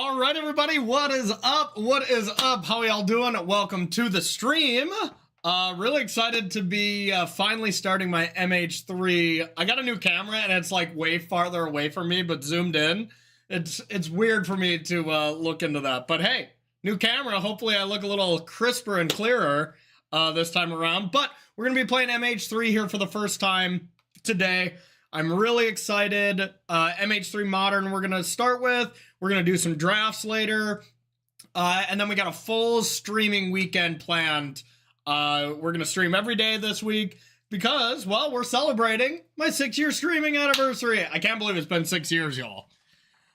All right, everybody, what is up? What is up? How y'all doing? Welcome to the stream. Really excited to be finally starting my MH3. I got a new camera, and it's like way farther away from me, but zoomed in. It's weird for me to look into that. But hey, new camera. Hopefully I look a little crisper and clearer this time around. But we're going to be playing MH3 here for the first time today. I'm really excited. MH3 Modern we're going to start with. We're going to do some drafts later. And then we got a full streaming weekend planned. We're going to stream every day this week because, well, we're celebrating my 6-year streaming anniversary. I can't believe it's been 6 years, y'all.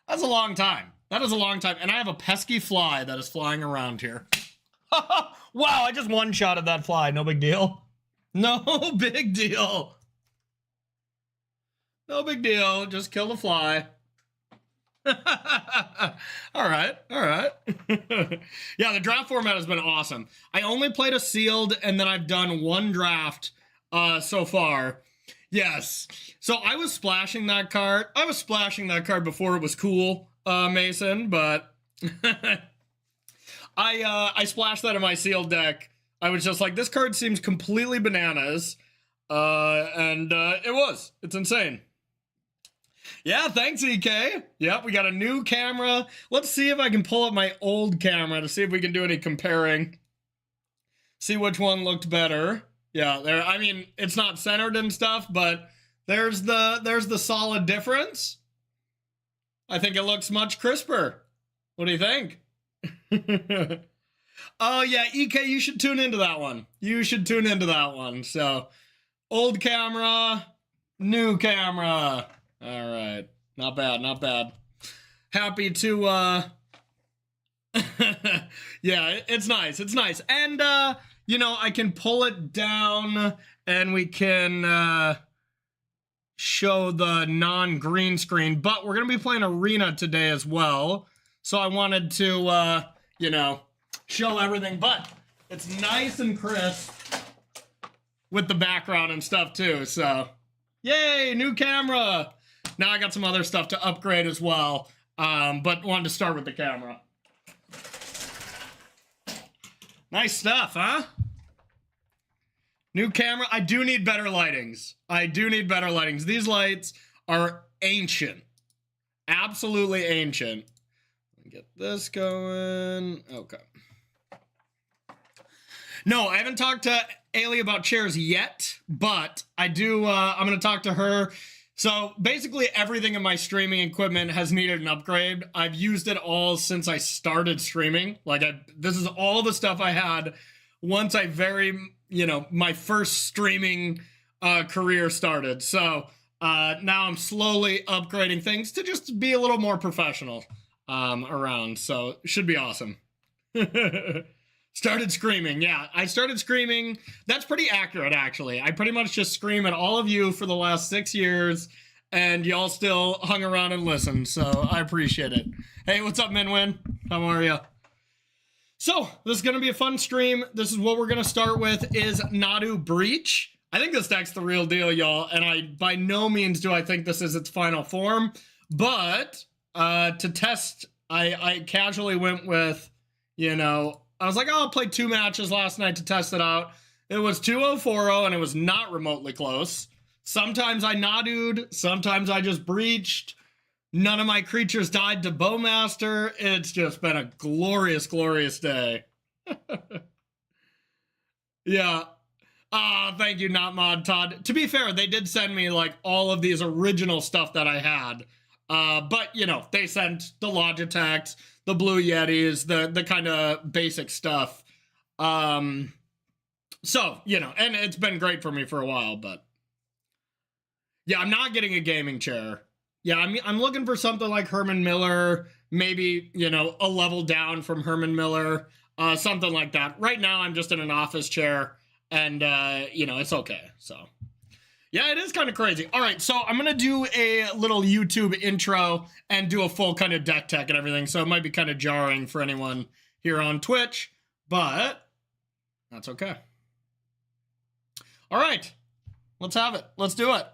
That's a long time. That is a long time. And I have a pesky fly that is flying around here. Wow, I just one-shotted that fly. No big deal. No big deal. No big deal. Just kill the fly. All right. Yeah, the draft format has been awesome. I only played a sealed, and then I've done one draft so far. Yes. So I was splashing that card. I was splashing that card before it was cool, Mason, but I splashed that in my sealed deck. I was just like, this card seems completely bananas. And it was. It's insane. Yeah, thanks, EK. Yep, we got a new camera. Let's see if I can pull up my old camera to see if we can do any comparing. See which one looked better. Yeah, there. I mean, it's not centered and stuff, but there's the solid difference. I think it looks much crisper. What do you think? Oh, yeah, EK, you should tune into that one. You should tune into that one. So, old camera, new camera. All right. Not bad, not bad. Happy to, yeah, it's nice, it's nice. And, you know, I can pull it down and we can, show the non-green screen, but we're going to be playing Arena today as well. So I wanted to, you know, show everything, but it's nice and crisp with the background and stuff too, so. Yay, new camera! Now I got some other stuff to upgrade as well, but wanted to start with the camera. Nice stuff, huh? New camera. I do need better lightings. I do need better lightings. These lights are ancient. Absolutely ancient. Get this going. Okay. No, I haven't talked to Ailey about chairs yet, but I do, I'm going to talk to her. So basically everything in my streaming equipment has needed an upgrade. I've used it all since I started streaming. Like this is all the stuff I had once I you know, my first streaming career started. So now I'm slowly upgrading things to just be a little more professional around. So it should be awesome. Started screaming. Yeah, I started screaming. That's pretty accurate, actually. I pretty much just scream at all of you for the last 6 years, and y'all still hung around and listened, so I appreciate it. Hey, what's up, Minwin? How are you? So, this is going to be a fun stream. This is what we're going to start with is Nadu Breach. I think this deck's the real deal, y'all, and by no means do I think this is its final form, but to test, I casually went with, you know, I was like, oh, I'll play 2 matches last night to test it out. It was 2-0-4-0, and it was not remotely close. Sometimes I Nadu'd, sometimes I just breached. None of my creatures died to Bowmaster. It's just been a glorious, glorious day. Yeah. Thank you, Not Mod Todd. To be fair, they did send me, like, all of these original stuff that I had. But, you know, they sent the Logitechs, the Blue Yetis, the kind of basic stuff. So, you know, and it's been great for me for a while, but yeah, I'm not getting a gaming chair. Yeah, I'm looking for something like Herman Miller, maybe, you know, a level down from Herman Miller, something like that. Right now, I'm just in an office chair, and, you know, it's okay, so. Yeah, it is kind of crazy. All right, so I'm going to do a little YouTube intro and do a full kind of deck tech and everything, so it might be kind of jarring for anyone here on Twitch, but that's okay. All right, let's have it. Let's do it.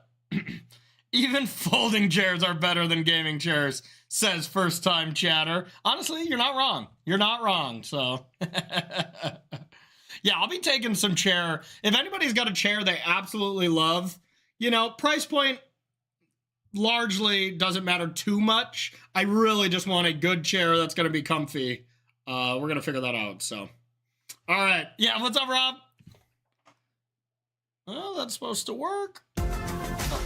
Even folding chairs are better than gaming chairs, says first time chatter. Honestly, you're not wrong. You're not wrong, so. Yeah, I'll be taking some chair. If anybody's got a chair they absolutely love, you know, price point largely doesn't matter too much. I really just want a good chair that's going to be comfy. We're going to figure that out, so. All right. Yeah, what's up, Rob? Well, that's supposed to work. Oh,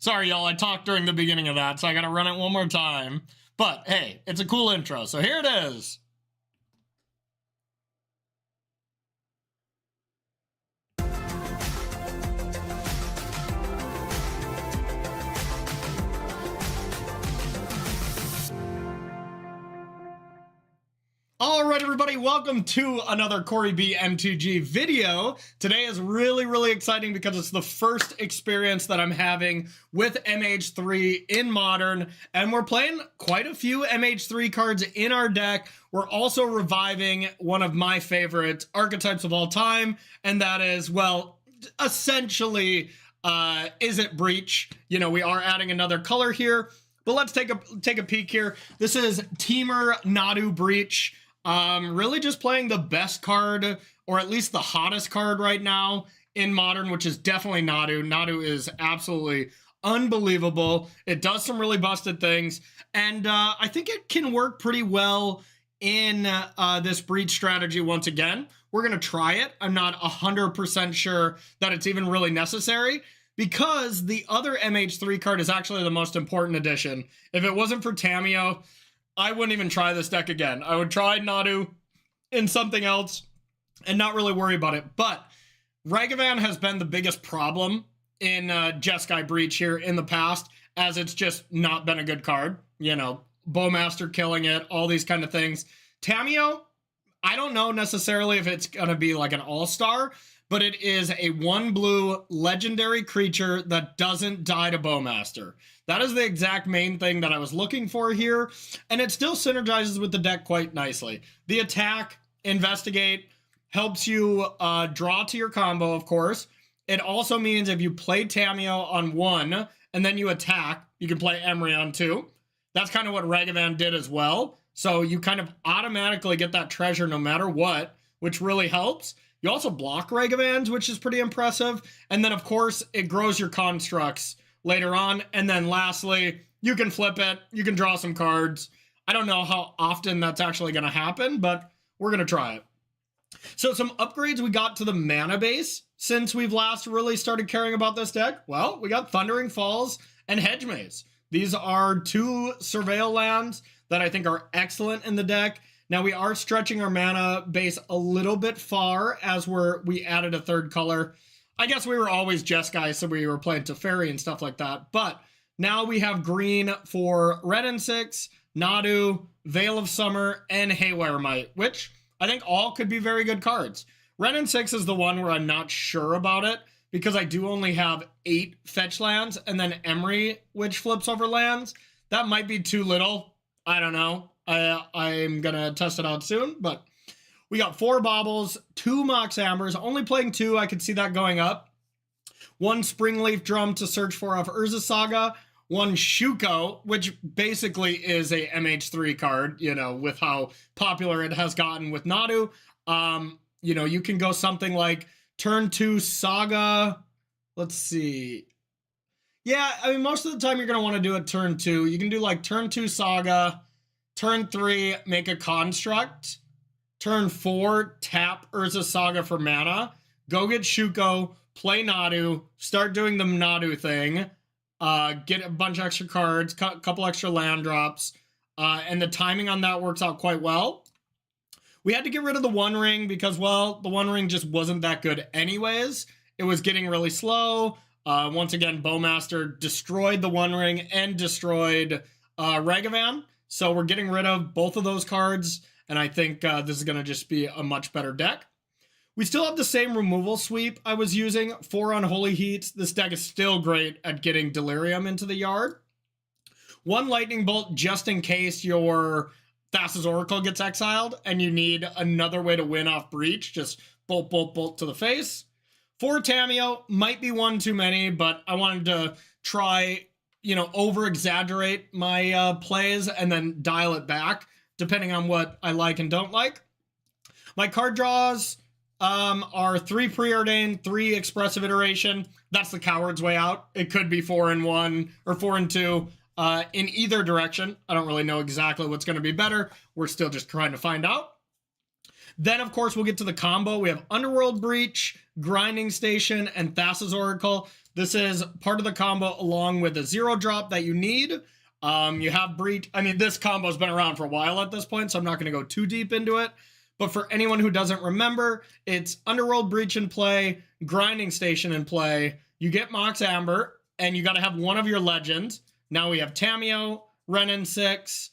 sorry, y'all. I talked during the beginning of that, so I got to run it one more time. But, hey, it's a cool intro, so here it is. All right, everybody, welcome to another Corey B M2G video. Today is really exciting because it's the first experience that I'm having with MH3 in Modern, and we're playing quite a few MH3 cards in our deck. We're also reviving one of my favorite archetypes of all time, and that is, well, essentially, Is It Breach? You know, we are adding another color here, but let's take a peek here. This is Temur Nadu Breach. Really just playing the best card, or at least the hottest card right now in Modern, which is definitely Nadu. Nadu is absolutely unbelievable. It does some really busted things, and I think it can work pretty well in this Breach strategy once again. We're going to try it. I'm not 100% sure that it's even really necessary, because the other MH3 card is actually the most important addition. If it wasn't for Tamiyo, I wouldn't even try this deck again. I would try Nadu in something else and not really worry about it. But Ragavan has been the biggest problem in Jeskai Breach here in the past, as it's just not been a good card. You know, Bowmaster killing it, all these kind of things. Tamiyo, I don't know necessarily if it's going to be like an all-star, but it is a 1-blue legendary creature that doesn't die to Bowmaster. That is the exact main thing that I was looking for here, and it still synergizes with the deck quite nicely. The attack, investigate, helps you draw to your combo, of course. It also means if you play Tamiyo on 1, and then you attack, you can play Emery on 2. That's kind of what Ragavan did as well. So you kind of automatically get that treasure no matter what, which really helps. You also block Ragavans, which is pretty impressive. And then, of course, it grows your constructs later on. And then lastly, you can flip it. You can draw some cards. I don't know how often that's actually going to happen, but we're going to try it. So some upgrades we got to the mana base since we've last really started caring about this deck. Well, we got Thundering Falls and Hedge Maze. These are 2 Surveil lands that I think are excellent in the deck. Now, we are stretching our mana base a little bit far as we added a 3rd color. I guess we were always Jeskai, so we were playing Teferi and stuff like that. But now we have green for Red and 6, Nadu, Veil of Summer, and Haywire Might, which I think all could be very good cards. Red and 6 is the one where I'm not sure about it, because I do only have 8 fetch lands, and then Emery, which flips over lands. That might be too little. I don't know. I'm going to test it out soon, but we got 4 Baubles, 2 Mox Ambers, only playing 2. I could see that going up. 1 Springleaf Drum to search for off Urza Saga. 1 Shuko, which basically is a MH3 card, you know, with how popular it has gotten with Nadu. You know, you can go something like turn 2 Saga. Let's see. Yeah, I mean, most of the time you're going to want to do it turn 2. You can do like turn 2 Saga, turn 3, make a construct, turn 4, tap Urza Saga for mana, go get Shuko, play Nadu, start doing the Nadu thing, get a bunch of extra cards, a couple extra land drops, and the timing on that works out quite well. We had to get rid of the One Ring because, well, the One Ring just wasn't that good anyways. It was getting really slow. Once again, Bowmaster destroyed the One Ring and destroyed Ragavan. So we're getting rid of both of those cards, and I think this is going to just be a much better deck. We still have the same removal sweep I was using, 4 Unholy Heats. This deck is still great at getting Delirium into the yard. 1 Lightning Bolt just in case your Thassa's Oracle gets exiled, and you need another way to win off Breach. Just bolt, bolt, bolt to the face. 4 Tamiyo might be one too many, but I wanted to try, you know, over-exaggerate my plays and then dial it back, depending on what I like and don't like. My card draws are 3 Preordained, 3 Expressive Iteration. That's the coward's way out. It could be 4 and 1 or 4 and 2 in either direction. I don't really know exactly what's going to be better. We're still just trying to find out. Then, of course, we'll get to the combo. We have Underworld Breach, Grinding Station, and Thassa's Oracle. This is part of the combo along with a 0-drop that you need. You have Breach. I mean, this combo's been around for a while at this point, so I'm not going to go too deep into it. But for anyone who doesn't remember, it's Underworld Breach in play, Grinding Station in play. You get Mox Amber, and you got to have one of your legends. Now we have Tamiyo, Renin 6,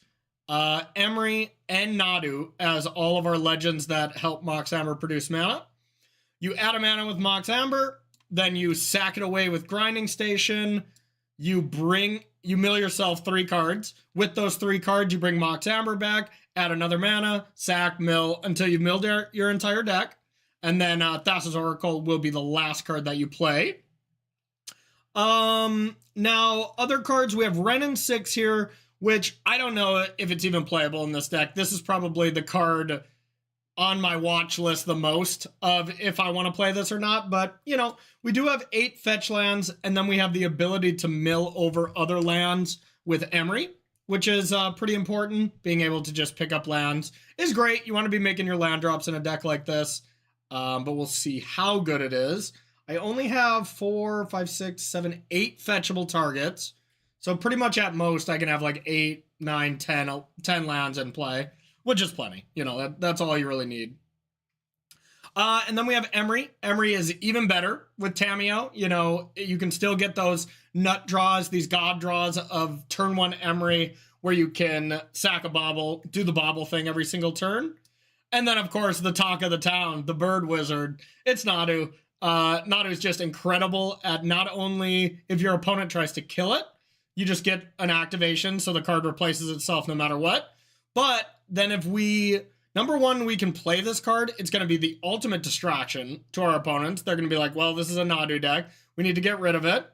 Emery, and Nadu as all of our legends that help Mox Amber produce mana. You add a mana with Mox Amber, then you sack it away with Grinding Station. You mill yourself 3 cards. With those 3 cards, you bring Mox Amber back, add another mana, sack, mill, until you've milled your entire deck. And then Thassa's Oracle will be the last card that you play. Now, other cards, we have Renin 6 here, which I don't know if it's even playable in this deck. This is probably the card on my watch list the most of if I want to play this or not. But, you know, we do have 8 fetch lands, and then we have the ability to mill over other lands with Emery, which is pretty important. Being able to just pick up lands is great. You want to be making your land drops in a deck like this, but we'll see how good it is. I only have 4, 5, 6, 7, 8 fetchable targets. So pretty much at most, I can have like 8, 9, 10 lands in play, which is plenty. You know, that's all you really need. And then we have Emery. Emery is even better with Tamiyo. You know, you can still get those nut draws, these god draws of turn 1 Emery, where you can sack a bauble, do the bauble thing every single turn. And then, of course, the talk of the town, the bird wizard. It's Nadu. Nadu is just incredible at not only if your opponent tries to kill it, you just get an activation, so the card replaces itself no matter what. But then if number one, we can play this card, it's going to be the ultimate distraction to our opponents. They're going to be like, well, this is a Nadu deck. We need to get rid of it.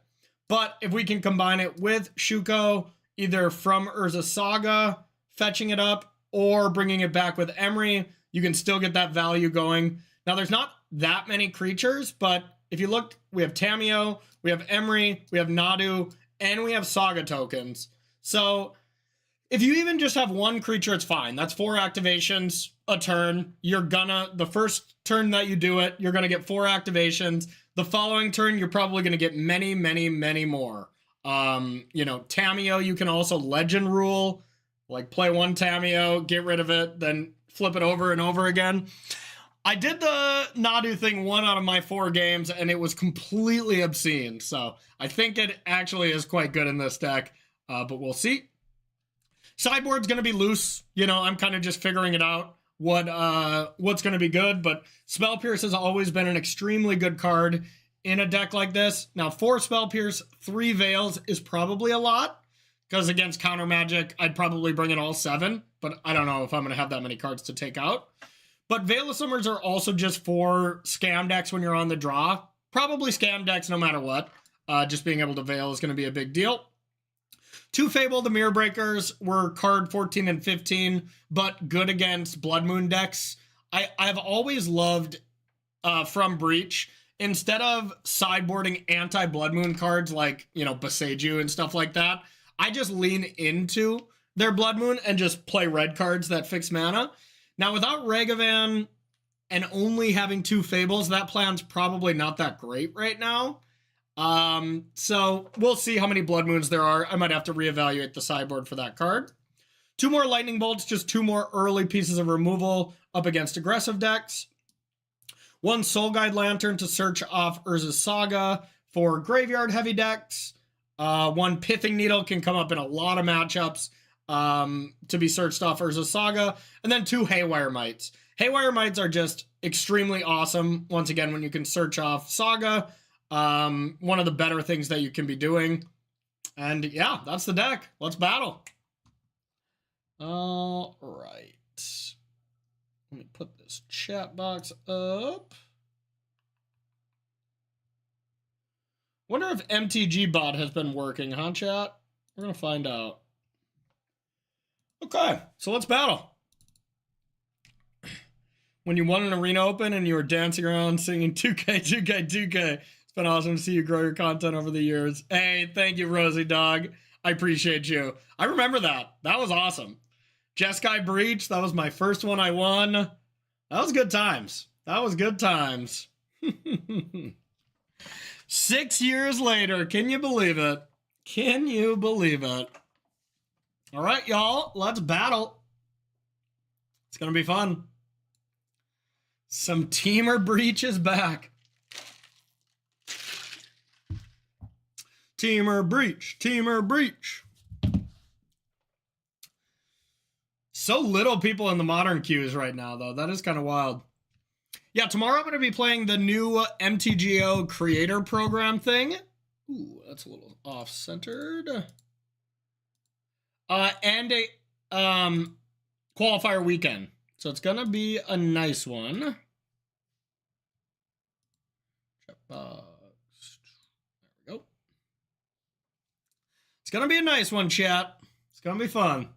But if we can combine it with Shuko, either from Urza's Saga, fetching it up, or bringing it back with Emery, you can still get that value going. Now, there's not that many creatures, but if you look, we have Tamiyo, we have Emery, we have Nadu, and we have Saga tokens. So if you even just have one creature, it's fine. That's 4 activations a turn. The first turn that you do it, you're gonna get 4 activations. The following turn, you're probably gonna get many, many, many more. You know, Tamiyo, you can also legend rule, like play 1 Tamiyo, get rid of it, then flip it over and over again. I did the Nadu thing 1 out of my 4 games, and it was completely obscene. So I think it actually is quite good in this deck, but we'll see. Sideboard's going to be loose. You know, I'm kind of just figuring it out what's going to be good, but Spell Pierce has always been an extremely good card in a deck like this. Now, 4 Spell Pierce, 3 Veils is probably a lot, because against Counter Magic, I'd probably bring in all 7, but I don't know if I'm going to have that many cards to take out. But Veil of Summers are also just for scam decks when you're on the draw. Probably scam decks no matter what. Just being able to Veil is going to be a big deal. 2 Fable, the Mirror Breakers, were card 14 and 15, but good against Blood Moon decks. I've always loved, from Breach, instead of sideboarding anti-Blood Moon cards like, you know, Boseiju and stuff like that, I just lean into their Blood Moon and just play red cards that fix mana. Now, without Ragavan and only having 2 Fables, that plan's probably not that great right now. So we'll see how many Blood Moons there are. I might have to reevaluate the sideboard for that card. 2 more Lightning Bolts, just 2 more early pieces of removal up against aggressive decks. 1 Soul Guide Lantern to search off Urza's Saga for graveyard heavy decks. 1 Pithing Needle can come up in a lot of matchups. To be searched off Urza's Saga, and then 2 Haywire Mites. Haywire Mites are just extremely awesome, once again, when you can search off Saga. One of the better things that you can be doing. And yeah, that's the deck. Let's battle. All right. Let me put this chat box up. Wonder if MTG bot has been working, huh, chat? We're going to find out. Okay, so let's battle. When you won an arena open and you were dancing around singing 2K, 2K, 2K. It's been awesome to see you grow your content over the years. Hey, thank you, Rosie Dog. I appreciate you. I remember that. That was awesome. Jeskai Breach, that was my first one I won. That was good times. That was good times. 6 years later, can you believe it? Can you believe it? All right, y'all, let's battle. It's gonna be fun. Some Temur Breach is back. Temur Breach, Temur Breach. So little people in the modern queues right now, though. That is kind of wild. Yeah, tomorrow I'm going to be playing the new MTGO creator program thing. Ooh, that's a little off-centered. And a qualifier weekend. So it's going to be a nice one. There we go. It's going to be a nice one, chat. It's going to be fun.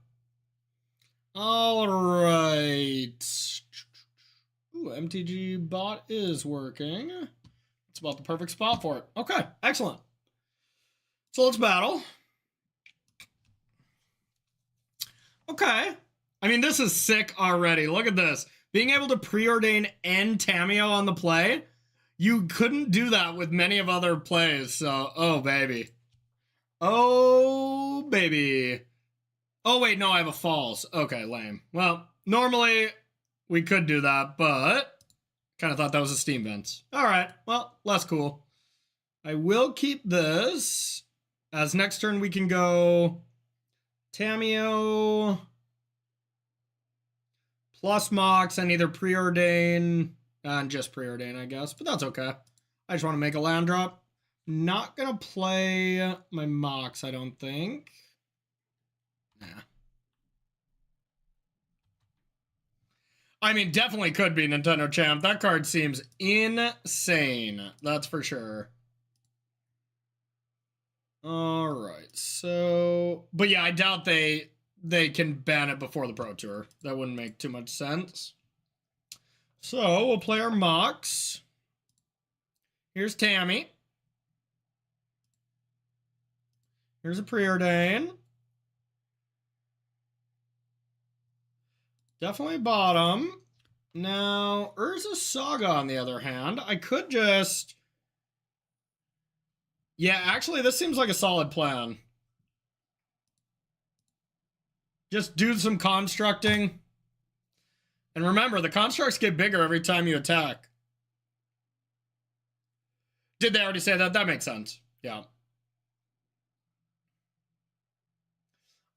All right. Ooh, MTG bot is working. It's about the perfect spot for it. Okay, excellent. So let's battle. Okay. I mean, this is sick already. Look at this. Being able to preordain and Tamiyo on the play, you couldn't do that with many of other plays. So, oh, baby. Oh, baby. Oh, wait, no, I have a falls. Okay, lame. Well, normally we could do that, but kind of thought that was a Steam Vents. All right, well, less cool. I will keep this. As next turn we can go Tamiyo plus Mox and either preordain and just preordain, I guess, but that's okay. I just want to make a land drop. Not gonna play my Mox, I don't think. Nah. I mean, definitely could be Nintendo Champ. That card seems insane. That's for sure. All right, so... But yeah, I doubt they can ban it before the Pro Tour. That wouldn't make too much sense. So, we'll play our Mox. Here's Tammy. Here's a preordain. Definitely bottom. Now, Urza Saga, on the other hand, I could just... Yeah, actually, this seems like a solid plan. Just do some constructing. And remember, the constructs get bigger every time you attack. Did they already say that? That makes sense. Yeah.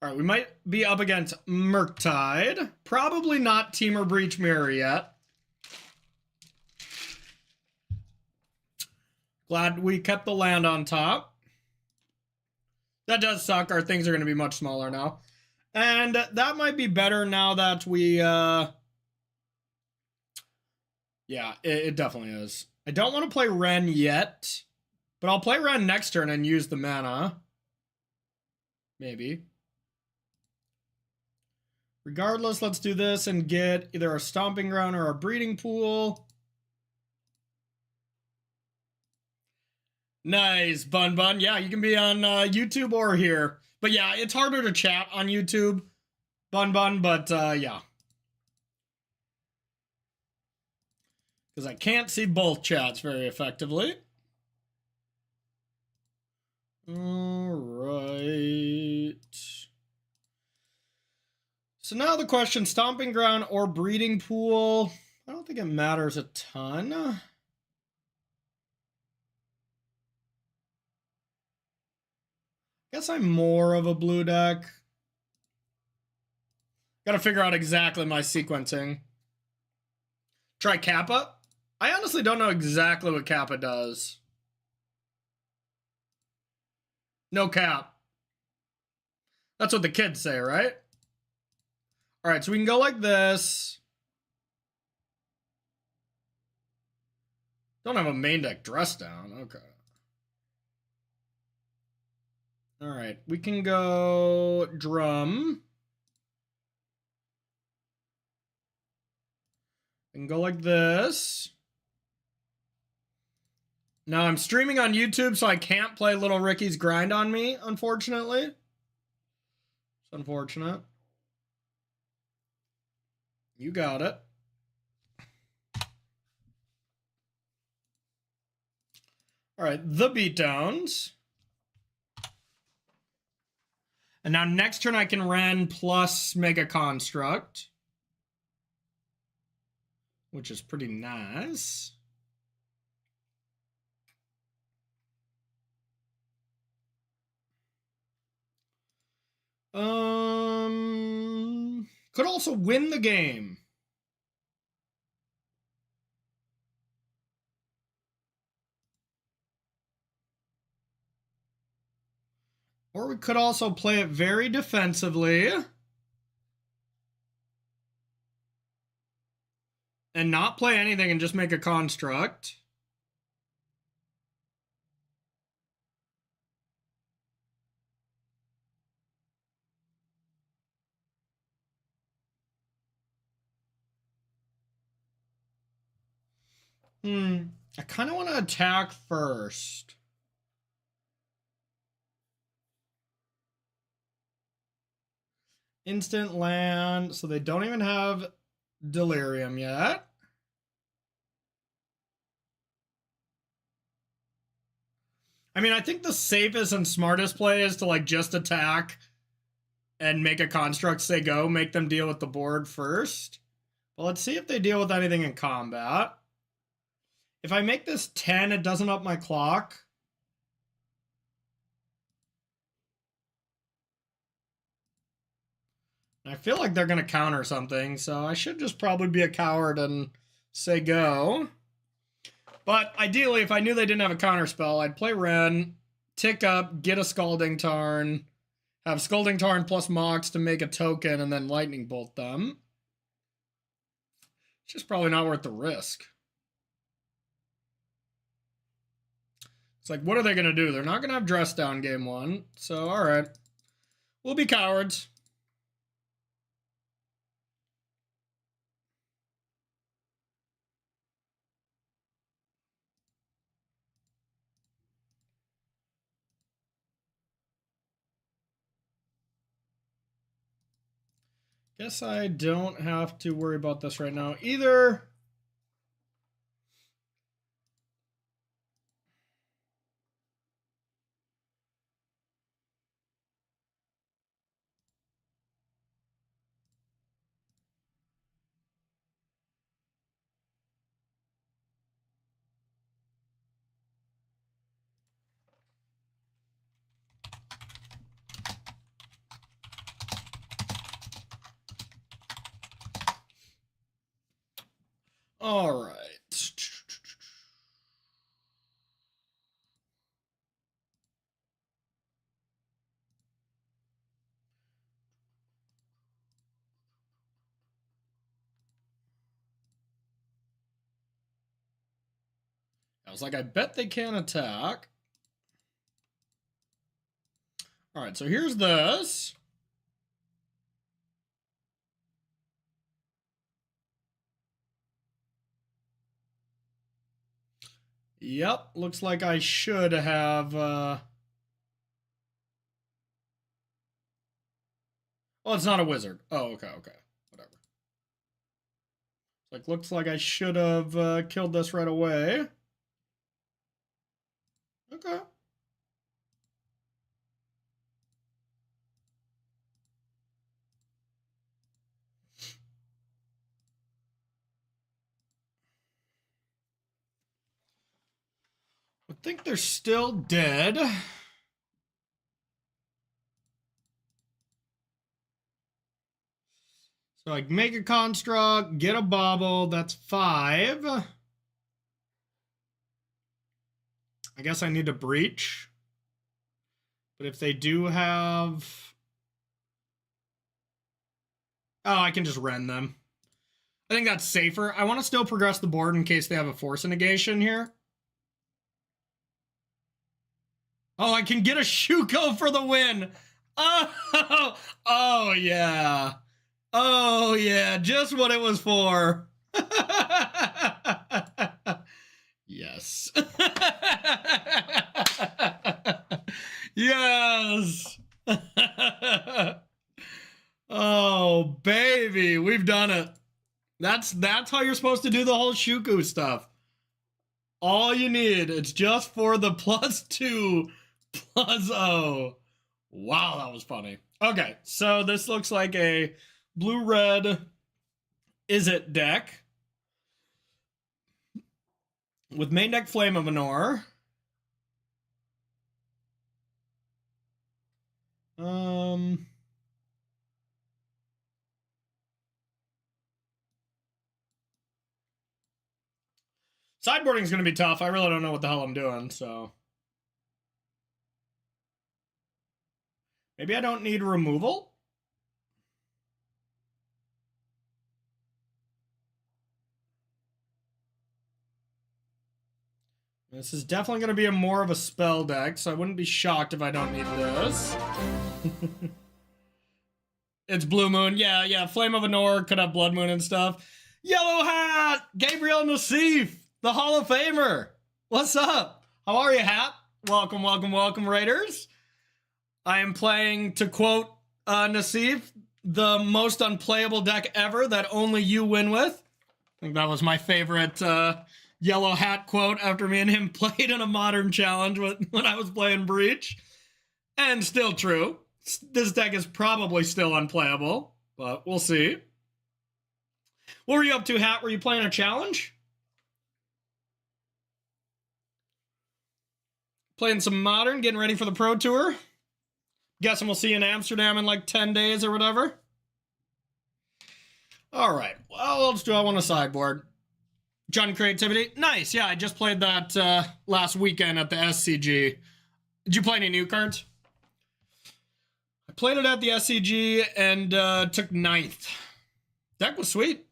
All right, we might be up against Murktide. Probably not Temur Breach Mirror yet. Glad we kept the land on top. That does suck. Our things are going to be much smaller now. And that might be better now that we... Yeah, it definitely is. I don't want to play Ren yet. But I'll play Ren next turn and use the mana. Maybe. Regardless, let's do this and get either a Stomping Ground or a Breeding Pool. Nice, Bun Bun. Yeah, you can be on YouTube or here. But yeah, it's harder to chat on YouTube, Bun Bun, but yeah. Because I can't see both chats very effectively. All right. So now the question, Stomping Ground or Breeding Pool? I don't think it matters a ton. Guess I'm more of a blue deck. Gotta figure out exactly my sequencing. Try Kappa? I honestly don't know exactly what Kappa does. No cap. That's what the kids say, right? All right, so we can go like this. Don't have a main deck dress down. Okay. All right, we can go drum. We can go like this. Now I'm streaming on YouTube, so I can't play Little Ricky's Grind on Me, unfortunately. It's unfortunate. You got it. All right, the beatdowns. And now next turn I can Ren plus Mega Construct, which is pretty nice. Could also win the game. Or we could also play it very defensively and not play anything and just make a construct. I kind of want to attack first. Instant land, so they don't even have Delirium yet. I mean, I think the safest and smartest play is to like just attack and make a construct say go, make them deal with the board first. Well, let's see if they deal with anything in combat. If I make this 10, it doesn't up my clock. I feel like they're going to counter something, so I should just probably be a coward and say go. But ideally, if I knew they didn't have a counter spell, I'd play Ren, tick up, get a Scalding Tarn, have Scalding Tarn plus Mox to make a token, and then Lightning Bolt them. It's just probably not worth the risk. It's like, what are they going to do? They're not going to have Dress Down game one. So, all right. We'll be cowards. Guess I don't have to worry about this right now either. All right. I was like, I bet they can attack. All right, so here's this. Yep, looks like I should have... Oh, it's not a wizard. Oh, okay, whatever. Like, looks like I should have killed this right away. Okay. I think they're still dead. So I make a construct, get a bauble, that's 5. I guess I need to breach. But if they do have... Oh, I can just rend them. I think that's safer. I want to still progress the board in case they have a force negation here. Oh, I can get a Shuko for the win. Oh yeah. Oh yeah, just what it was for. Yes. Yes. Oh, baby, we've done it. That's how you're supposed to do the whole Shuku stuff. All you need, it's just for the +2, +0. Wow, that was funny. Okay, so this looks like a blue-red Is-It deck with main deck Flame of Anor. Sideboarding is going to be tough. I really don't know what the hell I'm doing, so. Maybe I don't need removal? This is definitely going to be more of a spell deck, so I wouldn't be shocked if I don't need this. It's Blue Moon. Yeah. Flame of Anor could have Blood Moon and stuff. Yellow Hat! Gabriel Nassif, the Hall of Famer. What's up? How are you, Hat? Welcome, Raiders. I am playing, to quote Nassif, the most unplayable deck ever that only you win with. I think that was my favorite Yellow Hat quote after me and him played in a Modern Challenge when I was playing Breach. And still true. This deck is probably still unplayable, but we'll see. What were you up to, Hat? Were you playing a challenge? Playing some Modern, getting ready for the Pro Tour? Guessing we'll see you in Amsterdam in like 10 days or whatever? All right. What else do I want to sideboard? Jund Creativity. Nice. Yeah, I just played that last weekend at the SCG. Did you play any new cards? I played it at the SCG and took 9th. Deck was sweet.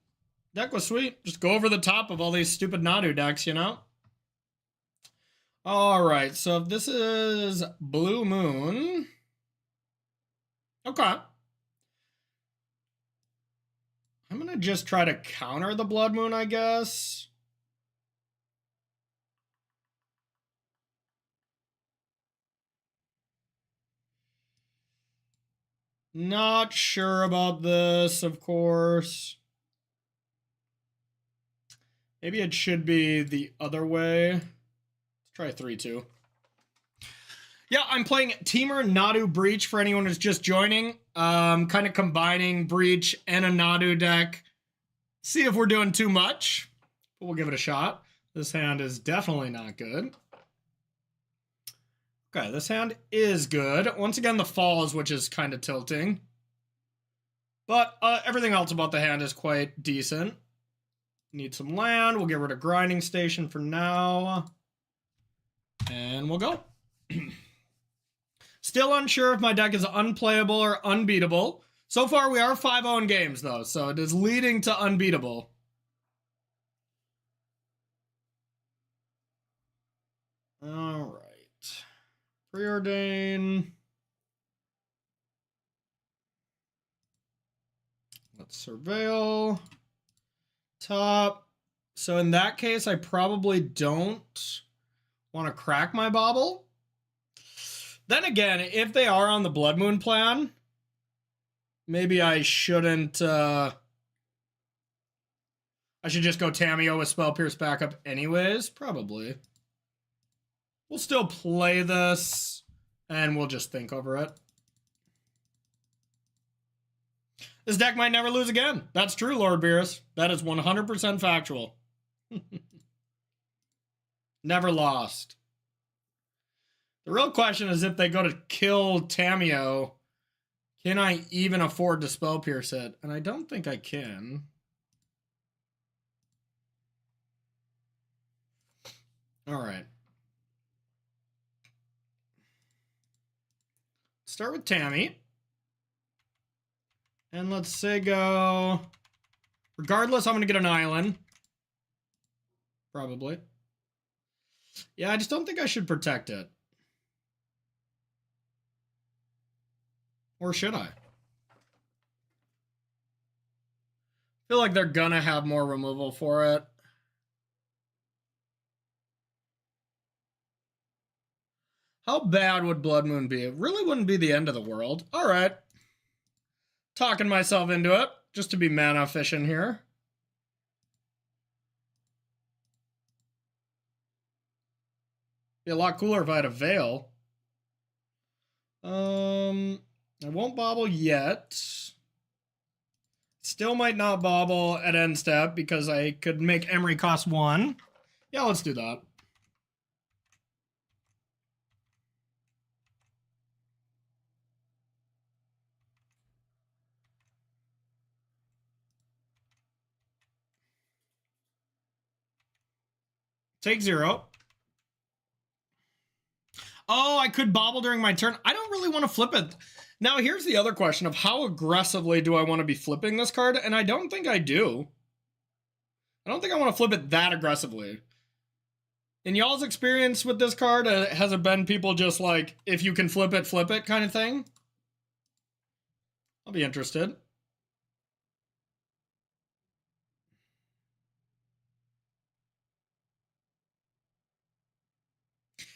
Just go over the top of all these stupid Nadu decks, you know? All right. So if this is Blue Moon. Okay. I'm going to just try to counter the Blood Moon, I guess. Not sure about this, of course. Maybe it should be the other way. Let's try 3-2. Yeah, I'm playing Temur Nadu Breach for anyone who's just joining. Kind of combining Breach and a Nadu deck. See if we're doing too much. But we'll give it a shot. This hand is definitely not good. Okay, this hand is good. Once again, the falls, which is kind of tilting. But everything else about the hand is quite decent. Need some land. We'll get rid of Grinding Station for now. And we'll go. Still unsure if my deck is unplayable or unbeatable. So far, we are 5-0 in games, though, so it is leading to unbeatable. All right. Preordain. Let's surveil. Top. So in that case, I probably don't want to crack my bauble. Then again, if they are on the Blood Moon plan, maybe I shouldn't. I should just go Tamiyo with Spell Pierce backup anyways. Probably. We'll still play this, and we'll just think over it. This deck might never lose again. That's true, Lord Beerus. That is 100% factual. Never lost. The real question is if they go to kill Tamiyo, can I even afford to Spell Pierce it? And I don't think I can. All right. Start with Tammy. And let's say go. Regardless, I'm going to get an island. Probably. Yeah, I just don't think I should protect it. Or should I? Feel like they're gonna have more removal for it. How bad would Blood Moon be? It really wouldn't be the end of the world. All right. Talking myself into it, just to be mana efficient here. Be a lot cooler if I had a Veil. I won't bobble yet. Still might not bobble at end step because I could make Emery cost 1. Yeah, let's do that. Take 0. Oh, I could bobble during my turn. I don't really want to flip it. Now, here's the other question of how aggressively do I want to be flipping this card? And I don't think I do. I don't think I want to flip it that aggressively. In y'all's experience with this card, has it been people just like, if you can flip it kind of thing? I'll be interested.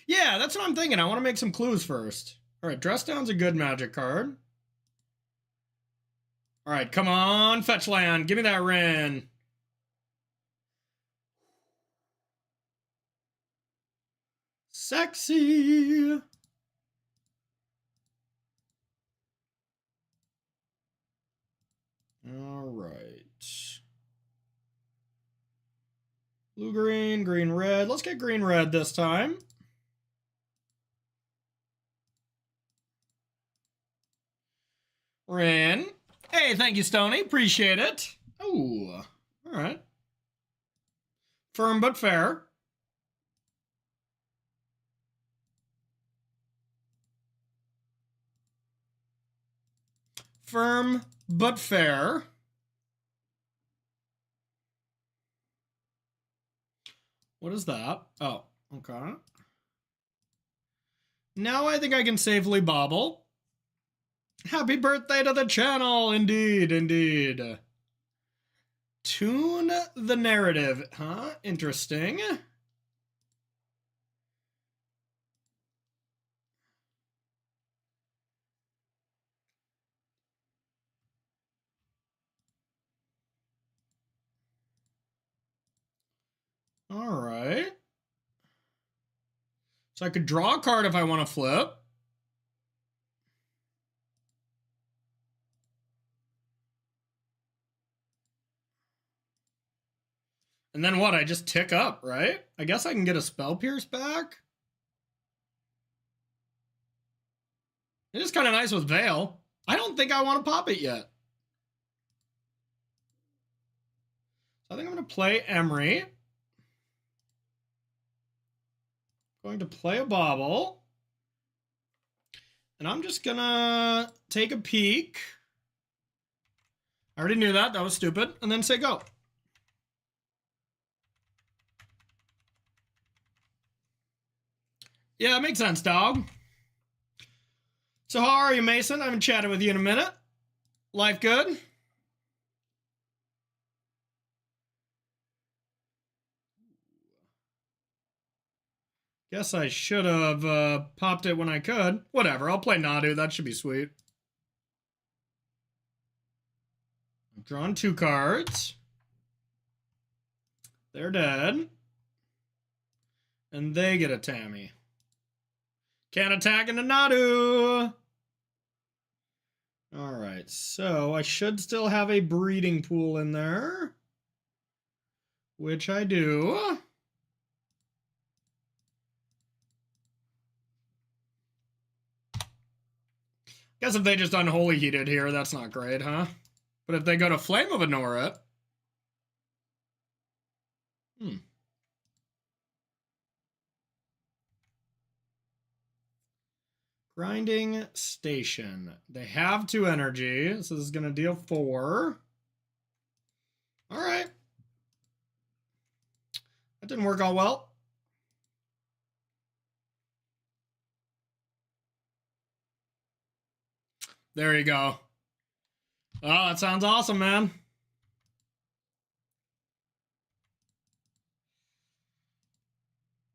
Yeah, that's what I'm thinking. I want to make some clues first. All right, Dress Down's a good Magic card. All right, come on, fetch land. Give me that Ren. Sexy. All right. Blue, green, green, red. Let's get green, red this time. Ren. Hey, thank you, Stony. Appreciate it. Oh, all right. Firm but fair. Firm but fair. What is that? Oh, okay. Now I think I can safely bobble. Happy birthday to the channel. Indeed, indeed. Tune the narrative. Huh? Interesting. All right. So I could draw a card if I want to flip. And then what? I just tick up, right? I guess I can get a Spell Pierce back. It is kind of nice with Veil. I don't think I want to pop it yet. So I think I'm going to play Emery. Going to play a bobble. And I'm just going to take a peek. I already knew that. That was stupid. And then say go. Yeah, it makes sense, dog. So how are you, Mason? I haven't chatted with you in a minute. Life good? Guess I should have popped it when I could. Whatever, I'll play Nadu. That should be sweet. I've drawn 2 cards. They're dead. And they get a Tammy. Can't attack into Nadu! Alright, so I should still have a breeding pool in there. Which I do. Guess if they just Unholy Heated here, that's not great, huh? But if they go to Flame of Anora... Grinding Station. They have 2 energy, so this is going to deal 4. All right. That didn't work out well. There you go. Oh, that sounds awesome, man.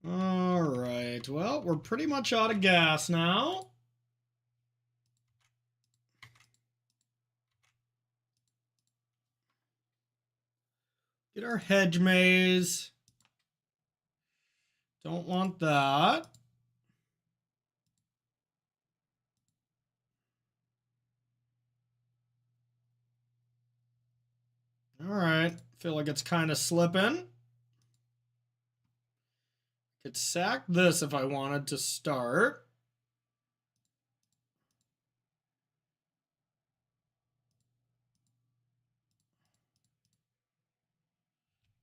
All right. Well, we're pretty much out of gas now. Get our hedge maze. Don't want that. All right. Feel like it's kind of slipping. Could sack this if I wanted to start.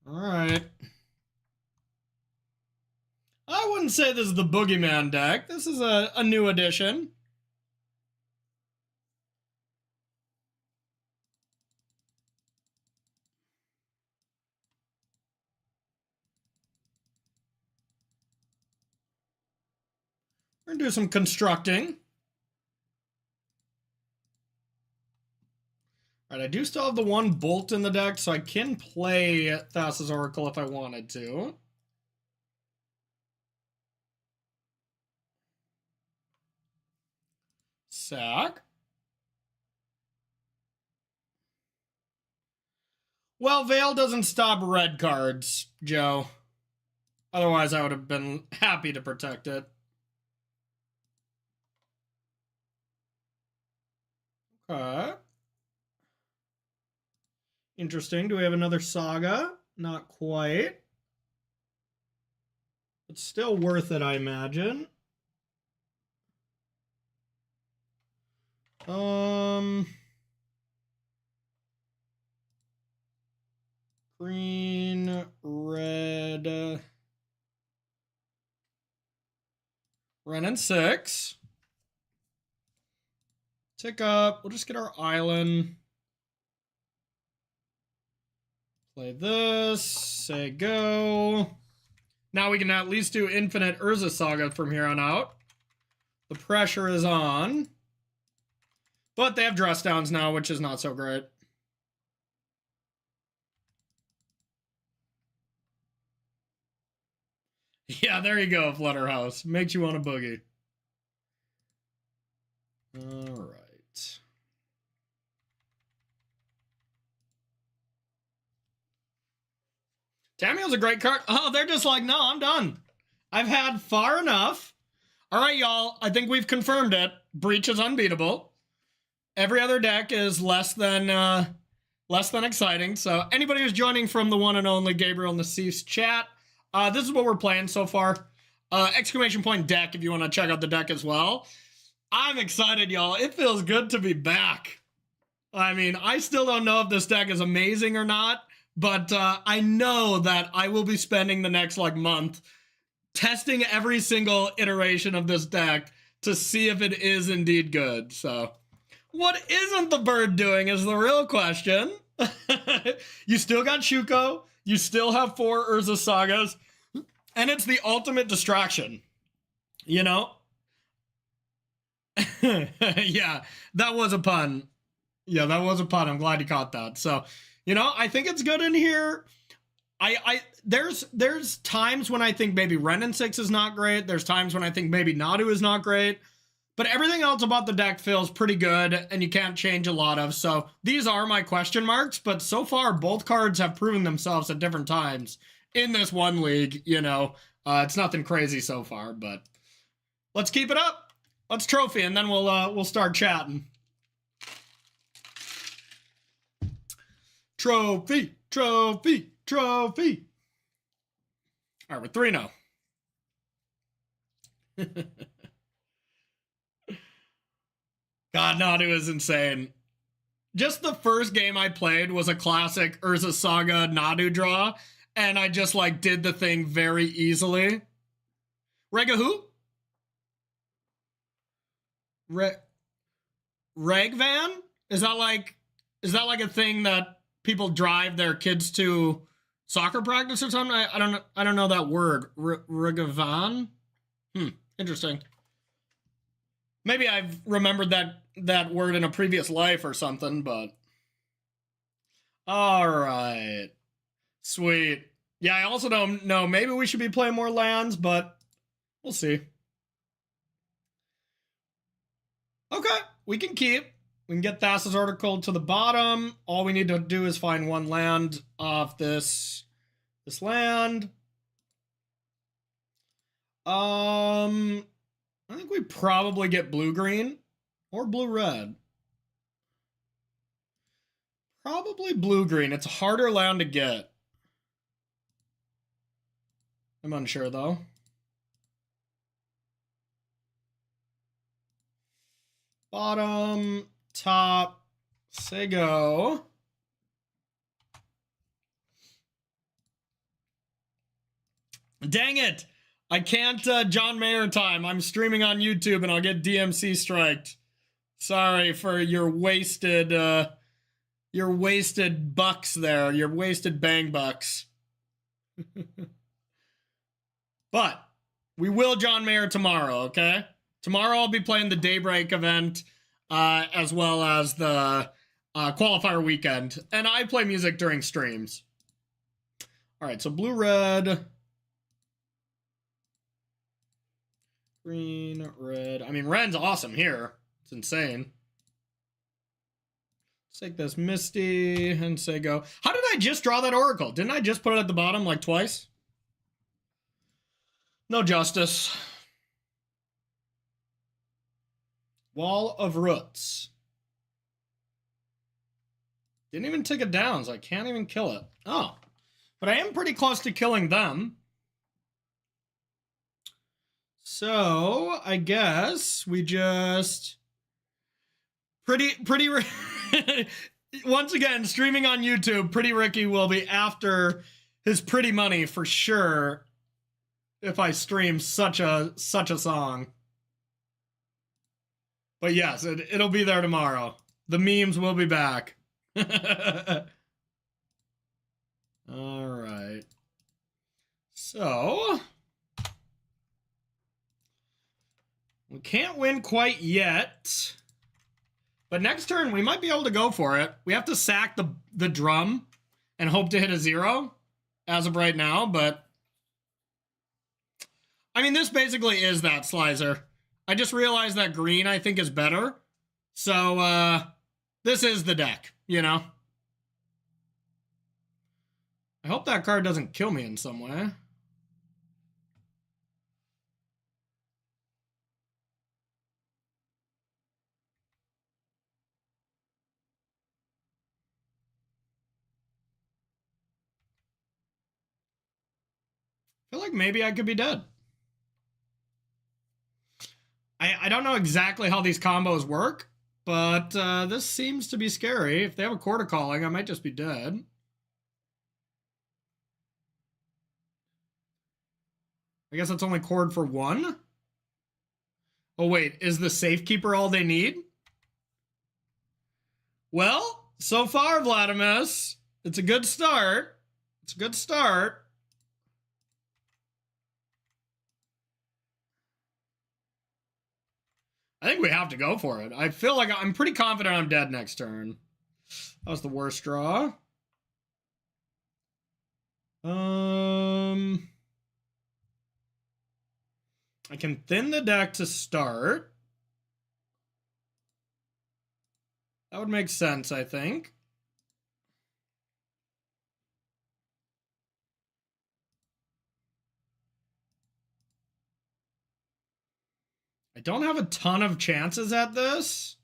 All right. I wouldn't say this is the Boogeyman deck. This is a new addition. We're going to do some constructing. All right, I do still have the 1 Bolt in the deck, so I can play Thassa's Oracle if I wanted to. Sack. Well, Veil doesn't stop red cards, Joe. Otherwise, I would have been happy to protect it. Okay. Interesting. Do we have another Saga? Not quite. It's still worth it, I imagine. Green, red, Ren and 6. Tick up. We'll just get our island. Play this. Say go. Now we can at least do infinite Urza Saga from here on out. The pressure is on. But they have dress downs now, which is not so great. Yeah, there you go, Flutterhouse. Makes you want a boogie. All right. Tamiyo's a great card. Oh, they're just like, no, I'm done. I've had far enough. All right, y'all. I think we've confirmed it. Breach is unbeatable. Every other deck is less than exciting. So anybody who's joining from the one and only Gabriel Nassif's chat, this is what we're playing so far. Exclamation point deck if you want to check out the deck as well. I'm excited, y'all. It feels good to be back. I mean, I still don't know if this deck is amazing or not, but I know that I will be spending the next month testing every single iteration of this deck to see if it is indeed good. So what isn't the bird doing is the real question. You still got Shuko. You still have 4 Urza Sagas. And it's the ultimate distraction. You know? Yeah, that was a pun. Yeah, that was a pun. I'm glad you caught that. So, you know, I think it's good in here. There's times when I think maybe Ren and 6 is not great. There's times when I think maybe Nadu is not great. But everything else about the deck feels pretty good, and you can't change a lot of. So these are my question marks, but so far both cards have proven themselves at different times in this one league. You know, it's nothing crazy so far, but let's keep it up. Let's trophy, and then we'll start chatting. Trophy, trophy, trophy. All right, we're 3-0. God, Nadu is insane. Just the first game I played was a classic Urza Saga Nadu draw, and I just did the thing very easily. Rega who? Rag van? Is that like a thing that people drive their kids to soccer practice or something? I don't know that word. Ragavan? Interesting. Maybe I've remembered that word in a previous life or something, but all right. Sweet. Yeah, I also don't know. Maybe we should be playing more lands, but we'll see. Okay, we can keep. We can get Thassa's article to the bottom. All we need to do is find one land off this land. I think we probably get blue-green or blue-red. Probably blue-green. It's a harder land to get. I'm unsure, though. Bottom, top, say go. Dang it! I can't John Mayer time. I'm streaming on YouTube and I'll get DMC striked. Sorry for your wasted bucks there. Your wasted bang bucks. But we will John Mayer tomorrow, okay? Tomorrow I'll be playing the Daybreak event as well as the qualifier weekend. And I play music during streams. All right, so blue-red. Green, red. I mean, red's awesome here. It's insane. Let's take this Misty and say go. How did I just draw that Oracle? Didn't I just put it at the bottom like twice? No justice. Wall of Roots. Didn't even take it down, so I can't even kill it. Oh. But I am pretty close to killing them. So, I guess we just... Pretty... Once again, streaming on YouTube, Pretty Ricky will be after his pretty money for sure if I stream such a song. But yes, it'll be there tomorrow. The memes will be back. All right. So... we can't win quite yet. But next turn, we might be able to go for it. We have to sack the drum and hope to hit a 0 as of right now, but... I mean, this basically is that slicer. I just realized that green, I think, is better. So, this is the deck, you know? I hope that card doesn't kill me in some way. I feel like maybe I could be dead. I don't know exactly how these combos work, but this seems to be scary. If they have a Quarter Calling, I might just be dead. I guess that's only cord for 1. Oh, wait. Is the Safekeeper all they need? Well, so far, Vladimis, it's a good start. It's a good start. I think we have to go for it. I feel like I'm pretty confident I'm dead next turn. That was the worst draw. I can thin the deck to start. That would make sense, I think. I don't have a ton of chances at this.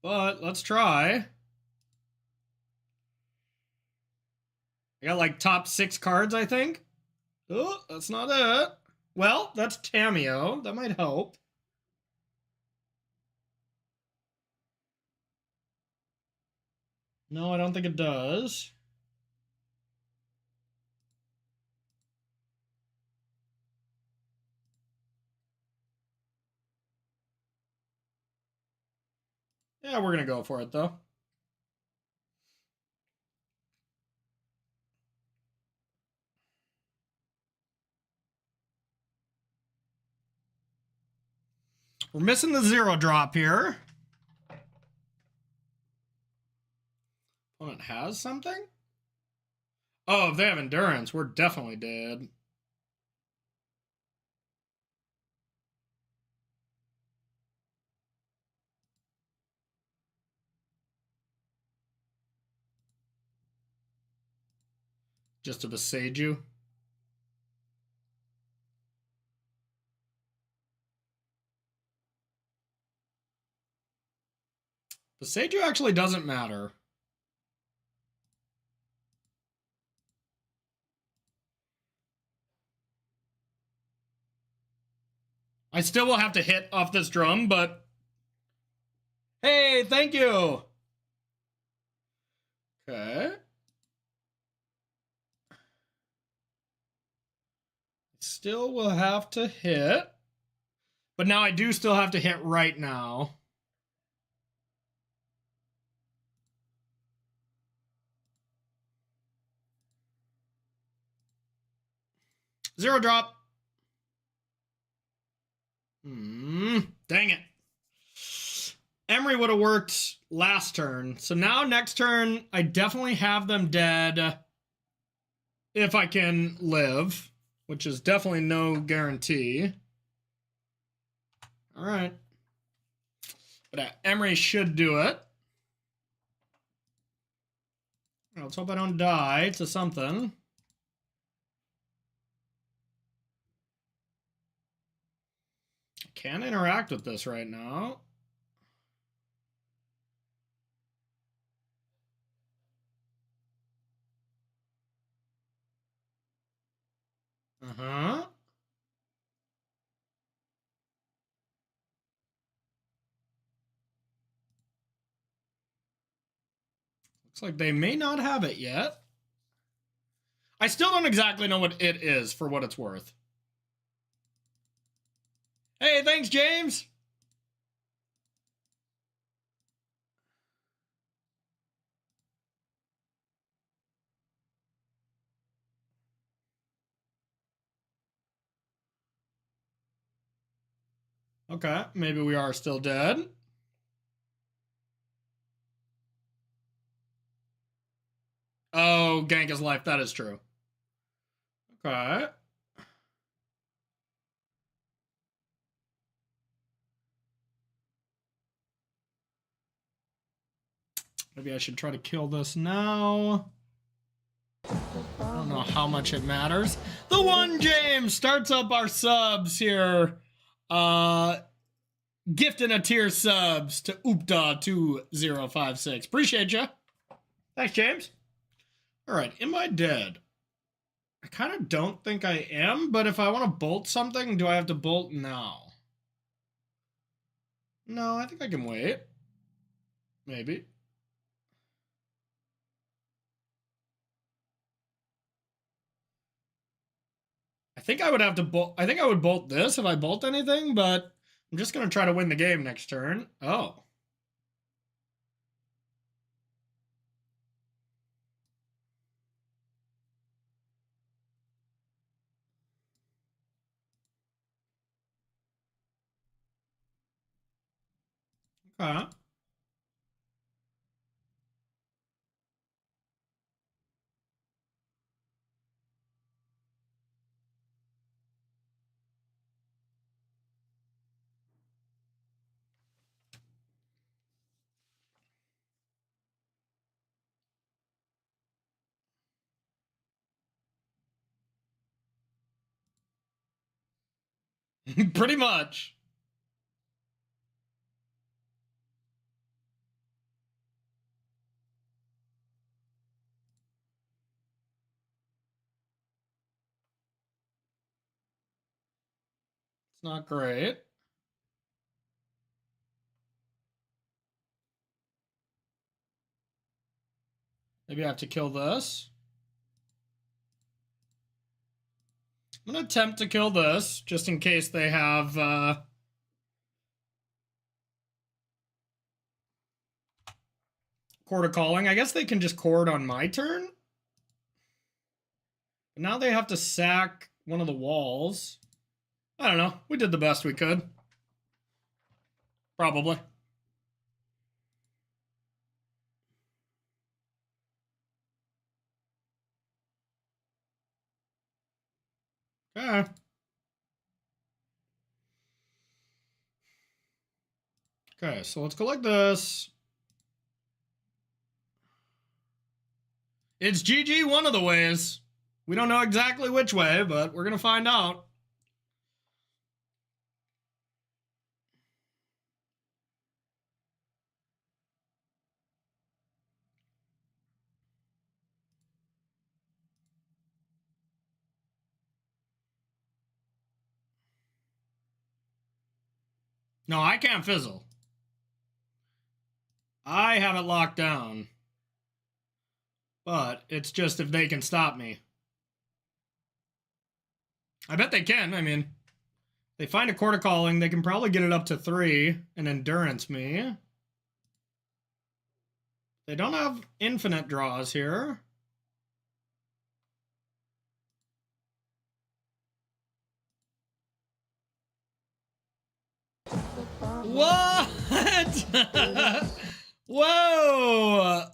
But let's try. I got like top 6 cards, I think. Oh, that's not it. Well, that's Tamio. That might help. No, I don't think it does. Yeah, we're gonna go for it though. We're missing the 0 drop here. Opponent has something? Oh, if they have endurance, we're definitely dead. Just to beside you. Beside you actually doesn't matter. I still will have to hit off this drum, but... Hey, thank you! Okay. Still will have to hit. But now I do still have to hit right now. Zero drop. Dang it. Emery would have worked last turn. So now next turn, I definitely have them dead if I can live, which is definitely no guarantee. All right. But Emery should do it. Let's hope I don't die to something. I can't interact with this right now. Uh-huh. Looks like they may not have it yet. I still don't exactly know what it is, for what it's worth. Hey, thanks, James! Okay, maybe we are still dead. Oh, gank his life. That is true. Okay. Maybe I should try to kill this now. I don't know how much it matters. The one James starts up our subs here. Gifting a tier subs to Oopda2056. Appreciate you. Thanks, James. All right, am I dead? I kind of don't think I am, but if I want to bolt something, do I have to bolt now? No, I think I can wait. Maybe. I think I would have to bolt. I think I would bolt this if I bolt anything, but I'm just going to try to win the game next turn. Oh. Okay. Pretty much. It's not great. Maybe I have to kill this. I'm going to attempt to kill this, just in case they have... Court of Calling. I guess they can just chord on my turn. But now they have to sack one of the walls. I don't know. We did the best we could. Probably. Okay. Okay, so let's go like this. It's GG one of the ways. We don't know exactly which way, but we're going to find out. No, I can't fizzle. I have it locked down. But it's just if they can stop me. I bet they can. I mean, they find a Court of Calling. They can probably get it up to 3 and endurance me. They don't have infinite draws here. What? Whoa!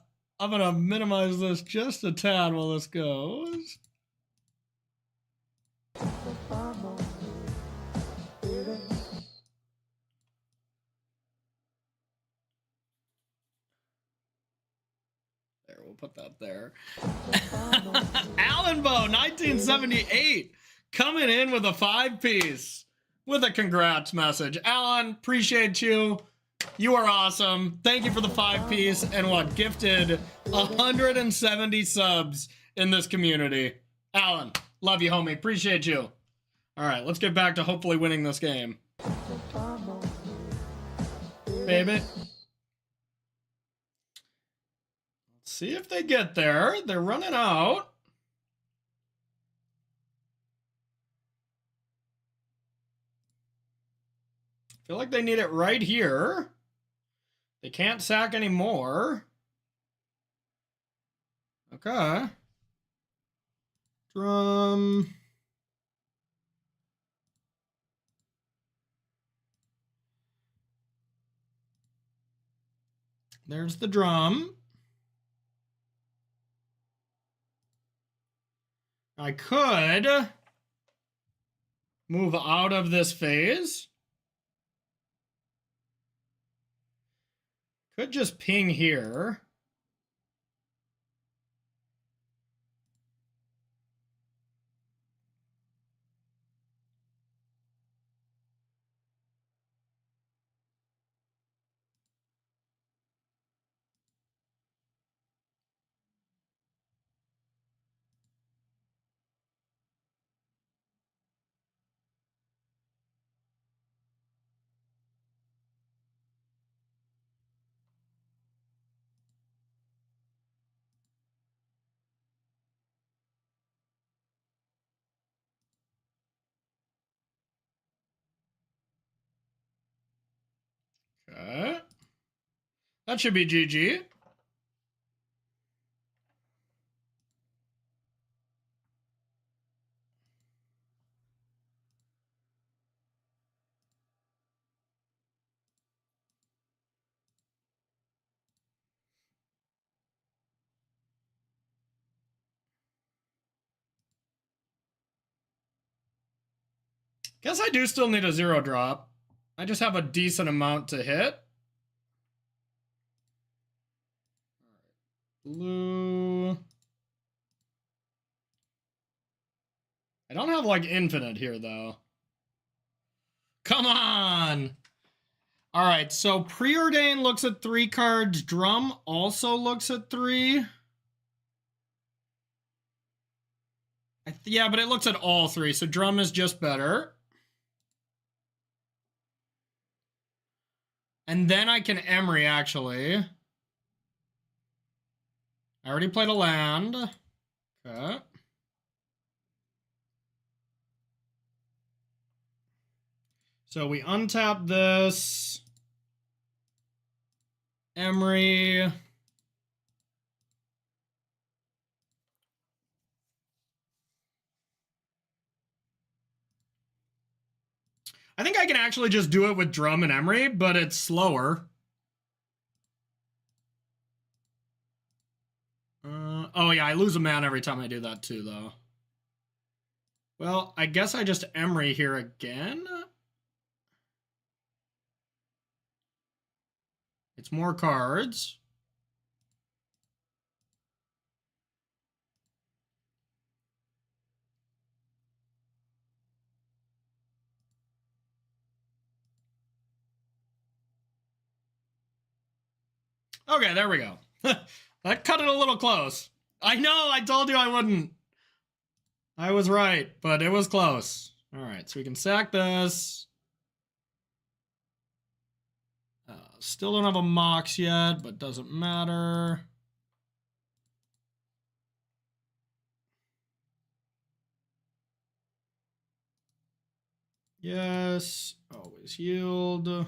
I'm gonna minimize this just a tad while this goes. There, we'll put that there. Alan Bow, 1978, coming in with a 5-piece with a congrats message. Alan, appreciate you. You are awesome. Thank you for the 5-piece and what, gifted 170 subs in this community. Alan, love you, homie. Appreciate you. All right, let's get back to hopefully winning this game. Baby. Let's see if they get there. They're running out. Feel like they need it right here. They can't sack anymore. Okay. Drum. There's the drum. I could move out of this phase. Could just ping here. Okay. That should be GG. Guess I do still need a 0 drop. I just have a decent amount to hit. Blue. I don't have like infinite here though. Come on. All right, so Preordain looks at 3 cards. Drum also looks at 3. Yeah, but it looks at all 3, so Drum is just better. And then I can Emery, actually. I already played a land. Okay. So we untap this. Emery. I think I can actually just do it with Drum and Emery, but it's slower. Oh yeah, I lose a man every time I do that too, though. Well, I guess I just Emery here again. It's more cards. Okay, there we go. That cut it a little close. I know, I told you I wouldn't. I was right, but it was close. All right, so we can sack this. Still don't have a Mox yet, but doesn't matter. Yes, always yield.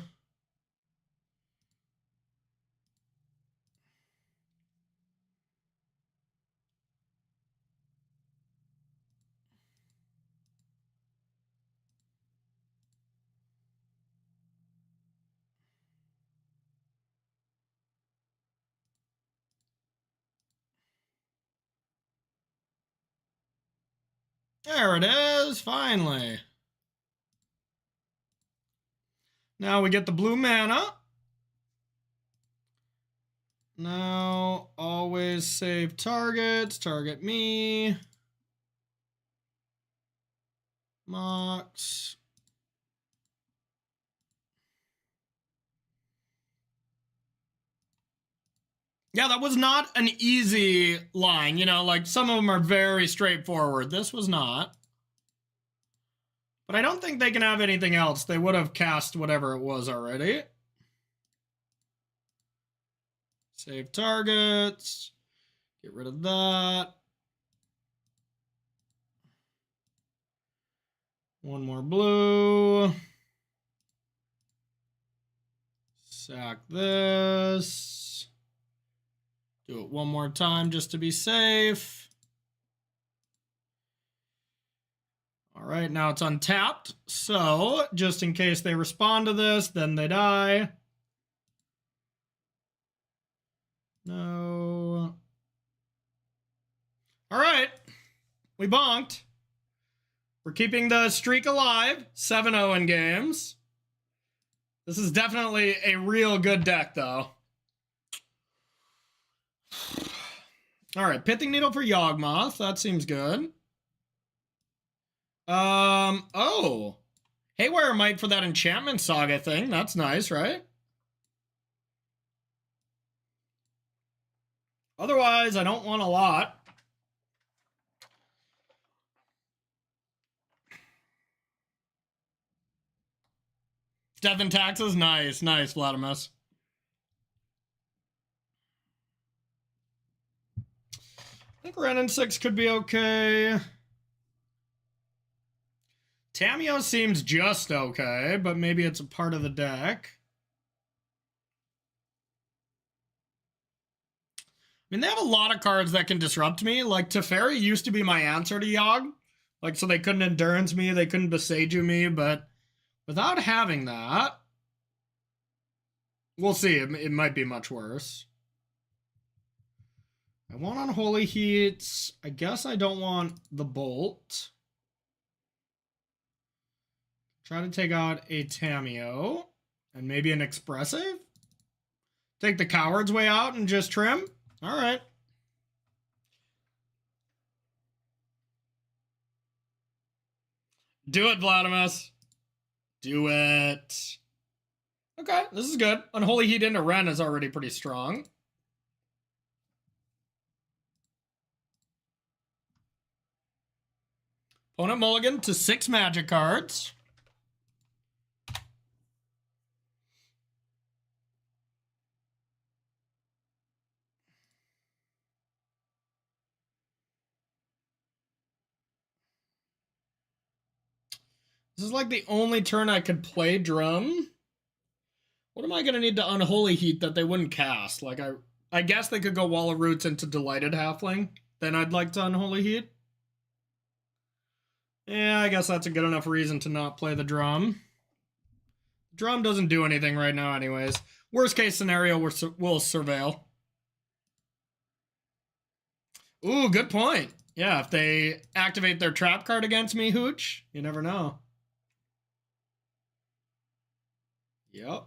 There it is, finally. Now we get the blue mana. Now, always save targets. Target me. Mox. Yeah, that was not an easy line. You know, like some of them are very straightforward. This was not. But I don't think they can have anything else. They would have cast whatever it was already. Save targets. Get rid of that. One more blue. Sack this. Do it one more time just to be safe. All right, now it's untapped. So, just in case they respond to this, then they die. No. All right, we bonked. We're keeping the streak alive, 7-0 in games. This is definitely a real good deck, though. All right, Pithing Needle for Yawgmoth. That seems good. Oh. Haywire Might for that Enchantment Saga thing. That's nice, right? Otherwise, I don't want a lot. Death and Taxes? Nice, nice, Vladimus. I think Ren and 6 could be okay. Tamiyo seems just okay, but maybe it's a part of the deck. I mean, they have a lot of cards that can disrupt me. Like, Teferi used to be my answer to Yogg. Like, so they couldn't Endurance me, they couldn't Boseiju me, but without having that, we'll see. It might be much worse. I want Unholy Heats. I guess I don't want the Bolt. Try to take out a Tamiyo. And maybe an Expressive? Take the Coward's Way out and just trim? Alright. Do it, Vladimus. Do it. Okay, this is good. Unholy Heat into Ren is already pretty strong. Opponent mulligan to 6 magic cards. This is like the only turn I could play Drum. What am I going to need to Unholy Heat that they wouldn't cast? Like, I guess they could go Wall of Roots into Delighted Halfling. Then I'd like to Unholy Heat. Yeah, I guess that's a good enough reason to not play the Drum. Drum doesn't do anything right now anyways. Worst case scenario, we'll surveil. Ooh, good point. Yeah, if they activate their trap card against me, Hooch, you never know. Yep.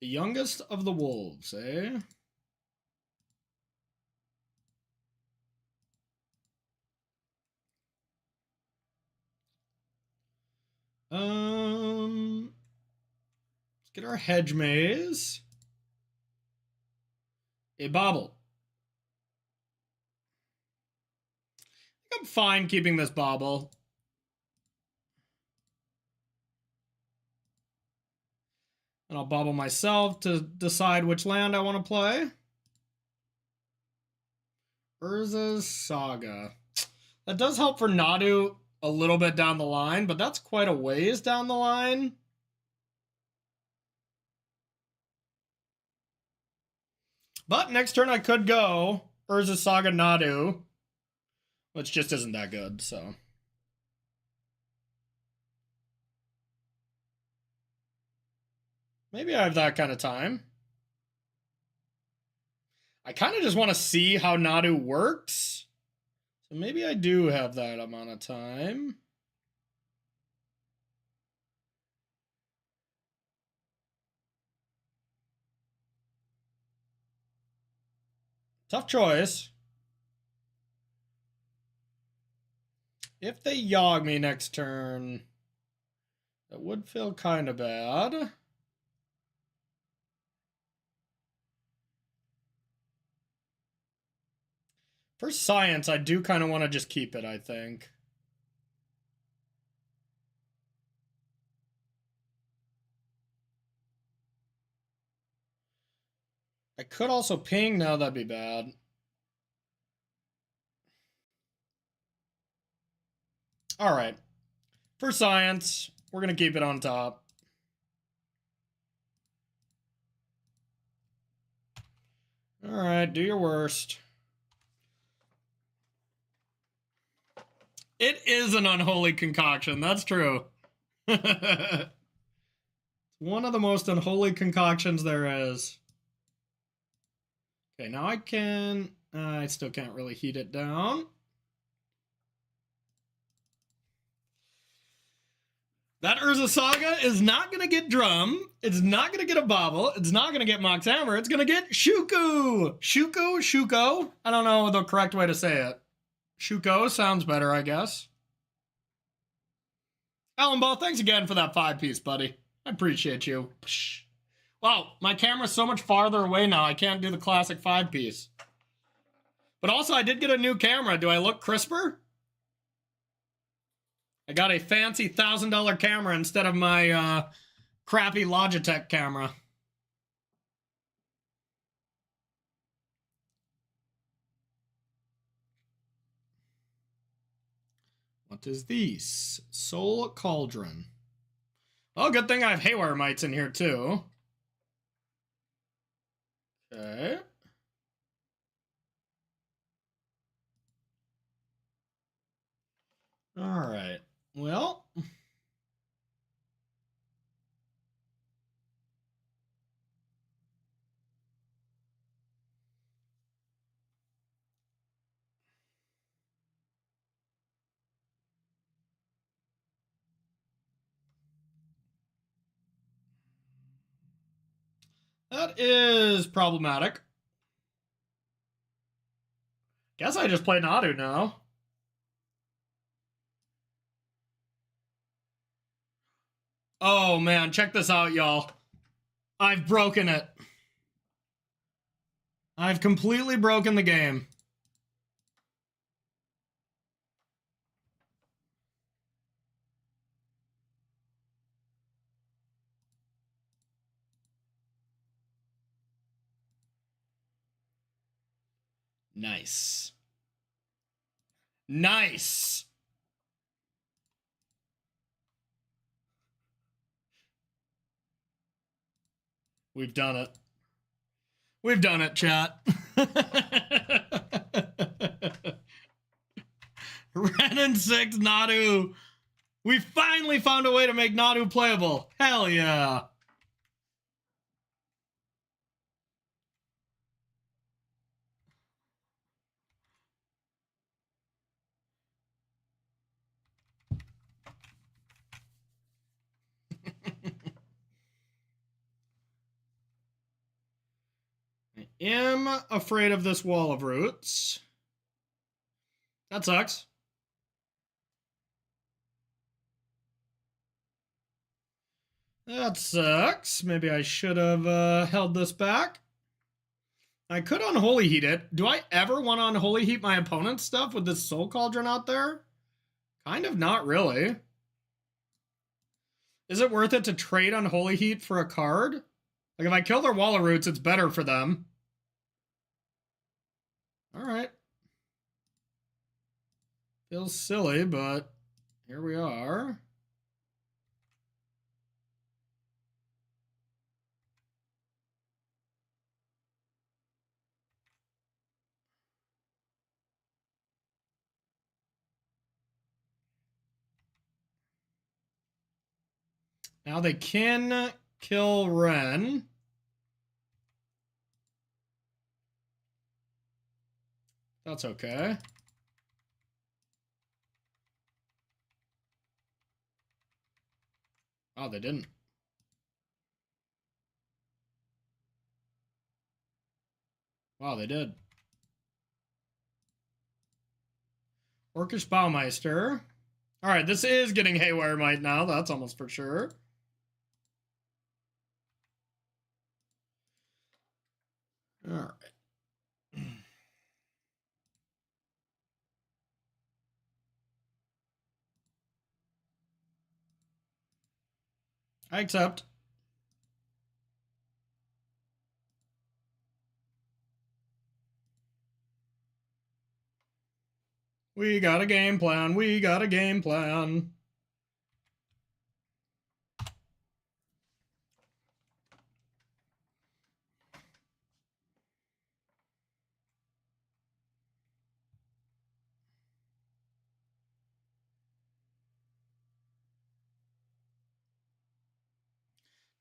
The youngest of the wolves, eh? Let's get our hedge maze. A bobble. I think I'm fine keeping this bobble. And I'll bobble myself to decide which land I want to play. Urza's Saga. That does help for Nadu a little bit down the line, but that's quite a ways down the line. But next turn I could go Urza's Saga Nadu, which just isn't that good, so. Maybe I have that kind of time. I kind of just want to see how Nadu works. So maybe I do have that amount of time. Tough choice. If they Yogg me next turn, that would feel kind of bad. For science, I do kind of want to just keep it, I think. I could also ping now, that'd be bad. All right. For science, we're going to keep it on top. All right, do your worst. It is an unholy concoction, that's true. One of the most unholy concoctions there is. Okay, now I can... I still can't really heat it down. That Urza Saga is not going to get Drum. It's not going to get a Bobble. It's not going to get Mox Hammer. It's going to get Shuku. Shuko? I don't know the correct way to say it. Shuko sounds better, I guess. Alan Ball, thanks again for that 5-piece, buddy. I appreciate you. Wow, my camera's so much farther away now, I can't do the classic 5-piece. But also, I did get a new camera. Do I look crisper? I got a fancy $1,000 camera instead of my crappy Logitech camera. What is this? Soul Cauldron. Oh, good thing I have Haywire Mites in here too. Okay. All right. Well. That is problematic. Guess I just play Nadu now. Oh man, check this out, y'all. I've broken it. I've completely broken the game. Nice. Nice. We've done it. We've done it, chat. Ren and 6 Nadu. We finally found a way to make Nadu playable. Hell yeah. I am afraid of this wall of roots. That sucks. That sucks. Maybe I should have held this back. I could unholy heat it. Do I ever want to unholy heat my opponent's stuff with this soul cauldron out there? Kind of not really. Is it worth it to trade unholy heat for a card? Like if I kill their wall of roots, it's better for them. All right. Feels silly, but here we are. Now they can kill Ren. That's okay. Oh, they didn't. Wow, they did. Orcish Baumeister. All right, this is getting Haywire Might now. That's almost for sure. All right. I accept. We got a game plan. We got a game plan.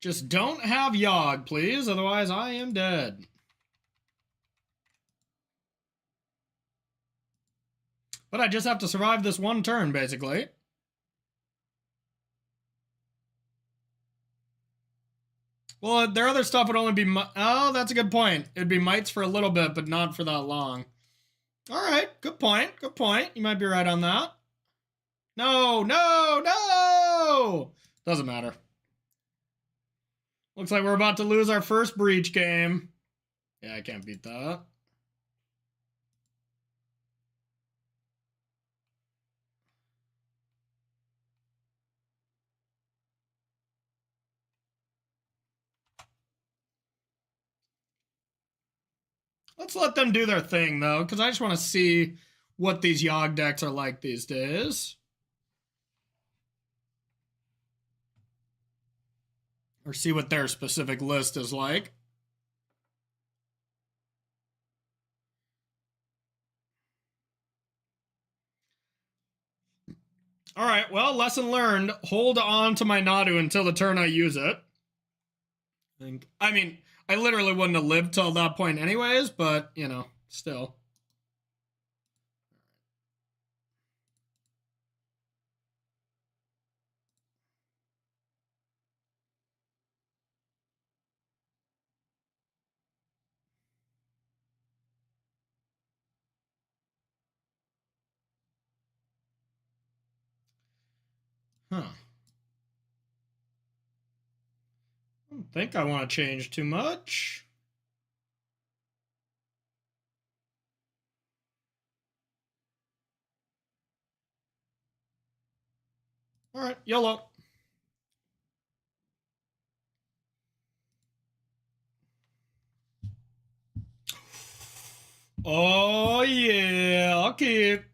Just don't have Yogg, please. Otherwise, I am dead. But I just have to survive this one turn, basically. Well, their other stuff would only be... Oh, that's a good point. It'd be mites for a little bit, but not for that long. All right, good point. Good point. You might be right on that. No, no, no! Doesn't matter. Looks like we're about to lose our first breach game. Yeah, I can't beat that. Let's let them do their thing, though, because I just want to see what these Yogg decks are like these days. Or see what their specific list is like. All right, well, lesson learned. Hold on to my Nadu until the turn I use it. I mean, I literally wouldn't have lived till that point anyways, but, you know, still. Huh. I don't think I want to change too much. All right, YOLO. Oh, yeah, I'll keep.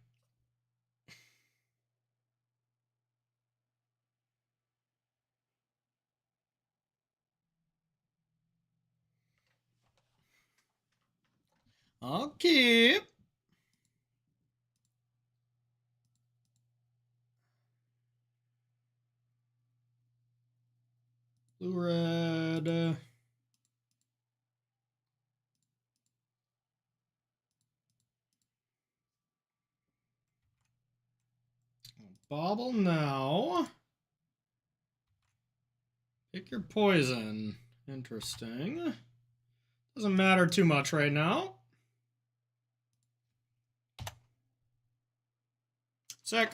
I'll keep. Blue, red. Bobble now. Pick your poison. Interesting. Doesn't matter too much right now. Sick.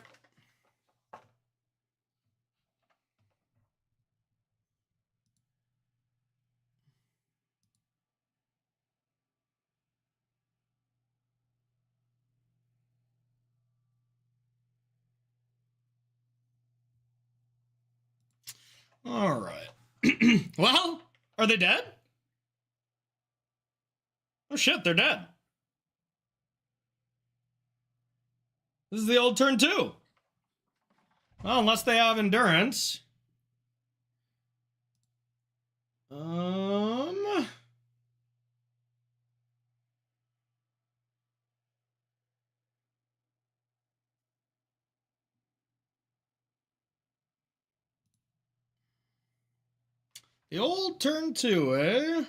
All right. Well, are they dead? Oh shit, they're dead. This is the old turn 2. Well, unless they have endurance. The old turn 2, eh?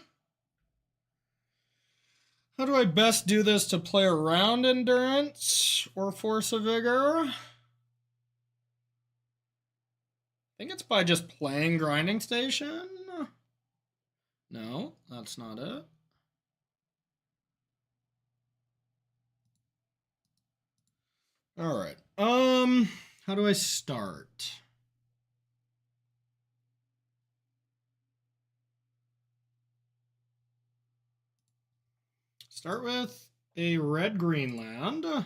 How do I best do this to play around endurance or force of vigor? I think it's by just playing grinding station. No, that's not it. All right. How do I start? Start with a red-green land.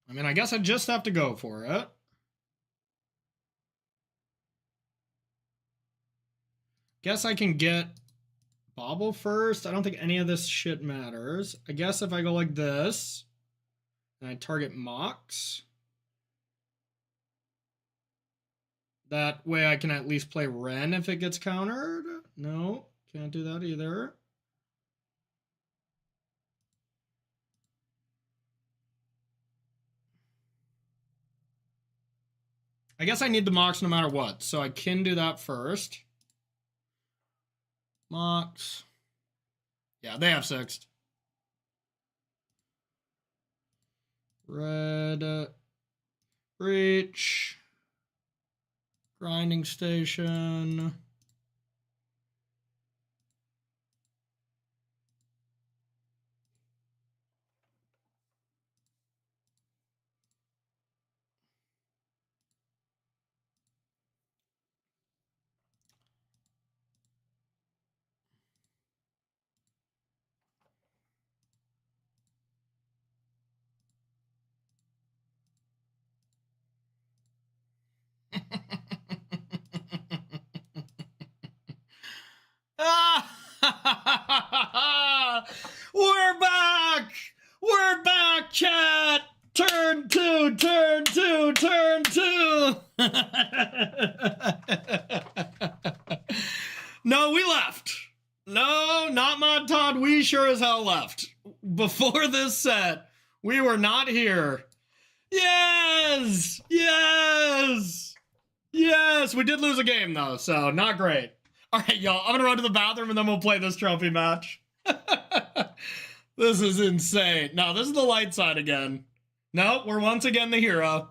I mean, I guess I just have to go for it. Guess I can get Bobble first. I don't think any of this shit matters. I guess if I go like this, and I target Mox, that way I can at least play Ren if it gets countered. No, can't do that either. I guess I need the Mox no matter what, so I can do that first. Mox. Yeah, they have 6th. Red. Breach. Grinding station. We're back! We're back, chat! Turn 2, turn 2, turn 2! No, we left. No, not Mod Todd. We sure as hell left. Before this set, we were not here. Yes! Yes! Yes! We did lose a game, though, so not great. All right, y'all. I'm going to run to the bathroom, and then we'll play this trophy match. This is insane. No, this is the light side again. No, we're once again the hero.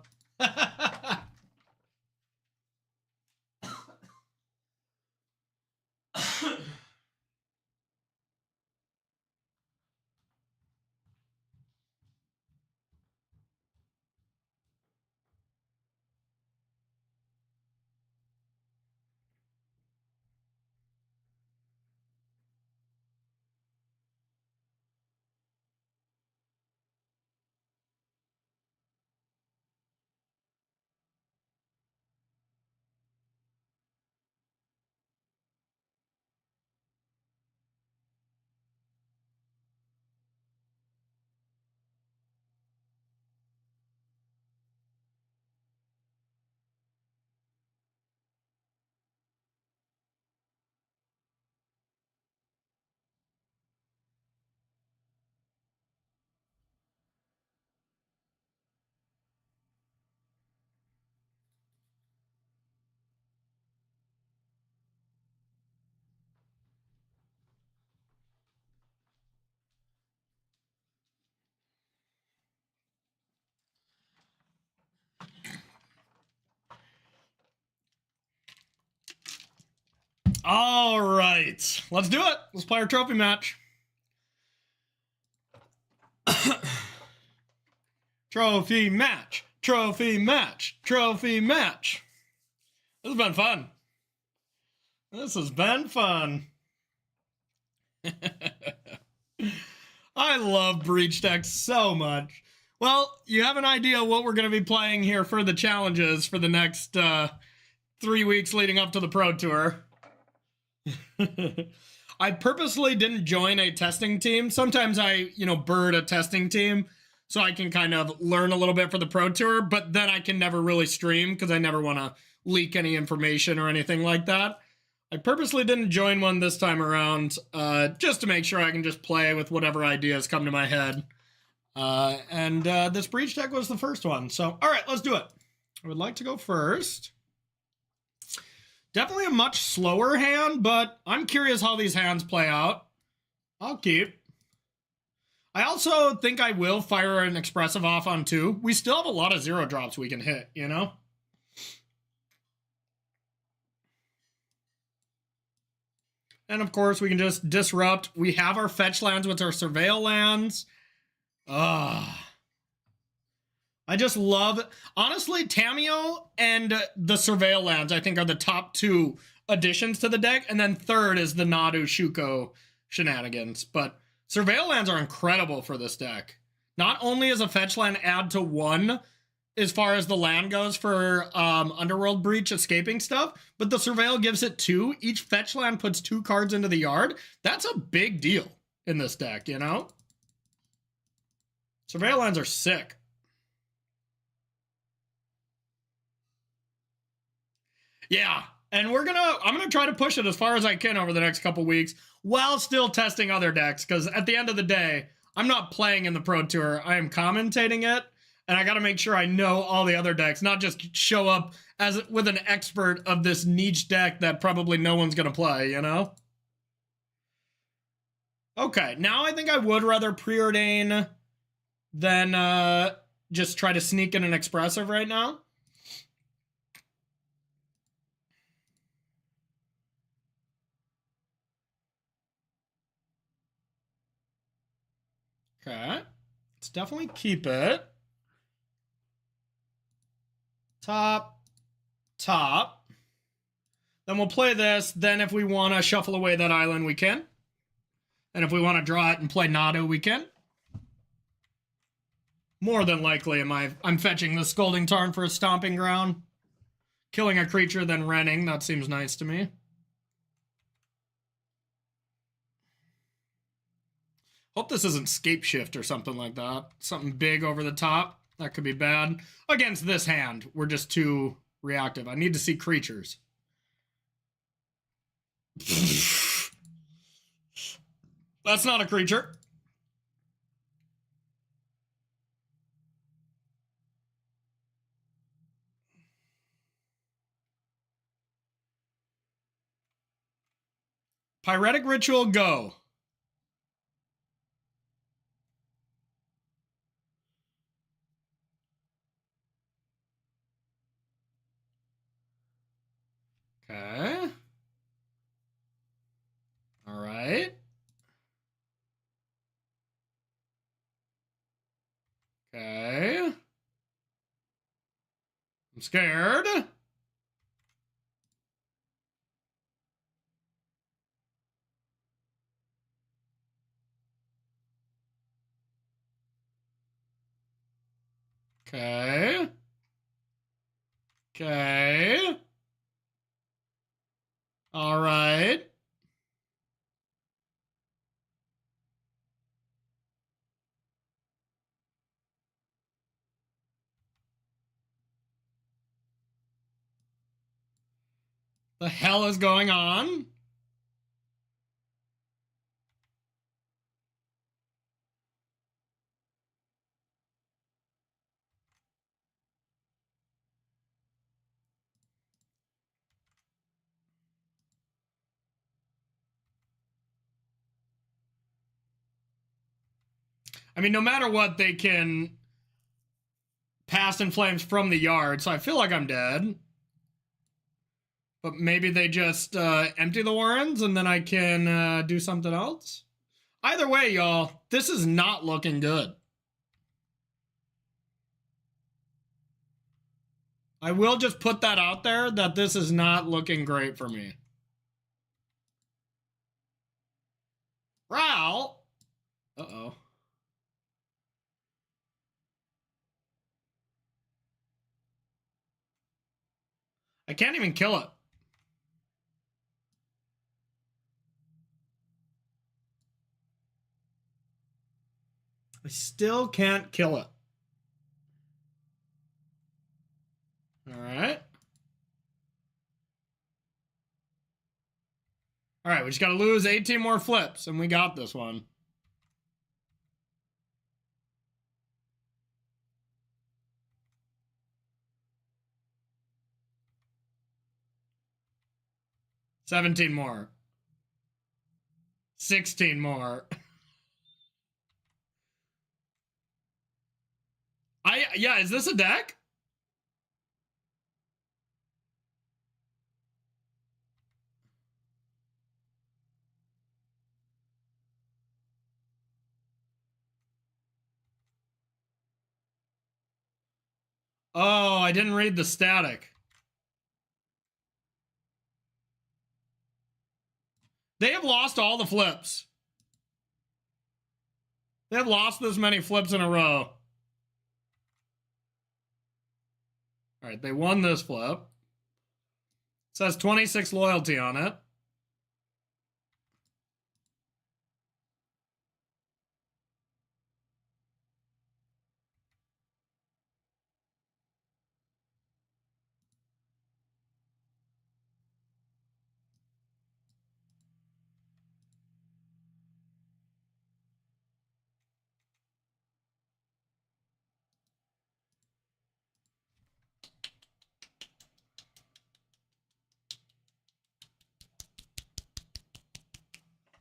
All right, let's do it. Let's play our trophy match. Trophy match. Trophy match. Trophy match. This has been fun. This has been fun. I love breach decks so much. Well, you have an idea what we're going to be playing here for the challenges for the next 3 weeks leading up to the Pro Tour. I purposely didn't join a testing team. Sometimes I, bird a testing team so I can kind of learn a little bit for the Pro Tour, but then I can never really stream because I never want to leak any information or anything like that. I purposely didn't join one this time around, just to make sure I can just play with whatever ideas come to my head. And this breach deck was the first one. So, all right, let's do it. I would like to go first. Definitely a much slower hand, but I'm curious how these hands play out. I'll keep. I also think I will fire an expressive off on 2. We still have a lot of 0 drops we can hit, And of course, we can just disrupt. We have our fetch lands with our surveil lands. I just love, honestly, Tamiyo and the surveil lands, I think, are the top 2 additions to the deck. And then third is the Nadu Shuko shenanigans. But surveil lands are incredible for this deck. Not only is a fetch land add to 1 as far as the land goes for Underworld Breach escaping stuff, but the surveil gives it 2. Each fetch land puts 2 cards into the yard. That's a big deal in this deck, Surveil lands are sick. Yeah, and I'm gonna try to push it as far as I can over the next couple weeks while still testing other decks, because at the end of the day, I'm not playing in the Pro Tour. I am commentating it, and I gotta make sure I know all the other decks, not just show up with an expert of this niche deck that probably no one's gonna play, Okay, now I think I would rather preordain than just try to sneak in an expressive right now. Okay, let's definitely keep it. Top. Then we'll play this. Then if we want to shuffle away that island, we can. And if we want to draw it and play Nadu, we can. More than likely, I'm fetching the Scolding Tarn for a stomping ground. Killing a creature, then renting. That seems nice to me. Hope this isn't Scape Shift or something like that. Something big over the top. That could be bad. Against this hand, we're just too reactive. I need to see creatures. That's not a creature. Pyretic Ritual, go. Okay. All right. Okay. I'm scared. Okay. Okay. All right. The hell is going on? I mean, no matter what, they can pass in flames from the yard, so I feel like I'm dead. But maybe they just empty the warrens and then I can do something else. Either way, y'all, this is not looking good. I will just put that out there that this is not looking great for me. Ral. Uh-oh. I can't even kill it. I still can't kill it. All right. All right, we just got to lose 18 more flips, and we got this one. $17 more. 16 more. Yeah, is this a deck? Oh, I didn't read the static. They have lost all the flips. They have lost this many flips in a row. All right, they won this flip. It says 26 loyalty on it.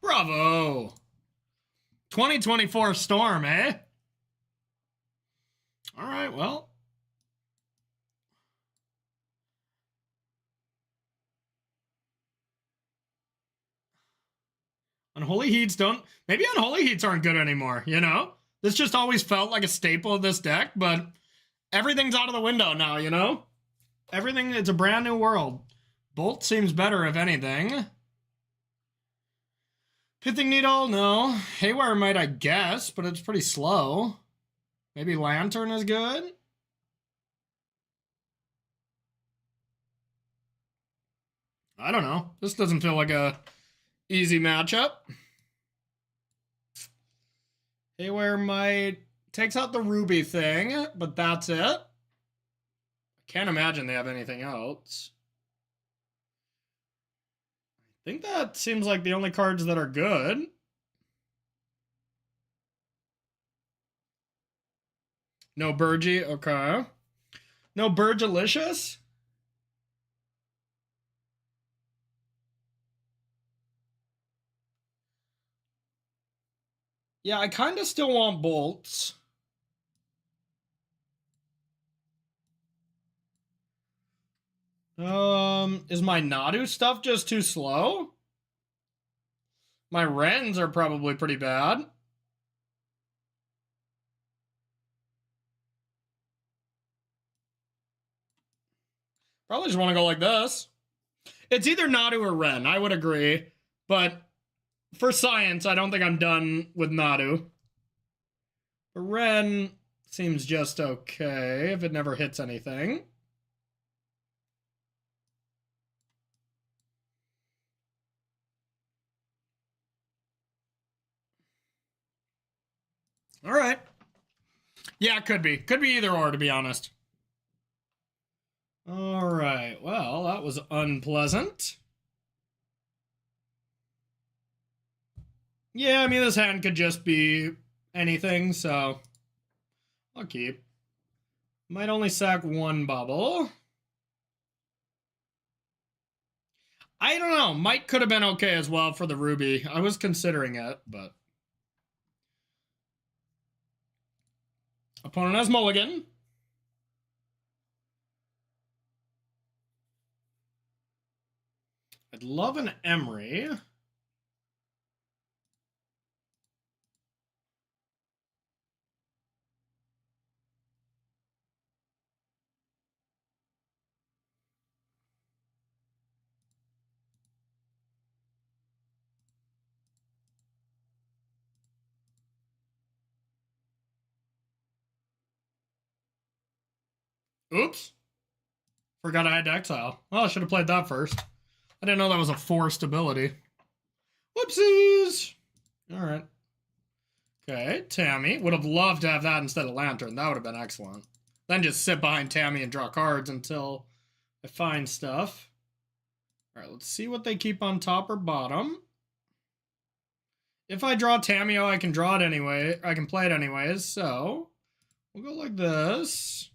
Bravo. 2024 Storm, eh? All right, well. Unholy Heats don't... Maybe Unholy Heats aren't good anymore, you know? This just always felt like a staple of this deck, but everything's out of the window now, you know? Everything, it's a brand new world. Bolt seems better, if anything. Pithing Needle, no. Haywire might, I guess, but it's pretty slow. Maybe Lantern is good. I don't know. This doesn't feel like a easy matchup. Haywire might... Takes out the Ruby thing, but that's it. I can't imagine they have anything else. I think that seems like the only cards that are good. No Burgie, okay. No Burgelicious? Yeah, I kind of still want bolts. Is my Nadu stuff just too slow? My Wrens are probably pretty bad. Probably just want to go like this. It's either Nadu or Wren, I would agree. But for science, I don't think I'm done with Nadu. But Wren seems just okay if it never hits anything. All right. Yeah, it could be. Could be either or, to be honest. All right. Well, that was unpleasant. Yeah, I mean, this hand could just be anything, so I'll keep. Might only sack one bubble. I don't know. Might could have been okay as well for the Ruby. I was considering it, but... Opponent has mulligan. I'd love an Emery. Oops. Forgot I had to exile. Well, I should have played that first. I didn't know that was a forced ability. Whoopsies! Alright. Okay, Tammy. Would have loved to have that instead of Lantern. That would have been excellent. Then just sit behind Tammy and draw cards until I find stuff. Alright, let's see what they keep on top or bottom. If I draw Tamio, I can draw it anyway. I can play it anyways, so we'll go like this.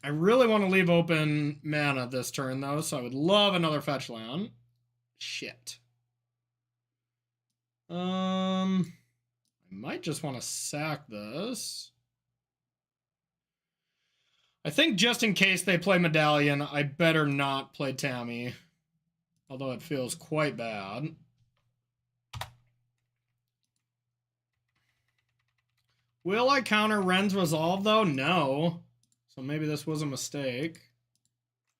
I really want to leave open mana this turn, though, so I would love another fetch land. Shit. I might just want to sack this. I think just in case they play Medallion, I better not play Tammy. Although it feels quite bad. Will I counter Ren's Resolve, though? No. So maybe this was a mistake.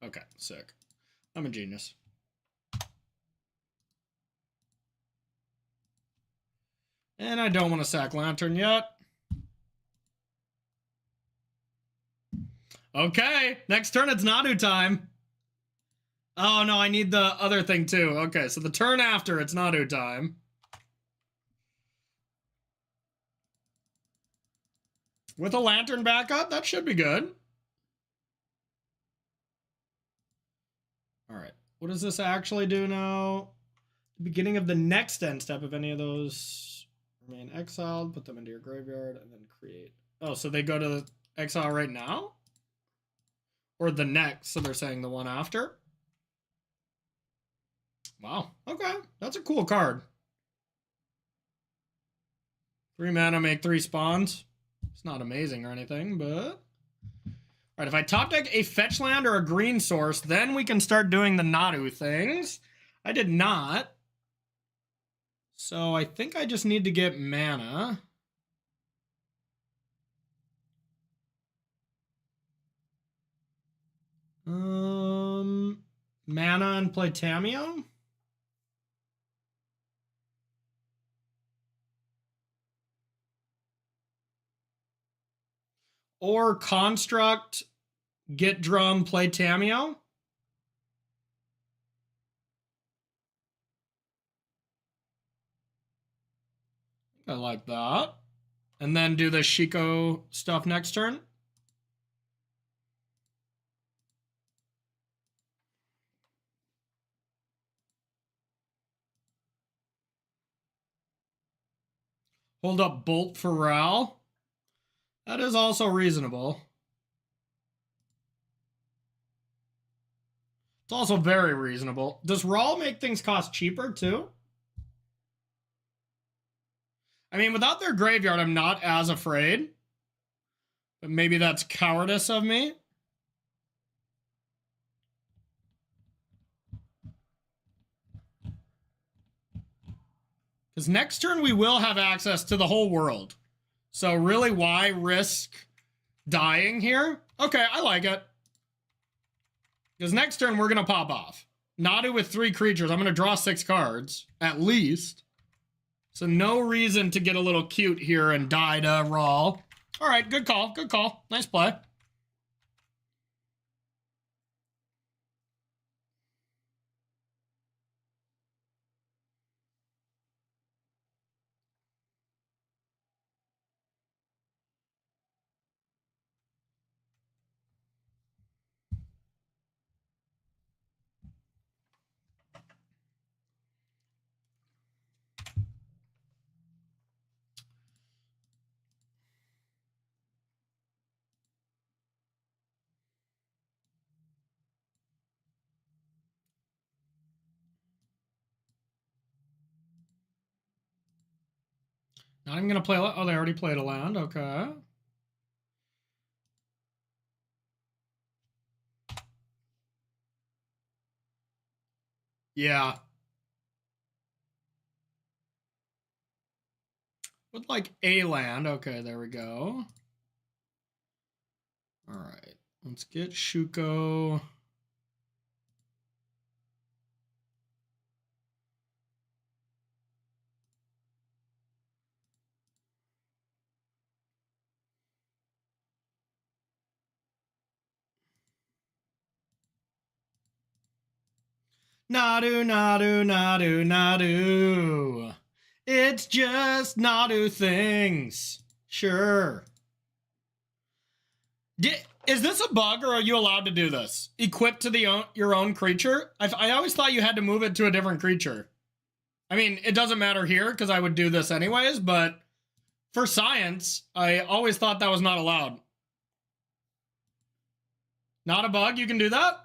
Okay, sick. I'm a genius. And I don't want to sack Lantern yet. Okay, next turn it's Nadu time. Oh no, I need the other thing too. Okay, so the turn after it's Nadu time. With a Lantern backup, that should be good. All right, what does this actually do now? The beginning of the next end step, if any of those remain exiled, put them into your graveyard and then create. Oh, so they go to exile right now? Or the next, so they're saying the one after? Wow, okay, that's a cool card. 3 mana, make 3 spawns. It's not amazing or anything, but... Alright, if I top deck a fetch land or a green source, then we can start doing the Nadu things. I did not. So I think I just need to get mana. Mana and play Tamio? Or Construct, get Drum, play Tamio? I like that. And then do the Shiko stuff next turn. Hold up Bolt for Ral. That is also reasonable. It's also very reasonable. Does Ral make things cost cheaper too? I mean, without their graveyard, I'm not as afraid. But maybe that's cowardice of me. Because next turn we will have access to the whole world. So really, why risk dying here? Okay, I like it. Because next turn we're going to pop off. Nadu with 3 creatures. I'm going to draw 6 cards, at least. So no reason to get a little cute here and die to Rawl. All right, good call, good call. Nice play. Not even going to play... Oh, they already played a land. Okay. Yeah. With like a land. Okay, there we go. All right. Let's get Shuko. Nadu, Nadu, Nadu, Nadu. It's just Nadu things. Sure. Is this a bug, or are you allowed to do this? Equip to your own creature? I always thought you had to move it to a different creature. I mean, it doesn't matter here, because I would do this anyways, but for science, I always thought that was not allowed. Not a bug? You can do that?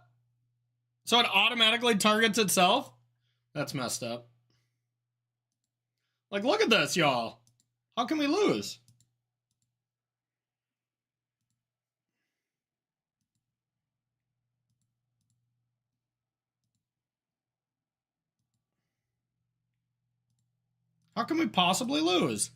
So it automatically targets itself? That's messed up. Like, look at this, y'all. How can we lose? How can we possibly lose?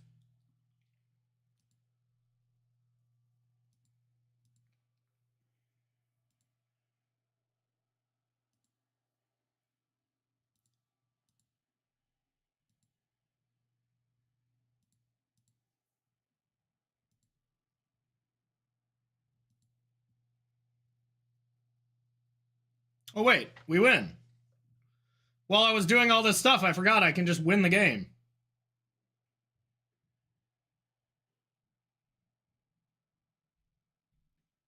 Oh, wait. We win. While I was doing all this stuff, I forgot I can just win the game.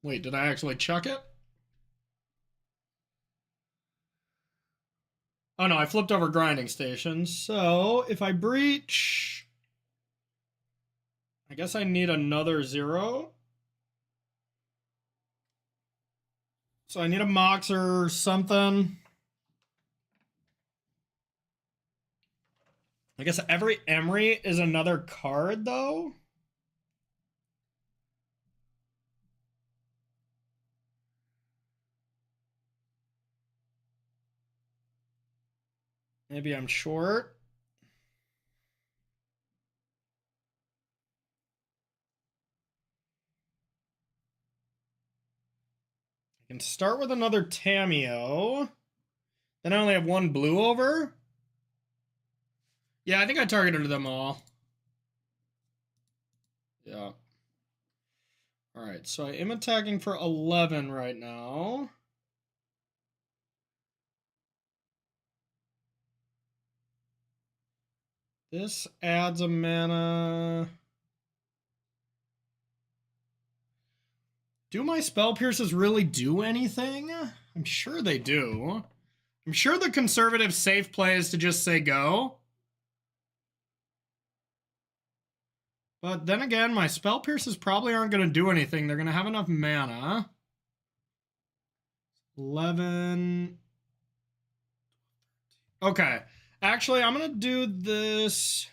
Wait, did I actually chuck it? Oh no, I flipped over grinding stations. So if I breach, I guess I need another 0. So I need a Mox or something. I guess every Emery is another card, though. Maybe I'm short. I can start with another Tameo. Then I only have one blue over. Yeah, I think I targeted them all. Yeah. Alright, so I am attacking for 11 right now. This adds a mana. Do my spell pierces really do anything? I'm sure they do. I'm sure the conservative safe play is to just say go. But then again, my spell pierces probably aren't going to do anything. They're going to have enough mana. 11. Okay. Actually, I'm going to do this.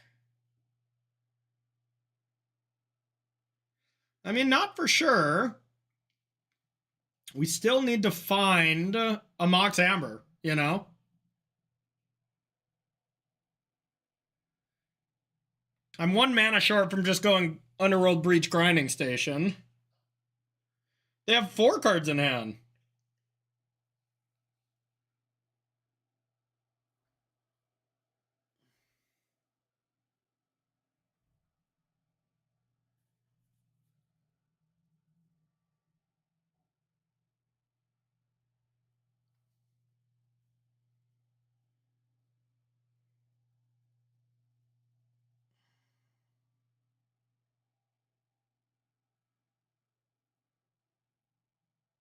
I mean, not for sure. We still need to find a Mox Amber, you know? I'm 1 mana short from just going Underworld Breach Grinding Station. They have 4 cards in hand.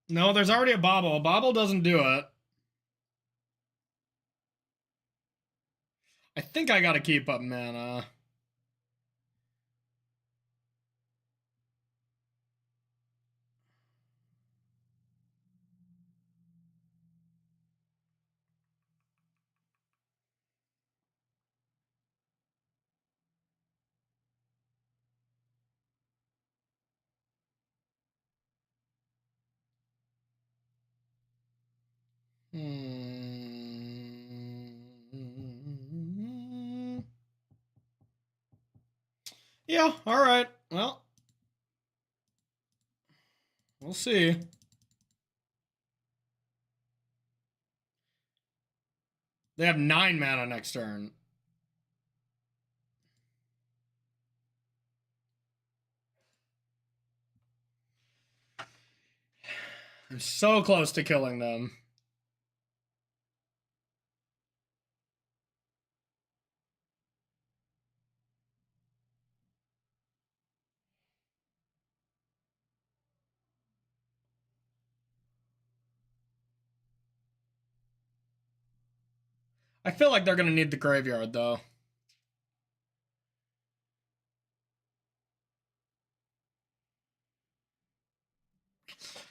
No, there's already a Bobble. A Bobble doesn't do it. I think I gotta keep up mana. Yeah, alright. Well, we'll see. They have 9 mana next turn. I'm so close to killing them. I feel like they're going to need the graveyard, though.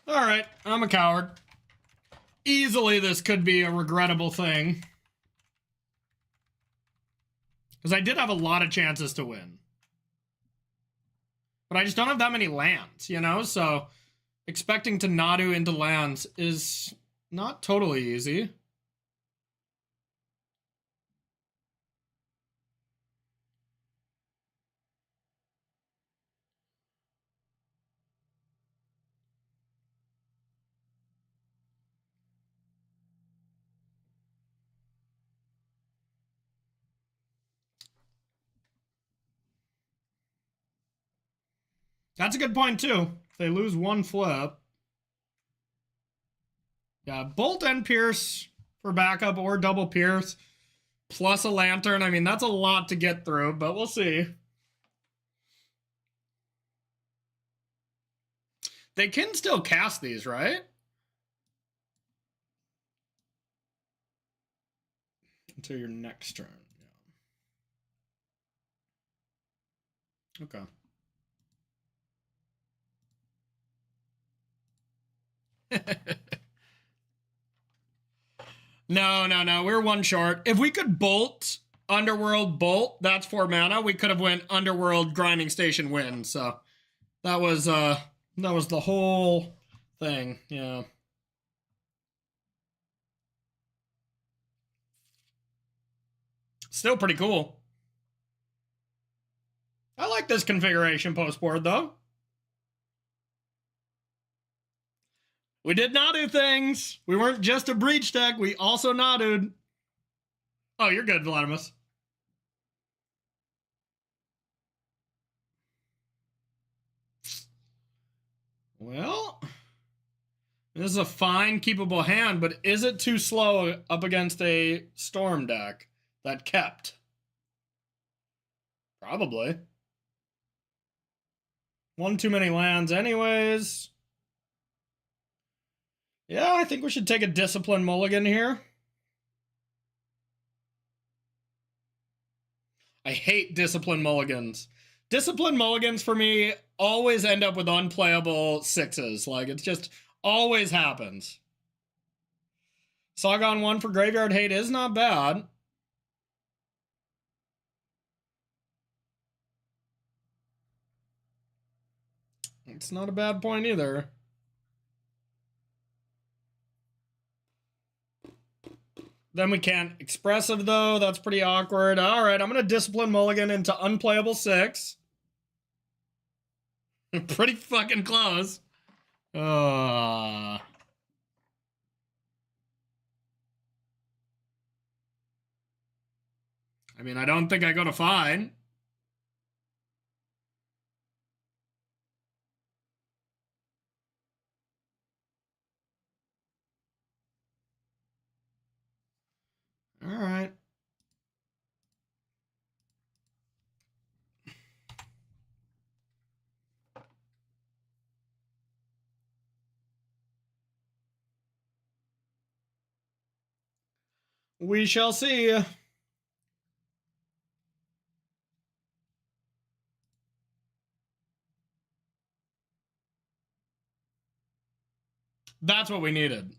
Alright, I'm a coward. Easily this could be a regrettable thing. Because I did have a lot of chances to win. But I just don't have that many lands, you know? So expecting to Nadu into lands is not totally easy. That's a good point, too. If they lose one flip. Yeah, Bolt and Pierce for backup or double Pierce. Plus a Lantern. I mean, that's a lot to get through, but we'll see. They can still cast these, right? Until your next turn. Yeah. Okay. No. We're one short. If we could bolt Underworld Bolt, that's 4 mana. We could have went Underworld Grinding Station win. So that was the whole thing. Yeah. Still pretty cool. I like this configuration post board though. We did Nadu things. We weren't just a breach deck. We also Nadu'd. Oh, you're good, Vladimus. Well, this is a fine, keepable hand, but is it too slow up against a Storm deck that kept? Probably. One too many lands anyways. Yeah, I think we should take a Discipline mulligan here. I hate Discipline mulligans. Discipline mulligans for me always end up with unplayable 6s. Like, it just always happens. Saga on 1 for Graveyard Hate is not bad. It's not a bad point either. Then we can't Expressive, though. That's pretty awkward. All right, I'm going to Discipline mulligan into unplayable 6. Pretty fucking close. I mean, I don't think I go to fine. All right. We shall see. That's what we needed.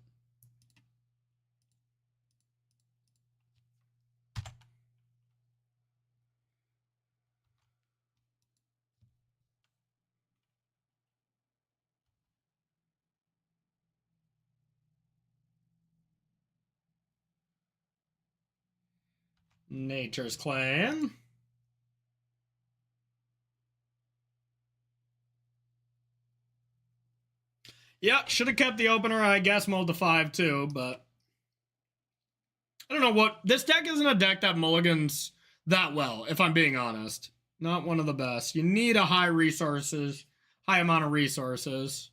Nature's Claim. Yeah, should have kept the opener. I guess mulled the 5 too, but I don't know what. This deck isn't a deck that mulligans that well, if I'm being honest. Not one of the best. You need a high amount of resources.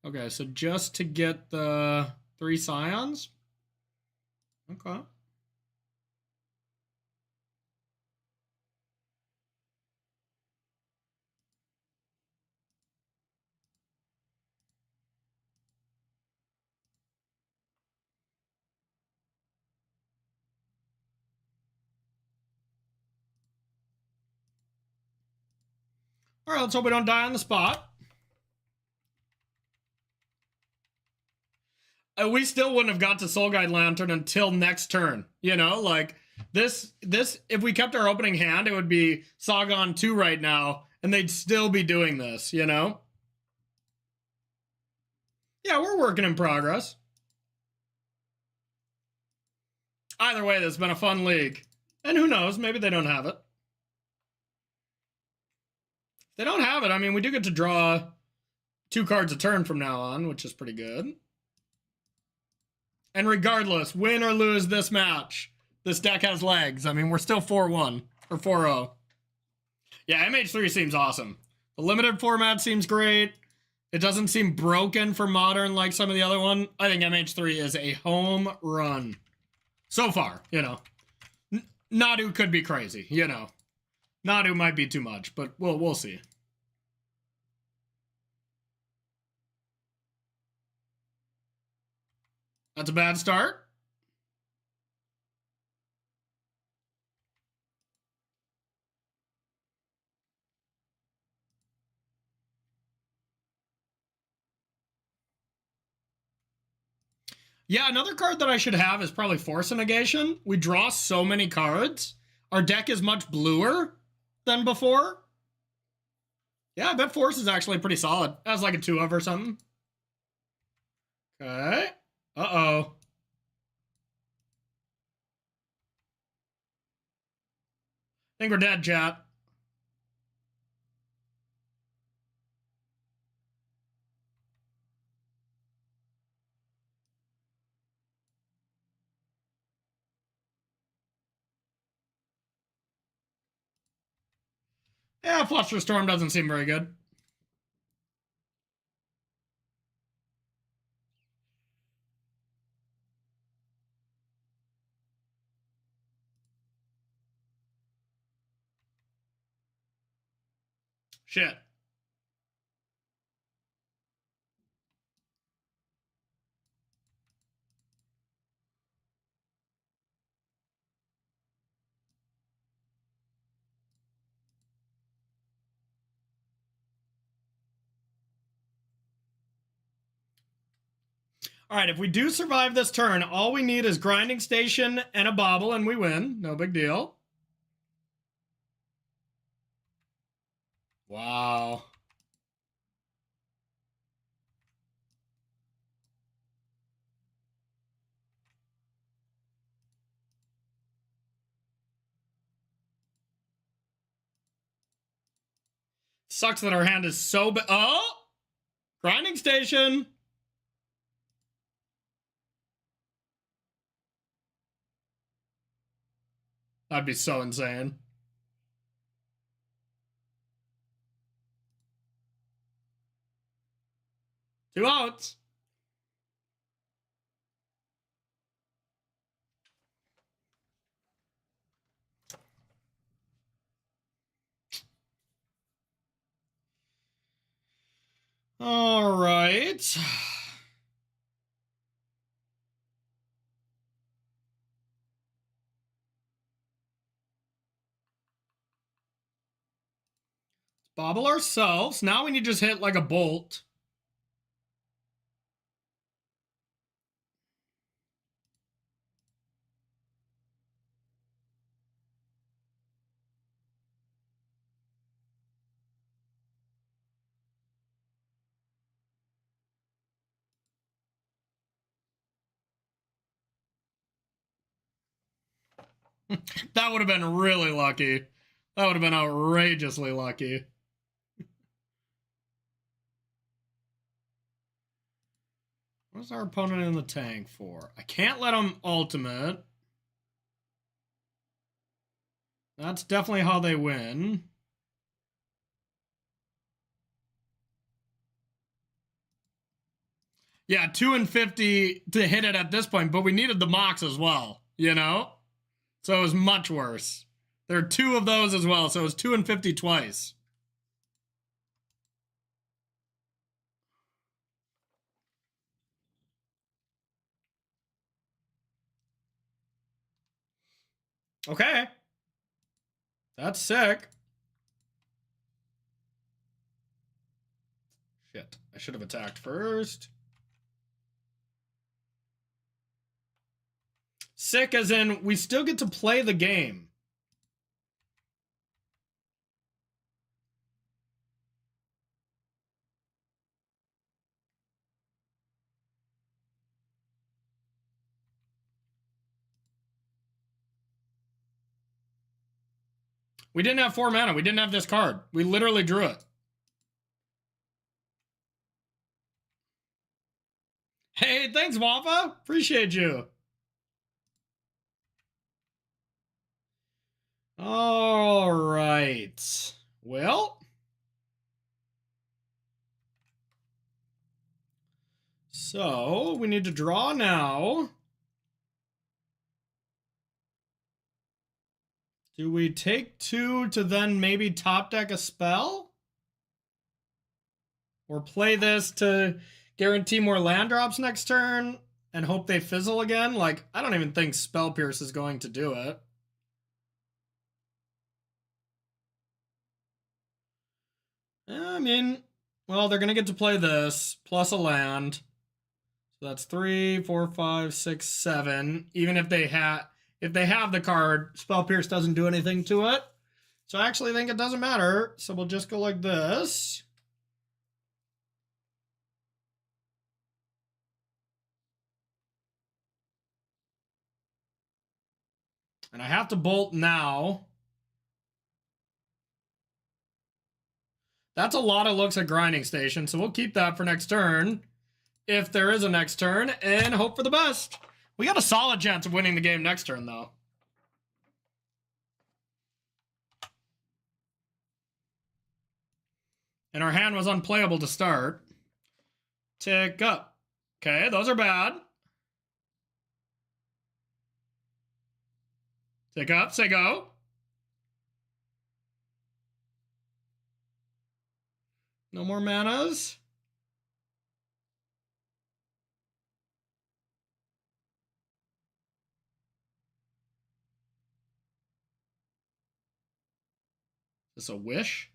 Okay, so just to get the 3 Scions? Okay. All right, let's hope we don't die on the spot. We still wouldn't have got to Soul Guide Lantern until next turn. You know, like this, if we kept our opening hand, it would be Sagon 2 right now, and they'd still be doing this, you know? Yeah, we're working in progress. Either way, this has been a fun league. And who knows, maybe they don't have it. If they don't have it, I mean, we do get to draw 2 cards a turn from now on, which is pretty good. And regardless, win or lose this match, this deck has legs. I mean, we're still 4-1 or 4-0. Yeah, MH3 seems awesome. The limited format seems great. It doesn't seem broken for Modern like some of the other one. I think MH3 is a home run. So far, you know. Nadu could be crazy, you know. Nadu might be too much, but we'll see. That's a bad start. Yeah, another card that I should have is probably Force Negation. We draw so many cards. Our deck is much bluer than before. Yeah, I bet Force is actually pretty solid. That's like a 2-of or something. Okay. Uh-oh. I think we're dead, chat. Yeah, Fluster Storm doesn't seem very good. Shit. All right, if we do survive this turn, all we need is Grinding Station and a Bobble, and we win. No big deal. Wow. Sucks that our hand is so bad. Oh! Grinding Station. That'd be so insane. Two outs. All right. Bobble ourselves. Now we need to just hit like a bolt. That would have been really lucky. That would have been outrageously lucky. What is our opponent in the tank for? I can't let him ultimate. That's definitely how they win. Yeah, 2 and 50 to hit it at this point, but we needed the Mox as well, you know? So it was much worse. There are 2 of those as well, so it was 2 and 50 twice. Okay. That's sick. Shit, I should have attacked first. Sick as in, we still get to play the game. We didn't have 4 mana. We didn't have this card. We literally drew it. Hey, thanks, Wafa. Appreciate you. All right. Well. So, we need to draw now. Do we take 2 to then maybe top deck a spell? Or play this to guarantee more land drops next turn and hope they fizzle again? Like, I don't even think Spell Pierce is going to do it. I mean, well, they're going to get to play this plus a land. So that's 3, 4, 5, 6, 7. Even if they have the card, Spell Pierce doesn't do anything to it. So I actually think it doesn't matter. So we'll just go like this. And I have to bolt now. That's a lot of looks at Grinding Station, so we'll keep that for next turn, if there is a next turn, and hope for the best. We got a solid chance of winning the game next turn, though. And our hand was unplayable to start. Tick up. Okay, those are bad. Tick up, say go. No more manas. Is this a wish?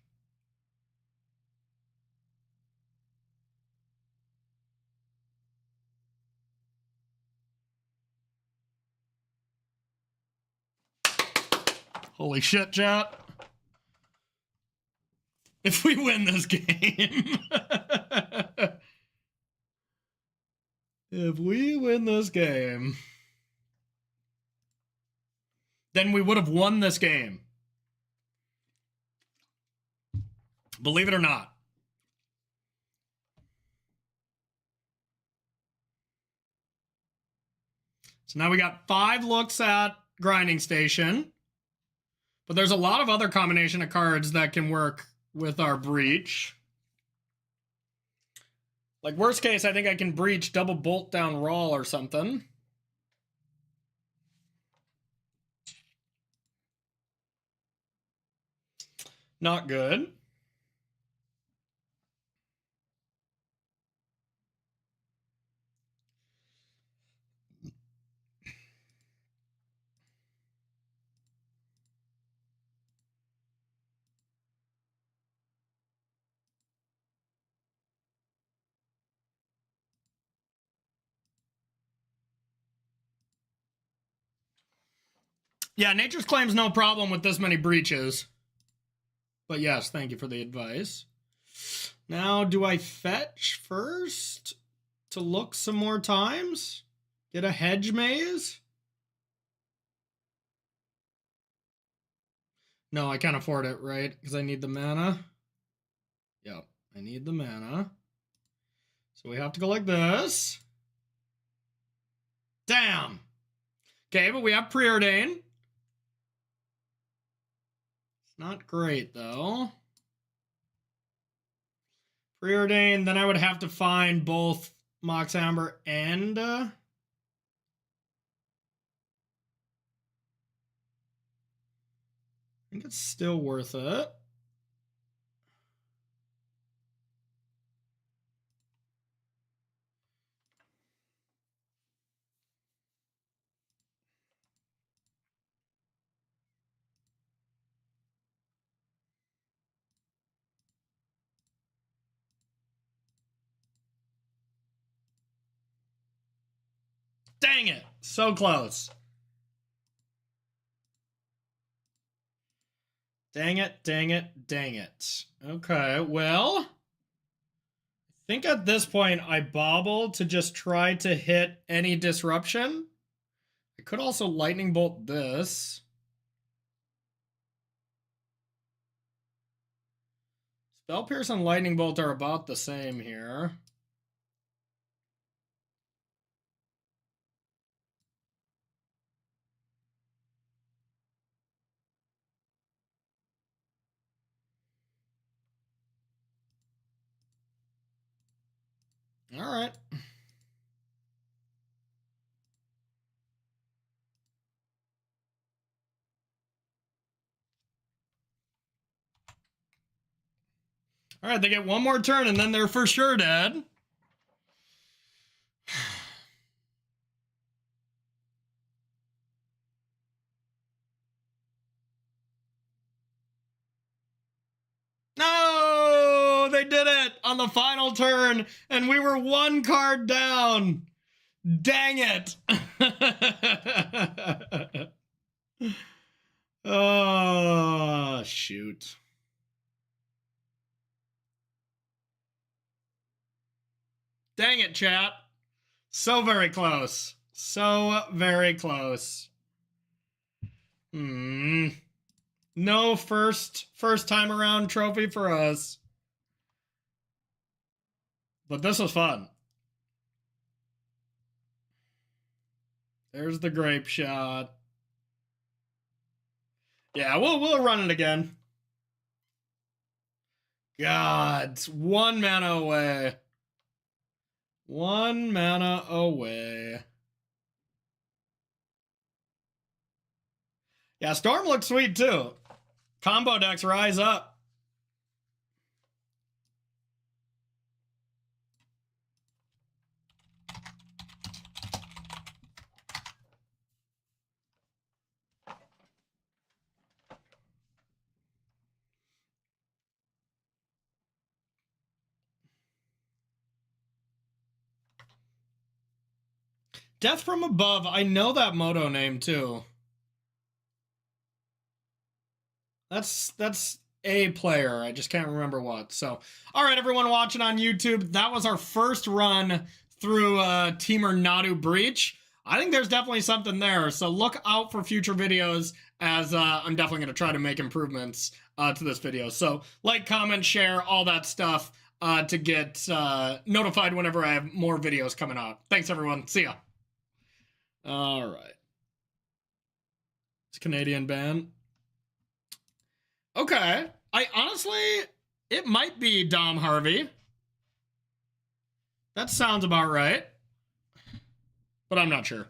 Holy shit, chat. If we win this game. If we win this game, then we would have won this game. Believe it or not. So now we got 5 looks at Grinding Station. But there's a lot of other combination of cards that can work with our Breach. Like, worst case, I think I can Breach, double bolt down Rawl or something. Not good. Yeah, Nature's Claim's no problem with this many breaches. But yes, thank you for the advice. Now, do I fetch first to look some more times? Get a Hedge Maze? No, I can't afford it, right? Because I need the mana. Yep, I need the mana. So we have to go like this. Damn. Okay, but we have Preordain. It's not great, though. Preordain, then I would have to find both Mox Amber and... I think it's still worth it. Dang it. So close. Dang it, dang it, dang it. Okay, well, I think at this point I bobble to just try to hit any disruption. I could also lightning bolt this. Spell Pierce and lightning bolt are about the same here. All right. All right, they get one more turn and then they're for sure dead. No, they did it on the final turn and we were one card down. Dang it. Oh, shoot. Dang it, chat. So very close. So very close. No first time around trophy for us. But this was fun. There's the grape shot. Yeah, we'll run it again. God, it's 1 mana away. 1 mana away. Yeah, Storm looks sweet too. Combo decks rise up. Death from Above, I know that Moto name too. That's a player. I just can't remember what. So, all right, everyone watching on YouTube, that was our first run through Temur Nadu Breach. I think there's definitely something there. So look out for future videos as I'm definitely going to try to make improvements to this video. So like, comment, share, all that stuff to get notified whenever I have more videos coming out. Thanks, everyone. See ya. All right. It's Canadian band. Okay. I honestly, it might be Dom Harvey. That sounds about right. But I'm not sure.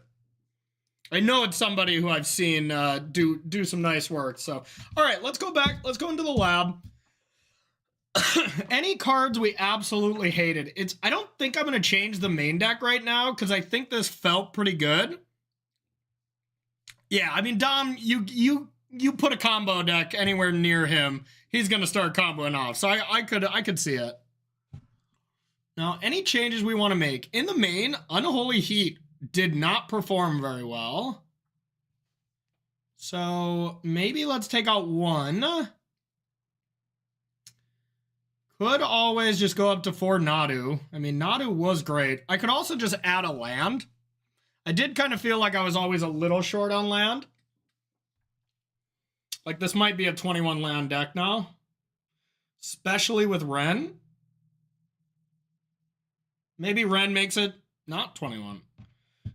I know it's somebody who I've seen do some nice work. So, all right, let's go back. Let's go into the lab. Any cards we absolutely hated. I don't think I'm going to change the main deck right now because I think this felt pretty good. Yeah, I mean, Dom, you put a combo deck anywhere near him, he's going to start comboing off. So I could see it. Now, any changes we want to make. In the main, Unholy Heat did not perform very well. So maybe let's take out one. Could always just go up to 4 Nadu. I mean, Nadu was great. I could also just add a land. I did kind of feel like I was always a little short on land. Like, this might be a 21 land deck now. Especially with Ren. Maybe Ren makes it not 21.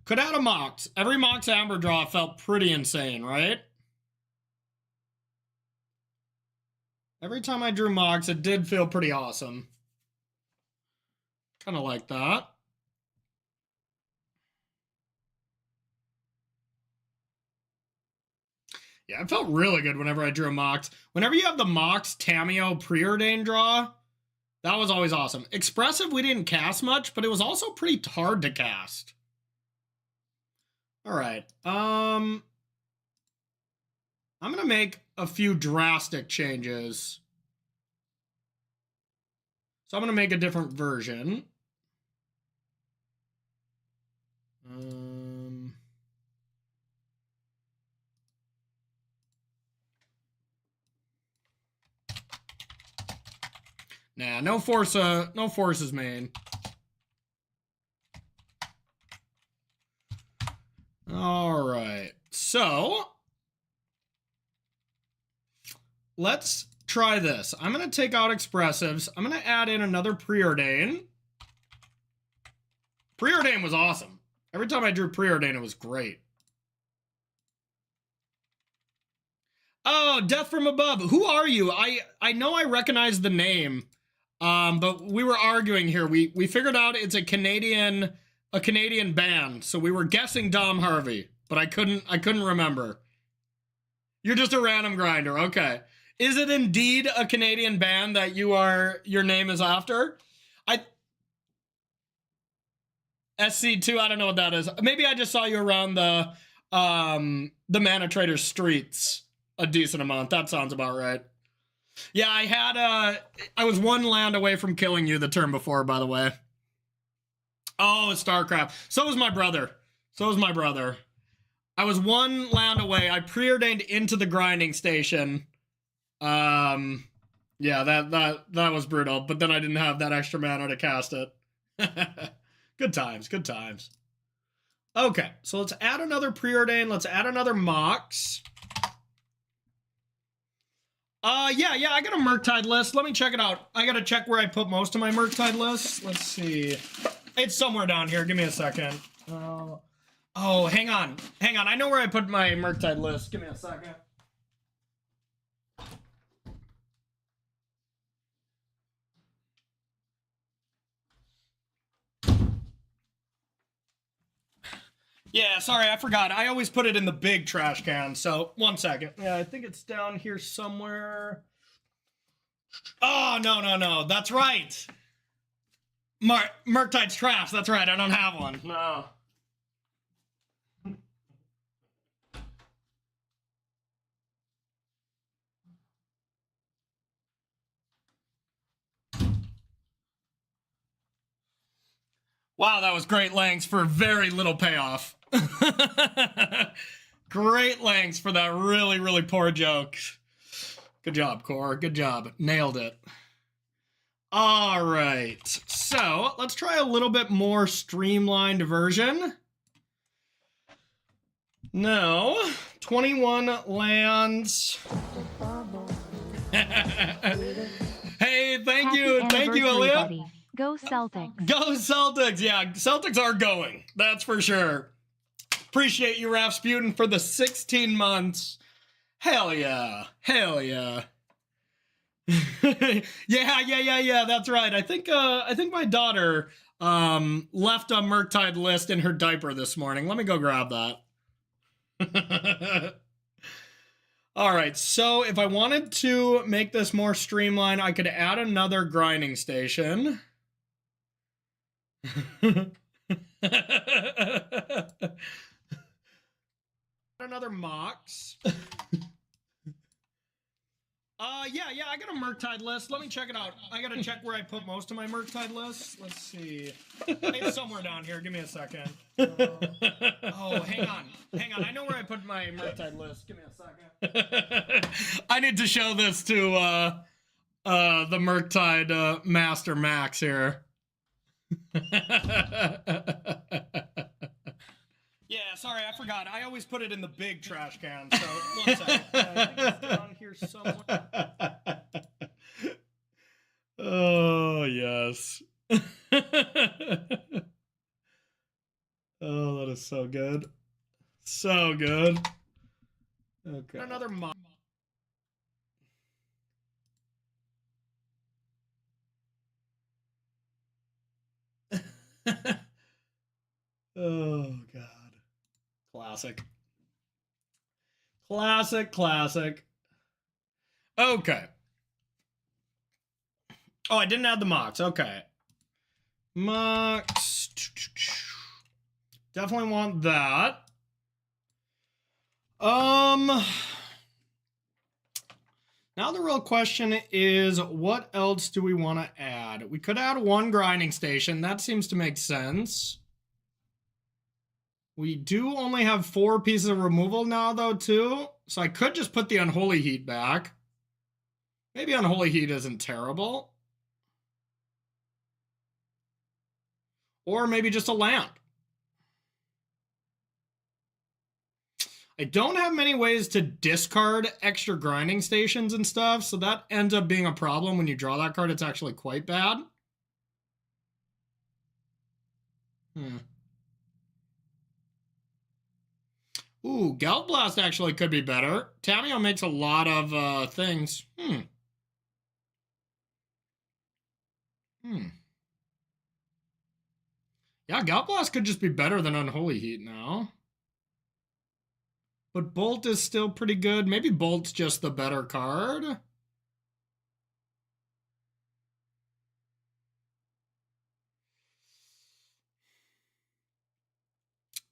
Could add a Mox. Every Mox Amber draw felt pretty insane, right? Every time I drew Mox, it did feel pretty awesome. Kind of like that. Yeah, it felt really good whenever I drew a Mox. Whenever you have the Mox Tameo preordained draw, that was always awesome. Expressive, we didn't cast much, but it was also pretty hard to cast. All right. I'm going to make a few drastic changes. So I'm going to make a different version. Nah, no forces main. All right. So let's try this. I'm going to take out expressives. I'm going to add in another preordain. Preordain was awesome. Every time I drew preordain, it was great. Oh, Death from Above. Who are you? I know I recognize the name, but we were arguing here. We figured out it's a Canadian band, so we were guessing Dom Harvey, but I couldn't remember. You're just a random grinder. Okay. Is it indeed a Canadian band that your name is after? SC2, I don't know what that is. Maybe I just saw you around the Mana Trader streets a decent amount. That sounds about right. Yeah, I was one land away from killing you the turn before, by the way. Oh, StarCraft. So was my brother. I was one land away. I preordained into the grinding station. Yeah, that was brutal, but then I didn't have that extra mana to cast it. Good times. Okay, so let's add another preordain. Let's add another Mox. Yeah, I got a Murktide list. Let me check it out. I gotta check where I put most of my Murktide lists. Let's see. It's somewhere down here. Give me a second. Oh, hang on. I know where I put my Murktide list. Give me a second. Yeah, sorry, I forgot. I always put it in the big trash can, so 1 second. Yeah, I think it's down here somewhere. Oh, no. That's right. Murktide's trash. That's right. I don't have one. No. Wow, that was great lengths for very little payoff. Great lengths for that really, really poor joke. Good job, Core. Good job. Nailed it. All right. So let's try a little bit more streamlined version. No. 21 lands. Hey, thank you. Thank you, Elliot. Buddy. Go Celtics. Go Celtics. Yeah, Celtics are going. That's for sure. Appreciate you, Rasputin, for the 16 months. Hell yeah. Yeah. That's right. I think my daughter left a Murktide list in her diaper this morning. Let me go grab that. All right. So if I wanted to make this more streamlined, I could add another grinding station. Another Mox. Yeah, I got a Murktide list. Let me check it out. I gotta check where I put most of my Murktide lists. Let's see. It's somewhere down here. Give me a second. Oh, hang on. I know where I put my Murktide list. Give me a second. I need to show this to the Murktide Master Max here. Yeah, sorry, I forgot. I always put it in the big trash can, so 1 second. I think it's down here somewhere. Oh, yes. Oh, that is so good. So good. Okay. Another mod. Oh, God. Classic. Classic, classic. Okay. Oh, I didn't add the mocks. Okay. Mocks. Definitely want that. Now the real question is, what else do we want to add? We could add one grinding station. That seems to make sense. We do only have 4 pieces of removal now, though, too. So I could just put the Unholy Heat back. Maybe Unholy Heat isn't terrible. Or maybe just a lamp. I don't have many ways to discard extra grinding stations and stuff, so that ends up being a problem. When you draw that card, it's actually quite bad. Ooh, Geld Blast actually could be better. Tamiyo makes a lot of things. Yeah, Geld Blast could just be better than Unholy Heat now. But Bolt is still pretty good. Maybe Bolt's just the better card.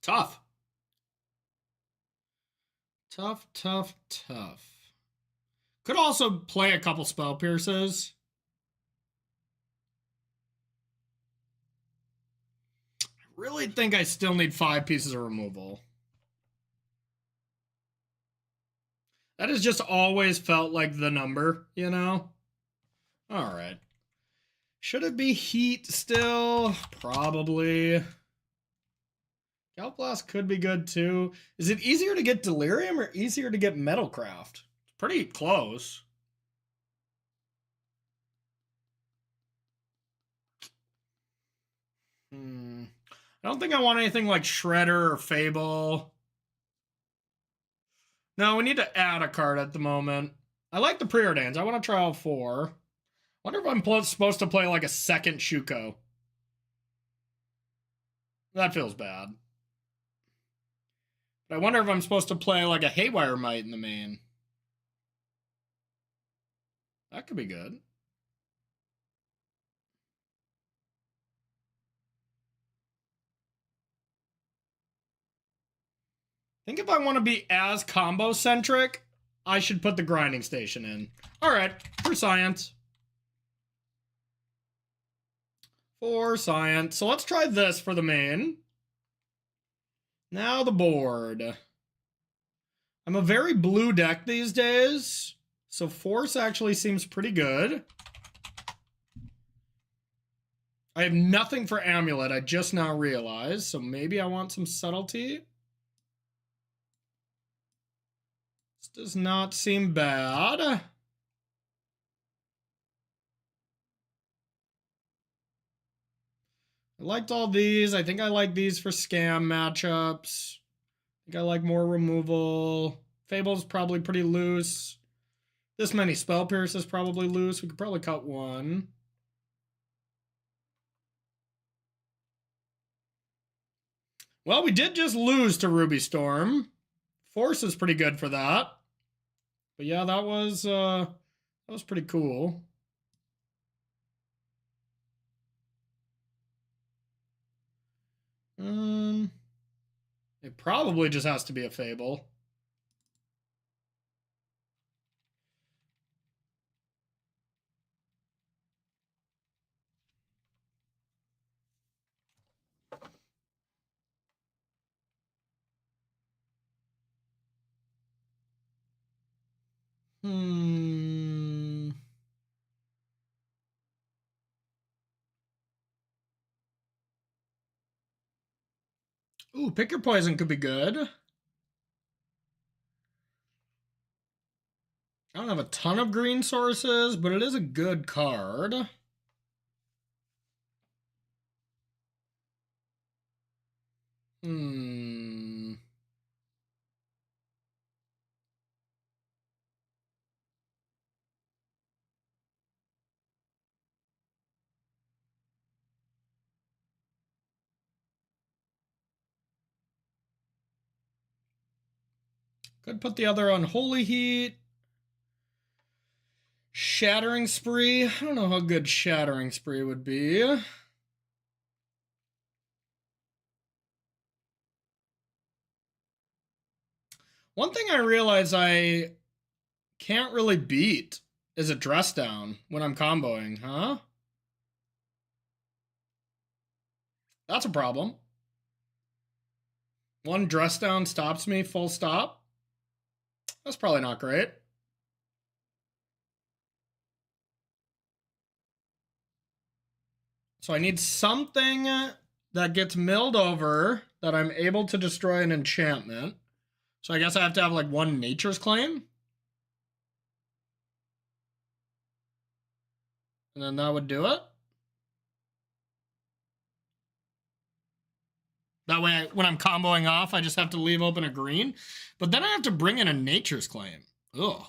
Tough. Tough, tough, tough. Could also play a couple Spell Pierces. I really think I still need 5 pieces of removal. That has just always felt like the number, you know? Alright. Should it be Heat still? Probably. Geld Blast could be good too. Is it easier to get Delirium or easier to get Metalcraft? It's pretty close. I don't think I want anything like Shredder or Fable. No, we need to add a card at the moment. I like the Preordains. I want to try all 4. Wonder if I'm supposed to play like a second Shuko. That feels bad. But I wonder if I'm supposed to play like a Haywire Might in the main. That could be good. I think if I want to be as combo-centric, I should put the grinding station in. Alright, for science. For science. So let's try this for the main. Now the board. I'm a very blue deck these days, so Force actually seems pretty good. I have nothing for Amulet, I just now realized, so maybe I want some Subtlety. This does not seem bad. I liked all these. I think I like these for scam matchups. I think I like more removal. Fable's probably pretty loose. This many Spell Pierce is probably loose. We could probably cut one. Well, we did just lose to Ruby Storm. Force is pretty good for that. But yeah, that was pretty cool. It probably just has to be a Fable. Ooh, Pick Your Poison could be good. I don't have a ton of green sources, but it is a good card. Hmm. Could put the other on Holy Heat. Shattering Spree. I don't know how good Shattering Spree would be. One thing I realize I can't really beat is a dress down when I'm comboing, huh? That's a problem. One dress down stops me, full stop. That's probably not great. So I need something that gets milled over that I'm able to destroy an enchantment. So I guess I have to have like one Nature's Claim. And then that would do it. That way, when I'm comboing off, I just have to leave open a green. But then I have to bring in a Nature's Claim. Ugh.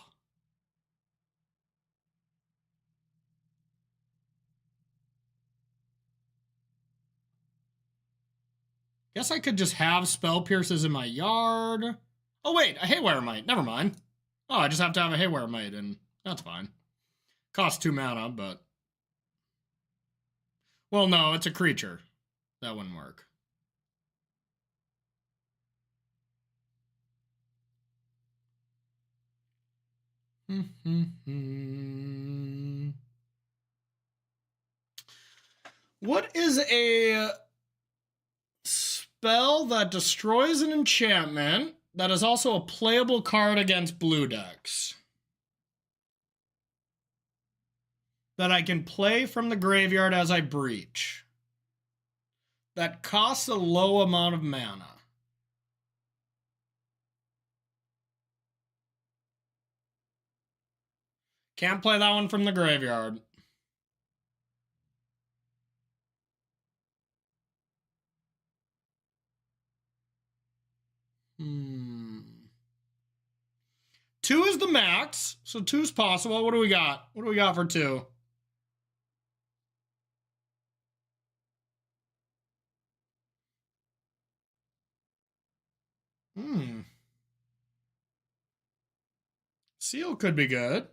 Guess I could just have Spell Pierces in my yard. Oh, wait, a Haywire Mite. Never mind. Oh, I just have to have a Haywire Mite, and that's fine. Costs 2 mana, but... Well, no, it's a creature. That wouldn't work. What is a spell that destroys an enchantment that is also a playable card against blue decks that I can play from the graveyard as I breach, that costs a low amount of mana? Can't play that one from the graveyard. Two is the max, so two's possible. What do we got? What do we got for two? Seal could be good.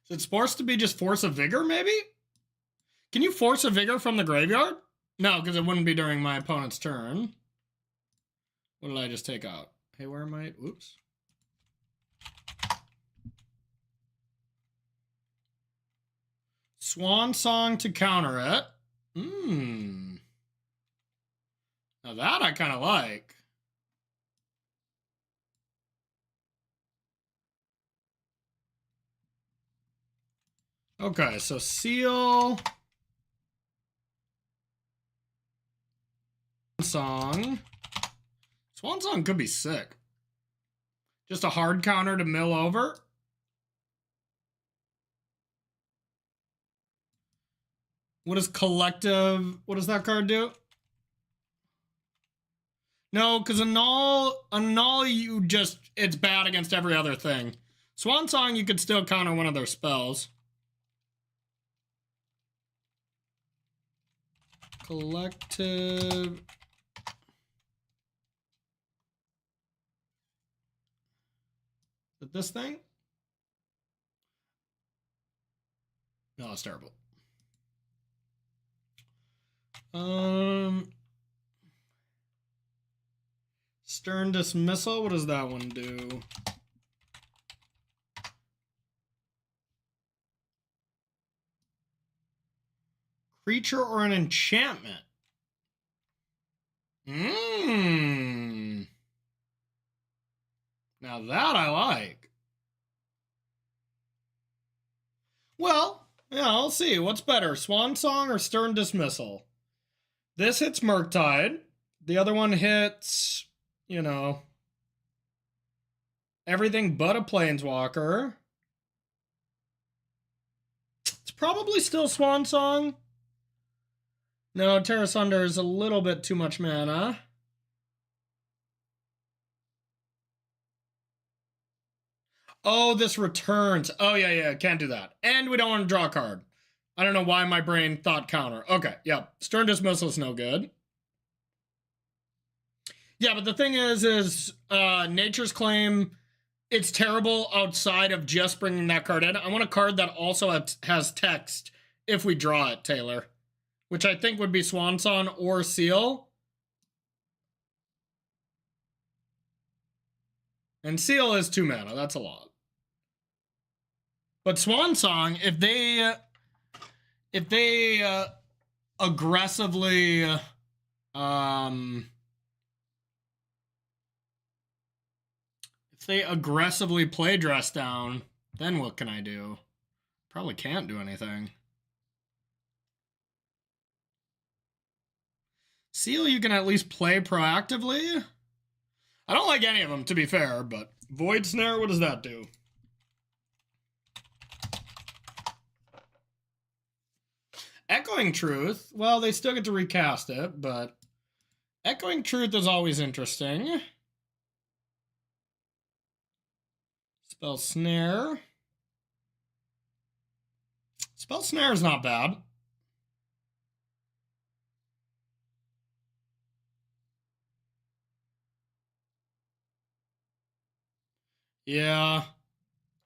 Is it supposed to be just Force of Vigor, maybe? Can you Force of Vigor from the graveyard? No, because it wouldn't be during my opponent's turn. What did I just take out? Hey, where am I? Oops. Swan Song to counter it. Now that I kind of like. Okay, so Seal. Song. Swan Song could be sick. Just a hard counter to mill over. What is Collective? What does that card do? No, because annul, you just, it's bad against every other thing. Swan Song, you could still counter one of their spells. Collective. Is it this thing? No, it's terrible. Stern Dismissal. What does that one do? Creature or an enchantment? Now that I like. Well, yeah, I'll see. What's better, Swan Song or Stern Dismissal? This hits Murktide. The other one hits, you know, Everything but a Planeswalker. It's probably still Swan Song. No, Terra Sunder is a little bit too much mana. Oh, this returns. Oh, yeah, can't do that. And we don't want to draw a card. I don't know why my brain thought counter. Okay, yep. Stern Dismissal is no good. Yeah, but the thing is Nature's Claim, it's terrible outside of just bringing that card in. I want a card that also has text if we draw it, Taylor. Which I think would be Swansong or Seal. And Seal is 2 mana. That's a lot. But Swansong, if they aggressively play Dress Down, then what can I do? Probably can't do anything. Seal you can at least play proactively. I don't like any of them, to be fair, but Void Snare, what does that do? Echoing Truth, well, they still get to recast it, but Echoing Truth is always interesting. Spell Snare. Spell Snare is not bad. Yeah.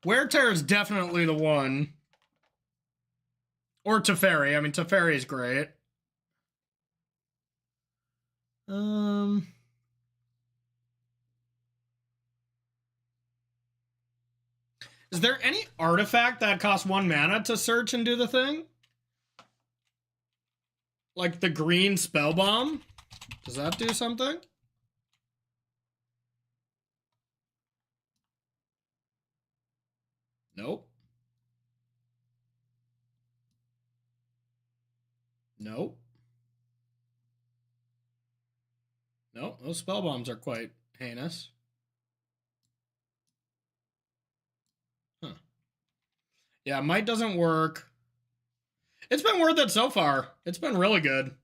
Wear Tear is definitely the one. Or Teferi. I mean, Teferi is great. Is there any artifact that costs 1 mana to search and do the thing? Like the green Spell Bomb? Does that do something? Nope. Nope. Nope, those spell bombs are quite heinous. Huh. Yeah, Might doesn't work. It's been worth it so far. It's been really good.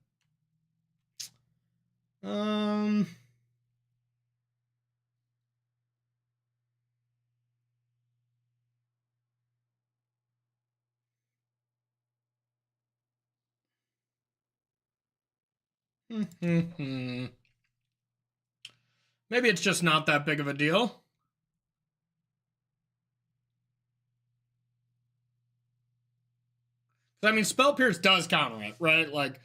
Maybe it's just not that big of a deal. I mean, Spell Pierce does counter it, right? Like,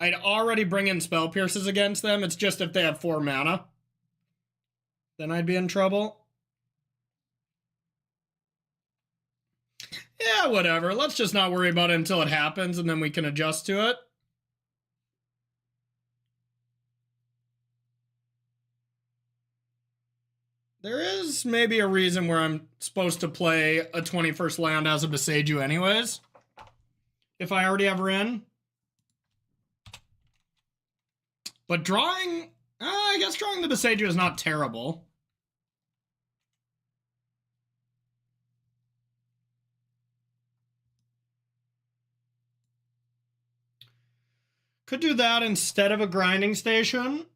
I'd already bring in Spell Pierces against them. It's just if they have 4 mana, then I'd be in trouble. Yeah, whatever. Let's just not worry about it until it happens, and then we can adjust to it. There is maybe a reason where I'm supposed to play a 21st land as a Boseiju anyways. If I already have her in. But drawing... I guess drawing the Boseiju is not terrible. Could do that instead of a grinding station.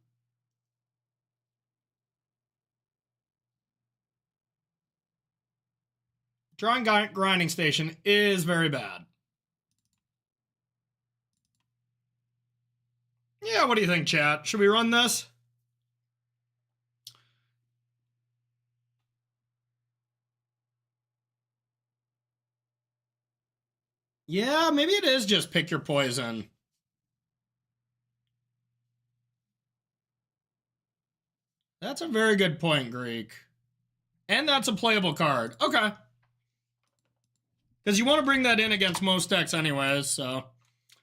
Drawing grinding station is very bad. Yeah, what do you think, chat? Should we run this? Yeah, maybe it is just pick your poison. That's a very good point, Greek. And that's a playable card. Okay. Because you want to bring that in against most decks anyways, so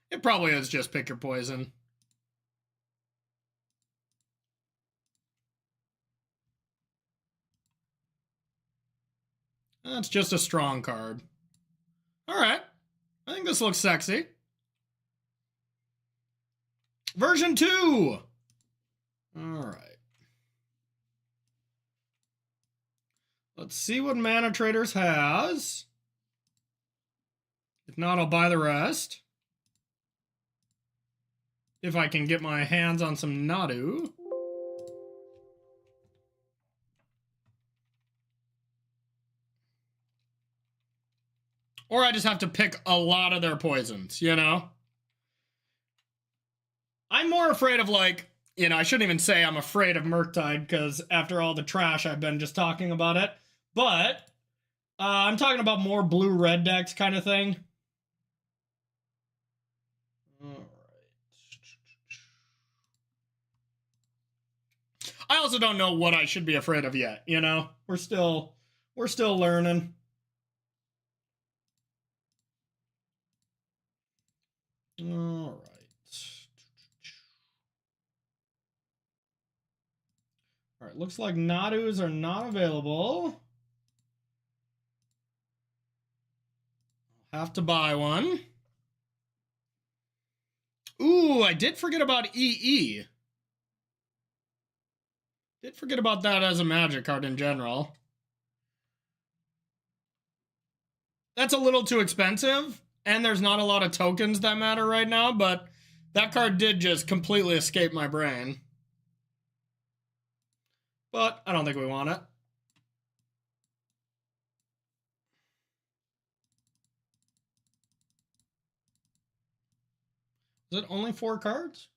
it probably is just pick your poison. That's just a strong card. Alright. I think this looks sexy. Version 2! Alright. Let's see what Mana Traders has. If not, I'll buy the rest. If I can get my hands on some Nadu. Or I just have to pick a lot of their poisons, you know? I'm more afraid of, like, you know, I shouldn't even say I'm afraid of Murktide, because after all the trash I've been just talking about it. But I'm talking about more blue-red decks kind of thing. Alright. I also don't know what I should be afraid of yet, you know? We're still learning. All right, looks like Nadus are not available. I'll have to buy one. Ooh, I did forget about EE. Did forget about that as a Magic card in general. That's a little too expensive, and there's not a lot of tokens that matter right now, but that card did just completely escape my brain. But I don't think we want it. Is it only 4 cards?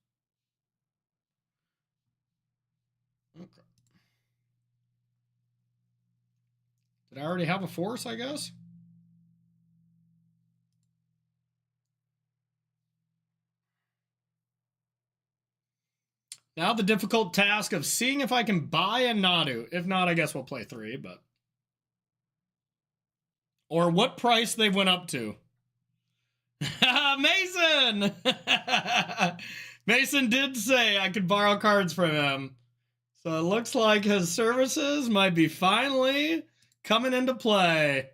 Okay. Did I already have a force, I guess? Now the difficult task of seeing if I can buy a Nadu. If not, I guess we'll play 3, but... Or what price they went up to. Mason! Mason did say I could borrow cards from him. So it looks like his services might be finally coming into play.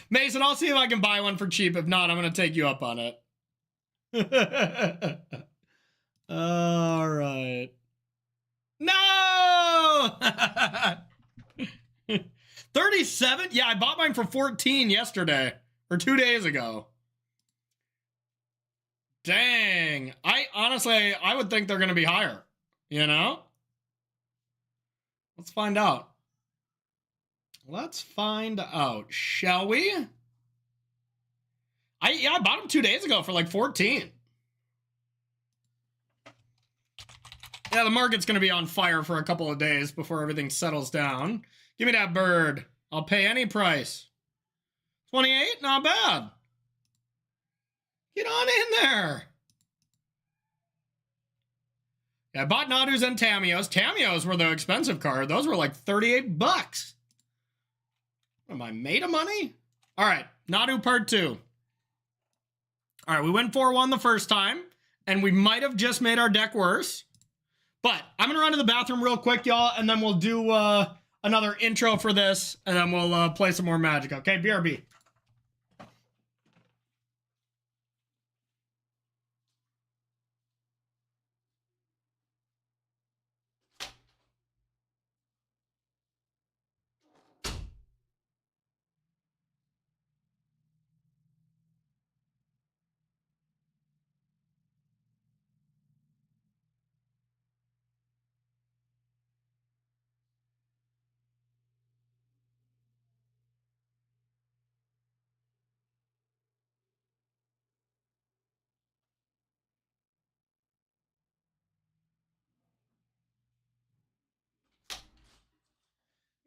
Mason, I'll see if I can buy one for cheap. If not, I'm going to take you up on it. All right. No! 37? Yeah, I bought mine for 14 yesterday. Or 2 days ago. Dang. Honestly, I would think they're going to be higher. You know? Let's find out. Let's find out, shall we? I bought them 2 days ago for like 14. Yeah, the market's going to be on fire for a couple of days before everything settles down. Give me that bird. I'll pay any price. 28? Not bad. Get on in there. Yeah, I bought Nadus and Tamios. Tamios were the expensive card. Those were like 38 bucks. Am I made of money? All right, Nadu part 2. All right, we went 4-1 the first time, and we might have just made our deck worse. But I'm going to run to the bathroom real quick, y'all, and then we'll do another intro for this, and then we'll play some more Magic, okay? BRB.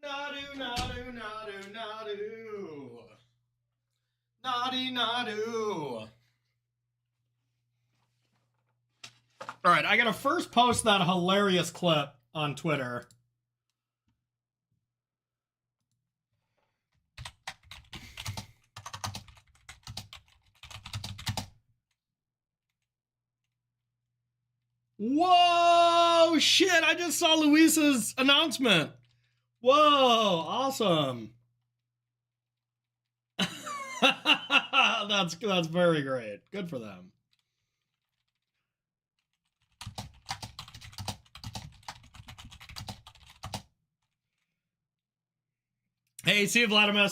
Nadu, Nadu, Nadu, Nadu. Naughty Nadu. All right, I gotta first post that hilarious clip on Twitter. Whoa, shit, I just saw Luis's announcement. Whoa, awesome. That's very great. Good for them. Hey, see you, Vladimir.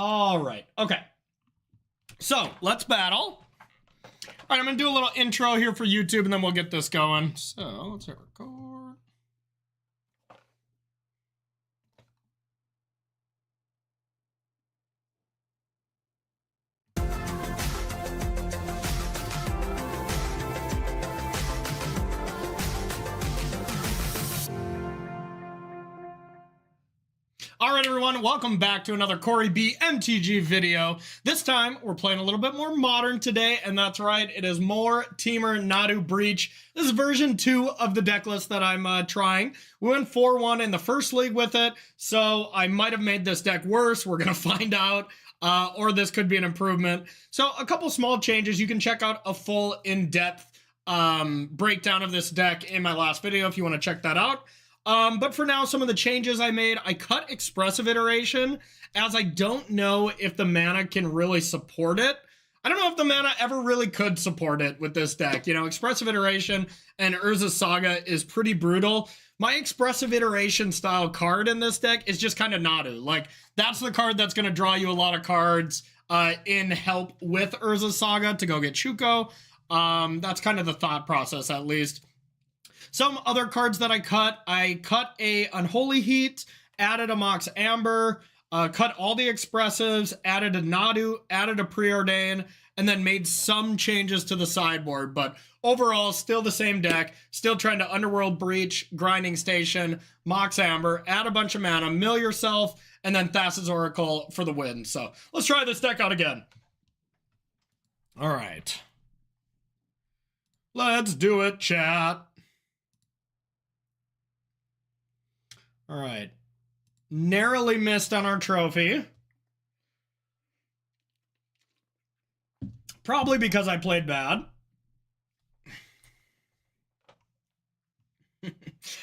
All right. Okay. So let's battle. All right, I'm gonna do a little intro here for YouTube, and then we'll get this going. So let's hit record. All right, everyone, welcome back to another Corey B MTG video. This time, we're playing a little bit more modern today, and that's right, it is more Temur Nadu Breach. This is version 2 of the deck list that I'm trying. We went 4-1 in the first league with it, so I might have made this deck worse. We're going to find out, or this could be an improvement. So a couple small changes. You can check out a full in-depth breakdown of this deck in my last video if you want to check that out. But for now, some of the changes I made, I cut Expressive Iteration, as I don't know if the mana can really support it. I don't know if the mana ever really could support it with this deck. You know, Expressive Iteration and Urza's Saga is pretty brutal. My Expressive Iteration style card in this deck is just kind of Nadu. Like, that's the card that's going to draw you a lot of cards in help with Urza's Saga to go get Shuko. That's kind of the thought process, at least. Some other cards that I cut a Unholy Heat, added a Mox Amber, cut all the Expressives, added a Nadu, added a Preordain, and then made some changes to the sideboard. But overall, still the same deck, still trying to Underworld Breach, Grinding Station, Mox Amber, add a bunch of mana, mill yourself, and then Thassa's Oracle for the win. So let's try this deck out again. All right. Let's do it, chat. All right. Narrowly missed on our trophy. Probably because I played bad.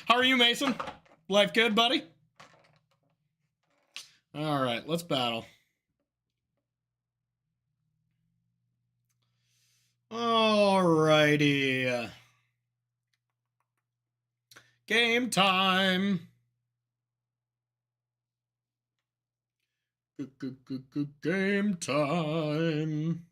How are you, Mason? Life good, buddy? All right, let's battle. All righty. Game time. Game time.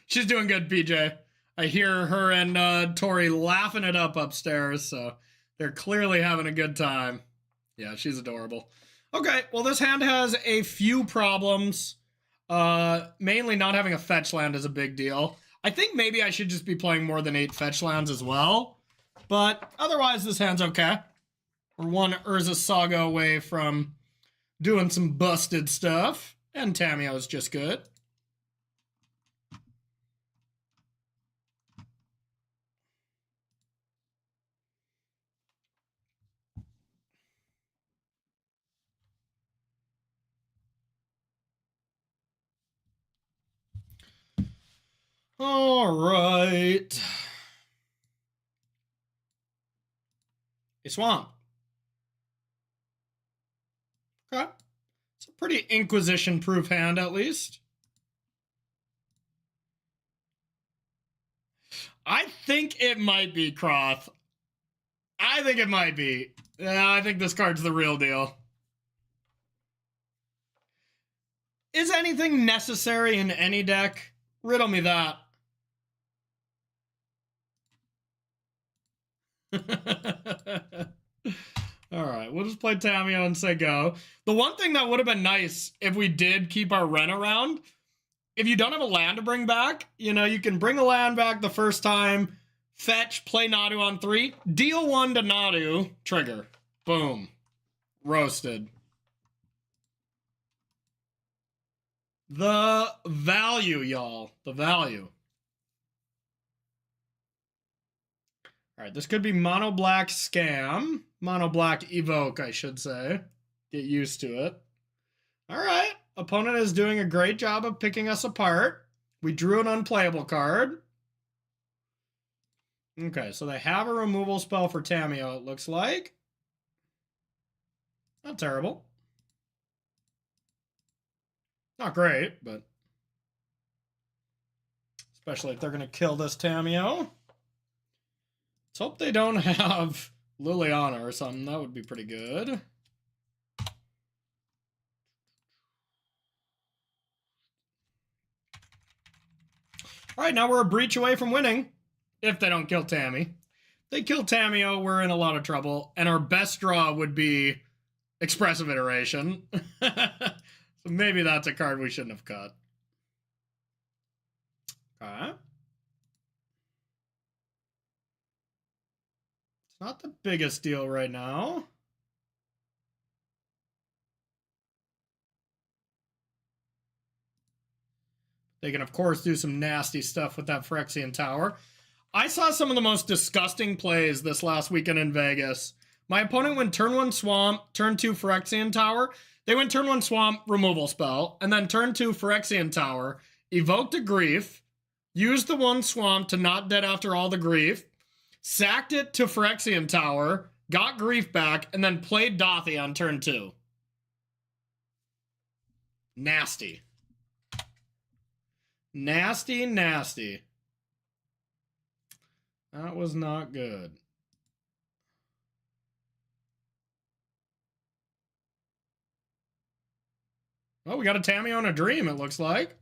She's doing good, PJ. I hear her and Tori laughing it up upstairs, so they're clearly having a good time. Yeah, she's adorable. Okay, well, this hand has a few problems. Mainly not having a fetch land is a big deal. I think maybe I should just be playing more than 8 fetch lands as well. But otherwise, this hand's okay. We're one Urza's Saga away from doing some busted stuff. And Tamiyo is just good. All right. A swamp. Okay. It's a pretty Inquisition-proof hand, at least. I think it might be Croth. I think it might be. Yeah, I think this card's the real deal. Is anything necessary in any deck? Riddle me that. All right, we'll just play Tamiyo and say go. The one thing that would have been nice if we did keep our Ren around, if you don't have a land to bring back, you know, you can bring a land back the first time, fetch, play Nadu on 3, deal 1 to Nadu, trigger. Boom. Roasted. The value, y'all. The value. All right, this could be Mono Black Scam. Mono Black Evoke, I should say. Get used to it. All right. Opponent is doing a great job of picking us apart. We drew an unplayable card. Okay, so they have a removal spell for Tamiyo, it looks like. Not terrible. Not great, but especially if they're going to kill this Tamiyo. Let's hope they don't have Liliana or something. That would be pretty good. All right, now we're a breach away from winning. If they don't kill Tammy. If they kill Tamiyo, we're in a lot of trouble. And our best draw would be Expressive Iteration. So maybe that's a card we shouldn't have cut. Okay. It's not the biggest deal right now. They can, of course, do some nasty stuff with that Phyrexian Tower. I saw some of the most disgusting plays this last weekend in Vegas. My opponent went turn 1 Swamp, turn 2 Phyrexian Tower. They went turn 1 Swamp, removal spell, and then turn 2 Phyrexian Tower, evoked a Grief, used the 1 Swamp to not dead after all the Grief, sacked it to Phyrexian Tower, got Grief back, and then played Dothy on turn 2. Nasty. Nasty, nasty. That was not good. Well, we got a Tamiyo and a Dream, it looks like.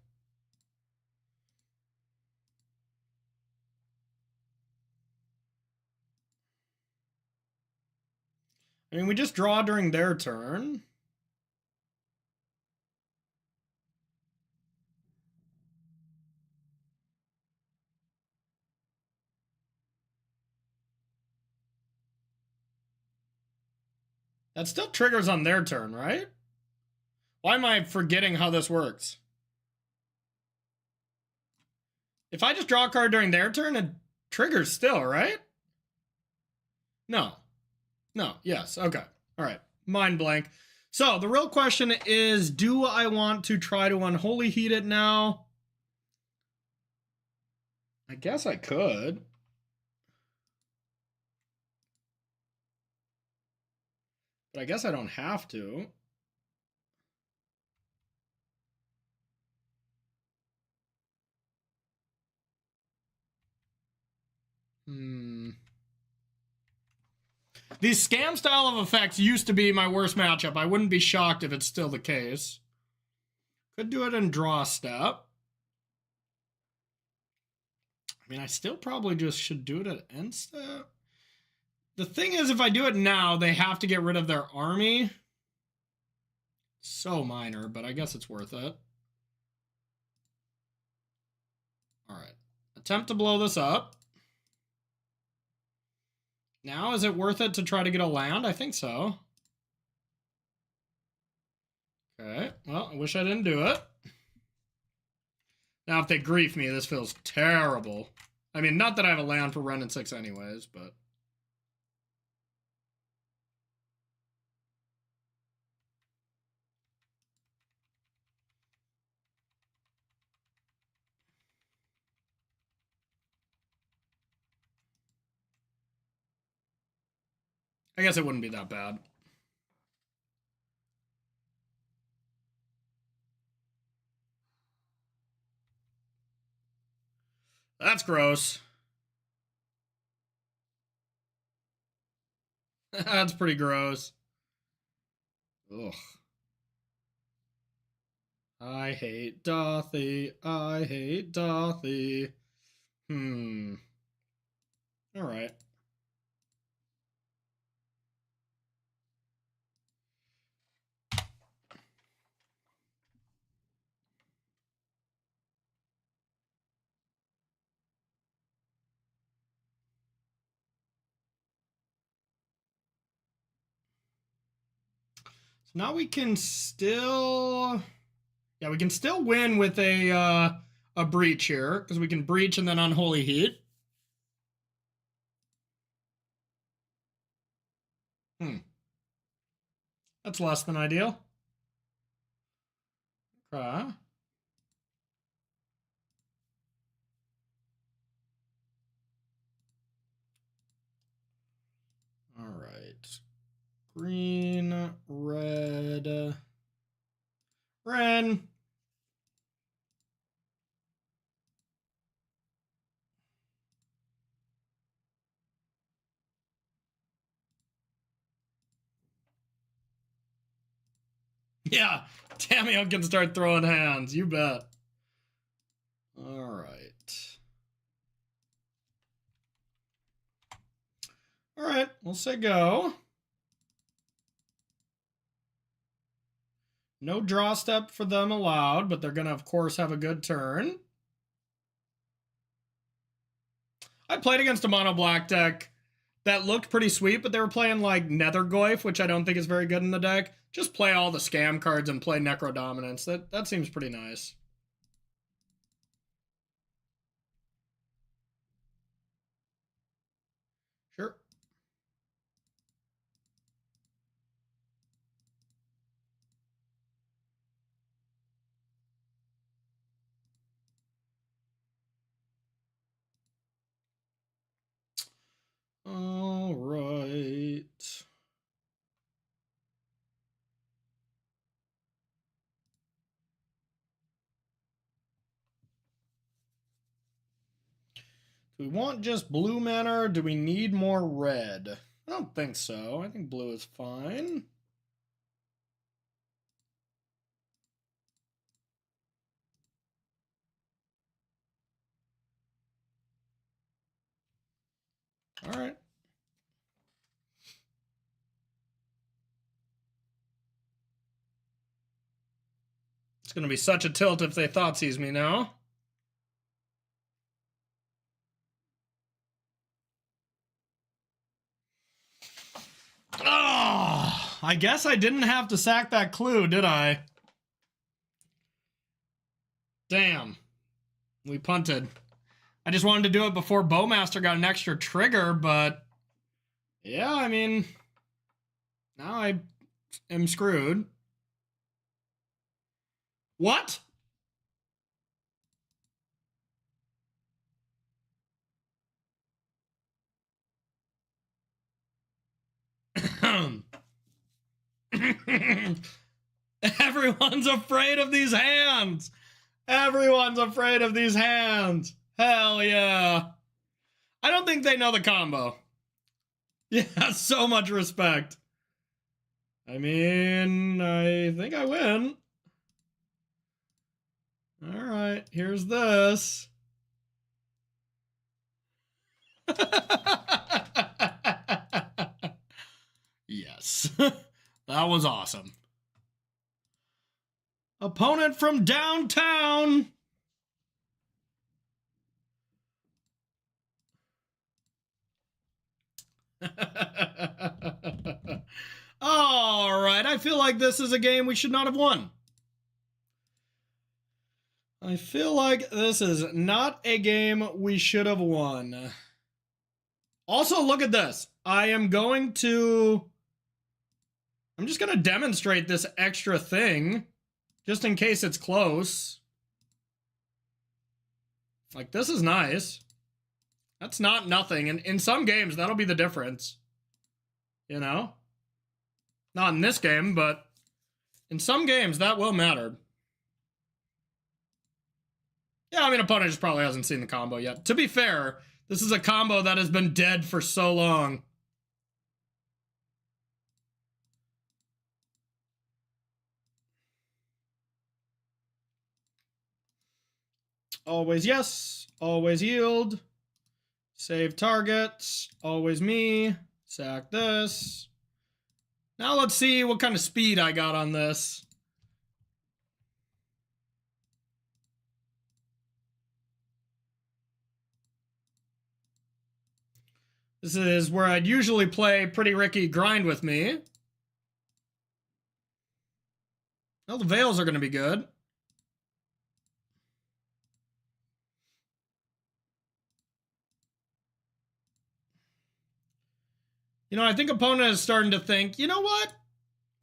I mean, we just draw during their turn. That still triggers on their turn, right? Why am I forgetting how this works? If I just draw a card during their turn, it triggers still, right? No. No, yes, okay. All right, mind blank. So the real question is, do I want to try to Unholy Heat it now? I guess I could. But I guess I don't have to. These scam style of effects used to be my worst matchup. I wouldn't be shocked if it's still the case. Could do it in draw step. I mean, I still probably just should do it at end step. The thing is, if I do it now, they have to get rid of their army. So minor, but I guess it's worth it. All right. Attempt to blow this up. Now, is it worth it to try to get a land? I think so. Okay. Well, I wish I didn't do it. Now, if they grief me, this feels terrible. I mean, not that I have a land for Ren and 6 anyways, but... I guess it wouldn't be that bad. That's gross. That's pretty gross. Ugh. I hate Dothy. I hate Dothy. All right. So now we can still... Yeah, we can still win with a breach here, because we can breach and then Unholy Heat. That's less than ideal. Okay. All right. Green, red, red. Yeah, Tamio can start throwing hands. You bet. All right. All right, we'll say go. No draw step for them allowed, but they're going to, of course, have a good turn. I played against a mono black deck that looked pretty sweet, but they were playing like Nethergoyf, which I don't think is very good in the deck. Just play all the scam cards and play Necro Dominance. That seems pretty nice. Sure. All right. Do we want just blue mana, or do we need more red? I don't think so. I think blue is fine. All right. It's going to be such a tilt if they Thoughtseize me now. Oh, I guess I didn't have to sack that clue, did I? Damn. We punted. I just wanted to do it before Bowmaster got an extra trigger, but yeah, I mean, now I am screwed. What? Everyone's afraid of these hands. Everyone's afraid of these hands. Hell yeah. I don't think they know the combo. Yeah, so much respect. I mean, I think I win. All right, here's this. Yes, that was awesome. Opponent from downtown. All right, I feel like this is a game we should not have won. I feel like this is not a game we should have won. Also, look at this. I'm just going to demonstrate this extra thing, just in case it's close. Like, this is nice. That's not nothing. And in some games, that'll be the difference. You know? Not in this game, but in some games, that will matter. Yeah, I mean, opponent just probably hasn't seen the combo yet. To be fair, this is a combo that has been dead for so long. Always yes. Always yield. Save targets. Always me. Sack this. Now let's see what kind of speed I got on this. This is where I'd usually play Pretty Ricky Grind with me. Well, the Veils are going to be good. You know, I think opponent is starting to think, you know what?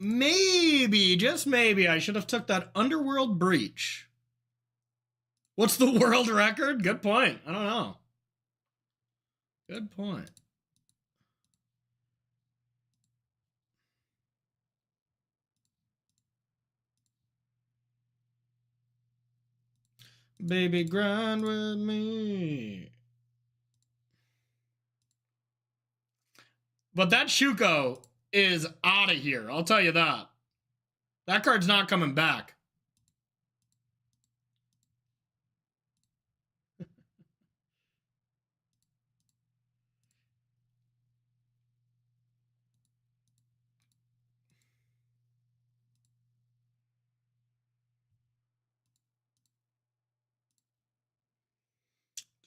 Maybe, just maybe, I should have took that Underworld Breach. What's the world record? Good point. I don't know. Good point. Baby, grind with me. But that Shuko is out of here. I'll tell you that. That card's not coming back.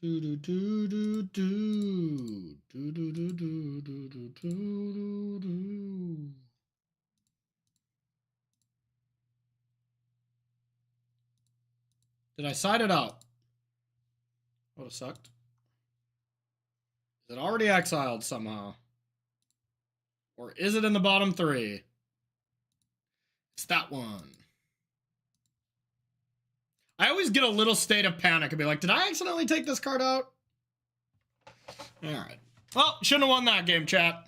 Do do do do do do do do do do do do. Did I side it out? Would have sucked. Is it already exiled somehow? Or is it in the bottom three? It's that one. I always get a little state of panic and be like, did I accidentally take this card out? All right. Well, shouldn't have won that game, chat.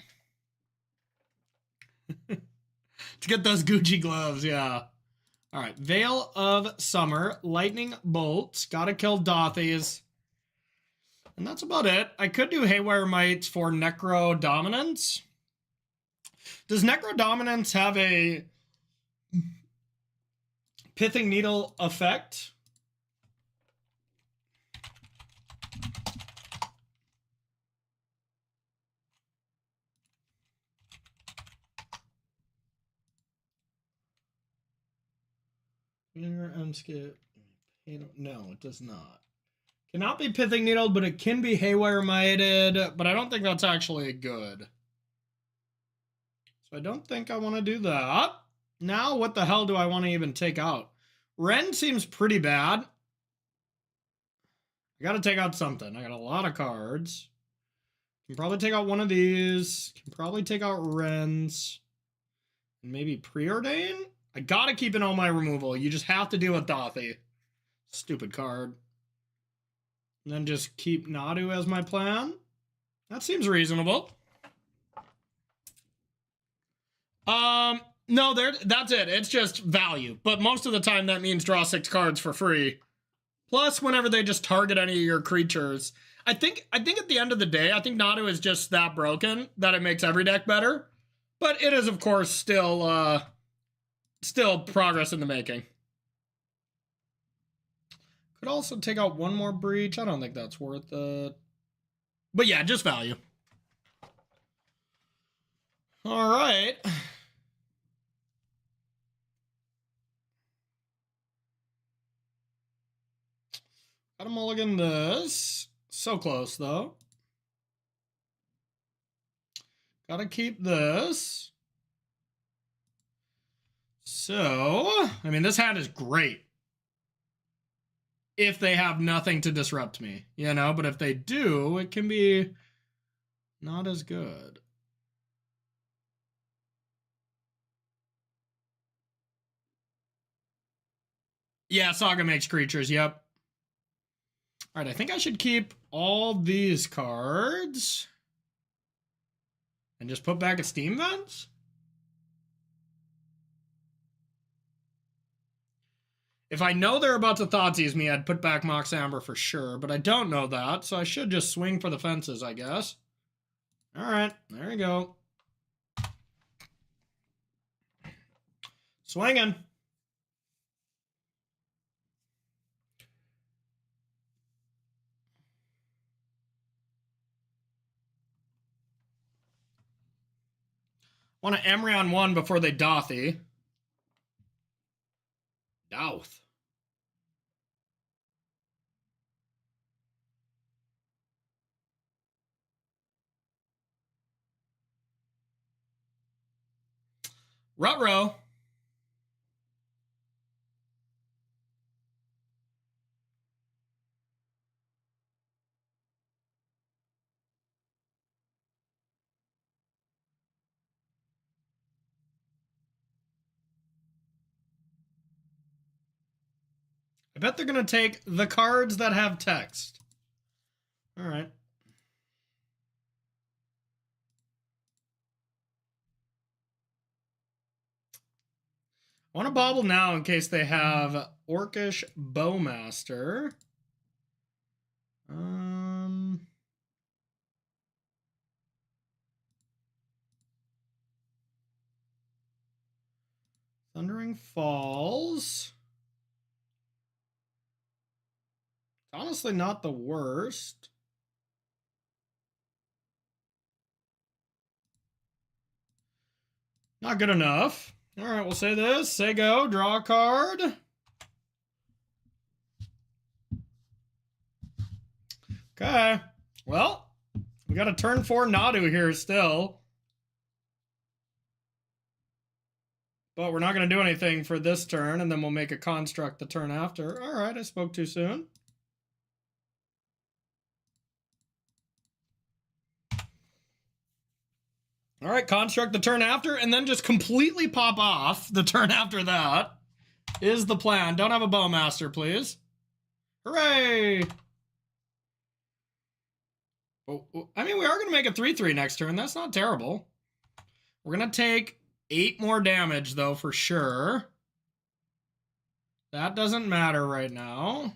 To get those Gucci gloves, yeah. All right. Veil of Summer, Lightning Bolts. Gotta kill Dothies. And that's about it. I could do Haywire Mites for Necro Dominance. Does Necro Dominance have a Pithing Needle effect? Skip. No, it does not. Cannot be Pithing Needle, but it can be Haywire Mited, but I don't think that's actually good. So I don't think I want to do that. Now, what the hell do I want to even take out? Ren seems pretty bad. I got to take out something. I got a lot of cards. Can probably take out one of these. Can probably take out Ren's. Maybe Preordain? I got to keep an All My removal. You just have to deal with Dothy. Stupid card. And then just keep Nadu as my plan. That seems reasonable. No, that's it. It's just value. But most of the time that means draw 6 cards for free. Plus, whenever they just target any of your creatures. I think at the end of the day, I think Nadu is just that broken that it makes every deck better. But it is, of course, still progress in the making. Could also take out one more Breach. I don't think that's worth it. But yeah, just value. All right. Got to mulligan this. So close, though. Got to keep this. So, I mean, this hand is great. If they have nothing to disrupt me, you know? But if they do, it can be not as good. Yeah, Saga makes creatures, yep. All right, I think I should keep all these cards. And just put back a Steam Vents? If I know they're about to Thoughtseize me, I'd put back Mox Amber for sure, but I don't know that, so I should just swing for the fences, I guess. All right, there we go. Swinging. Want to Emery on one before they Dothy. Douth. Ruh-roh. bet they're going to take the cards that have text. All right. I want to bobble now in case they have Orcish Bowmaster. Thundering Falls. Honestly, not the worst. Not good enough. All right, we'll say this. Say go. Draw a card. Okay. Well, we got a turn 4 Nadu here still. But we're not going to do anything for this turn, and then we'll make a construct the turn after. All right, I spoke too soon. All right, construct the turn after, and then just completely pop off the turn after that is the plan. Don't have a Bowmaster, please. Hooray! Oh, I mean, we are going to make a 3/3 next turn. That's not terrible. We're going to take 8 more damage, though, for sure. That doesn't matter right now.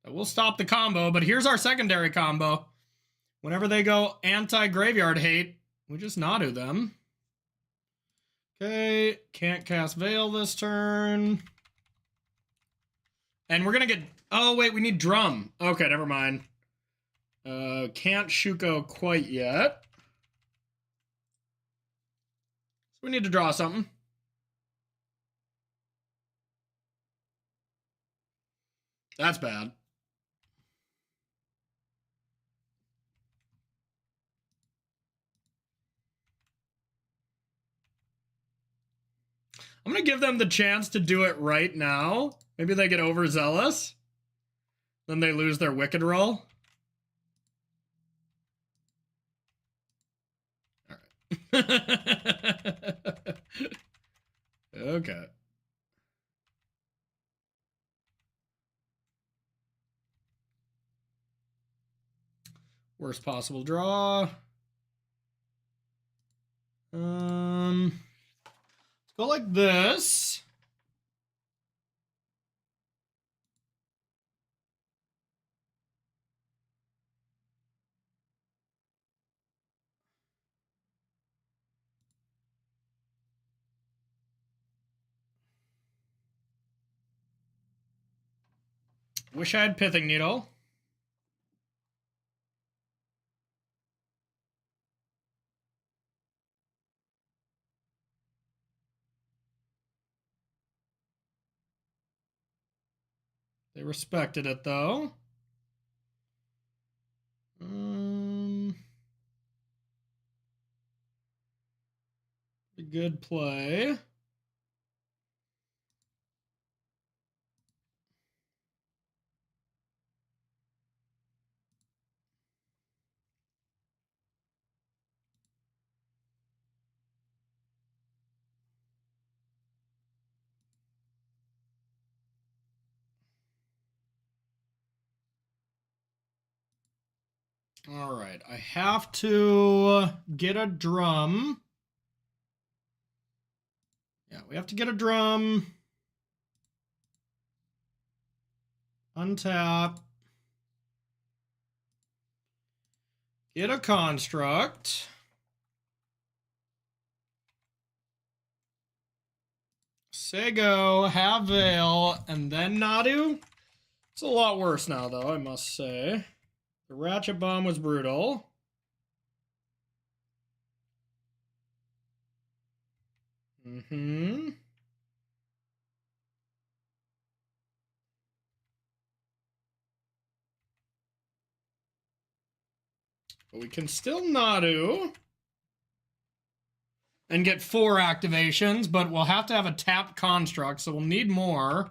We'll stop the combo, but here's our secondary combo. Whenever they go anti-graveyard hate, we just Nadu them. Okay, can't cast Veil this turn. And we're going to get... Oh, wait, we need Drum. Okay, never mind. Can't Shuko quite yet. So we need to draw something. That's bad. I'm going to give them the chance to do it right now. Maybe they get overzealous. Then they lose their Wicked roll. All right. Okay. Worst possible draw. Let's go like this. Wish I had Pithing Needle. They respected it, though. A good play. All right, I have to get a drum. Yeah, we have to get a drum. Untap. Get a construct. Say go, have Veil, and then Nadu. It's a lot worse now, though, I must say. The Ratchet Bomb was brutal. But we can still Nadu and get 4 activations, but we'll have to have a tapped construct, so we'll need more.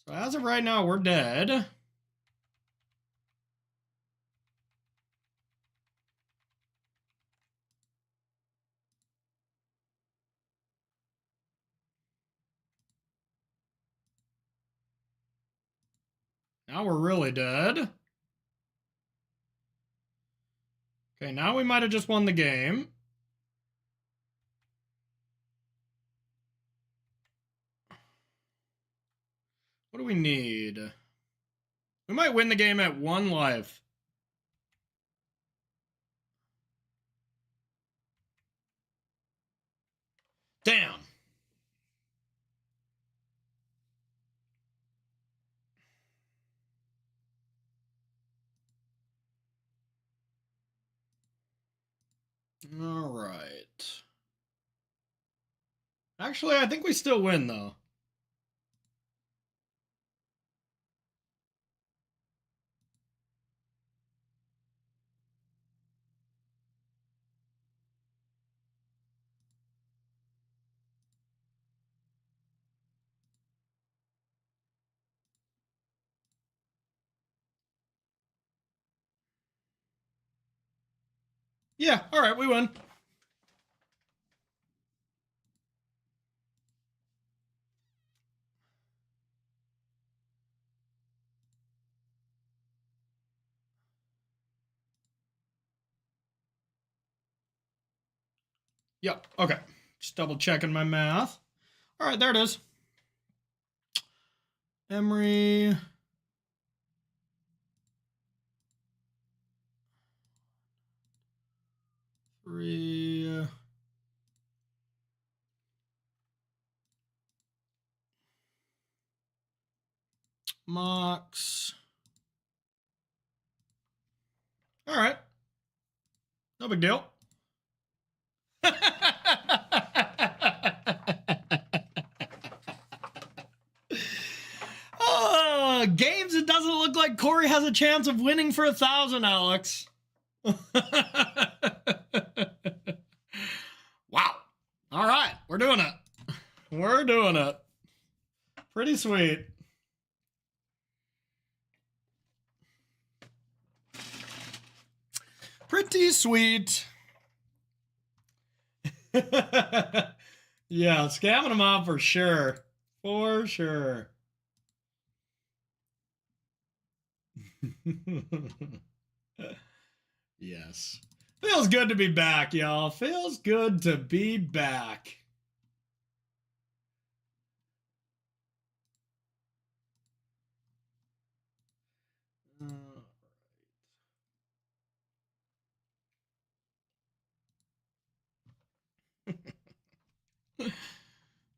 So as of right now, we're dead. Now we're really dead. Okay, now we might have just won the game. What do we need? We might win the game at 1 life. Damn. All right. Actually, I think we still win, though. Yeah, all right, we win. Yep, okay. Just double checking my math. All right, there it is. Emery. Three. Mox. All right. No big deal. Games, it doesn't look like Corey has a chance of winning for 1,000, Alex. Wow. All right, we're doing it. We're doing it. Pretty sweet. Pretty sweet. Yeah, scamming them off for sure. For sure. Yes. Feels good to be back, y'all. Feels good to be back.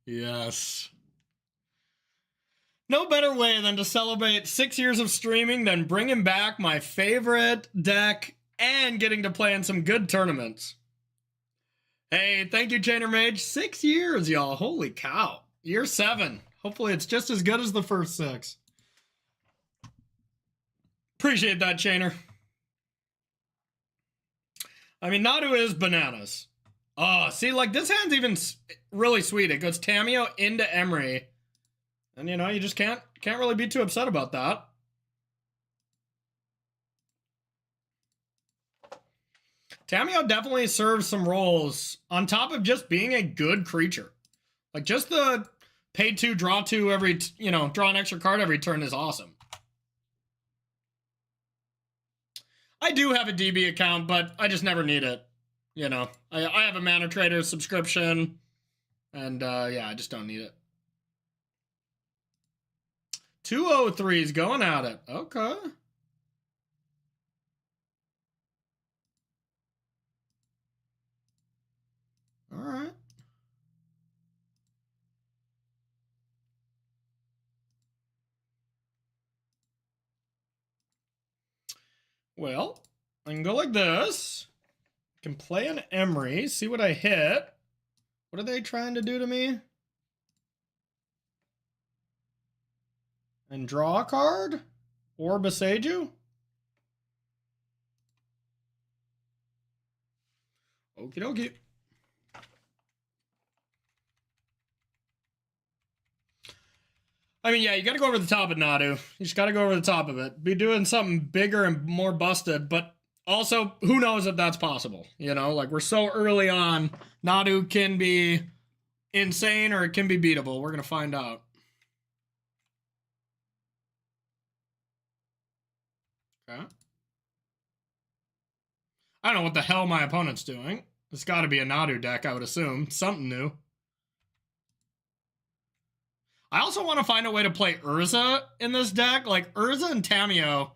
Yes. No better way than to celebrate 6 years of streaming than bringing back my favorite deck and getting to play in some good tournaments. Hey, thank you, Chainer Mage. 6 years, y'all. Holy cow. Year 7. Hopefully it's just as good as the first 6. Appreciate that, Chainer. I mean, Nadu is bananas. Oh, see, like, this hand's even really sweet. It goes Tamiyo into Emery. And, you know, you just can't really be too upset about that. Tamiyo definitely serves some roles on top of just being a good creature. Like, just the pay 2, draw 2 every, you know, draw an extra card every turn is awesome. I do have a DB account, but I just never need it. You know, I have a Mana Trader subscription, and yeah, I just don't need it. 203's going at it. Okay. All right. Well, I can go like this. I can play an Emery, see what I hit. What are they trying to do to me? And draw a card? Or Beseiju? Okie dokie. I mean, yeah, you gotta go over the top of Nadu. You just gotta go over the top of it. Be doing something bigger and more busted, but also, who knows if that's possible? You know, like, we're so early on. Nadu can be insane or it can be beatable. We're gonna find out. Okay. I don't know what the hell my opponent's doing. It's got to be a Nadu deck, I would assume. Something new. I also want to find a way to play Urza in this deck. Like, Urza and Tamiyo,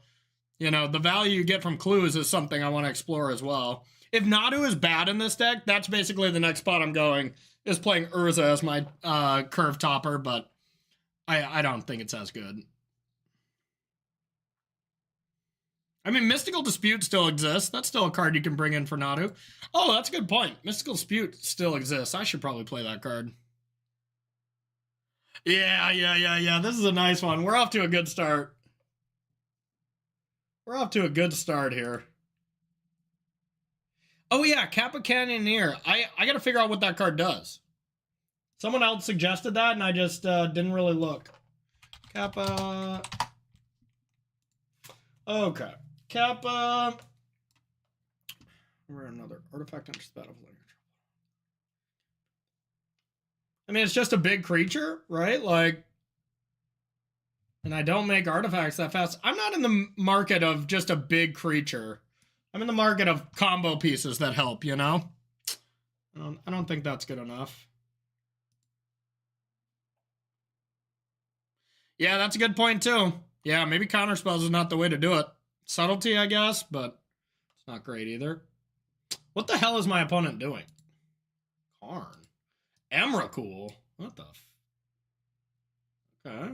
you know, the value you get from clues is something I want to explore as well. If Nadu is bad in this deck, that's basically the next spot I'm going, is playing Urza as my curve topper, but I don't think it's as good. I mean, Mystical Dispute still exists. That's still a card you can bring in for Nadu. Oh, that's a good point. Mystical Dispute still exists. I should probably play that card. Yeah. This is a nice one. We're off to a good start. We're off to a good start here. Oh, yeah, Kappa Canyoneer. I got to figure out what that card does. Someone else suggested that, and I just didn't really look. Kappa. Okay. Kappa. We're another artifact enters the battlefield. I mean, it's just a big creature, right? Like, and I don't make artifacts that fast. I'm not in the market of just a big creature. I'm in the market of combo pieces that help, you know? I don't think that's good enough. Yeah, that's a good point, too. Yeah, maybe counterspells is not the way to do it. Subtlety, I guess, but it's not great either. What the hell is my opponent doing? Karn. Emrakul? What the Okay.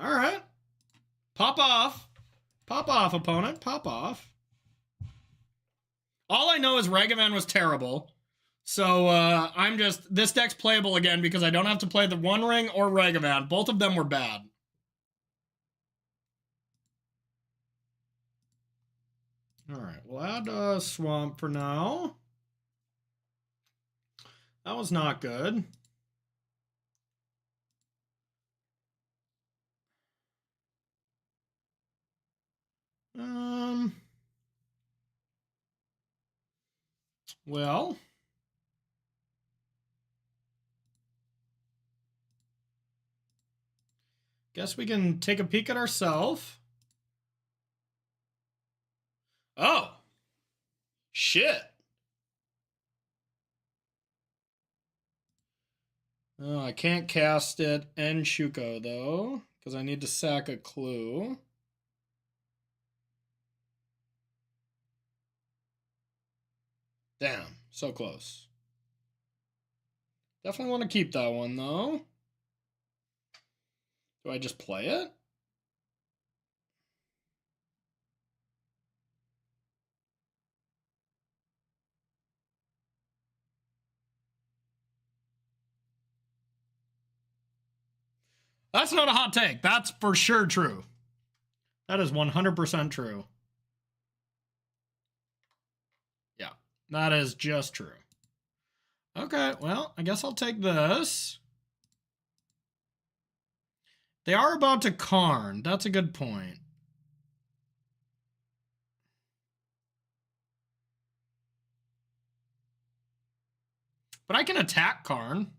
Alright. Pop off. Pop off, opponent. Pop off. All I know is Ragavan was terrible. So, I'm just... This deck's playable again because I don't have to play the One Ring or Ragavan. Both of them were bad. Alright, we'll add Swamp for now. That was not good. Well... Guess we can take a peek at ourselves. Oh. Shit. Oh, I can't cast it and Shuko, though, because I need to sack a clue. Damn, so close. Definitely want to keep that one, though. Do I just play it? That's not a hot take. That's for sure true. That is 100% true. Yeah, that is just true. Okay, well, I guess I'll take this. They are about to Karn. That's a good point. But I can attack Karn.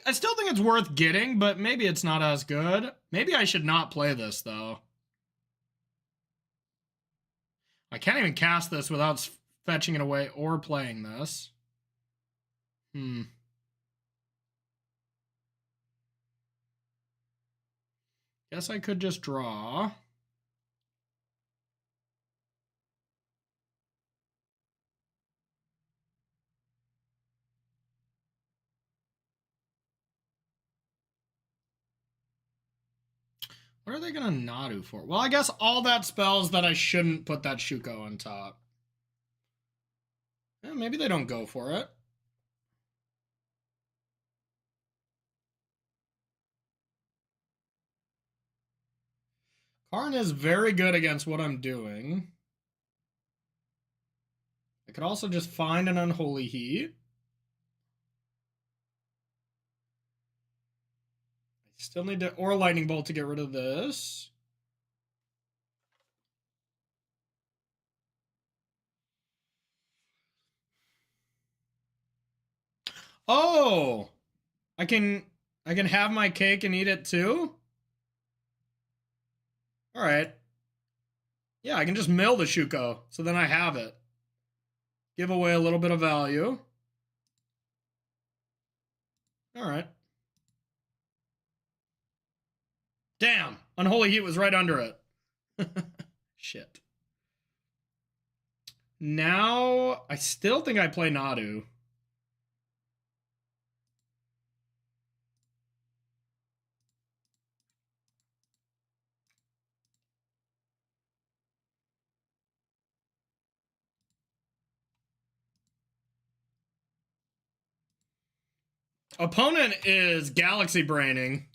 I still think it's worth getting, but maybe it's not as good. Maybe I should not play this, though. I can't even cast this without fetching it away or playing this. Guess I could just draw. What are they going to Nadu for? Well, I guess all that spells that I shouldn't put that Shuko on top. Yeah, maybe they don't go for it. Karn is very good against what I'm doing. I could also just find an Unholy Heat. I still need to... Or Lightning Bolt to get rid of this. Oh! I can have my cake and eat it too? All right. Yeah, I can just mill the Shuko, so then I have it. Give away a little bit of value. All right. Damn, Unholy Heat was right under it. Shit. Now, I still think I play Nadu. Opponent is Galaxy Braining.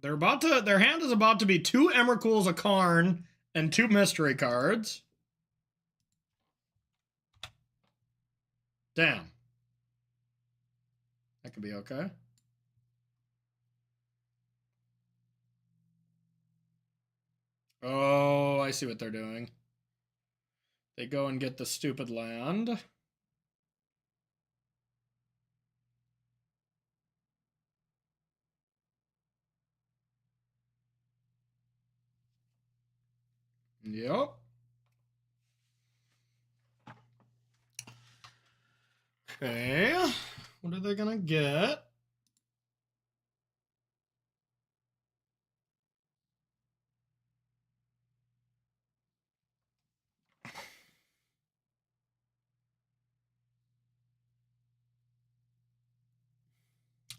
Their hand is about to be 2 Emrakul's, a Karn, and 2 mystery cards. Damn. That could be okay. Oh, I see what they're doing. They go and get the stupid land. Yep. Okay. What are they gonna get?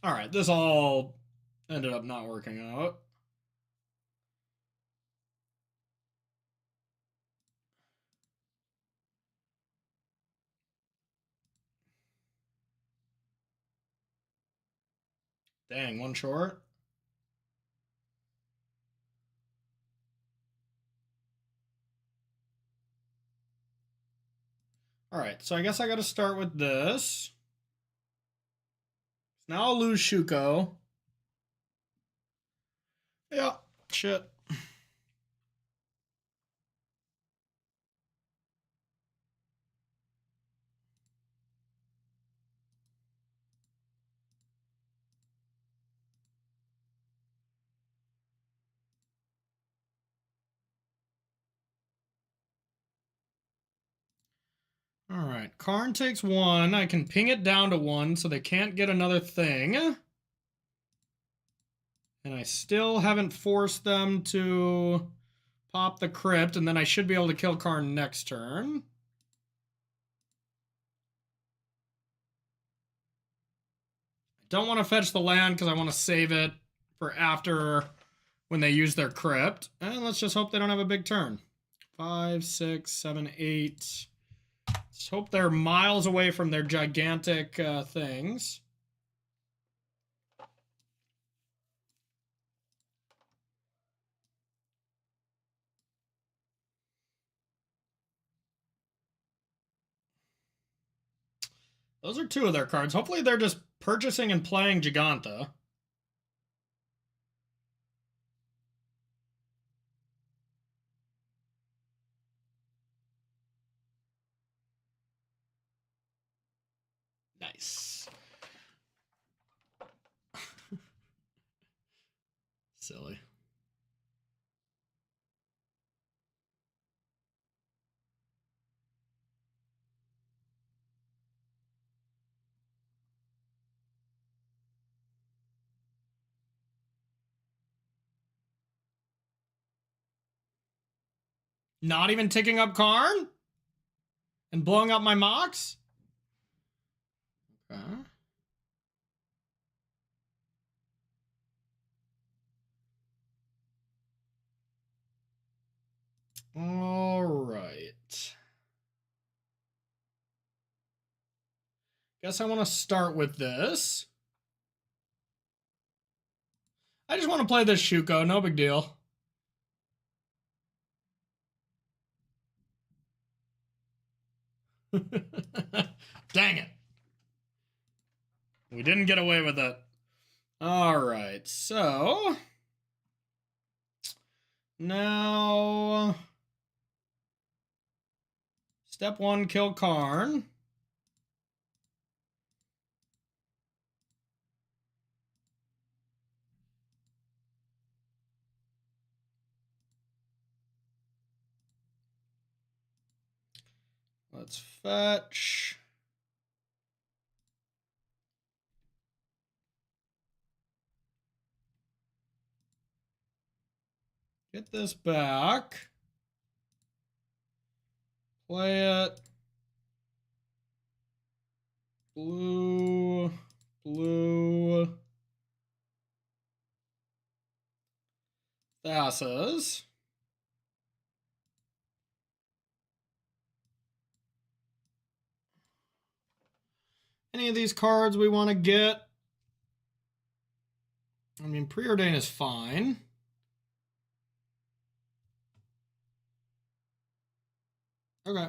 All right, this all ended up not working out. Dang, one short. All right, so I guess I got to start with this. Now I'll lose Shuko. Yeah, shit. All right, Karn takes 1. I can ping it down to 1 so they can't get another thing. And I still haven't forced them to pop the crypt, and then I should be able to kill Karn next turn. I don't want to fetch the land because I want to save it for after when they use their crypt. And let's just hope they don't have a big turn. 5, 6, 7, 8. Let's hope they're miles away from their gigantic things. Those are 2 of their cards. Hopefully they're just purchasing and playing Giganta. Nice. Silly. Not even ticking up Karn? And blowing up my Mox? Okay. All right. Guess I want to start with this. I just want to play this Shuko, no big deal. Dang it. We didn't get away with it. All right, so now Step 1, kill Karn. Let's fetch. Get this back. Play it. Blue. Blue. Thassa's. Any of these cards we want to get? I mean, Preordain is fine. Okay.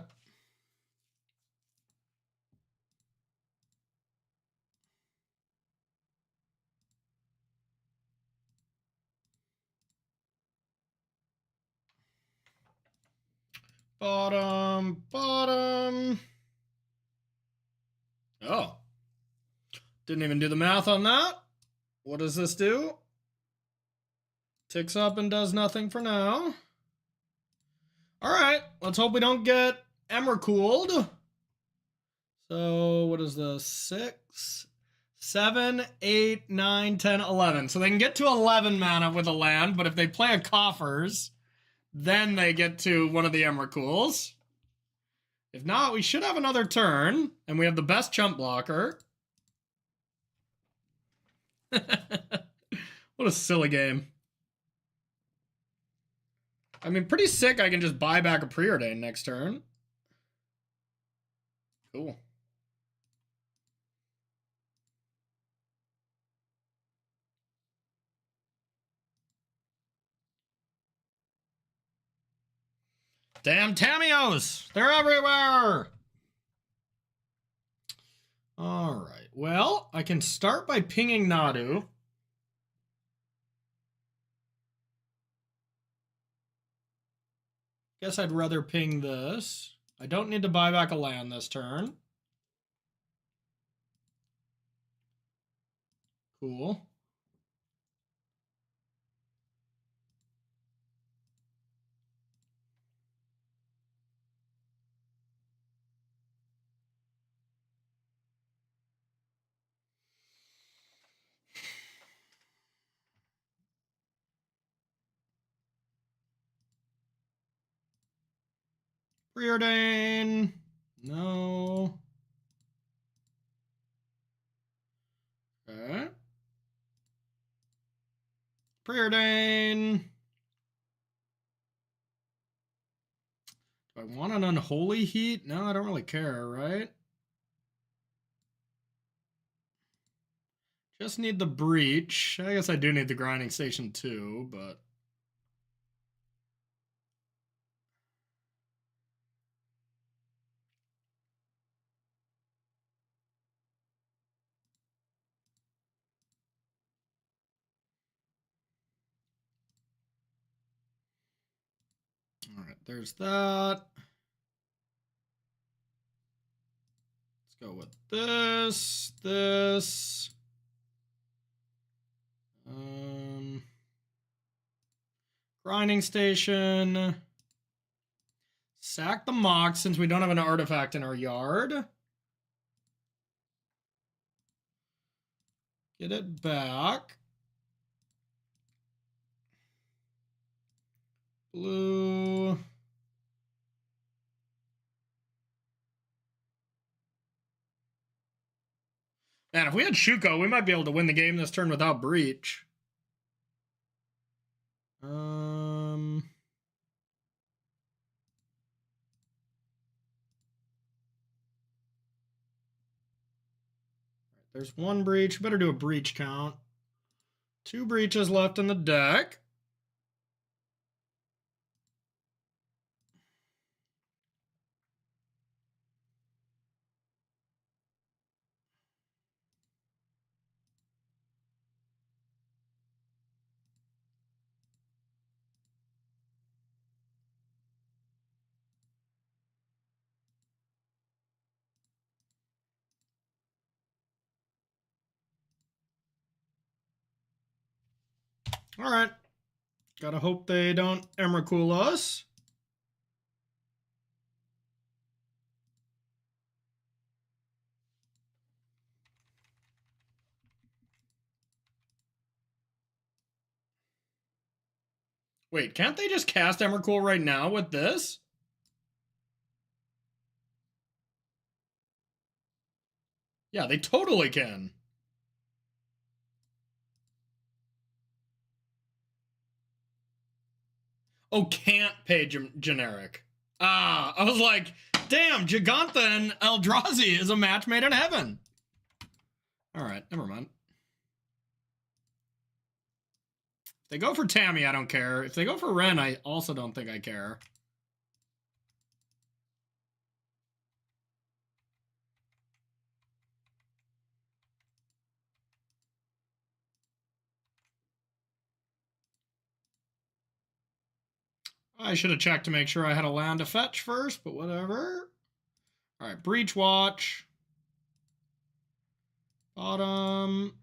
Bottom, bottom. Oh. Didn't even do the math on that. What does this do? Ticks up and does nothing for now. All right, let's hope we don't get Emmercooled. So what is the 6, 7, 8, 9, 10, 11. So they can get to 11 mana with a land, but if they play a Coffers, then they get to one of the Emmercools. If not, we should have another turn, and we have the best chump blocker. What a silly game. I mean, pretty sick. I can just buy back a Preordain next turn. Cool. Damn Tamios! They're everywhere! Alright, well, I can start by pinging Nadu. Guess I'd rather ping this. I don't need to buy back a land this turn. Cool. Preordain. No. Okay. Preordain. Do I want an Unholy Heat? No, I don't really care, right? Just need the Breach. I guess I do need the Grinding Station too, but... Alright, there's that. Let's go with this, this. Grinding Station. Sack the Mox since we don't have an artifact in our yard. Get it back. Blue. Man, if we had Shuko, we might be able to win the game this turn without Breach. There's one Breach. Better do a Breach count. 2 Breaches left in the deck. All right. Gotta hope they don't Emrakul us. Wait, can't they just cast Emrakul right now with this? Yeah, they totally can. Oh, can't pay generic. Ah, I was like, damn, Giganta and Eldrazi is a match made in heaven. All right, never mind. If they go for Tammy, I don't care. If they go for Ren, I also don't think I care. I should have checked to make sure I had a land to fetch first, but whatever. All right, Breach Watch. Bottom.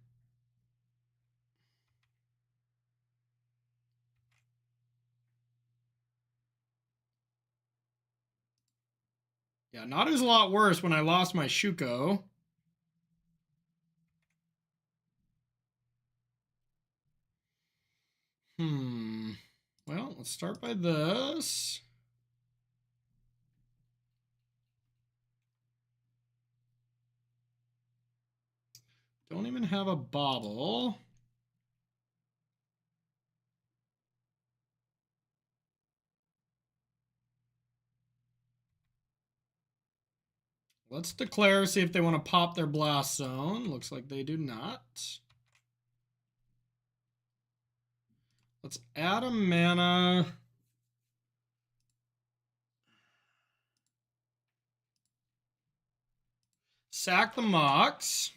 Yeah, Nadu's a lot worse when I lost my Shuko. Well, let's start by this. Don't even have a bobble. Let's declare, see if they want to pop their blast zone. Looks like they do not. Let's add a mana. Sack the Mox.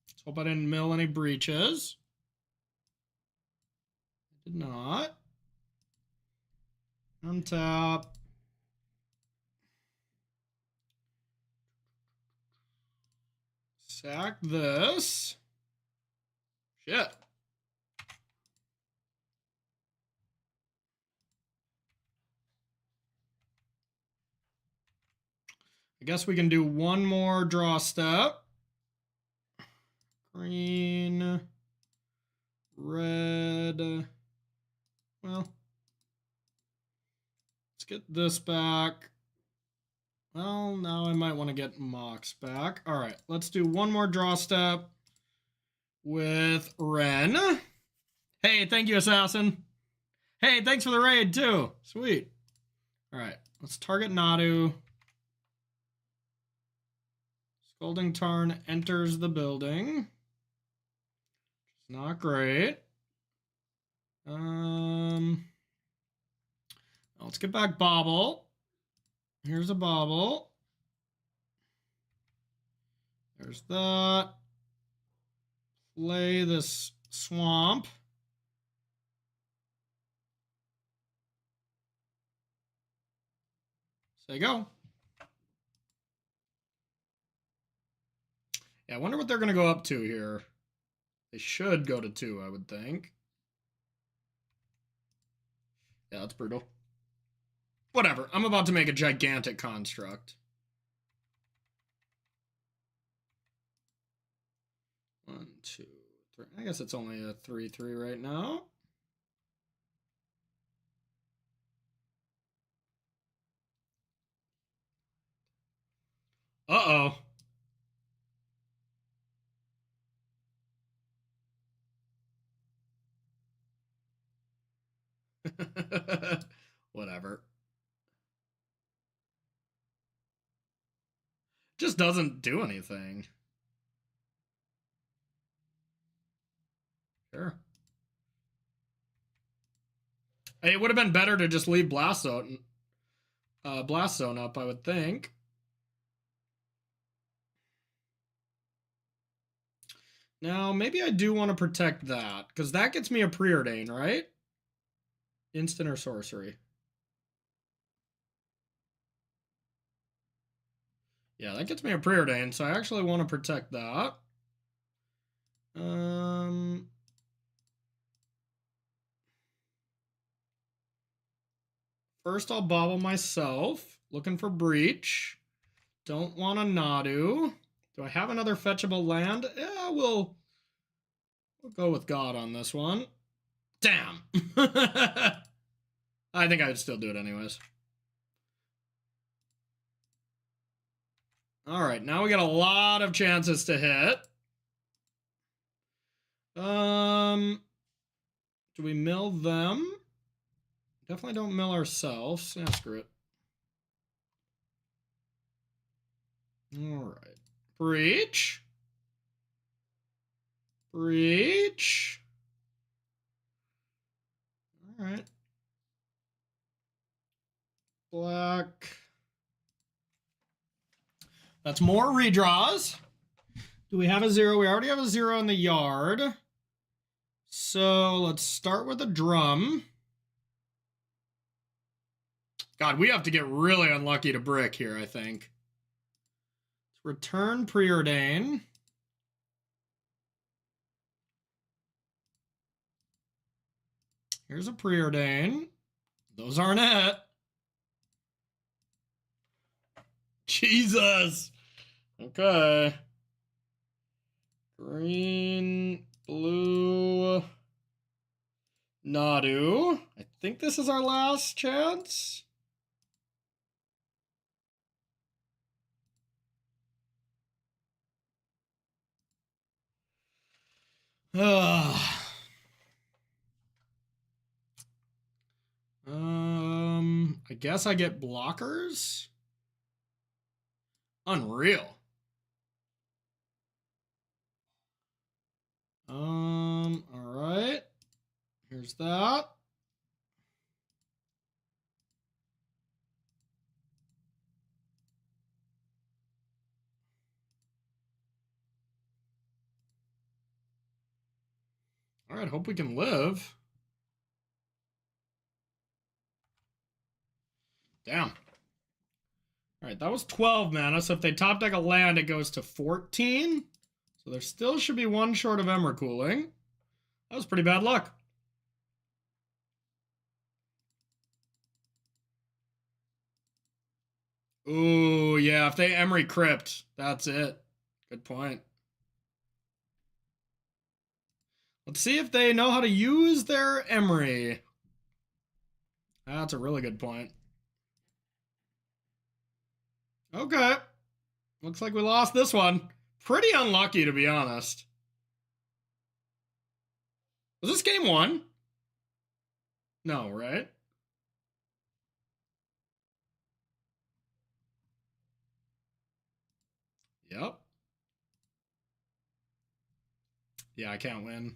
Let's hope I didn't mill any breaches. I did not. Untap. Sack this. Shit. I guess we can do one more draw step. Green. Red. Well, let's get this back. Well, now I might want to get Mox back. All right, let's do one more draw step with Ren. Hey, thank you, Assassin. Hey, thanks for the raid, too. Sweet. All right, let's target Nadu. Scalding Tarn enters the building. It's not great. Let's get back Bobble. Here's a Bobble. There's that. Play this Swamp. Say go. Yeah, I wonder what they're going to go up to here. They should go to 2, I would think. Yeah, that's brutal. Whatever. I'm about to make a gigantic construct. 1, 2, 3. I guess it's only a 3/3 right now. Uh-oh. Whatever. Just doesn't do anything. Sure. Hey, it would have been better to just leave Blast Zone up, I would think. Now, maybe I do want to protect that, because that gets me a Preordain, right? Instant or sorcery. Yeah, that gets me a Preordain, so I actually want to protect that. First, I'll bobble myself. Looking for breach. Don't want a Nadu. Do I have another fetchable land? Yeah, we'll go with God on this one. Damn. I think I would still do it anyways. All right, now we got a lot of chances to hit. Do we mill them? Definitely don't mill ourselves. Yeah, screw it. All right. Breach. Breach. All right. Black. That's more redraws. Do we have a 0? We already have a 0 in the yard. So let's start with a drum. God, we have to get really unlucky to brick here, I think. Return preordain. Here's a preordain. Those aren't it. Jesus. Okay. Green, blue, Nadu. I think this is our last chance. I guess I get blockers. Unreal. All right. Here's that. All right, hope we can live. Damn. All right, that was 12 mana, so if they top deck a land, it goes to 14. So there still should be one short of Ember Cooling. That was pretty bad luck. Ooh, yeah, if they Emery Crypt, that's it. Good point. Let's see if they know how to use their Emery. That's a really good point. Okay. Looks like we lost this one. Pretty unlucky, to be honest. Was this game 1? No, right? Yep. Yeah, I can't win.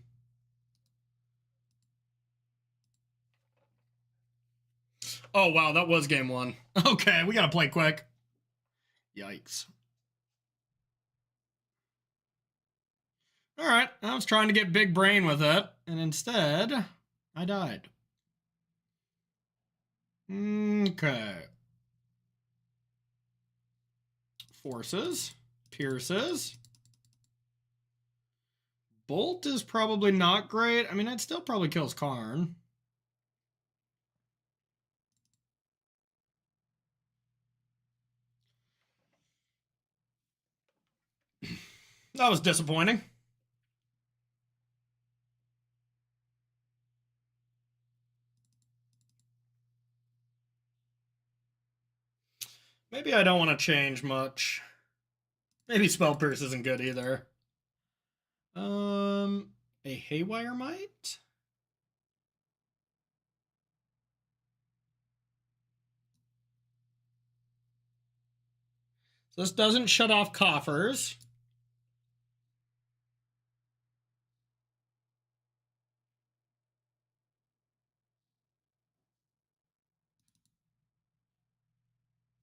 Oh, wow, that was game 1. Okay, we gotta play quick. Yikes. All right, I was trying to get big brain with it, and instead, I died. Okay. Forces. Pierces. Bolt is probably not great. I mean, it still probably kills Karn. That was disappointing. Maybe I don't want to change much. Maybe Spell Pierce isn't good either. A Haywire Might? So this doesn't shut off coffers.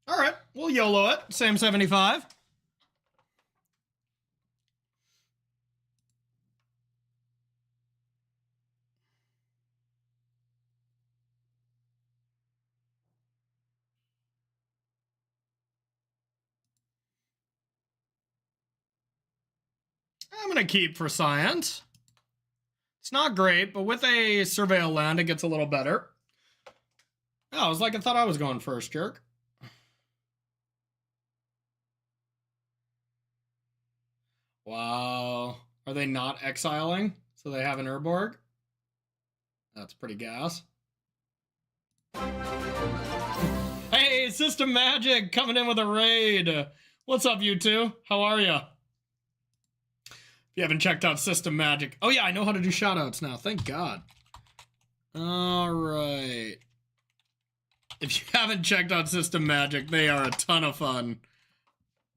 All right, we'll YOLO it. Same 75. I'm going to keep for science. It's not great, but with a Surveil land, it gets a little better. Oh, I was like, I thought I was going first, jerk. Wow. Are they not exiling? So they have an Urborg? That's pretty gas. Hey, System Magic coming in with a raid. What's up, you two? How are ya? If you haven't checked out System Magic. Oh yeah, I know how to do shoutouts now. Thank God. All right. If you haven't checked out System Magic, they are a ton of fun.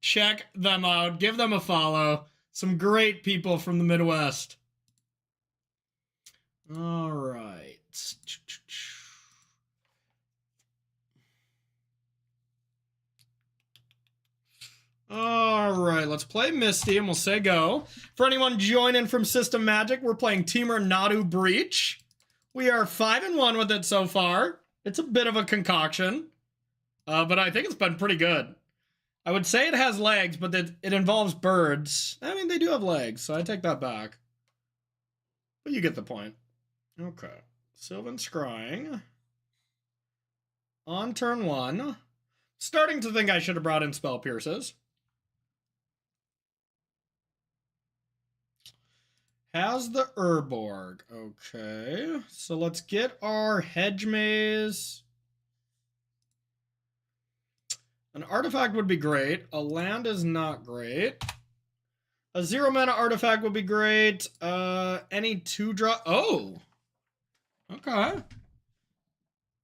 Check them out. Give them a follow. Some great people from the Midwest. All right. All right, let's play Misty and we'll say go. For anyone joining from System Magic, we're playing Temur Nadu Breach. We are 5-1 with it so far. It's a bit of a concoction, but I think it's been pretty good. I would say it has legs, but it involves birds. I mean, they do have legs, so I take that back. But you get the point. Okay. Sylvan Scrying. On turn 1. Starting to think I should have brought in Spell Pierces. Has the Urborg. Okay. So let's get our Hedge Maze. An artifact would be great. A land is not great. A 0-mana artifact would be great. Any 2-drop. Oh! Okay. That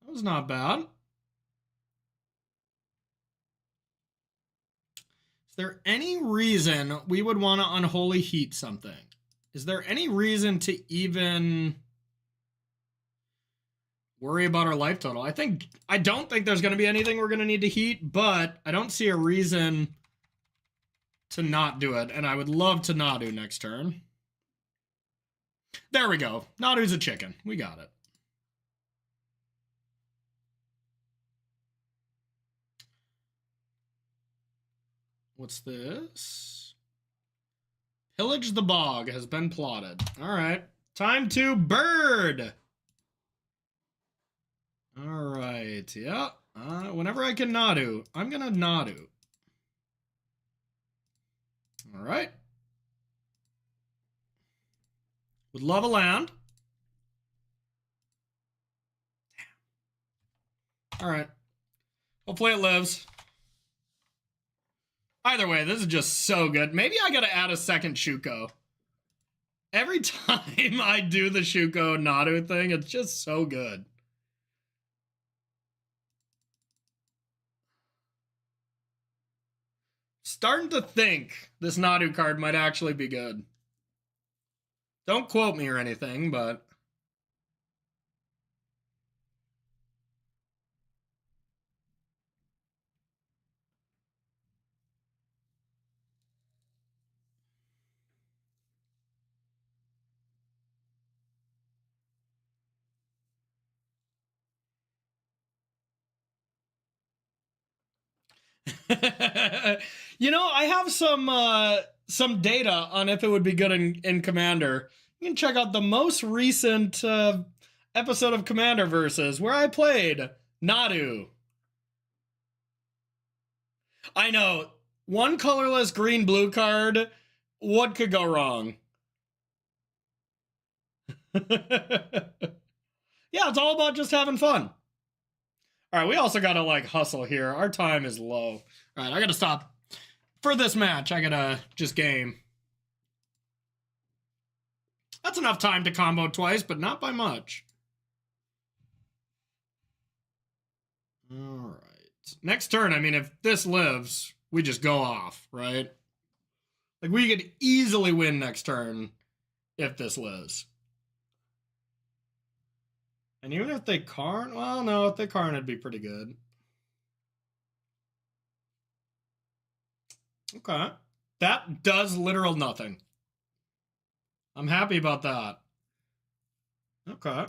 was not bad. Is there any reason we would want to Unholy Heat something? Is there any reason to even worry about our life total? I don't think there's going to be anything we're going to need to heat, but I don't see a reason to not do it, and I would love to Nadu next turn. There we go. Nadu's a chicken. We got it. What's this? Pillage the Bog has been plotted. All right. Time to bird. All right. Yeah. Whenever I can Nadu, I'm going to Nadu. All right. Would love a land. All right. Hopefully it lives. Either way, this is just so good. Maybe I gotta add a second Shuko. Every time I do the Shuko Nadu thing, it's just so good. Starting to think this Nadu card might actually be good. Don't quote me or anything, but... You know, I have some data on if it would be good in Commander. You can check out the most recent episode of Commander Versus where I played Nadu. I know, one colorless green-blue card. What could go wrong? Yeah, it's all about just having fun. All right, we also gotta like hustle here. Our time is low. All right, I gotta stop. For this match, I gotta just game. That's enough time to combo twice, but not by much. All right. Next turn, I mean, if this lives, we just go off, right? Like, we could easily win next turn if this lives. And even if they Karn, well, no, if they Karn, it'd be pretty good. Okay. That does literal nothing. I'm happy about that. Okay.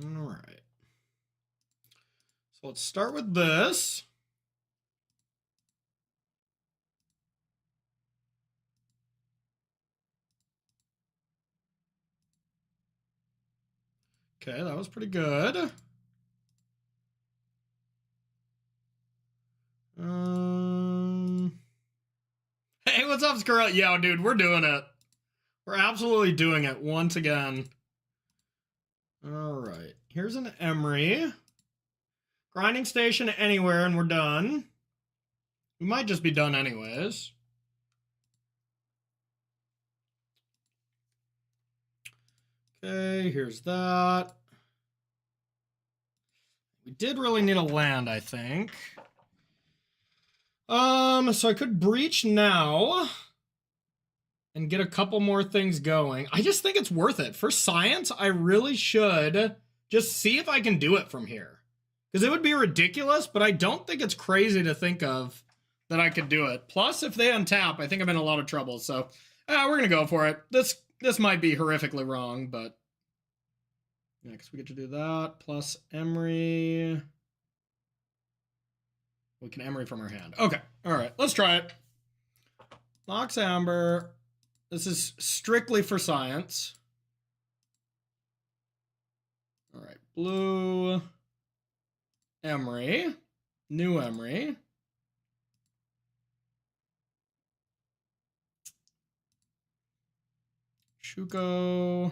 All right. So let's start with this. Okay, that was pretty good. Hey, what's up, Squirrel? Yo, dude, we're doing it. We're absolutely doing it once again. All right, here's an Emery. Grinding station anywhere, and we're done. We might just be done anyways. Okay, here's that. We did really need a land, I think. So I could breach now and get a couple more things going. I just think it's worth it. For science, I really should just see if I can do it from here. Because it would be ridiculous, but I don't think it's crazy to think of that I could do it. Plus, if they untap, I think I'm in a lot of trouble. So, we're going to go for it. This might be horrifically wrong, but... yeah, because we get to do that. Plus Emery. We can Emery from our hand. Okay. All right. Let's try it. Mox Amber. This is strictly for science. All right. Blue. Emery. New Emery. Shuko.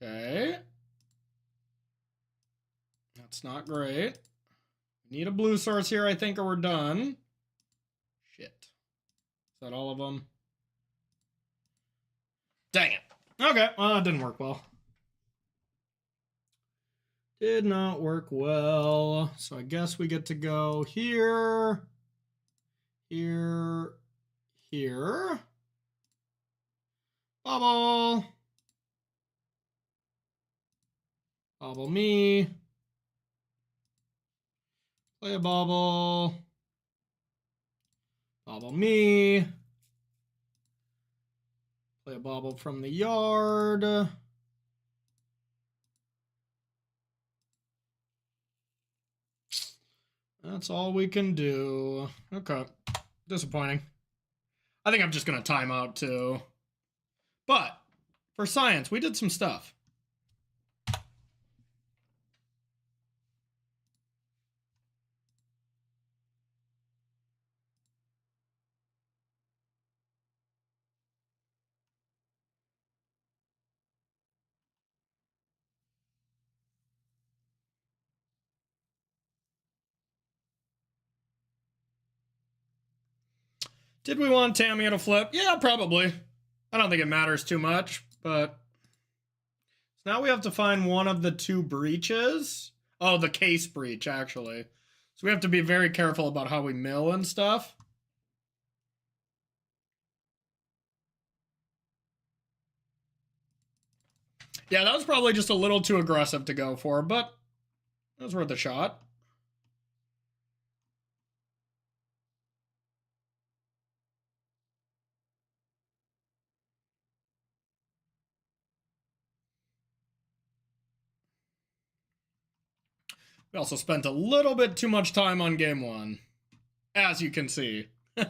Okay. That's not great. We need a blue source here, I think, or we're done. Shit. Is that all of them? Dang it. Okay, well, it didn't work well. Did not work well. So I guess we get to go here, here, here. Bubble. Bubble me. Play a bubble. Bubble me. Play a bubble from the yard. That's all we can do. Okay. Disappointing. I think I'm just going to time out too. But for science, we did some stuff. Did we want Tammy to flip? Yeah, probably. I don't think it matters too much, but... so now we have to find one of the two breaches. Oh, the case breach, actually. So we have to be very careful about how we mill and stuff. Yeah, that was probably just a little too aggressive to go for, but it was worth a shot. We also spent a little bit too much time on game one, as you can see. We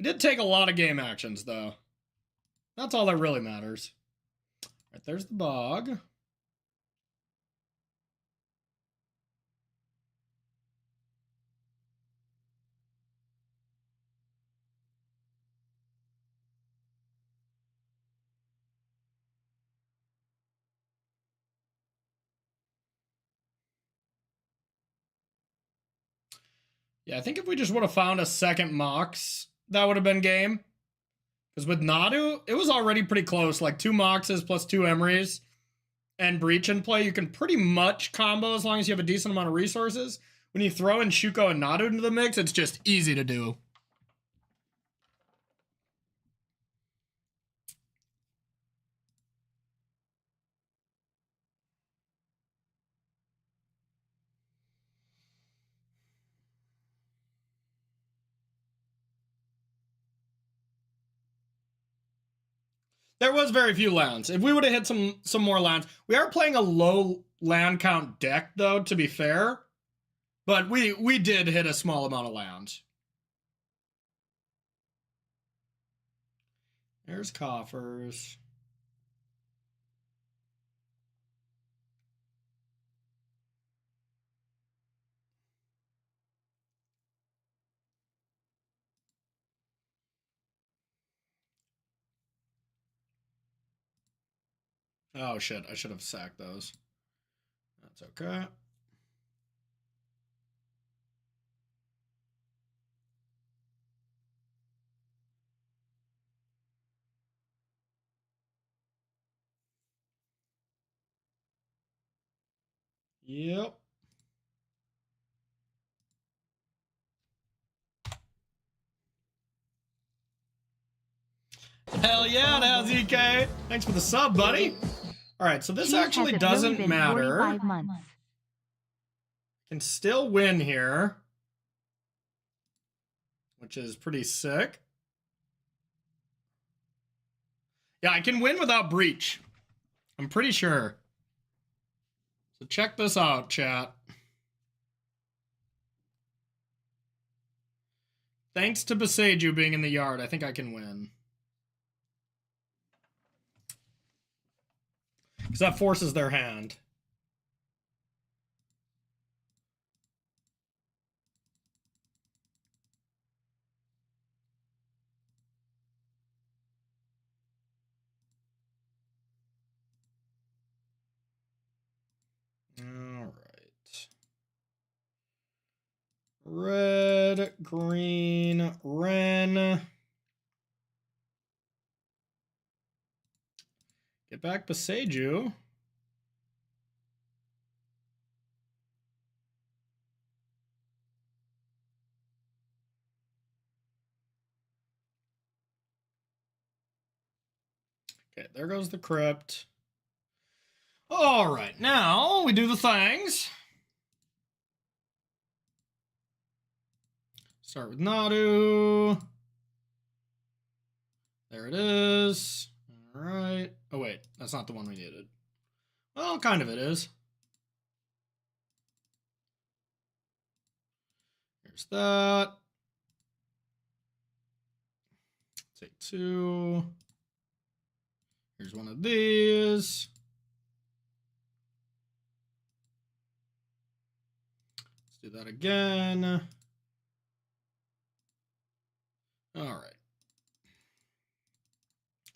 did take a lot of game actions, though. That's all that really matters. All right, there's the bog. Yeah, I think if we just would have found a second Mox, that would have been game. Because with Nadu, it was already pretty close. Like 2 Moxes plus 2 Emerys and Breach in play. You can pretty much combo as long as you have a decent amount of resources. When you throw in Shuko and Nadu into the mix, it's just easy to do. There was very few lands. If we would have hit some more lands. We are playing a low land count deck, though, to be fair. But we did hit a small amount of land. There's coffers. Oh shit, I should have sacked those. That's okay. Yep. Hell yeah, that's EK. Thanks for the sub, buddy. All right, so this actually doesn't matter. I can still win here, which is pretty sick. Yeah, I can win without breach. I'm pretty sure. So check this out, chat. Thanks to Beseju being in the yard, I think I can win. Because that forces their hand. All right. Red, green, Ren. Get back Beseju. Okay, there goes the crypt. All right, now we do the things. Start with Nadu. There it is. All right. Oh, wait. That's not the one we needed. Well, kind of it is. Here's that. Take two. Here's one of these. Let's do that again. All right.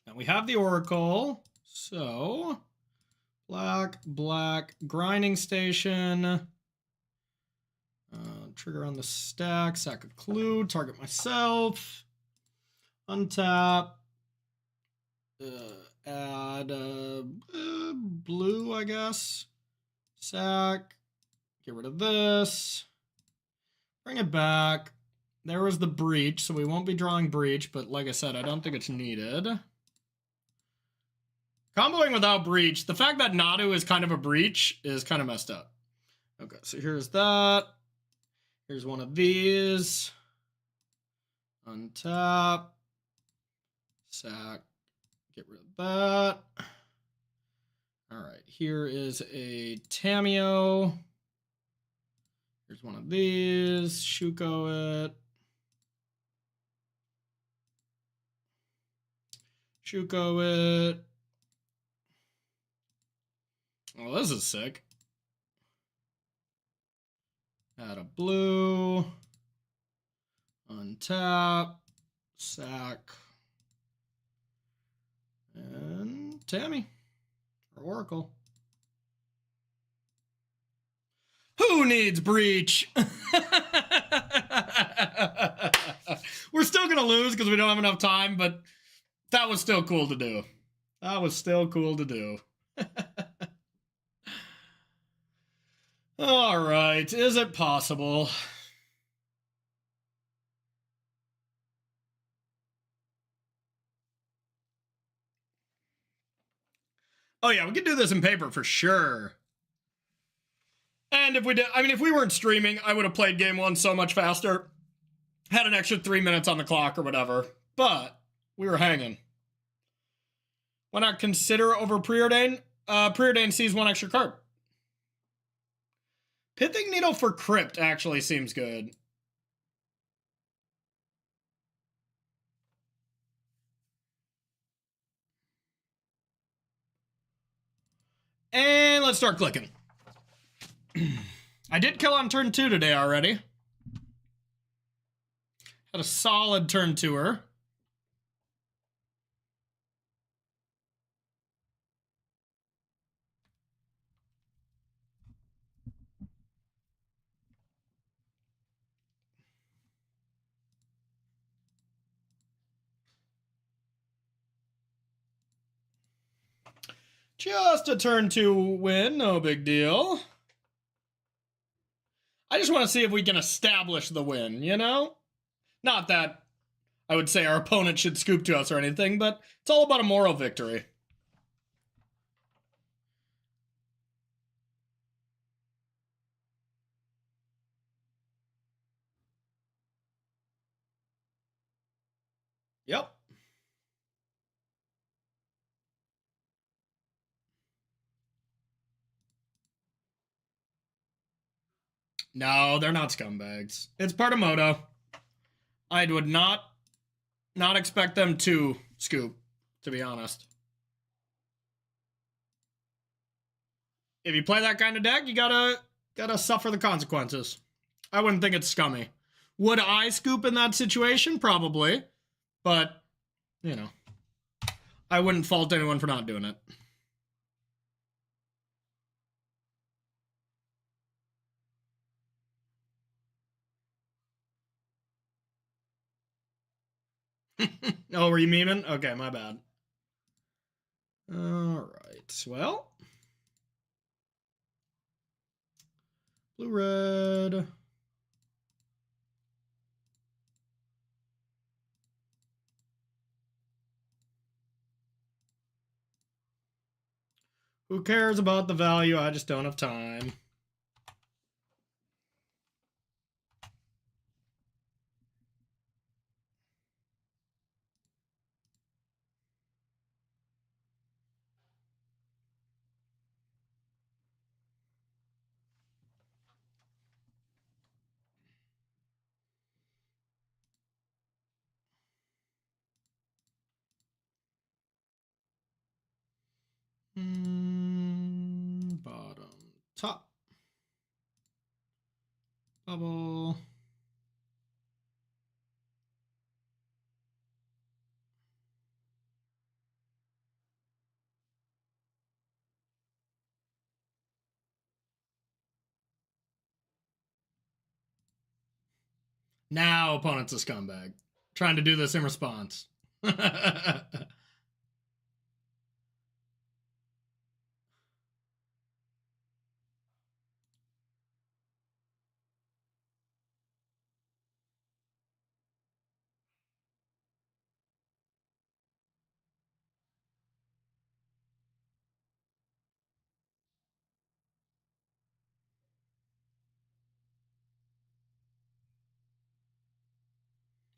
Now we have the Oracle. So, black, grinding station. Trigger on the stack, sack a clue, target myself. Untap. Add blue, I guess. Sack. Get rid of this. Bring it back. There was the breach, so we won't be drawing breach, but like I said, I don't think it's needed. Comboing without breach, the fact that Nadu is kind of a breach is kind of messed up. Okay, so here's that. Here's one of these. Untap. Sack. Get rid of that. All right, here is a Tamio. Here's one of these. Shuko it. Shuko it. Oh, this is sick. Add a blue. Untap. Sack. And Tammy. Or Oracle. Who needs breach? We're still going to lose because we don't have enough time, but that was still cool to do. That was still cool to do. All right. Is it possible? Oh, yeah. We could do this in paper for sure. And if we did, I mean, if we weren't streaming, I would have played game one so much faster. Had an extra 3 minutes on the clock or whatever. But we were hanging. Why not consider over Preordain? Preordain sees one extra card. Pithing Needle for Crypt actually seems good. And let's start clicking. I did kill on turn 2 today already. Had a solid turn 2-er. Just a turn 2 win, no big deal. I just want to see if we can establish the win, you know? Not that I would say our opponent should scoop to us or anything, but it's all about a moral victory. Yep. No, they're not scumbags. It's part of Moto. I would not expect them to scoop, to be honest. If you play that kind of deck, you gotta suffer the consequences. I wouldn't think it's scummy. Would I scoop in that situation? Probably. But, you know, I wouldn't fault anyone for not doing it. Oh, were you memeing? Okay, my bad. Alright, well. Blue-red. Who cares about the value? I just don't have time. Bottom, top. Bubble. Now opponent's a scumbag. Trying to do this in response.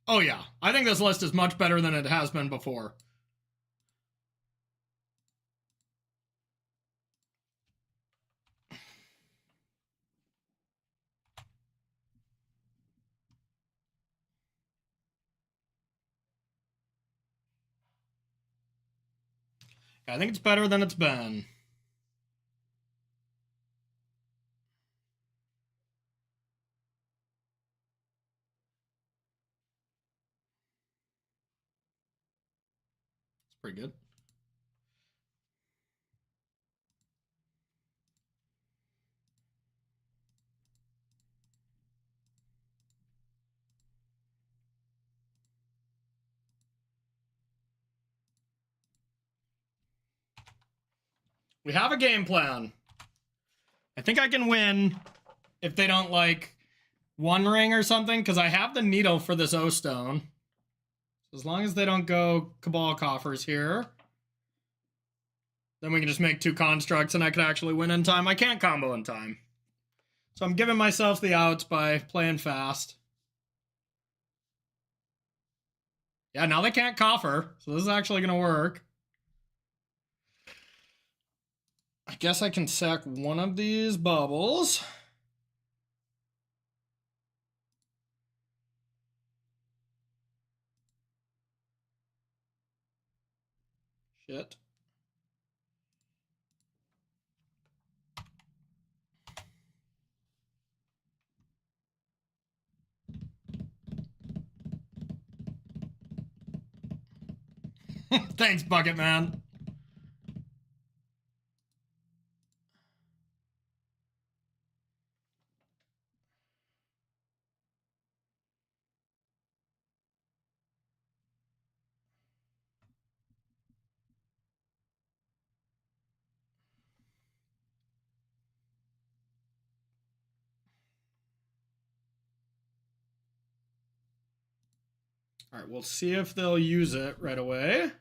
Oh yeah, I think this list is much better than it has been before. I think it's better than it's been. It's pretty good. We have a game plan. I think I can win if they don't, like, one ring or something, because I have the needle for this O-Stone. As long as they don't go Cabal Coffers here, then we can just make 2 constructs and I can actually win in time. I can't combo in time. So I'm giving myself the outs by playing fast. Yeah, now they can't coffer, so this is actually going to work. I guess I can sack one of these bubbles. Shit. Thanks, Bucket Man. All right, we'll see if they'll use it right away.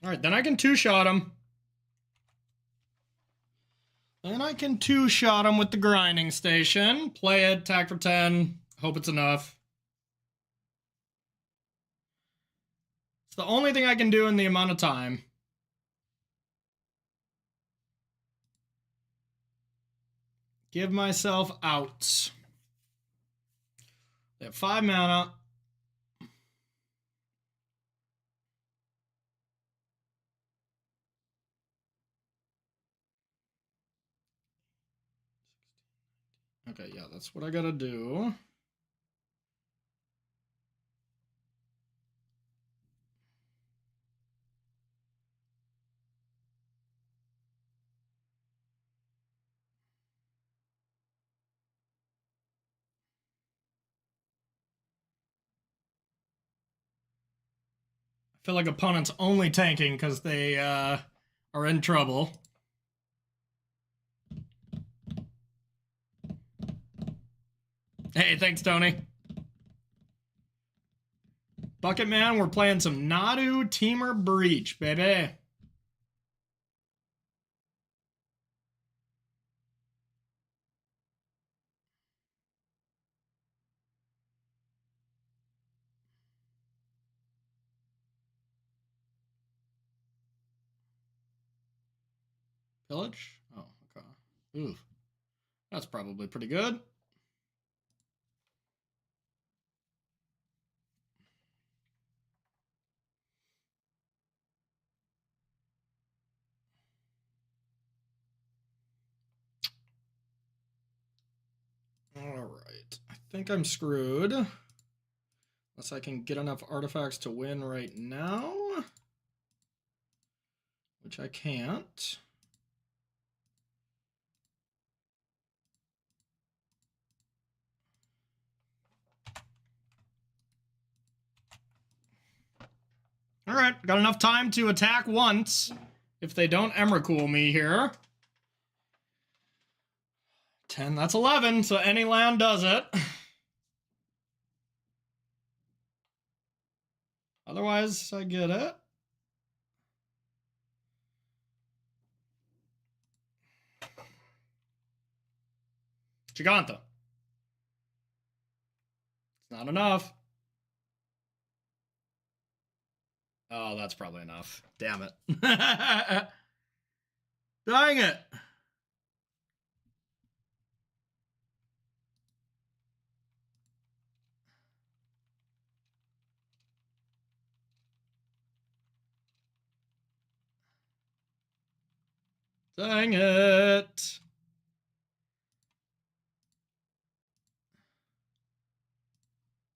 All right, then I can two-shot him. Then I can two-shot him with the grinding station. Play it, attack for 10. Hope it's enough. It's the only thing I can do in the amount of time. Give myself outs. They have 5 mana. Okay, yeah, that's what I gotta do. I feel like opponents only tanking because they are in trouble. Hey, thanks, Tony. Bucket Man, we're playing some Nadu Temur Breach, baby. Pillage? Oh, okay. Ooh. That's probably pretty good. Alright. I think I'm screwed. Unless I can get enough artifacts to win right now. Which I can't. Alright, got enough time to attack once. If they don't Emrakul me here. 10, that's 11, so any land does it. Otherwise, I get it. Giganta. It's not enough. Oh, that's probably enough. Damn it. Dang it. Dang it.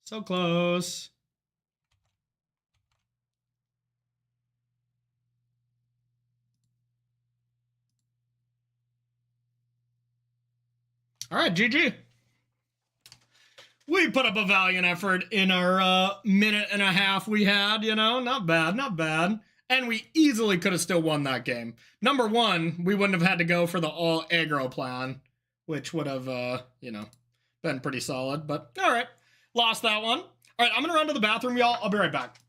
So close. All right, GG. We put up a valiant effort in our minute and a half we had, you know, not bad, not bad. And we easily could have still won that game. Number one, we wouldn't have had to go for the all aggro plan, which would have, you know, been pretty solid. But all right, lost that one. All right, I'm going to run to the bathroom, y'all. I'll be right back.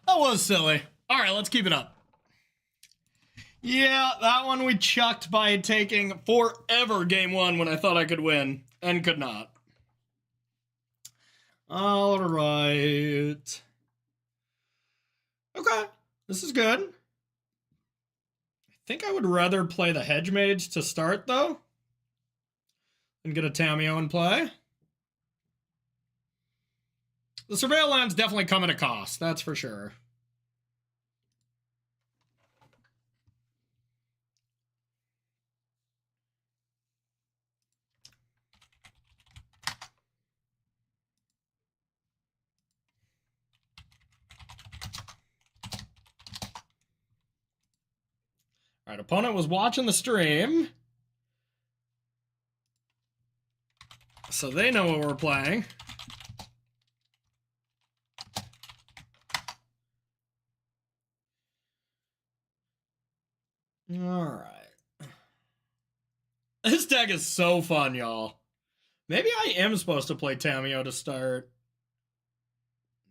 That was silly. All right, let's keep it up. Yeah, that one we chucked by taking forever game one when I thought I could win and could not. All right. Okay, this is good. I think I would rather play the Hedge Mage to start, though, and get a Tamiyo in play. The Surveil land's definitely come at a cost, that's for sure. All right, opponent was watching the stream, so they know what we're playing. All right. This deck is so fun, y'all. Maybe I am supposed to play Tamiyo to start.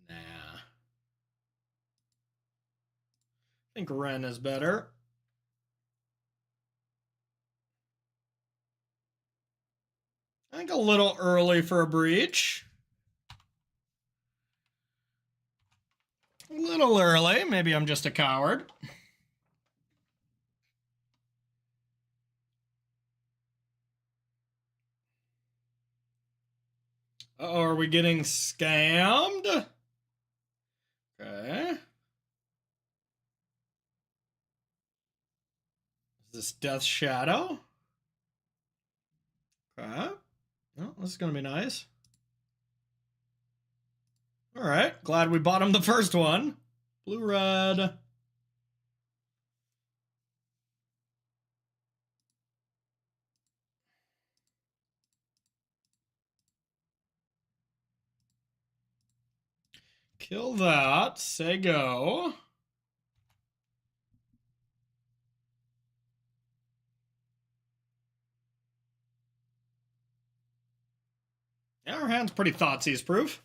Nah. I think Ren is better. I think a little early for a breach. A little early. Maybe I'm just a coward. Uh-oh, are we getting scammed? Okay. Is this Death Shadow? Okay. Well, this is going to be nice. All right. Glad we bought him the first one. Blue-red. Kill that. Say go. Yeah, our hand's pretty Thoughtseize proof.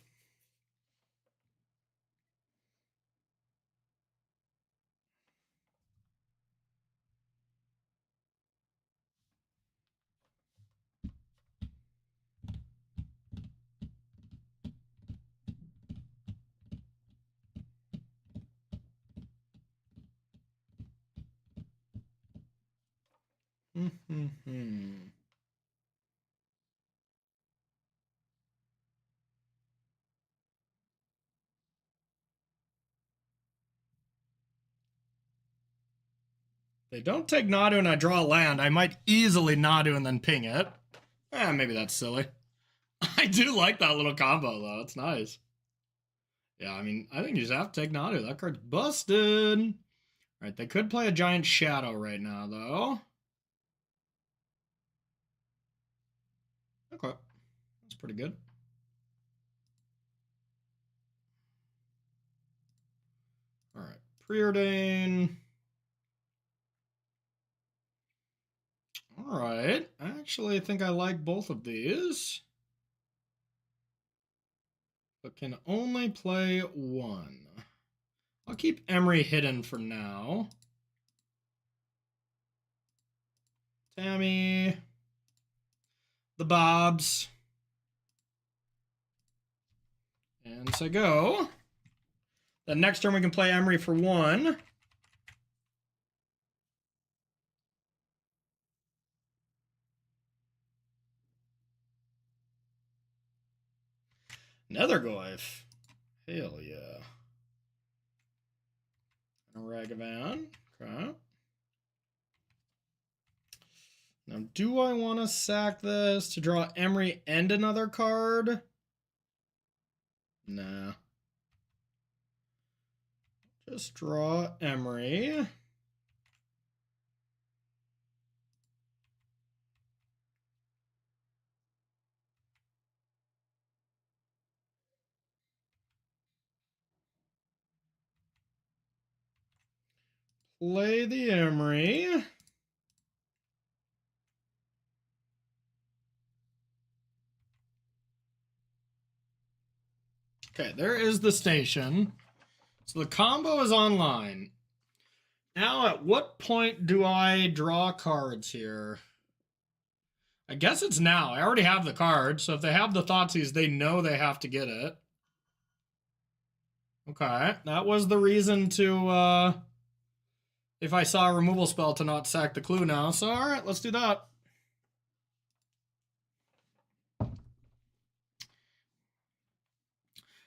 They don't take Nadu and I draw a land. I might easily Nadu and then ping it. Maybe that's silly. I do like that little combo, though. It's nice. Yeah, I mean, I think you just have to take Nadu. That card's busted. All right, they could play a Giant Shadow right now, though. Okay. That's pretty good. All right, Preordain. All right. Actually, I think I like both of these. but can only play one. I'll keep Emery hidden for now. Tammy. The Bobs. And so go. The next turn we can play Emery for one. Another Goif. Hell yeah. A Ragavan. Okay. Now, do I want to sack this to draw Emery and another card? Nah. Just draw Emery. Play the Emery. Okay, there is the station. So the combo is online. Now, at what point do I draw cards here? I guess it's now. I already have the card, so if they have the Thoughtseize, they know they have to get it. Okay, that was the reason to, if I saw a removal spell, to not sack the clue now. So, alright, let's do that.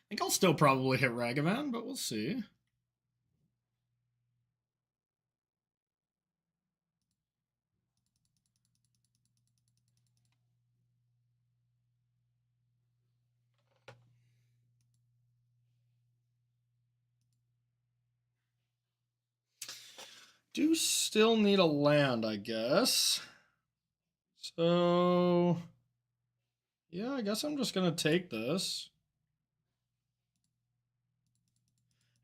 I think I'll still probably hit Ragavan, but we'll see. Do still need a land, I guess. So, yeah, I guess I'm just going to take this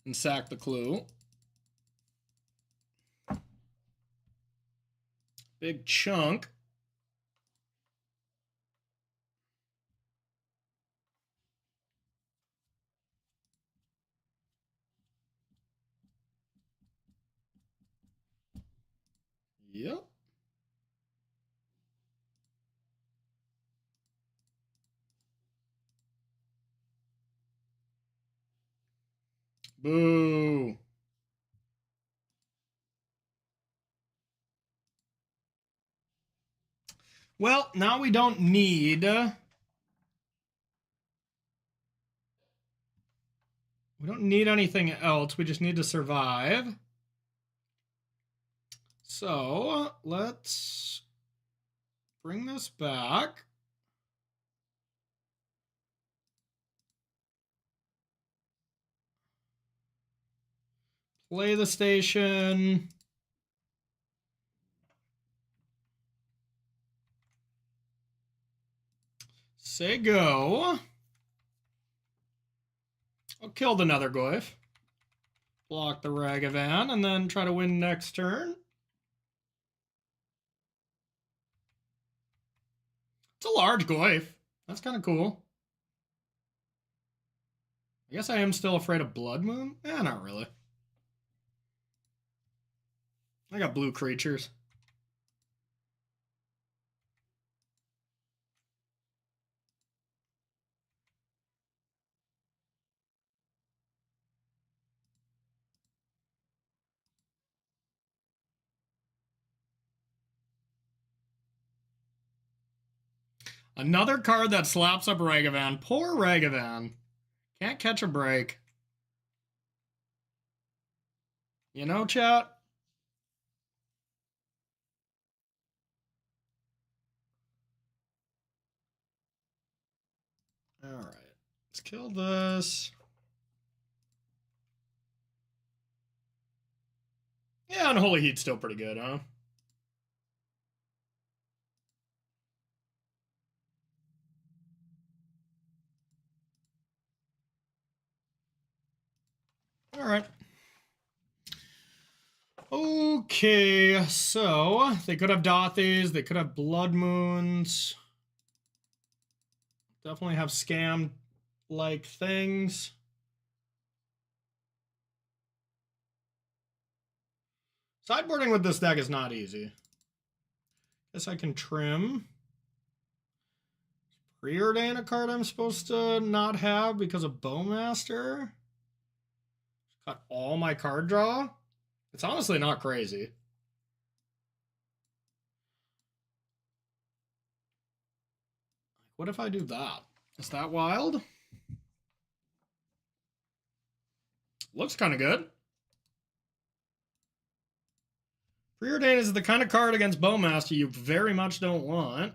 and sack the clue. Big chunk. Yep. Boo. Well, now we don't need... We don't need anything else. We just need to survive. So, let's bring this back. Play the station. Say go. I'll kill another Goif. Block the Ragavan, and then try to win next turn. It's a large Goif. That's kind of cool. I guess I am still afraid of Blood Moon. Eh, not really. I got blue creatures. Another card that slaps up Ragavan. Poor Ragavan. Can't catch a break. You know, chat? Alright. Let's kill this. Yeah, Unholy Heat's still pretty good, huh? Alright. Okay, so they could have Dothies, they could have Blood Moons. Definitely have scammed like things. Sideboarding with this deck is not easy. Guess I can trim. Preordain a card I'm supposed to not have because of Bowmaster. Cut all my card draw. It's honestly not crazy. What if I do that? Is that wild? Looks kind of good. Preordain is the kind of card against Bowmaster you very much don't want.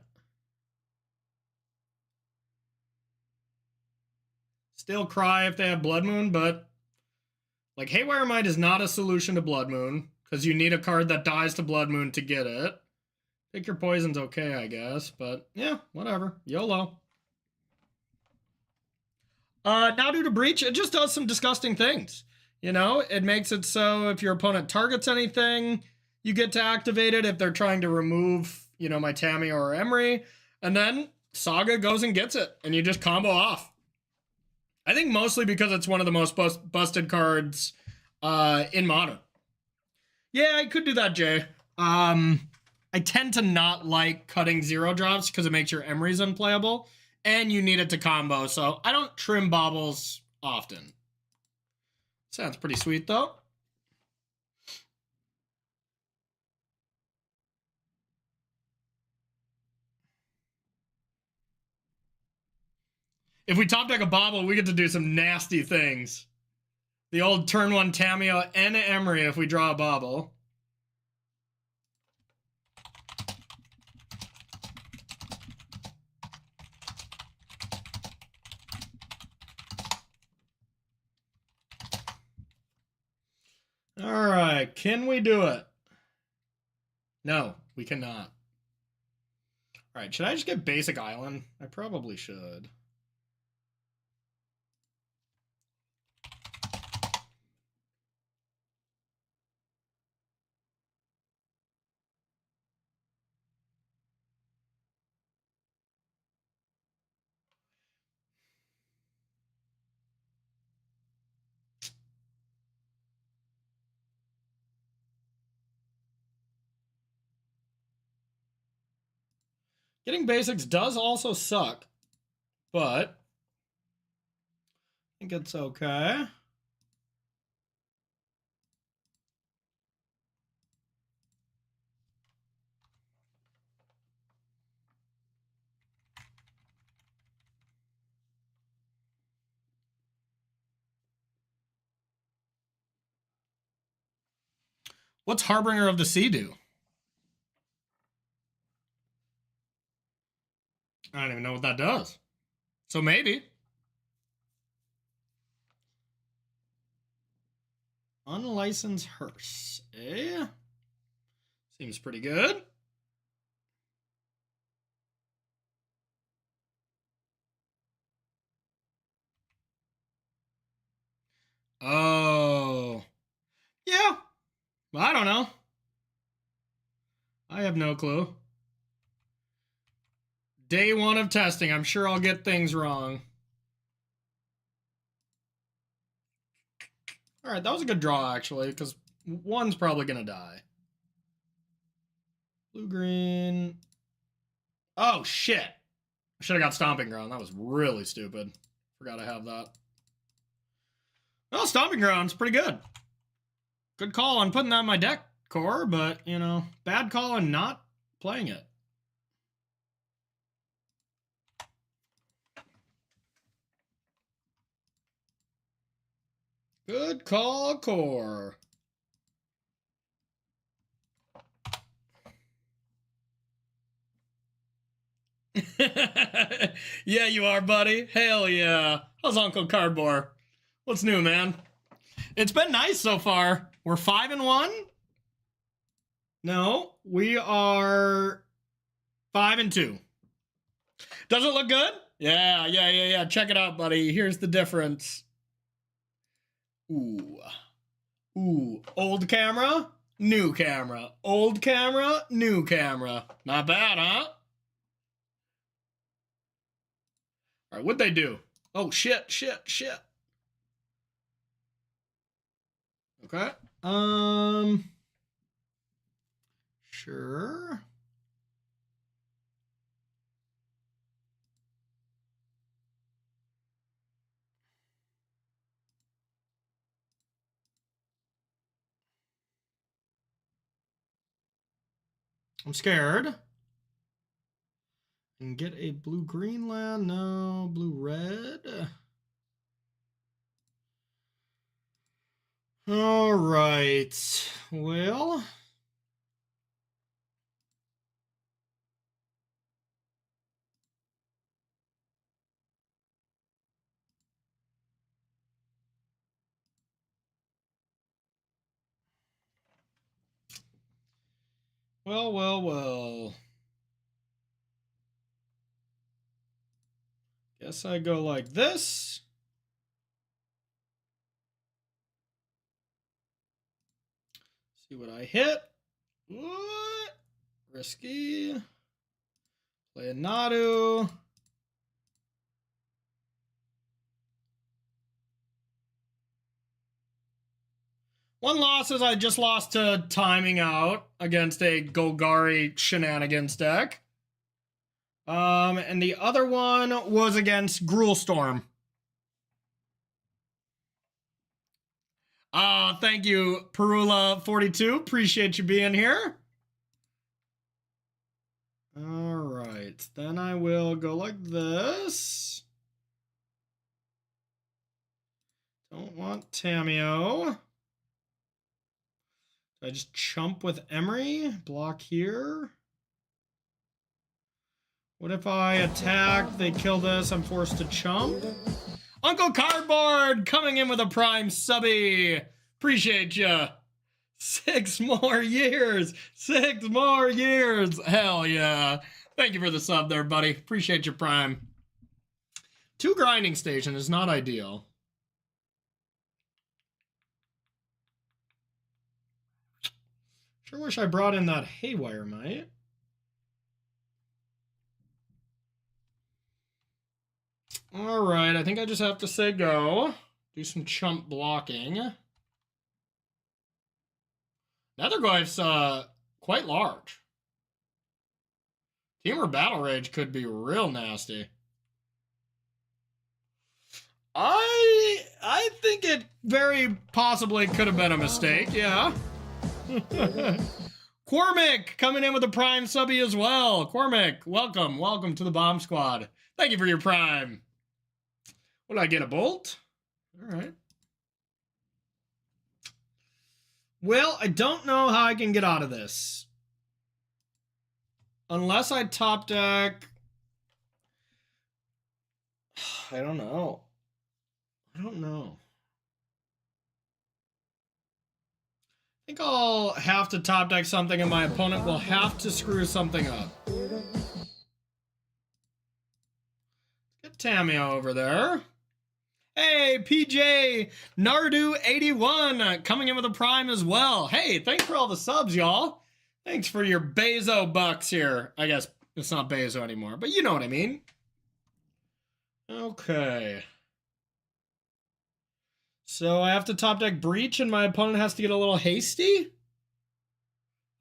Still cry if they have Blood Moon, but like Haywire Might is not a solution to Blood Moon because you need a card that dies to Blood Moon to get it. Pick your poison's okay, I guess, but yeah, whatever. YOLO. Now due to Breach, it just does some disgusting things. You know, it makes it so if your opponent targets anything, you get to activate it if they're trying to remove, you know, my Tammy or Emery. And then Saga goes and gets it, and you just combo off. I think mostly because it's one of the most busted cards in Modern. Yeah, I could do that, Jay. I tend to not like cutting 0 drops because it makes your Emerys unplayable, and you need it to combo, so I don't trim baubles often. Sounds pretty sweet, though. If we top deck a bauble, we get to do some nasty things. The old turn 1 Tamio and Emery if we draw a bauble. All right, can we do it? No, we cannot. All right, should I just get Basic Island? I probably should. Getting basics does also suck, but I think it's okay. What's Harbinger of the Sea do? I don't even know what that does. So maybe. Unlicensed hearse. Eh? Seems pretty good. Oh. Yeah. I don't know. I have no clue. Day 1 of testing. I'm sure I'll get things wrong. All right, that was a good draw, actually, because 1's probably going to die. Blue-green. Oh, shit. I should have got Stomping Ground. That was really stupid. Forgot I have that. Well, Stomping Ground's pretty good. Good call on putting that in my deck core, but, you know, bad call on not playing it. Good call, core. Yeah, you are, buddy. Hell yeah. How's Uncle Cardboard? What's new, man? It's been nice so far. We're 5-1. No, we are 5-2. Does it look good? Yeah. Check it out, buddy. Here's the difference. Ooh. Old camera, new camera. Old camera, new camera. Not bad, huh? All right, what'd they do? Oh, shit. Okay. Sure. I'm scared. And get a blue-green land. No, blue-red. All right. Well. Well. Guess I go like this. See what I hit. What? Risky. Play a Nadu. One loss is I just lost to timing out against a Golgari shenanigans deck. And the other one was against Gruul Storm. Thank you, Perula42. Appreciate you being here. All right, then I will go like this. Don't want Tameo. I just chump with Emery, block here. What if I attack, they kill this, I'm forced to chump? Uncle Cardboard coming in with a prime subby. Appreciate ya. 6 more years. 6 more years. Hell yeah. Thank you for the sub there, buddy. Appreciate your prime. 2 grinding station is not ideal. Sure wish I brought in that Haywire Mite. All right, I think I just have to say go. Do some chump blocking. Netherglyph's quite large. Temur Battle Rage could be real nasty. I think it very possibly could have been a mistake, yeah. Cormac coming in with a prime subby as well. Cormac, welcome to the Bomb Squad. Thank you for your prime. What did I get, a bolt? All right. Well, I don't know how I can get out of this. Unless I top deck. I don't know. I think I'll have to top deck something and my opponent will have to screw something up. Get Tameo over there. Hey, PJ Nardu 81 coming in with a prime as well. Hey, thanks for all the subs, y'all. Thanks for your Bezo bucks here. I guess it's not Bezo anymore, but you know what I mean. Okay. So I have to top deck Breach and my opponent has to get a little hasty?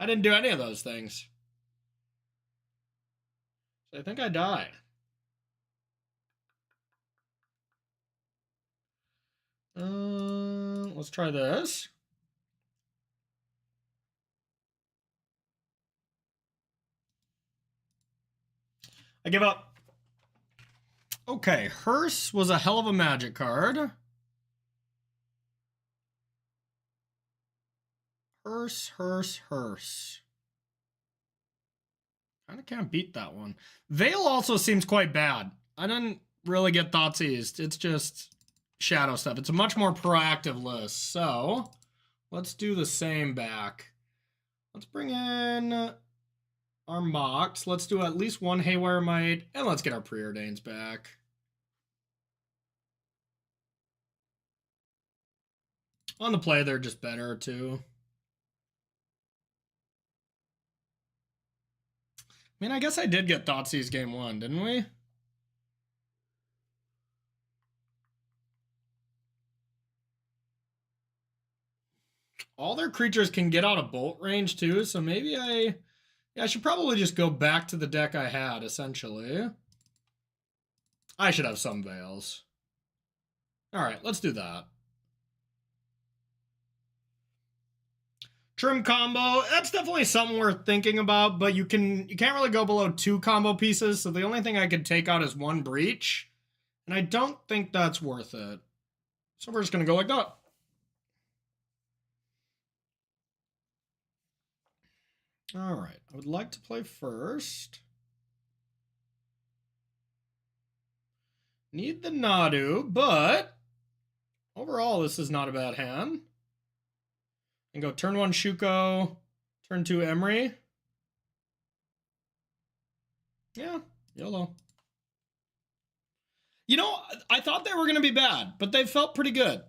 I didn't do any of those things. So I think I die. Let's try this. I give up. Okay, Hearse was a hell of a magic card. Hearse. Kind of can't beat that one. Veil also seems quite bad. I didn't really get Thoughtseize. It's just shadow stuff. It's a much more proactive list. So let's do the same back. Let's bring in our Mox. Let's do at least one Haywire Mite, and let's get our Preordains back. On the play, they're just better, too. I mean, I guess I did get Thoughtseize game 1, didn't we? All their creatures can get out of bolt range too, so maybe I should probably just go back to the deck I had, essentially. I should have some Veils. Alright, let's do that. Trim combo, that's definitely something worth thinking about, but you can't really go below 2 combo pieces, so the only thing I could take out is 1 Breach, and I don't think that's worth it. So we're just gonna go like that. Alright, I would like to play first. Need the Nadu, but overall this is not a bad hand. And go turn 1 Shuko, turn 2 Emery. Yeah, YOLO. You know, I thought they were going to be bad, but they felt pretty good.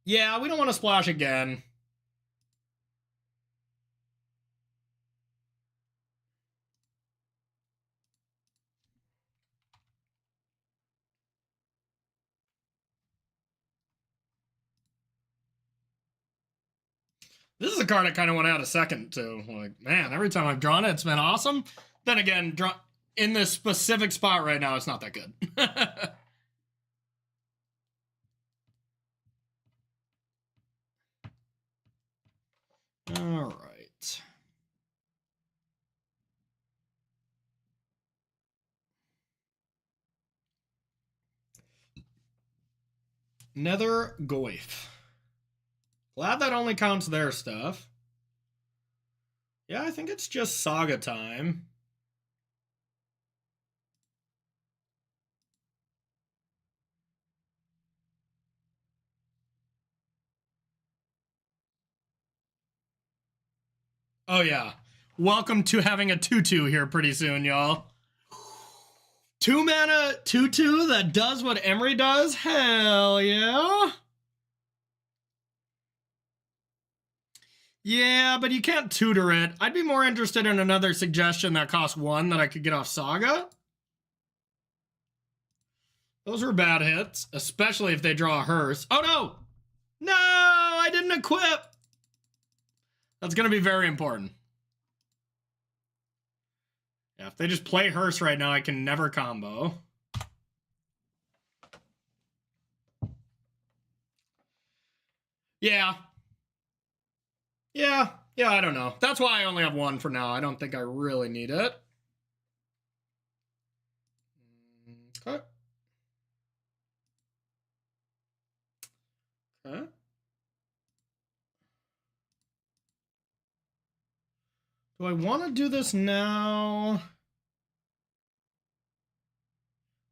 Yeah, we don't want to splash again. This is a card I kind of want to add a second to. Like, man, every time I've drawn it, it's been awesome. Then again, in this specific spot right now, it's not that good. All right. Nether Goyf. Glad that only counts their stuff. Yeah, I think it's just Saga time. Oh, yeah. Welcome to having a 2/2 here pretty soon, y'all. 2 mana 2/2 that does what Emery does? Hell yeah. Yeah, but you can't tutor it. I'd be more interested in another suggestion that costs 1 that I could get off Saga. Those were bad hits, especially if they draw a hearse. Oh, no! No, I didn't equip! That's going to be very important. Yeah, if they just play hearse right now, I can never combo. Yeah. Yeah, I don't know. That's why I only have 1 for now. I don't think I really need it. Okay. Okay. Do I want to do this now?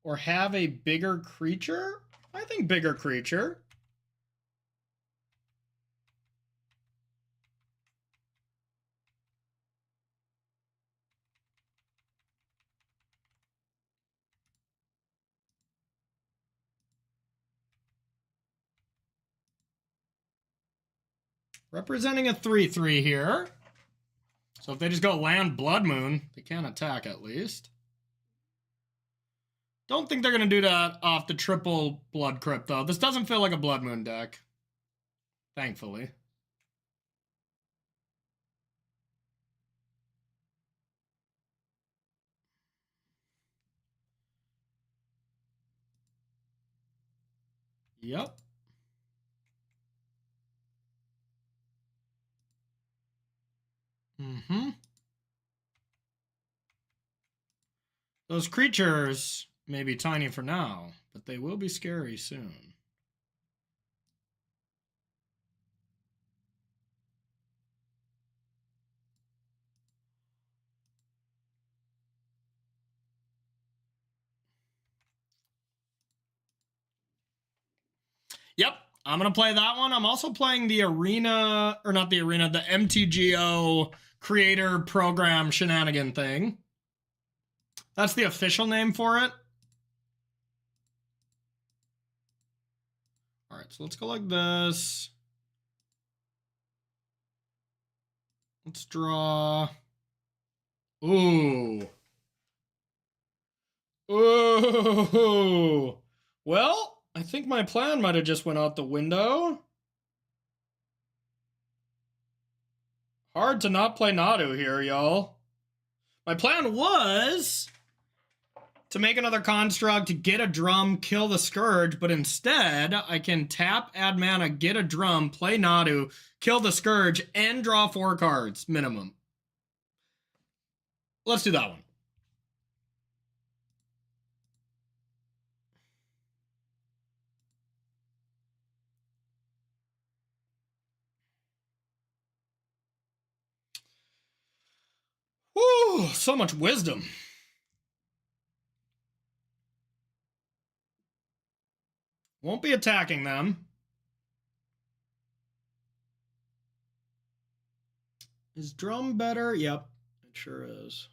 Or have a bigger creature? I think bigger creature. Representing a 3/3 here. So if they just go land Blood Moon, they can attack at least. Don't think they're going to do that off the triple Blood Crypt, though. This doesn't feel like a Blood Moon deck. Thankfully. Yep. Mm-hmm. Those creatures may be tiny for now, but they will be scary soon. Yep, I'm going to play that one. I'm also playing the arena, or not the arena, the MTGO creator program shenanigan thing. That's the official name for it. All right, so let's go like this. Let's draw. Ooh. Ooh. Well, I think my plan might have just went out the window. hard to not play Nadu here, y'all. My plan was to make another construct, to get a drum, kill the Scourge, but instead I can tap, add mana, get a drum, play Nadu, kill the Scourge, and draw 4 cards, minimum. Let's do that one. Woo, so much wisdom. Won't be attacking them. Is drum better? Yep, it sure is.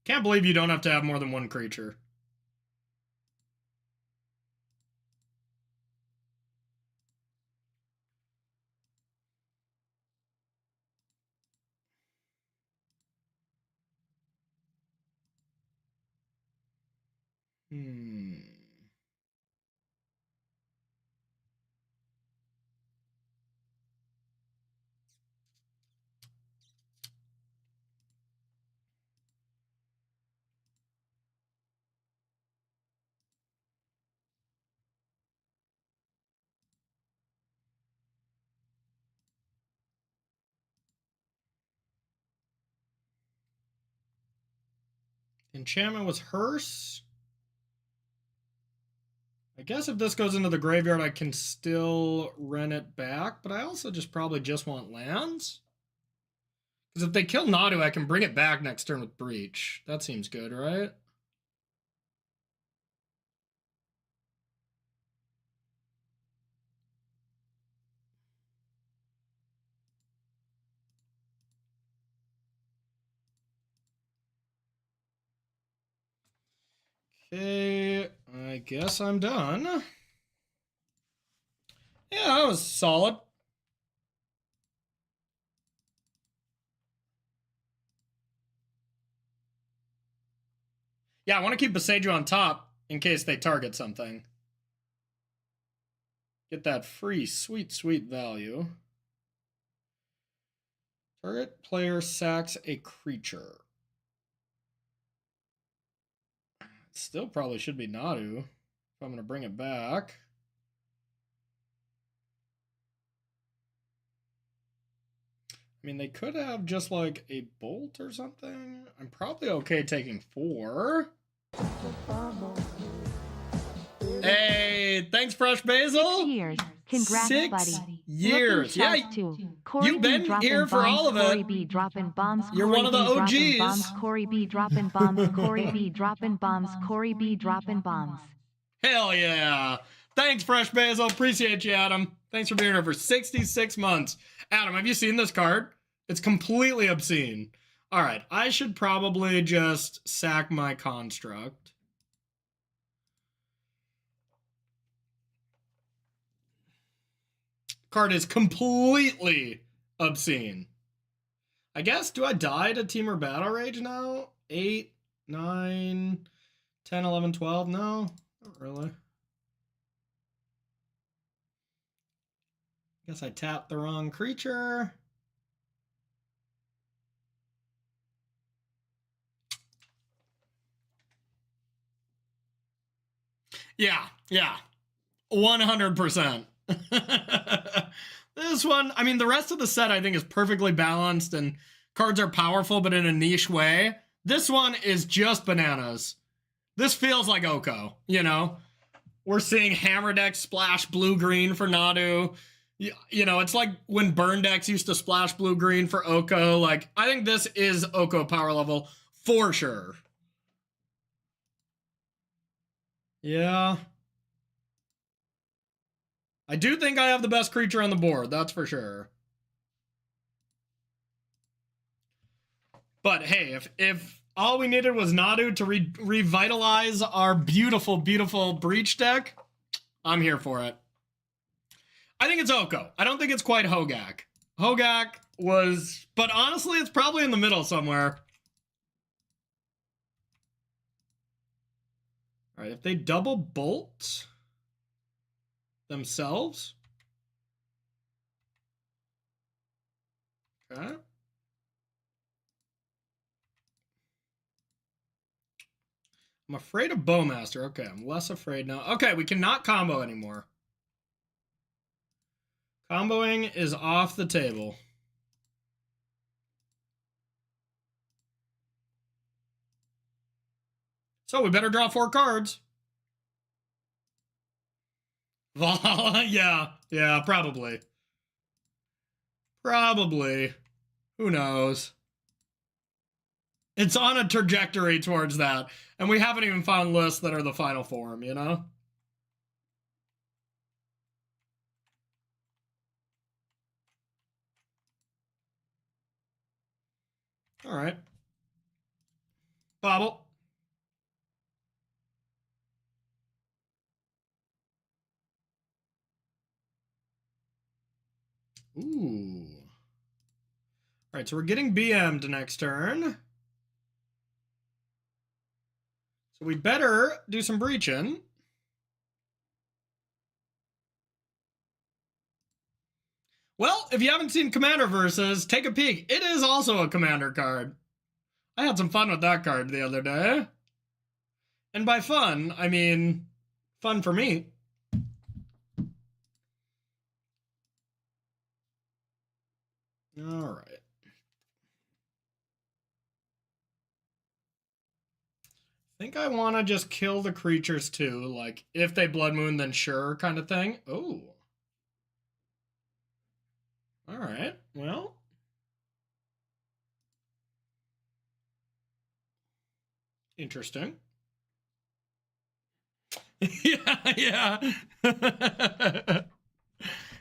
Can't believe you don't have to have more than 1 creature. Enchantment was Hearse. I guess if this goes into the graveyard, I can still rent it back, but I also probably just want lands. Because if they kill Nadu, I can bring it back next turn with Breach. That seems good, right? Okay, I guess I'm done. Yeah, that was solid. Yeah, I want to keep Boseiju on top in case they target something. Get that free, sweet, sweet value. Target player sacks a creature. Still probably should be Nadu if I'm going to bring it back. I mean, they could have just like a bolt or something. I'm probably okay taking 4. Hey, thanks, Fresh Basil. 6 years. Congrats, 6 buddy. years. Yeah, you've been here for all of it. Corey B dropping bombs. You're one of the OGs. Bombs. Corey B dropping bombs. Corey B dropping bombs. Corey B dropping bombs. Hell yeah. Thanks, Fresh Basil. Appreciate you, Adam. Thanks for being here for 66 months. Adam, have you seen this card? It's completely obscene. All right, I should probably just sack my construct. Card is completely obscene. I guess, do I die to Temur Battle Rage now? 8, 9, 10, 11, 12? No, not really. Guess I tapped the wrong creature. Yeah, 100%. This one, I mean, the rest of the set I think is perfectly balanced and cards are powerful, but in a niche way. This one is just bananas. This feels like Oko, you know? We're seeing Hammer decks splash blue-green for Nadu. You know, it's like when Burn decks used to splash blue-green for Oko. Like, I think this is Oko power level for sure. Yeah. I do think I have the best creature on the board, that's for sure. But hey, if all we needed was Nadu to revitalize our beautiful, beautiful Breach deck, I'm here for it. I think it's Oko. I don't think it's quite Hogak. Hogak, was, but honestly, it's probably in the middle somewhere. All right, if they double bolt themselves. Okay. I'm afraid of Bowmaster. Okay, I'm less afraid now. Okay, we cannot combo anymore. Comboing is off the table. So we better draw 4 cards. Valhalla? Yeah, probably. Probably. Who knows? It's on a trajectory towards that. And we haven't even found lists that are the final form, you know? All right. Bobble. Ooh. All right, so we're getting BM'd next turn. So we better do some breaching. Well, if you haven't seen Commander Versus, take a peek. It is also a Commander card. I had some fun with that card the other day. And by fun, I mean fun for me. All right. I think I want to just kill the creatures too. Like, if they Blood Moon, then sure kind of thing. Oh. All right. Well. Interesting. Yeah.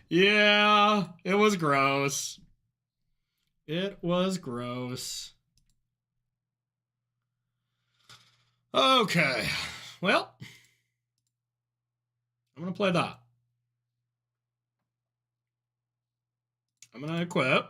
Yeah, it was gross. It was gross. Okay. Well, I'm going to play that. I'm going to equip.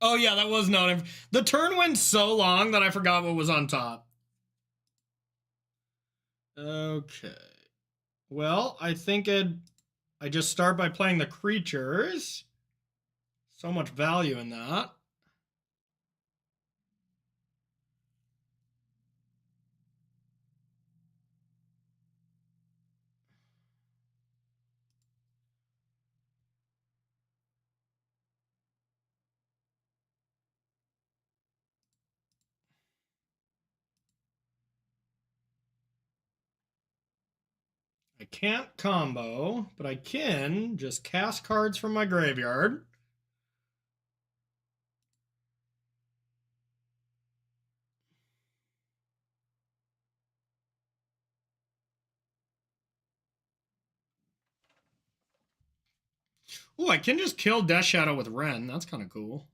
Oh, yeah, that was noted. The turn went so long that I forgot what was on top. Okay. Well, I think I just start by playing the creatures. So much value in that. I can't combo, but I can just cast cards from my graveyard. Ooh, I can just kill Death Shadow with Ren. That's kind of cool.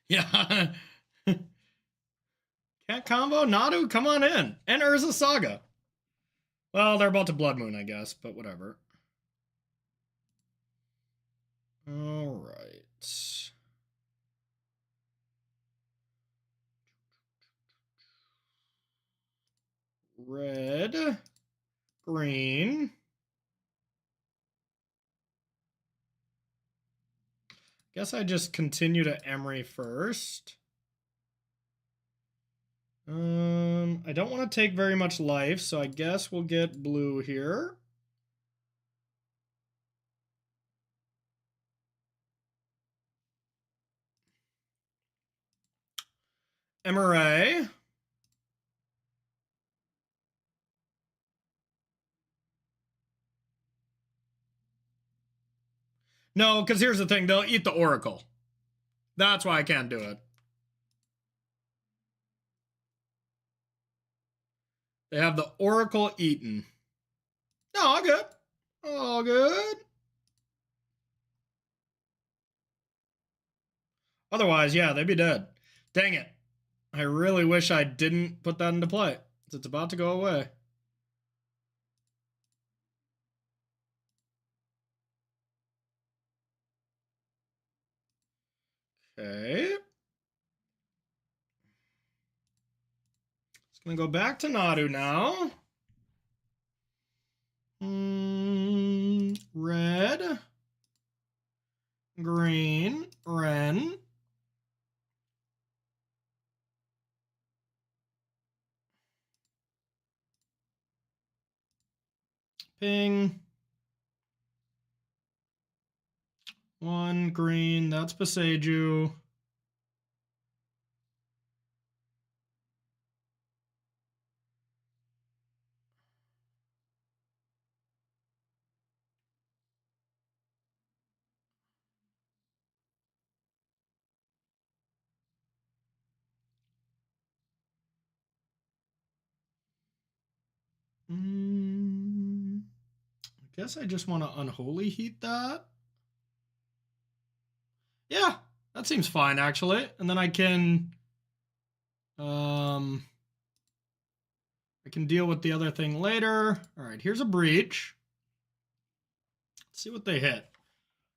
Yeah. Can't combo? Nadu, come on in. And Urza Saga. Well, they're about to Blood Moon, I guess, but whatever. All right. Red. Green. Guess I just continue to Emery first. I don't want to take very much life, so I guess we'll get blue here. Emery. No, because here's the thing. They'll eat the Oracle. That's why I can't do it. They have the Oracle Eaton. No, all good. All good. Otherwise, yeah, they'd be dead. Dang it. I really wish I didn't put that into play. It's about to go away. Okay. It's going to go back to Nadu now. Red. Green. Ren. Ping. One green. That's Beseju. I guess I just want to unholy heat that. Yeah, that seems fine actually. And then I can deal with the other thing later. All right, here's a breach. Let's see what they hit.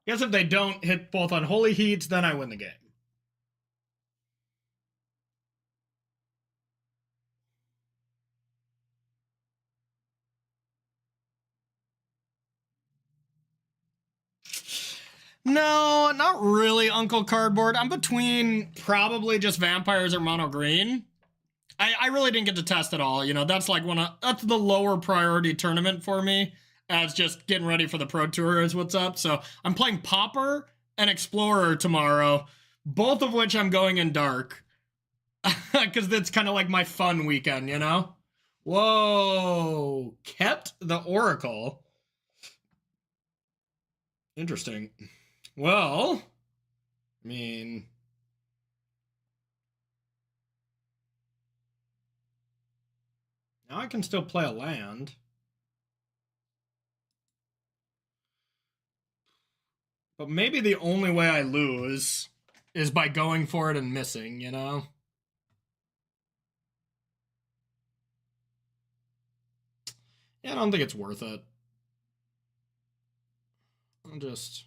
I guess if they don't hit both unholy heats, then I win the game. No, not really, Uncle Cardboard. I'm between probably just vampires or mono green. I really didn't get to test at all. You know, that's like that's the lower priority tournament for me, as just getting ready for the Pro Tour is what's up. So I'm playing Pauper and Explorer tomorrow, both of which I'm going in dark. Because that's kind of like my fun weekend, you know? Whoa, kept the Oracle. Interesting. Well, I mean, now I can still play a land. But maybe the only way I lose is by going for it and missing, you know? Yeah, I don't think it's worth it. I'll just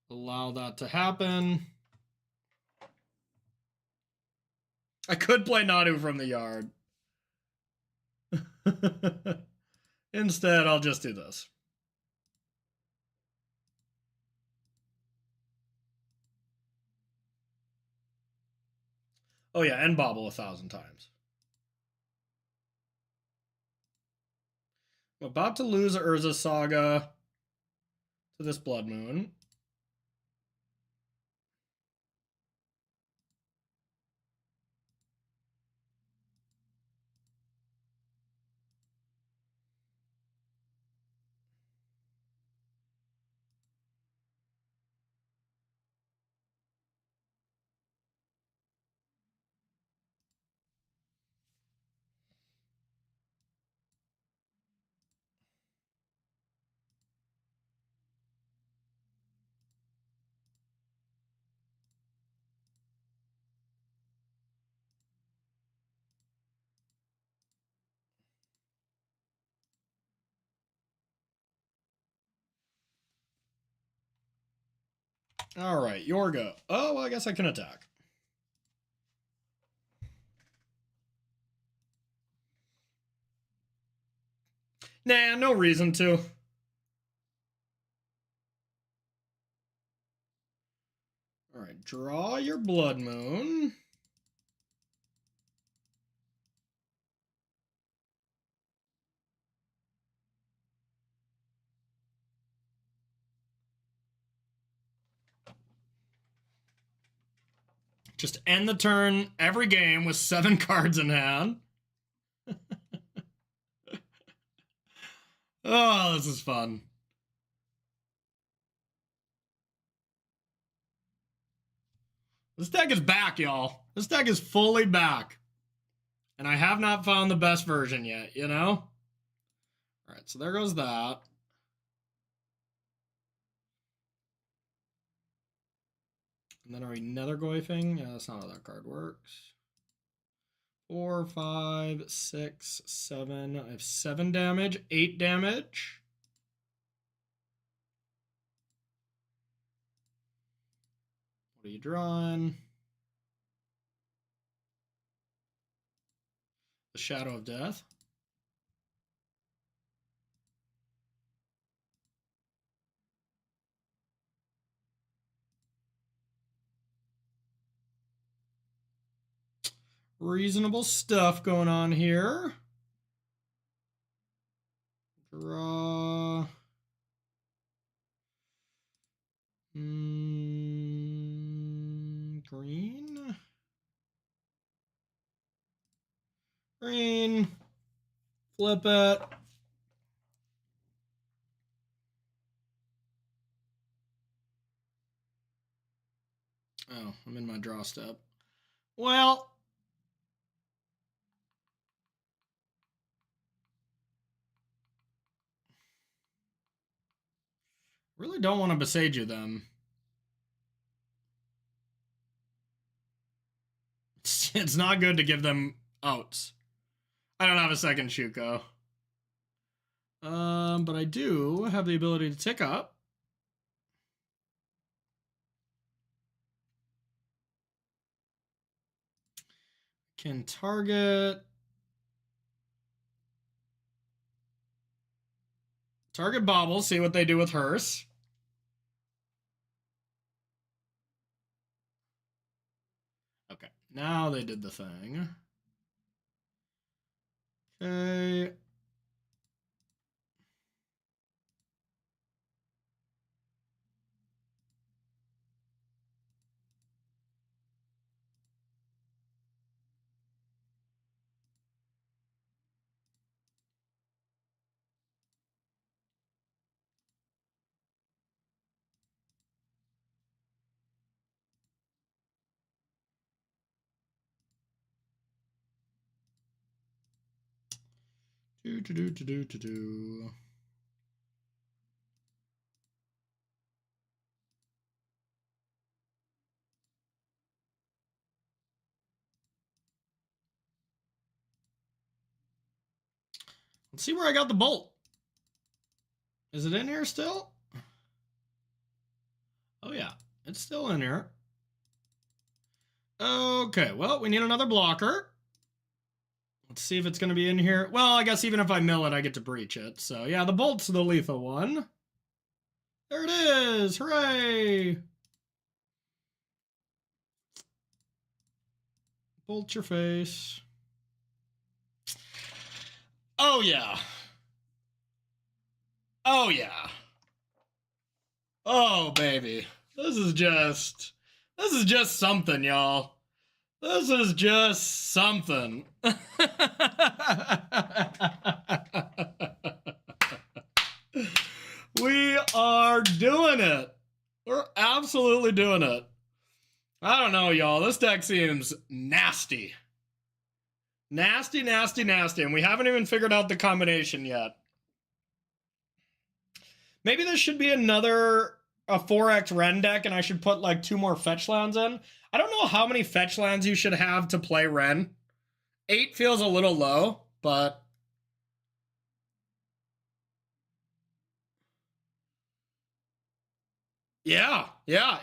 allow that to happen. I could play Nadu from the yard. Instead, I'll just do this. Oh yeah, and bobble 1,000 times. I'm about to lose Urza Saga to this Blood Moon. All right, your go. Oh, well, I guess I can attack. Nah, no reason to. All right, draw your Blood Moon. Just end the turn every game with 7 cards in hand. Oh, this is fun. This deck is back, y'all. This deck is fully back. And I have not found the best version yet, you know? All right, so there goes that. And then are we nethergoifing? Yeah, that's not how that card works. 4, 5, 6, 7. I have 7 damage, 8 damage. What are you drawing? The Shadow of Death. Reasonable stuff going on here. Draw. Green. Green. Flip it. Oh, I'm in my draw step. Well, really don't want to besage you them. It's not good to give them outs. I don't have a second Shuko. But I do have the ability to tick up. Can target Bobble, see what they do with Hearse. Okay, now they did the thing. Okay. Do. Let's see where I got the bolt. Is it in here still? Oh yeah, it's still in here. Okay, well, we need another blocker. Let's see if it's going to be in here. Well, I guess even if I mill it, I get to breach it. So yeah, the bolt's the lethal one. There it is! Hooray! Bolt your face. Oh yeah. Oh yeah. Oh baby. This is just something, y'all. This is just something. We are doing it. We're absolutely doing it. I don't know, y'all. This deck seems nasty. Nasty, nasty, nasty. And we haven't even figured out the combination yet. Maybe this should be a 4x Ren deck, and I should put like 2 more fetch lands in. I don't know how many fetch lands you should have to play Ren. 8 feels a little low, but... Yeah,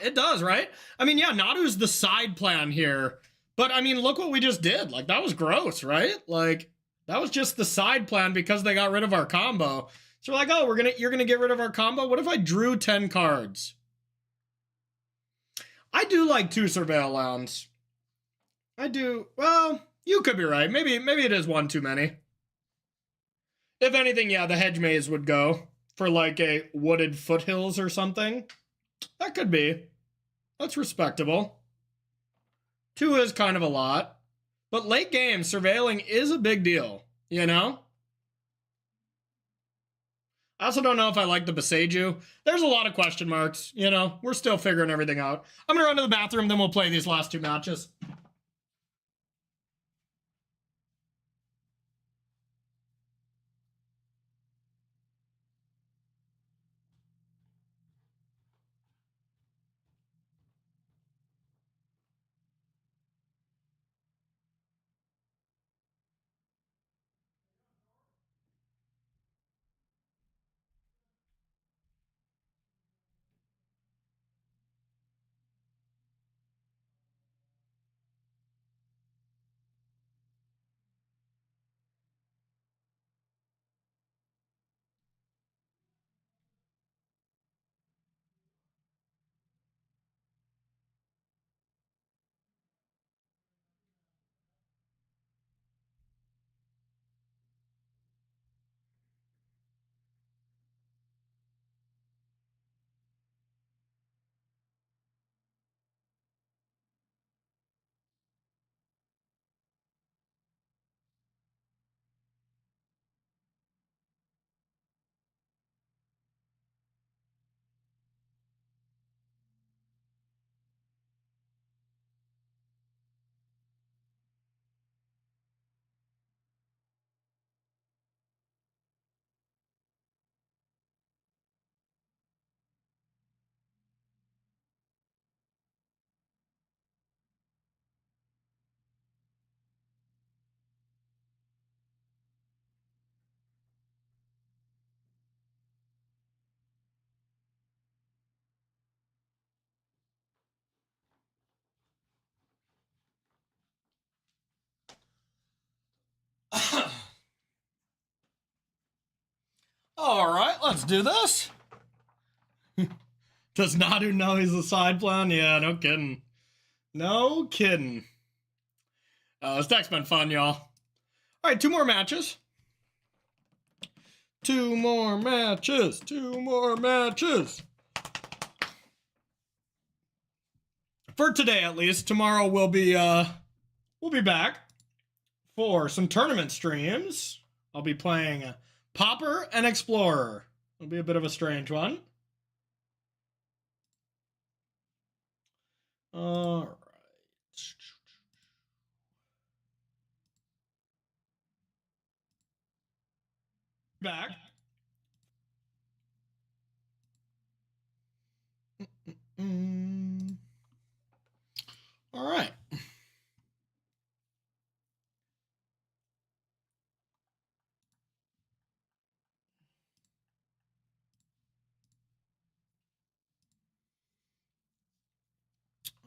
it does, right? I mean, yeah, Nadu's the side plan here. But, I mean, look what we just did. Like, that was gross, right? Like, that was just the side plan because they got rid of our combo. So we're like, oh, you're gonna get rid of our combo? What if I drew 10 cards? I do like 2 Surveil lands. I do. Well, you could be right. Maybe it is 1 too many. If anything, yeah, the Hedge Maze would go for like a Wooded Foothills or something. That could be. That's respectable. 2 is kind of a lot. But late game, surveilling is a big deal, you know? I also don't know if I like the Beseiju. There's a lot of question marks, you know? We're still figuring everything out. I'm gonna run to the bathroom, then we'll play these last 2 matches. All right, let's do this. Does Nadu know he's a side plan? Yeah, no kidding. No kidding. This deck's been fun, y'all. All right, 2 more matches. 2 more matches. 2 more matches. For today, at least. Tomorrow we'll be back for some tournament streams. I'll be playing Popper and Explorer. It'll be a bit of a strange one. All right. Back. All right.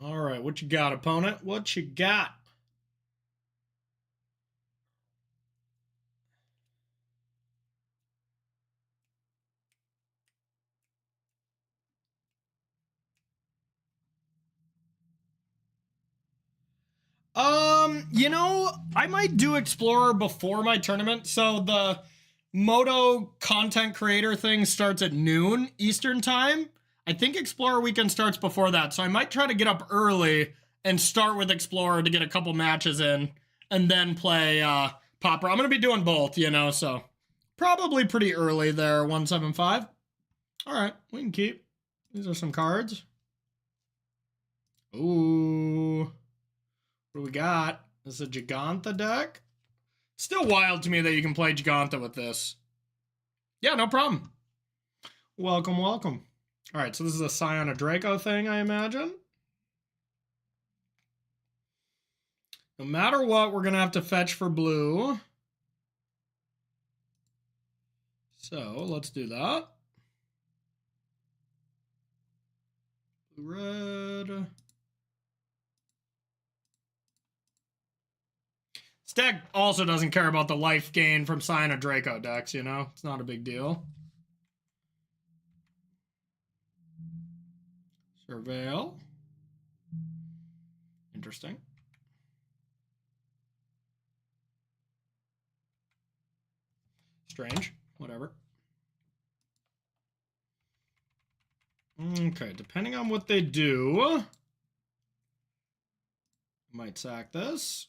All right, what you got, opponent? What you got? You know, I might do Explorer before my tournament. So the Moto content creator thing starts at noon Eastern time. I think Explorer weekend starts before that. So I might try to get up early and start with Explorer to get a couple matches in and then play Popper. I'm going to be doing both, you know, so probably pretty early there, 175. All right, we can keep. These are some cards. Ooh. What do we got? This is a Giganta deck. Still wild to me that you can play Giganta with this. Yeah, no problem. Welcome, welcome. All right, so this is a Scion of Draco thing, I imagine. No matter what, we're going to have to fetch for blue. So let's do that. Blue, red. This deck also doesn't care about the life gain from Scion of Draco decks, you know? It's not a big deal. Surveil. Interesting. Strange. Whatever. Okay, depending on what they do, might sack this.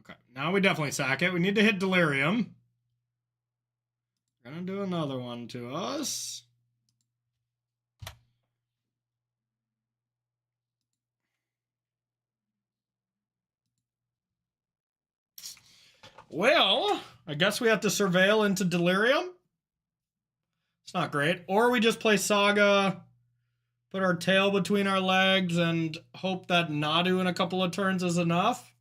Okay, now we definitely sack it. We need to hit Delirium. We're gonna do another one to us. Well, I guess we have to surveil into Delirium. It's not great. Or we just play Saga, put our tail between our legs, and hope that Nadu in a couple of turns is enough.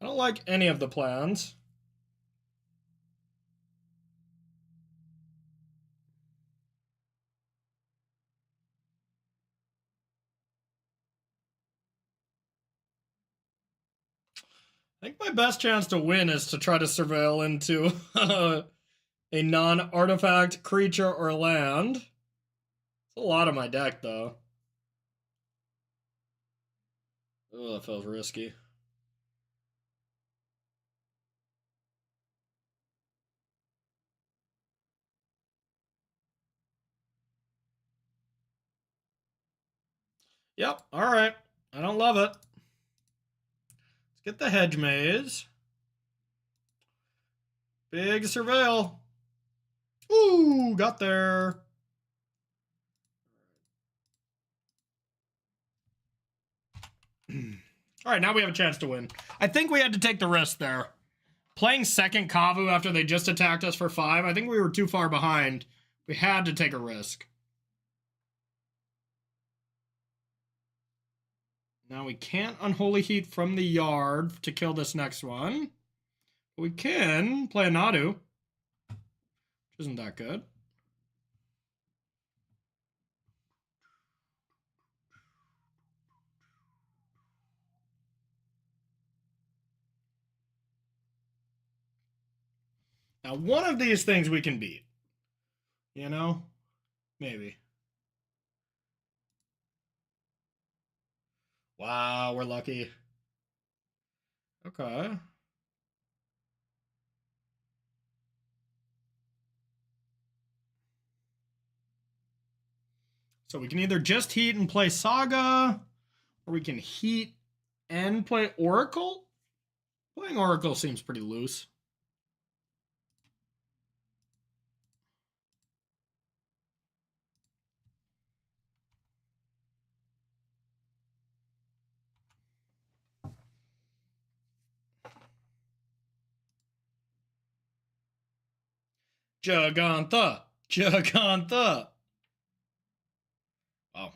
I don't like any of the plans. I think my best chance to win is to try to surveil into a non-artifact creature or land. It's a lot of my deck, though. Oh, that feels risky. Yep, alright. I don't love it. Let's get the Hedge Maze. Big surveil. Ooh, got there. Alright, now we have a chance to win. I think we had to take the risk there. Playing second Kavu after they just attacked us for 5, I think we were too far behind. We had to take a risk. Now we can't Unholy Heat from the yard to kill this next one. But we can play a Nadu. Isn't that good? Now, one of these things we can beat. You know? Maybe. Wow, we're lucky. Okay. So we can either just heat and play Saga, or we can heat and play Oracle. Playing Oracle seems pretty loose. Jagantha. Jagantha. Oh.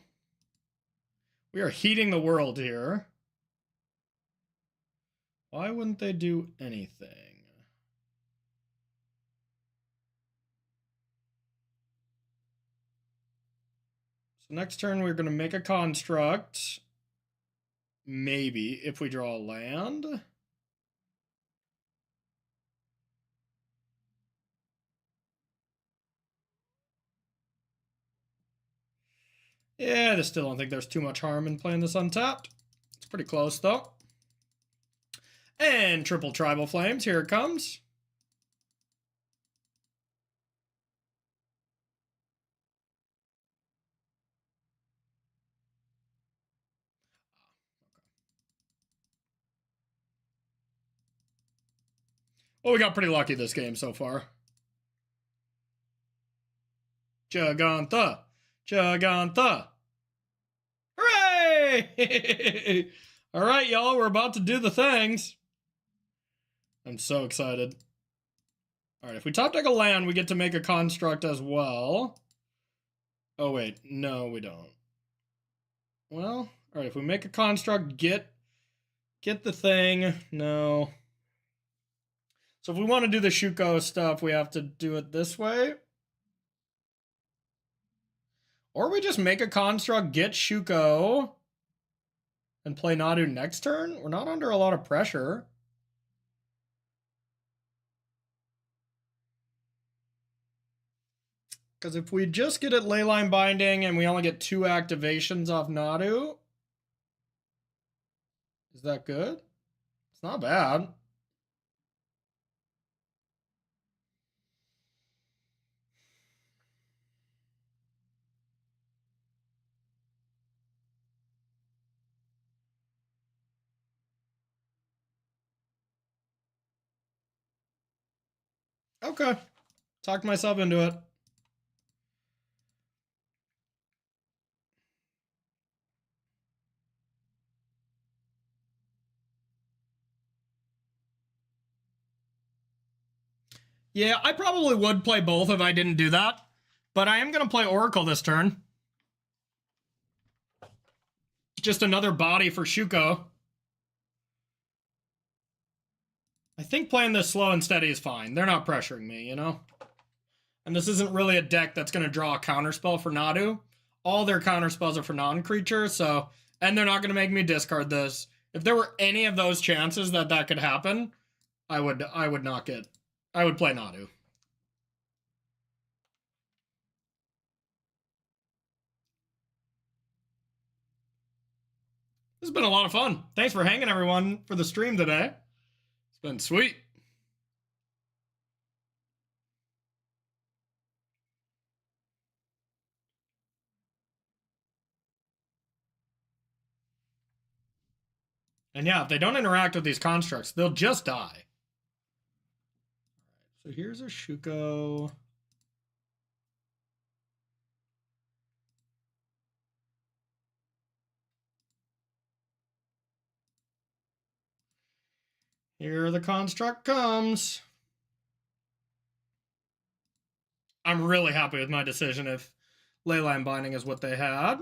We are heating the world here. Why wouldn't they do anything? So next turn we're going to make a construct. Maybe, if we draw a land. Yeah, I still don't think there's too much harm in playing this untapped. It's pretty close, though. And triple tribal flames, here it comes. Well, we got pretty lucky this game so far. Jagantha. Jagantha. Hooray! All right, y'all, we're about to do the things. I'm so excited. All right, if we top deck a land, we get to make a construct as well. Oh, wait. No, we don't. Well, all right, if we make a construct, get the thing. No. So if we want to do the Shuko stuff, we have to do it this way. Or we just make a construct, get Shuko, and play Nadu next turn. We're not under a lot of pressure. Because if we just get it Leyline Binding and we only get 2 activations off Nadu, is that good? It's not bad. Okay. Talked myself into it. Yeah, I probably would play both if I didn't do that. But I am going to play Oracle this turn. Just another body for Shuko. I think playing this slow and steady is fine. They're not pressuring me, you know? And this isn't really a deck that's going to draw a counterspell for Nadu. All their counterspells are for non-creatures, so... And they're not going to make me discard this. If there were any of those chances that that could happen, I would not get... I would play Nadu. This has been a lot of fun. Thanks for hanging, everyone, for the stream today. It's been sweet. And yeah, if they don't interact with these constructs, they'll just die. So here's a Shuko. Here the construct comes. I'm really happy with my decision if Leyline Binding is what they had.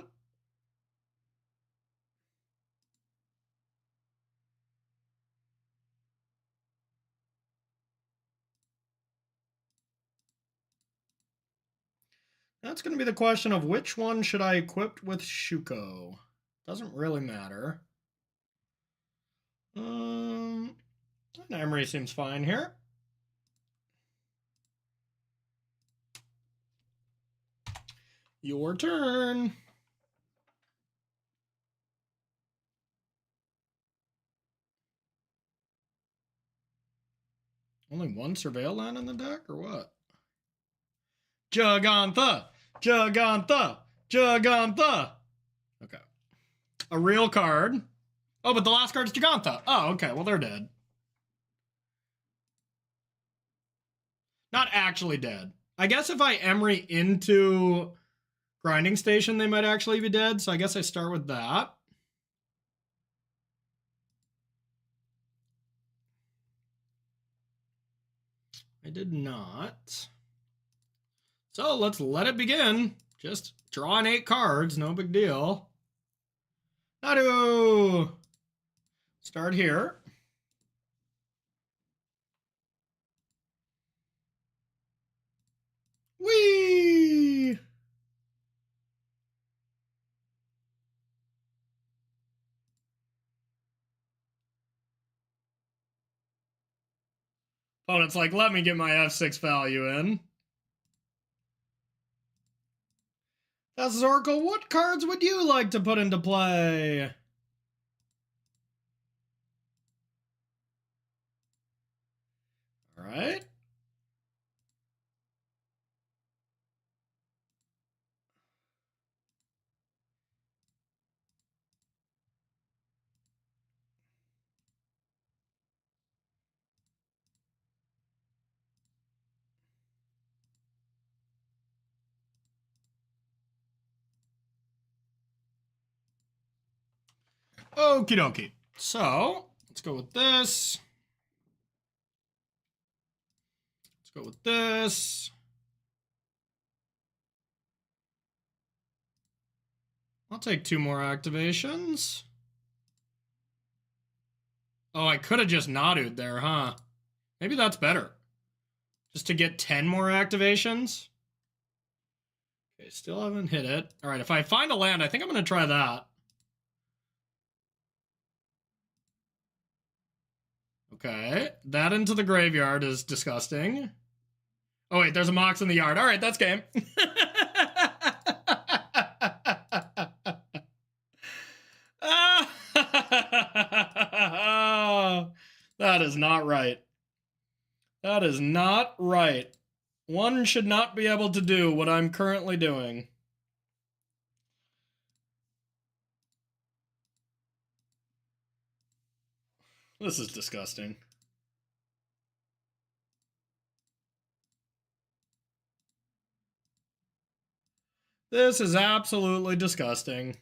That's going to be the question of which one should I equip with Shuko. Doesn't really matter. Emery seems fine here. Your turn. Only one Surveil land in the deck, or what? Jugantha! Jugantha! Jugantha! Okay. A real card. Oh, but the last card's Jugantha. Oh, okay. Well, they're dead. Not actually dead. I guess if I Emery into Grinding Station, they might actually be dead. So I guess I start with that. I did not. So let's let it begin. Just drawing 8 cards, no big deal. Nadu! Start here. Whee! Opponent's like, let me get my F6 value in. That's Oracle. What cards would you like to put into play? All right. Okie dokie. So, let's go with this. Let's go with this. I'll take 2 more activations. Oh, I could have just Nadu'd there, huh? Maybe that's better. Just to get 10 more activations. Okay, still haven't hit it. All right, if I find a land, I think I'm going to try that. Okay, that into the graveyard is disgusting. Oh, wait, there's a Mox in the yard. All right, that's game. That is not right. That is not right. One should not be able to do what I'm currently doing. This is disgusting. This is absolutely disgusting.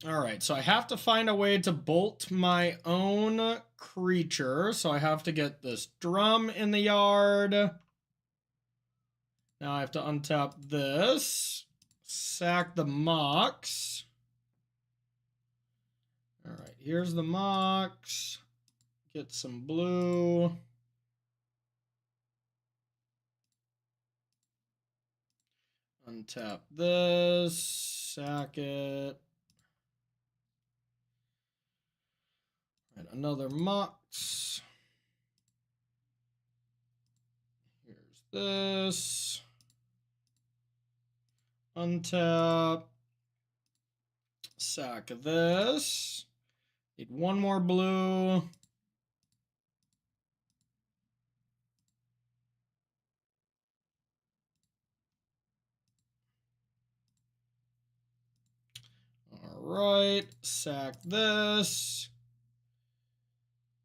All right, so I have to find a way to bolt my own creature. So I have to get this drum in the yard. Now I have to untap this, sack the Mox. All right, here's the Mox. Get some blue. Untap this, sack it. All right, another Mox. Here's this. Untap. Sack this. Need 1 more blue. All right, sack this.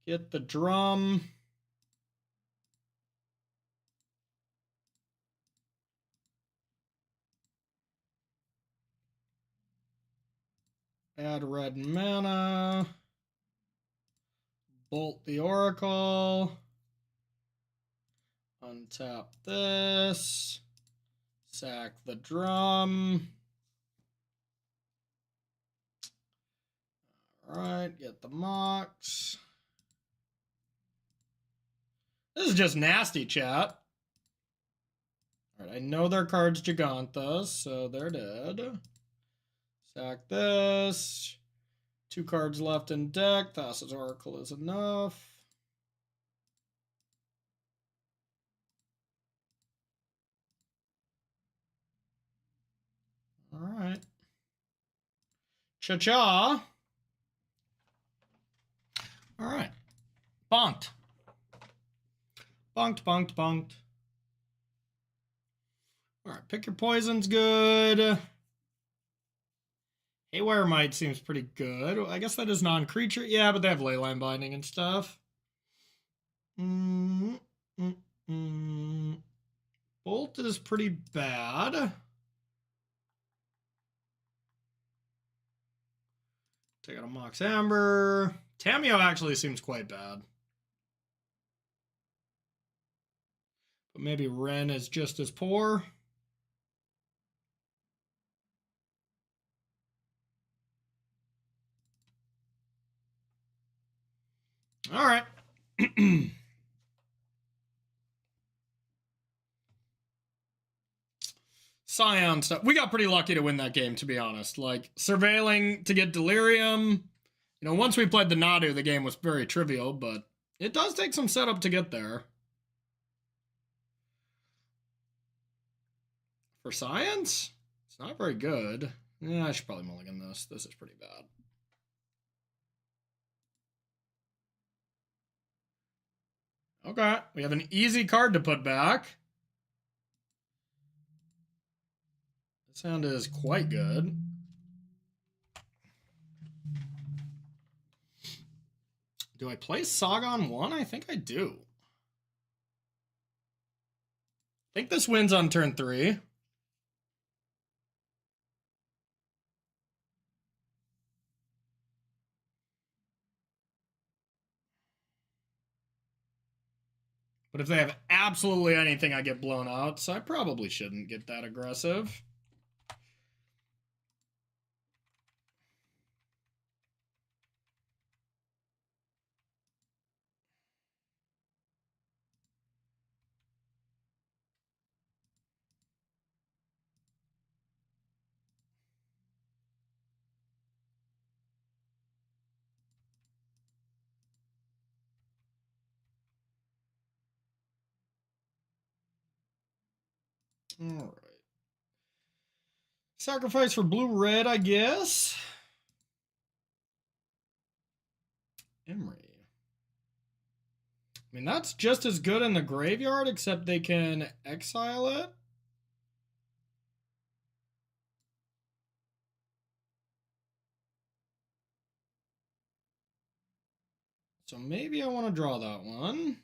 Get the drum. Add red mana. Bolt the Oracle. Untap this. Sack the drum. Alright, get the Mox. This is just nasty, chat. Alright, I know their card's Giganthus, so they're dead. Sack this. 2 cards left in deck. Thassa's Oracle is enough. Alright. Cha-cha. Alright. Bonked. Bonked, bonked, bonked. Alright, pick your poisons good. Haywire Might seems pretty good. I guess that is non-creature. Yeah, but they have Leyline Binding and stuff. Bolt is pretty bad. Take out a Mox Amber. Tameo actually seems quite bad. But maybe Ren is just as poor. All right. Scion stuff. We got pretty lucky to win that game, to be honest. Like, surveilling to get Delirium. You know, once we played the Nadu, the game was very trivial, but it does take some setup to get there. For Science, it's not very good. Yeah, I should probably mulligan this. This is pretty bad. Okay, we have an easy card to put back. This hand is quite good. Do I play Saga on 1? I think I do. I think this wins on turn 3. But if they have absolutely anything, I get blown out, so I probably shouldn't get that aggressive. All right. Sacrifice for blue-red, I guess. Emery. I mean, that's just as good in the graveyard, except they can exile it. So maybe I want to draw that one.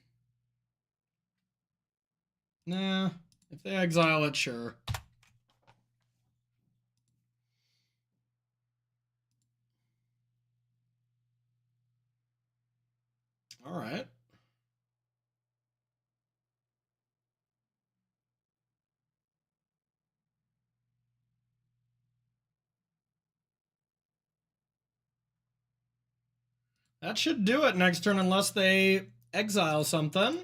Nah, if they exile it, sure. All right. That should do it next turn unless they exile something.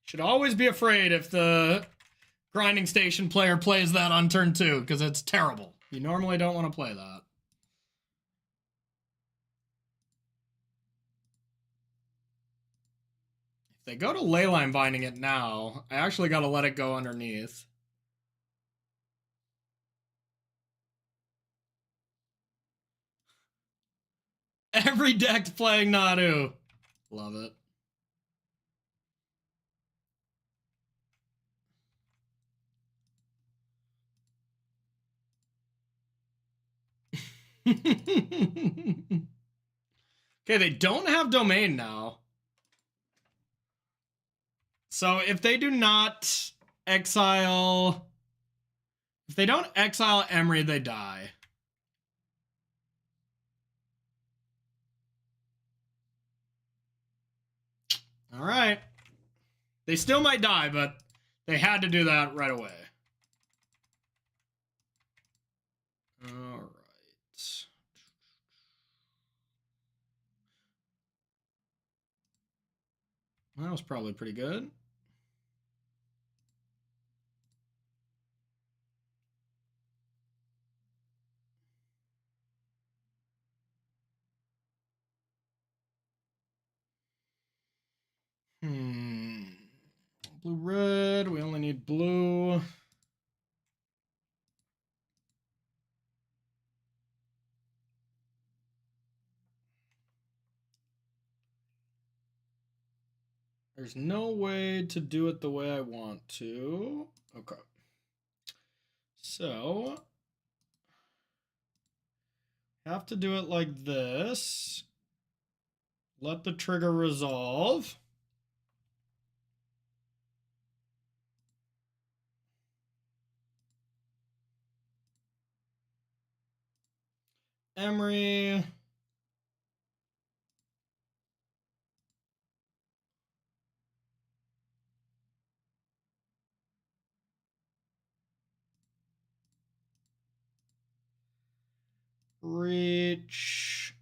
Should always be afraid if the grinding station player plays that on turn 2, because it's terrible. You normally don't want to play that. If they go to Leyline Binding it now, I actually got to let it go underneath. Every deck's playing Nadu. Love it. Okay, they don't have Domain now. So if they do not exile... If they don't exile Emery, they die. All right. They still might die, but They had to do that right away. All right. That was probably pretty good. Blue, red. We only need blue. There's no way to do it the way I want to. Okay. So, have to do it like this. Let the trigger resolve. Emery. Reach.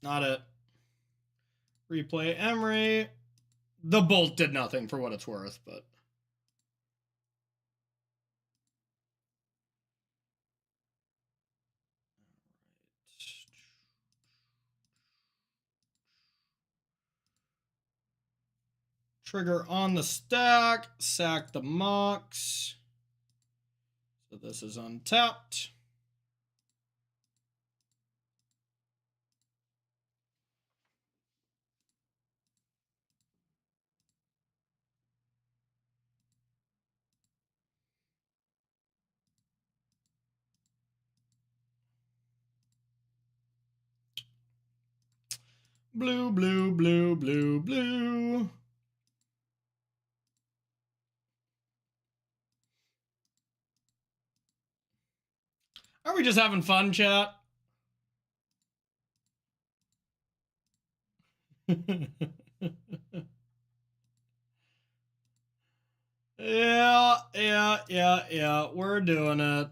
Not it. Replay Emery. The bolt did nothing for what it's worth, but. Trigger on the stack. Sack the Mox. So this is untapped. Blue, blue, blue, blue, blue. Are we just having fun, chat? Yeah. We're doing it.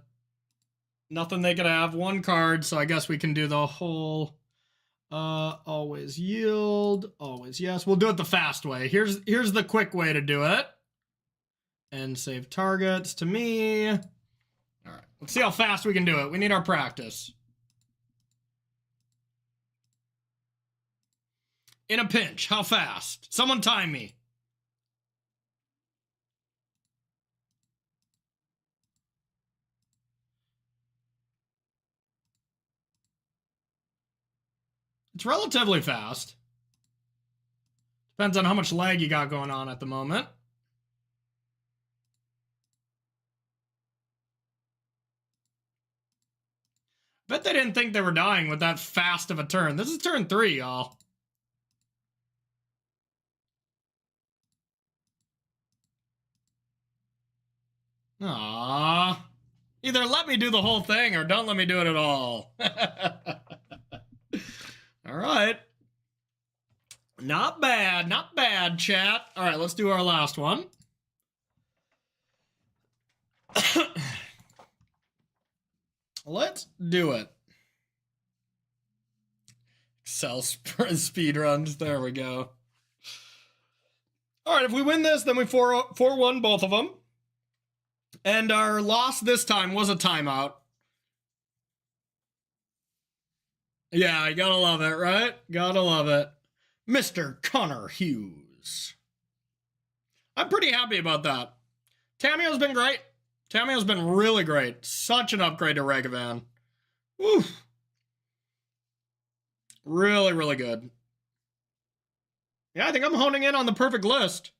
Nothing they could have. One card, so I guess we can do the whole always yield, always yes. We'll do it the fast way. Here's the quick way to do it. And save targets to me. All right. Let's see how fast we can do it. We need our practice. In a pinch, how fast? Someone time me. It's relatively fast. Depends on how much lag you got going on at the moment. Bet they didn't think they were dying with that fast of a turn. This is turn 3, y'all. Aww. Either let me do the whole thing or don't let me do it at all. All right. Not bad, chat. All right, let's do our last one. Let's do it. Excel speed runs. There we go. All right, if we win this, then we 4-1 both of them. And our loss this time was a timeout. Yeah, you gotta love it, right? Gotta love it. Mr. Connor Hughes. I'm pretty happy about that. Tameo's been great. Tameo's been really great. Such an upgrade to Ragavan. Woo. Really, really good. Yeah, I think I'm honing in on the perfect list.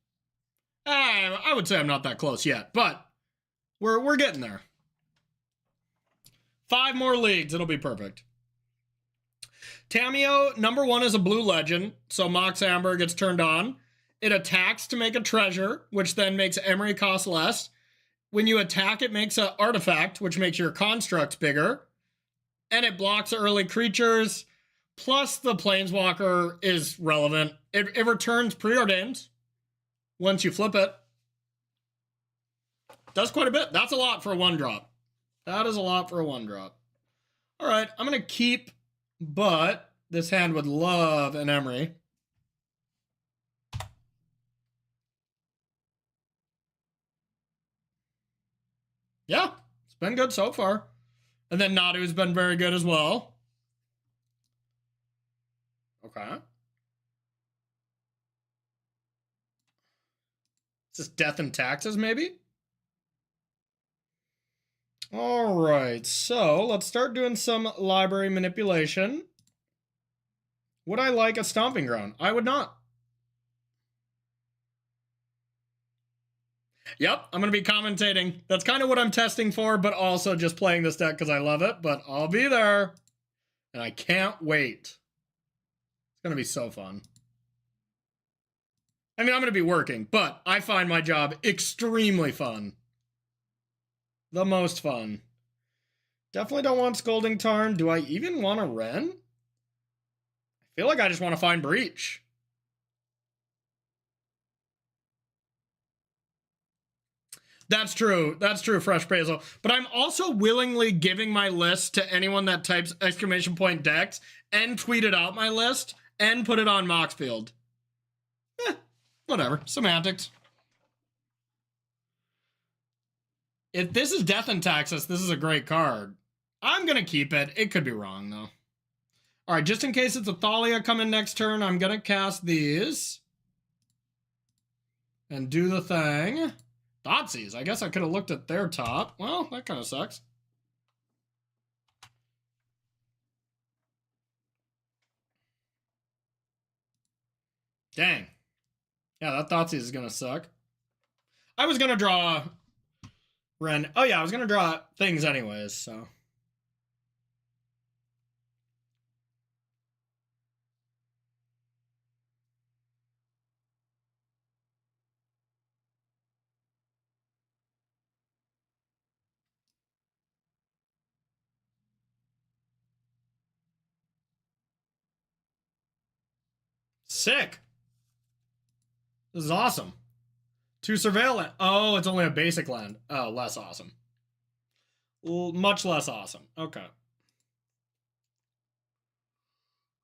I would say I'm not that close yet, but we're getting there. 5 more leagues, it'll be perfect. Tameo, number 1, is a blue legend, so Mox Amber gets turned on. It attacks to make a treasure, which then makes Emery cost less. When you attack, it makes an artifact, which makes your construct bigger. And it blocks early creatures. Plus, the Planeswalker is relevant. It returns preordained once you flip it. Does quite a bit. That's a lot for a 1-drop. That is a lot for a 1-drop. All right, I'm going to keep, but this hand would love an Emery. Yeah, it's been good so far. And then Nadu's been very good as well. Okay. Is this Death and Taxes, maybe? All right, so let's start doing some library manipulation. Would I like a Stomping Ground? I would not. Yep, I'm going to be commentating. That's kind of what I'm testing for, but also just playing this deck because I love it. But I'll be there, and I can't wait. It's going to be so fun. I mean, I'm going to be working, but I find my job extremely fun. The most fun. Definitely don't want Scolding Tarn. Do I even want a Wrenn? I feel like I just want to find Breach. That's true. That's true, Fresh Basil. But I'm also willingly giving my list to anyone that types exclamation point decks and tweeted out my list and put it on Moxfield. Whatever. Semantics. If this is Death and Taxes, this is a great card. I'm going to keep it. It could be wrong, though. All right, just in case it's a Thalia coming next turn, I'm going to cast these. And do the thing. Thoughtseize. I guess I could have looked at their top. Well, that kind of sucks. Dang. Yeah, that Thoughtseize is going to suck. I was going to draw Wrenn. Oh, yeah, I was going to draw things anyways, so. Sick. This is awesome. 2 surveillance. Oh, it's only a basic land. Oh, less awesome. Much less awesome. Okay.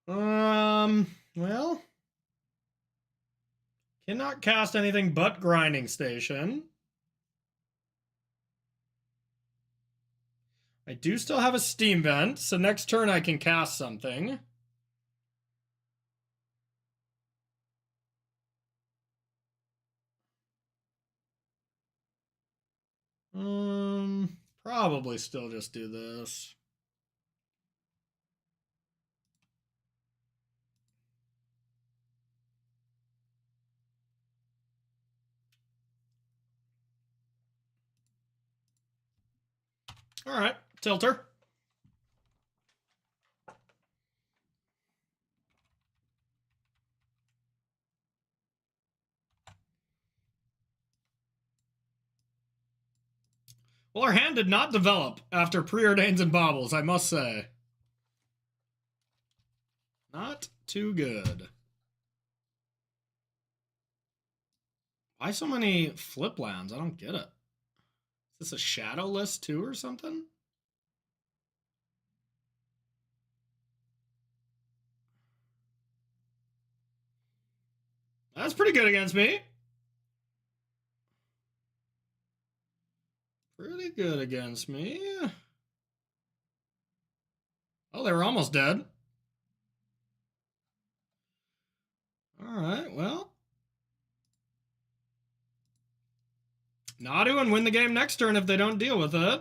Well. Cannot cast anything but Grinding Station. I do still have a Steam Vent, so next turn I can cast something. Probably still just do this. All right, Tilter. Well, our hand did not develop after Preordains and Baubles, I must say. Not too good. Why so many flip lands? I don't get it. Is this a shadow list too or something? That's pretty good against me. Pretty good against me. Oh, they were almost dead. All right, well. Nadu and win the game next turn if they don't deal with it.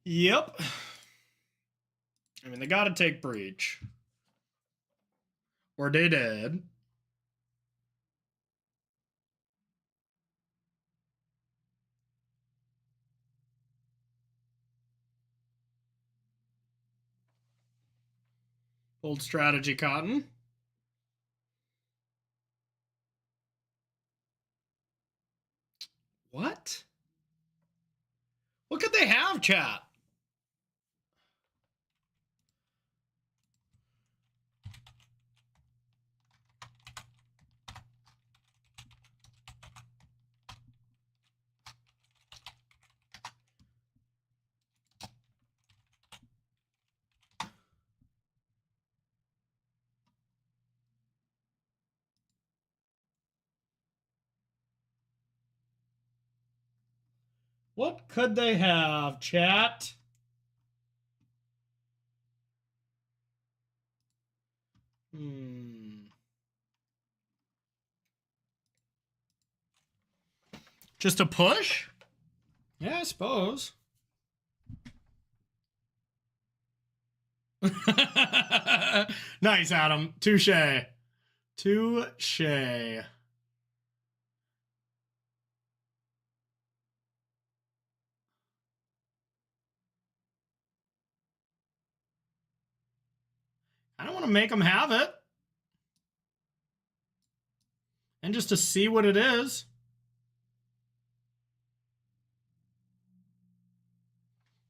Yep. I mean, they gotta take breach. Or they did. Bold strategy, Cotton. What? What could they have, chat? What could they have, chat? Just a push? Yeah, I suppose. Nice, Adam. Touche. Touche. I don't want to make them have it. And just to see what it is.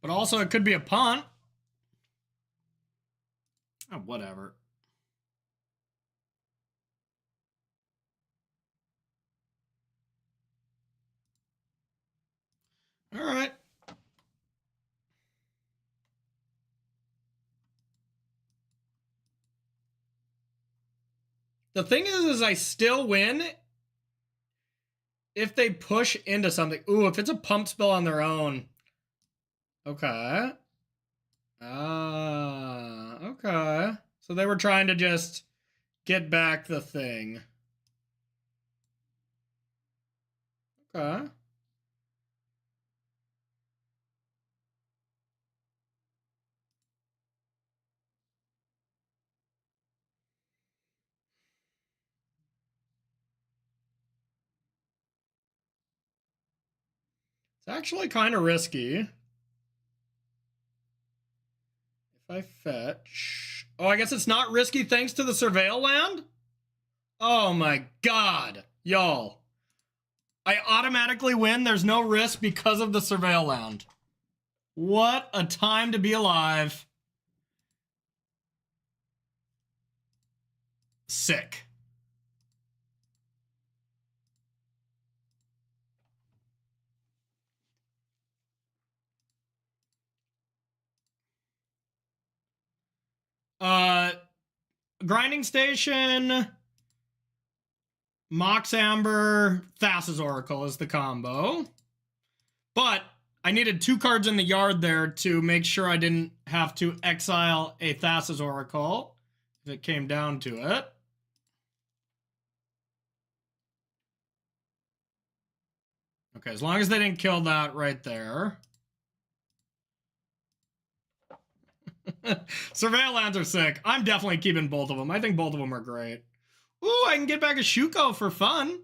But also, it could be a punt. Oh, whatever. All right. The thing is I still win if they push into something. Ooh, if it's a pump spell on their own. Okay. Okay. So they were trying to just get back the thing. Okay. It's actually kind of risky. If I fetch... Oh, I guess it's not risky thanks to the Surveil land? Oh my god. Y'all. I automatically win. There's no risk because of the Surveil land. What a time to be alive. Sick. Grinding Station, Mox Amber, Thassa's Oracle is the combo. But I needed 2 cards in the yard there to make sure I didn't have to exile a Thassa's Oracle if it came down to it. Okay, as long as they didn't kill that right there. Surveil lands are sick. I'm definitely keeping both of them. I think both of them are great. Ooh, I can get back a Shuko for fun.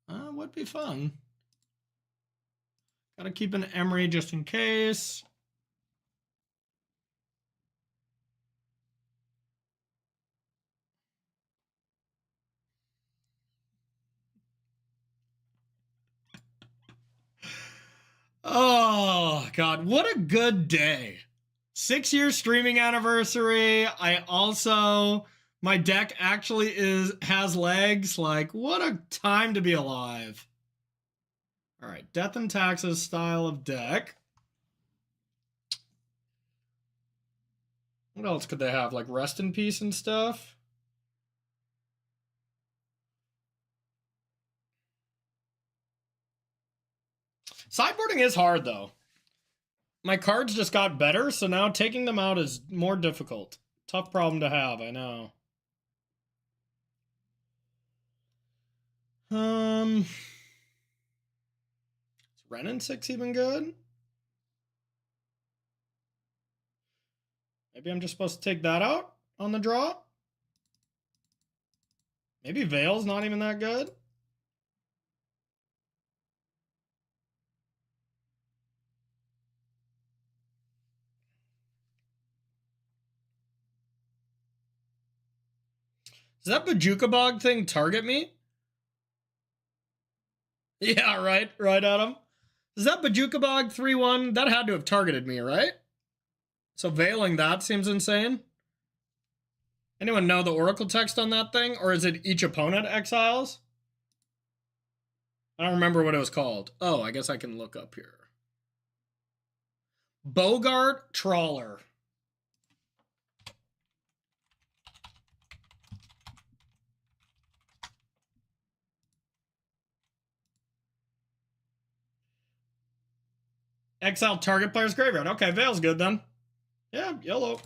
Would be fun. Gotta keep an Emery just in case. Oh, God. What a good day. 6-year streaming anniversary. I also... My deck actually has legs. Like, what a time to be alive. All right. Death and Taxes style of deck. What else could they have? Like Rest in Peace and stuff? Sideboarding is hard, though. My cards just got better, so now taking them out is more difficult. Tough problem to have, I know. Is Ren and 6 even good? Maybe I'm just supposed to take that out on the draw? Maybe Veil's not even that good? Does that Bajuka Bog thing target me? Yeah, right, Adam. Does that Bajuka Bog 3-1? That had to have targeted me, right? So veiling that seems insane. Anyone know the Oracle text on that thing? Or is it each opponent exiles? I don't remember what it was called. Oh, I guess I can look up here. Bogart Trawler. Exile target player's graveyard. Okay, Veil's good then. Yeah, yellow.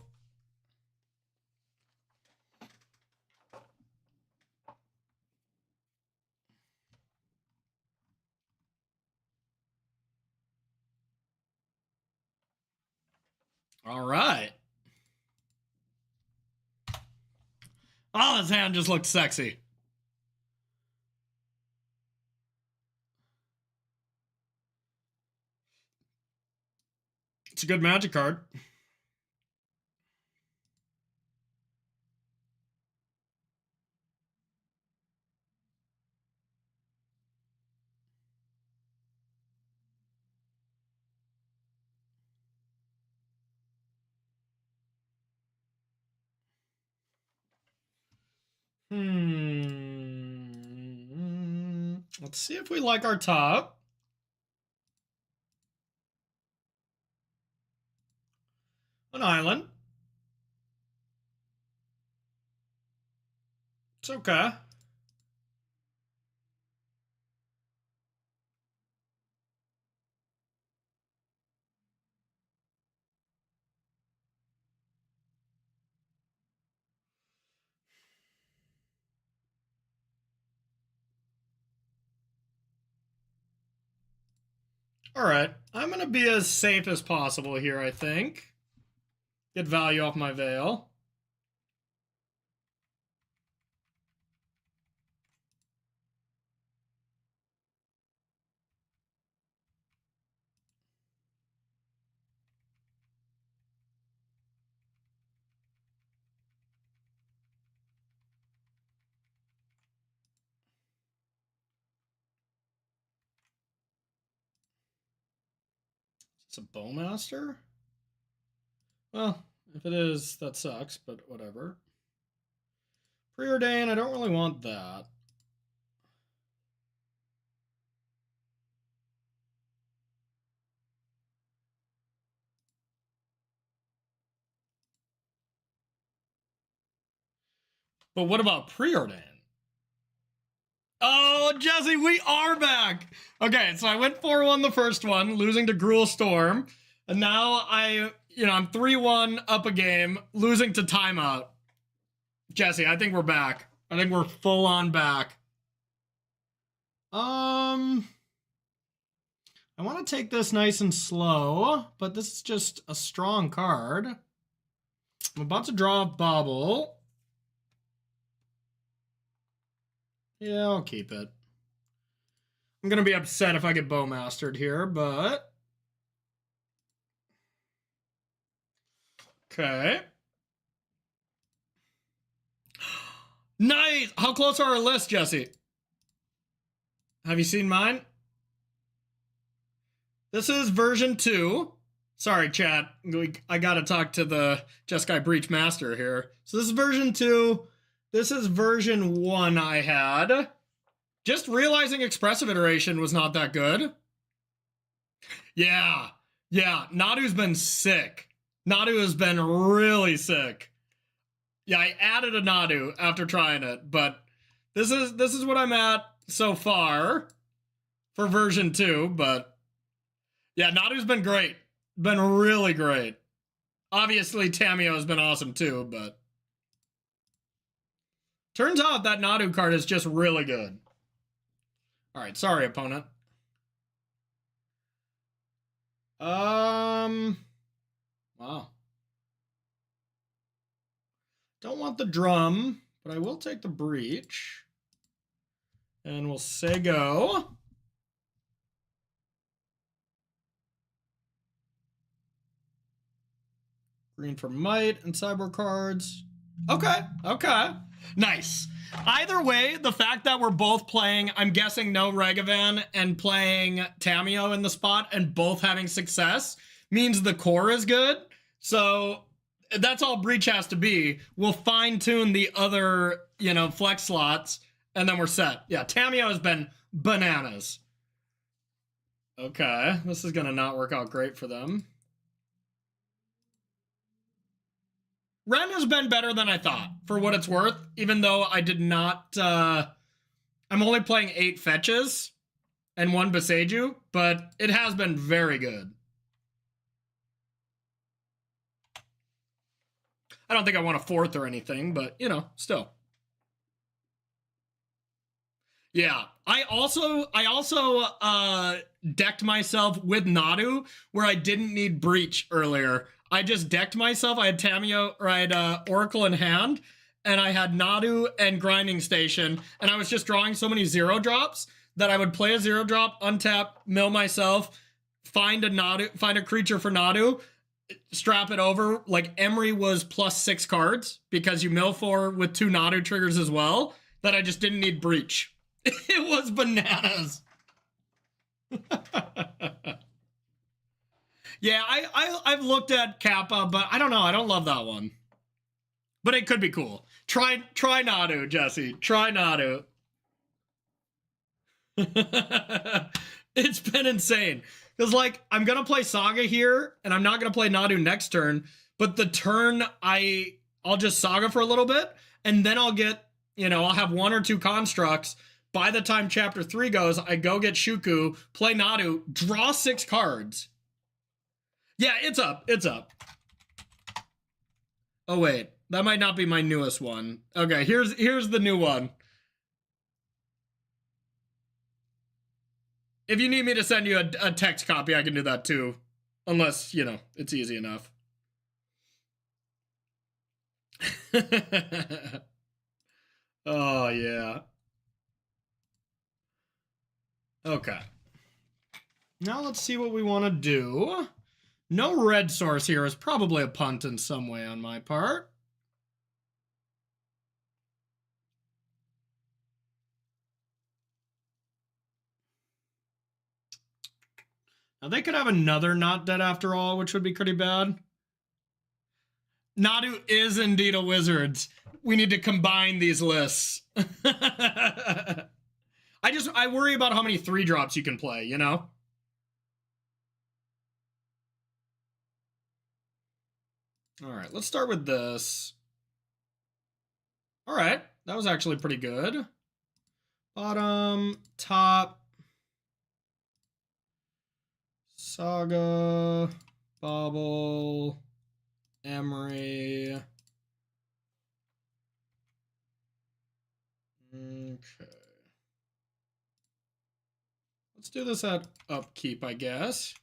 All right. Oh, his hand just looked sexy. It's a good Magic card. Let's see if we like our top. An island. It's okay. All right. I'm going to be as safe as possible here, I think. Get value off my Veil. It's a Bowmaster? Well, if it is, that sucks, but whatever. Preordain, I don't really want that. But what about Preordain? Oh, Jesse, we are back. Okay, so I went 4-1 the first one, losing to Gruul Storm. And now I'm 3-1 up a game, losing to Timeout. Jesse, I think we're back. I think we're full on back. I want to take this nice and slow, but this is just a strong card. I'm about to draw a bobble. Yeah, I'll keep it. I'm going to be upset if I get Bowmastered here, but... Okay. Nice! How close are our lists, Jesse? Have you seen mine? This is version 2. Sorry, chat. I gotta talk to the Jeskai Breach Master here. So this is version 2. This is version 1 I had. Just realizing Expressive Iteration was not that good. Yeah. Nadu's been sick. Nadu has been really sick. Yeah, I added a Nadu after trying it, but this is what I'm at so far for version 2, but yeah, Nadu's been great. Been really great. Obviously, Tamiyo has been awesome too, but turns out that Nadu card is just really good. All right, sorry, opponent. Wow. don't want the drum, but I will take the breach. And we'll say go. Green for might and cyber cards. Okay, okay. Nice. Either way, the fact that we're both playing, I'm guessing no Regavan, and playing Tamio in the spot and both having success means the core is good. So that's all Breach has to be. We'll fine tune the other, you know, flex slots and then we're set. Yeah, Tamio has been bananas. Okay, this is gonna not work out great for them. Ren has been better than I thought, for what it's worth, even though I did not, I'm only playing 8 fetches and 1 Beseju, but it has been very good. I don't think I want a 4th or anything, but, you know, still. Yeah, I also decked myself with Nadu, where I didn't need Breach earlier. I just decked myself. I had Tamio, or I had Oracle in hand, and I had Nadu and Grinding Station, and I was just drawing so many 0 drops that I would play a 0 drop, untap, mill myself, find a creature for Nadu, strap it over. Like, Emery was plus 6 cards, because you mill 4 with 2 Nadu triggers as well, that I just didn't need Breach. It was bananas. Yeah, I've looked at Kappa, but I don't know. I don't love that one. But it could be cool. Try Nadu, Jesse. Try Nadu. It's been insane. Because, like, I'm going to play Saga here, and I'm not going to play Nadu next turn. But the turn, I'll just Saga for a little bit, and then I'll get, you know, I'll have 1 or 2 constructs. By the time Chapter 3 goes, I go get Shuku, play Nadu, draw 6 cards. Yeah, it's up. It's up. Oh, wait. That might not be my newest one. Okay, here's the new one. If you need me to send you a text copy, I can do that too. Unless, you know, it's easy enough. Oh, yeah. Okay. Now let's see what we want to do. No red source here is probably a punt in some way on my part. Now they could have another not dead after all, which would be pretty bad. Nadu is indeed a wizard. We need to combine these lists. I worry about how many 3-drops you can play, you know? All right, let's start with this. All right, that was actually pretty good. Bottom, top, Saga, Bobble, Emery. Okay. Let's do this at upkeep, I guess.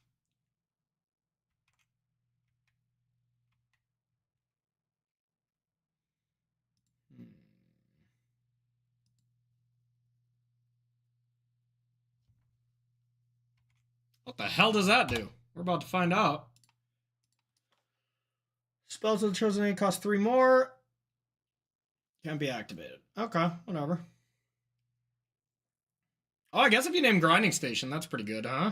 What the hell does that do? We're about to find out. Spells of the chosen name cost 3 more. Can't be activated. Okay, whatever. Oh, I guess if you name Grinding Station, that's pretty good, huh?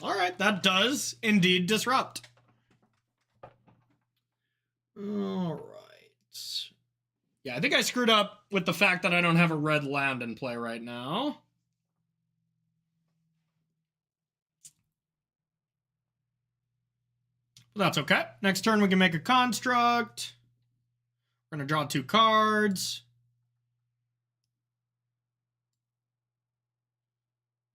All right, that does indeed disrupt. All right. Yeah, I think I screwed up with the fact that I don't have a red land in play right now. But that's okay. Next turn, we can make a construct. We're going to draw 2 cards.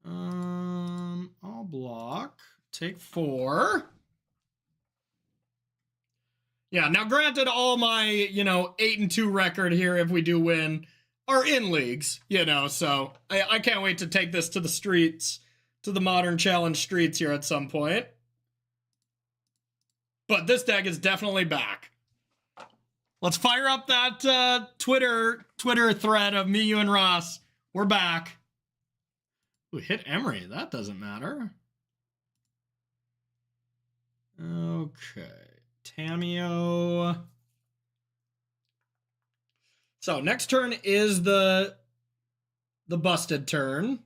I'll block. Take 4. Yeah, now granted, all my, 8-2 record here, if we do win, are in leagues, so I can't wait to take this to the streets, to the Modern Challenge streets here at some point. But this deck is definitely back. Let's fire up that Twitter thread of me, you, and Ross. We're back. Ooh, hit Emery. That doesn't matter. Okay. Tamiyo. So next turn is the busted turn.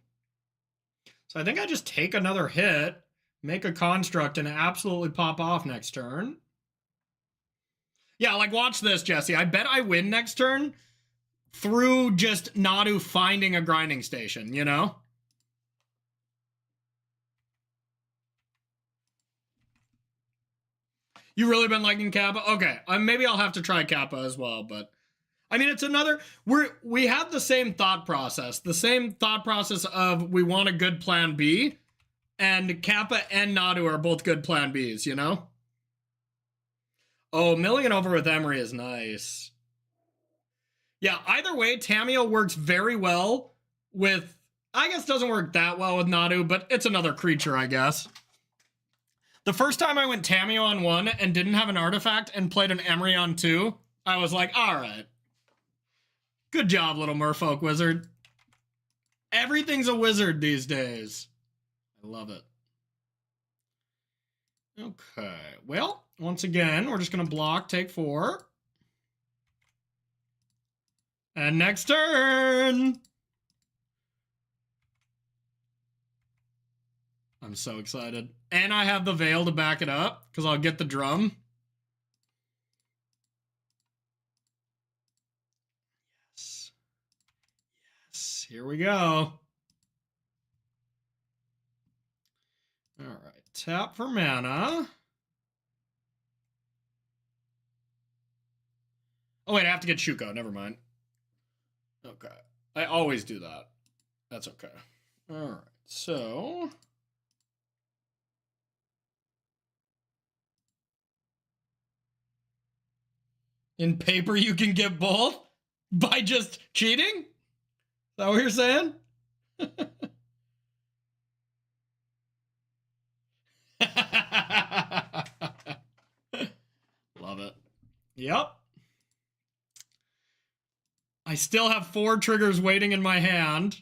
So I think I just take another hit, make a construct, and absolutely pop off next turn. Yeah, like, watch this, Jesse. I bet I win next turn through just Nadu finding a grinding station, you know? You really been liking Kappa? Okay, maybe I'll have to try Kappa as well, but I mean, it's another, we have the same thought process of we want a good plan B, and Kappa and Nadu are both good plan Bs, you know? Oh, milling it over with Emery is nice. Yeah, either way, Tamiyo works very well with, I guess doesn't work that well with Nadu, but it's another creature, I guess. The first time I went Tamiyo on 1 and didn't have an artifact and played an Emery on 2, I was like, all right. Good job, little merfolk wizard. Everything's a wizard these days. I love it. Okay, well, once again, we're just going to block, take 4. And next turn! I'm so excited. And I have the veil to back it up, because I'll get the drum. Yes. Yes, here we go. Alright, tap for mana. Oh wait, I have to get Shuko, never mind. Okay, I always do that. That's okay. Alright, so... in paper you can get both? By just cheating? Is that what you're saying? Love it. Yep. I still have 4 triggers waiting in my hand.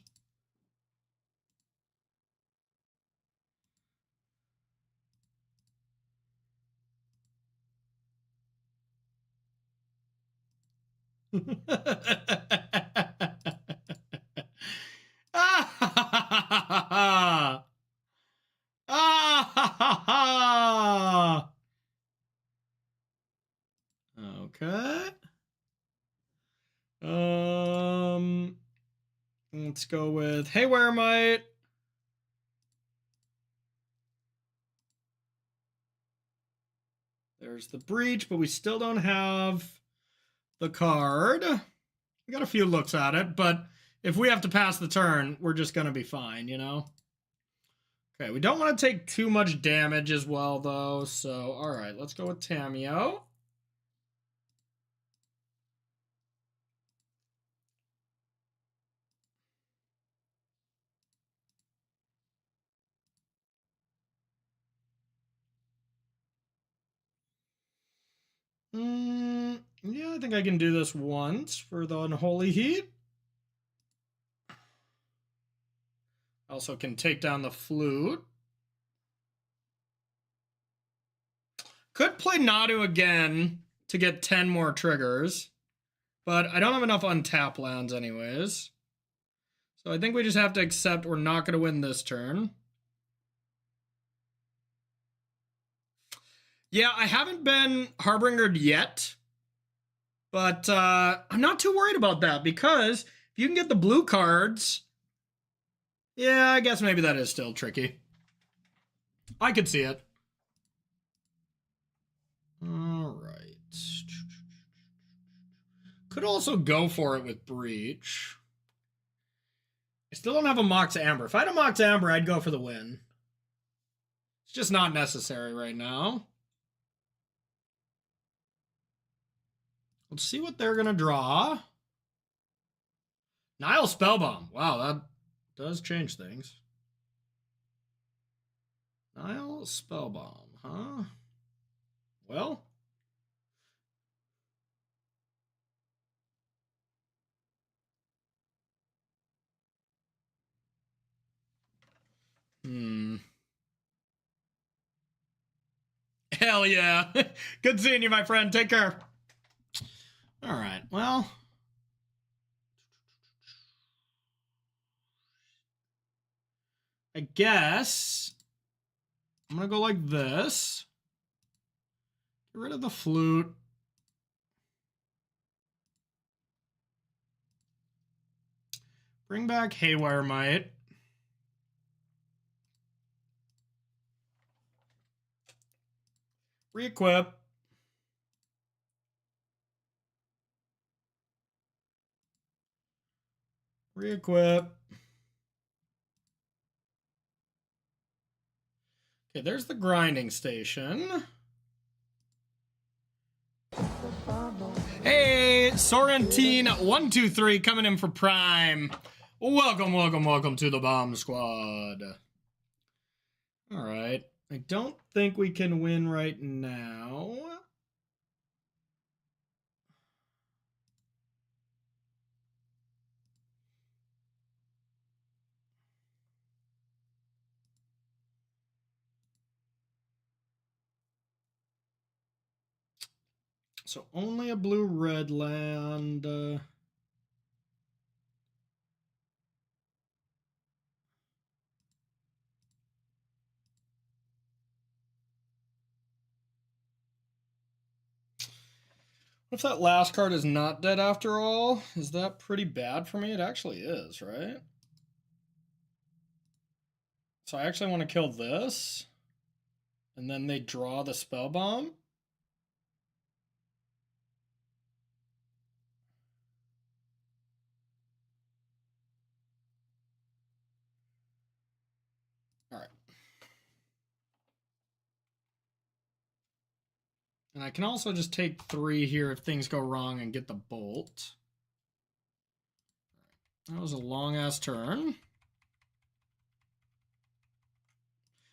Okay. Let's go with Haywire Might. There's the Breach, but we still don't have the card. We got a few looks at it, but if we have to pass the turn, we're just going to be fine, you know? Okay, we don't want to take too much damage as well, though, so, alright, let's go with Tamiyo. Yeah, I think I can do this once for the Unholy Heat. Also can take down the Flute. Could play Nadu again to get 10 more triggers, but I don't have enough untap lands anyways. So I think we just have to accept we're not going to win this turn. Yeah, I haven't been Harbingered yet, but I'm not too worried about that because if you can get the blue cards, yeah, I guess maybe that is still tricky. I could see it. All right. Could also go for it with Breach. I still don't have a Mox Amber. If I had a Mox Amber, I'd go for the win. It's just not necessary right now. Let's see what they're going to draw. Nile Spellbomb. Wow, that does change things. Nile Spellbomb, huh? Well. Hell yeah. Good seeing you, my friend. Take care. All right. Well. I guess I'm going to go like this. Get rid of the flute. Bring back Haywire Might. Re-equip. Re-equip. Okay, there's the grinding station. Hey, Sorrentine123 coming in for Prime. Welcome, welcome, welcome to the Bomb Squad. All right. I don't think we can win right now. So only a blue-red land. The What if that last card is not dead after all? Is that pretty bad for me? It actually is, right? So I actually want to kill this. And then they draw the spell bomb. All right. And I can also just take 3 here if things go wrong and get the bolt. That was a long-ass turn.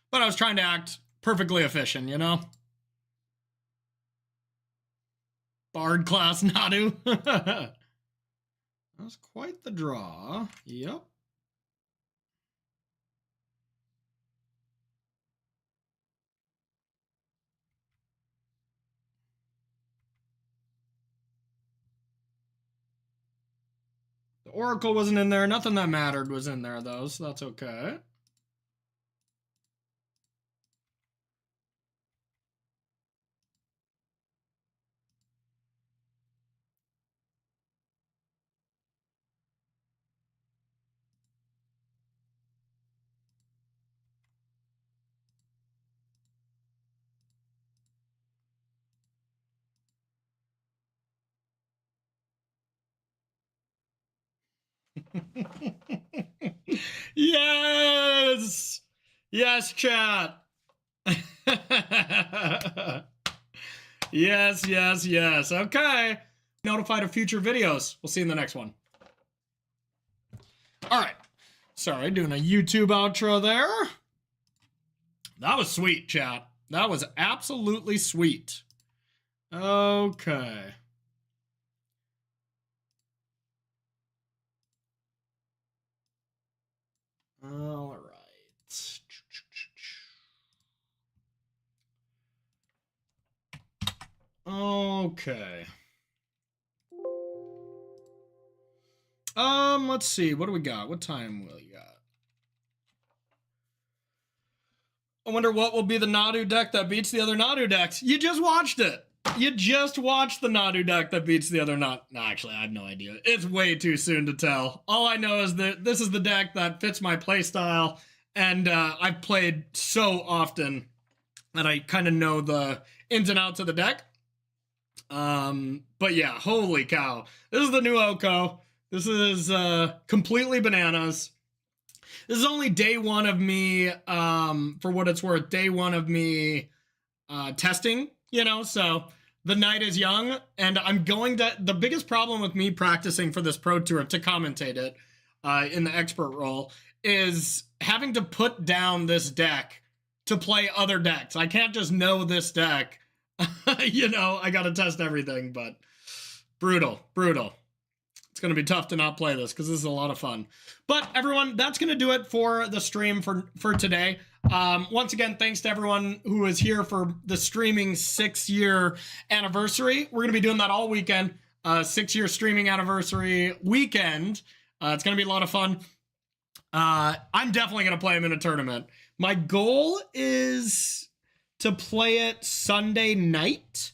But I was trying to act perfectly efficient, you know? Bard class Nadu. That was quite the draw. Yep. The Oracle wasn't in there. Nothing that mattered was in there, though, so that's okay. Yes! Yes, chat! Yes, yes, yes. Okay. Notified of future videos. We'll see you in the next one. All right. Sorry, doing a YouTube outro there. That was sweet, chat. That was absolutely sweet. Okay. All right. Okay. Let's see. What do we got? What time will you got? I wonder what will be the Nadu deck that beats the other Nadu decks. You just watched it. You just watched the Nadu deck that beats the other No, actually, I have no idea. It's way too soon to tell. All I know is that this is the deck that fits my playstyle, and I've played so often that I kind of know the ins and outs of the deck. But yeah, holy cow. This is the new Oko. This is completely bananas. This is only day one of me, for what it's worth, day one of me testing, you know, so the night is young, and I'm going to, the biggest problem with me practicing for this pro tour to commentate it in the expert role is having to put down this deck to play other decks. I can't just know this deck You know, I gotta test everything, but brutal. It's gonna be tough to not play this because this is a lot of fun. But everyone, that's gonna do it for the stream for today. Once again, thanks to everyone who is here for the streaming 6-year anniversary. We're gonna be doing that all weekend. 6-year streaming anniversary weekend. It's gonna be a lot of fun. I'm definitely gonna play them in a tournament. My goal is to play it Sunday night.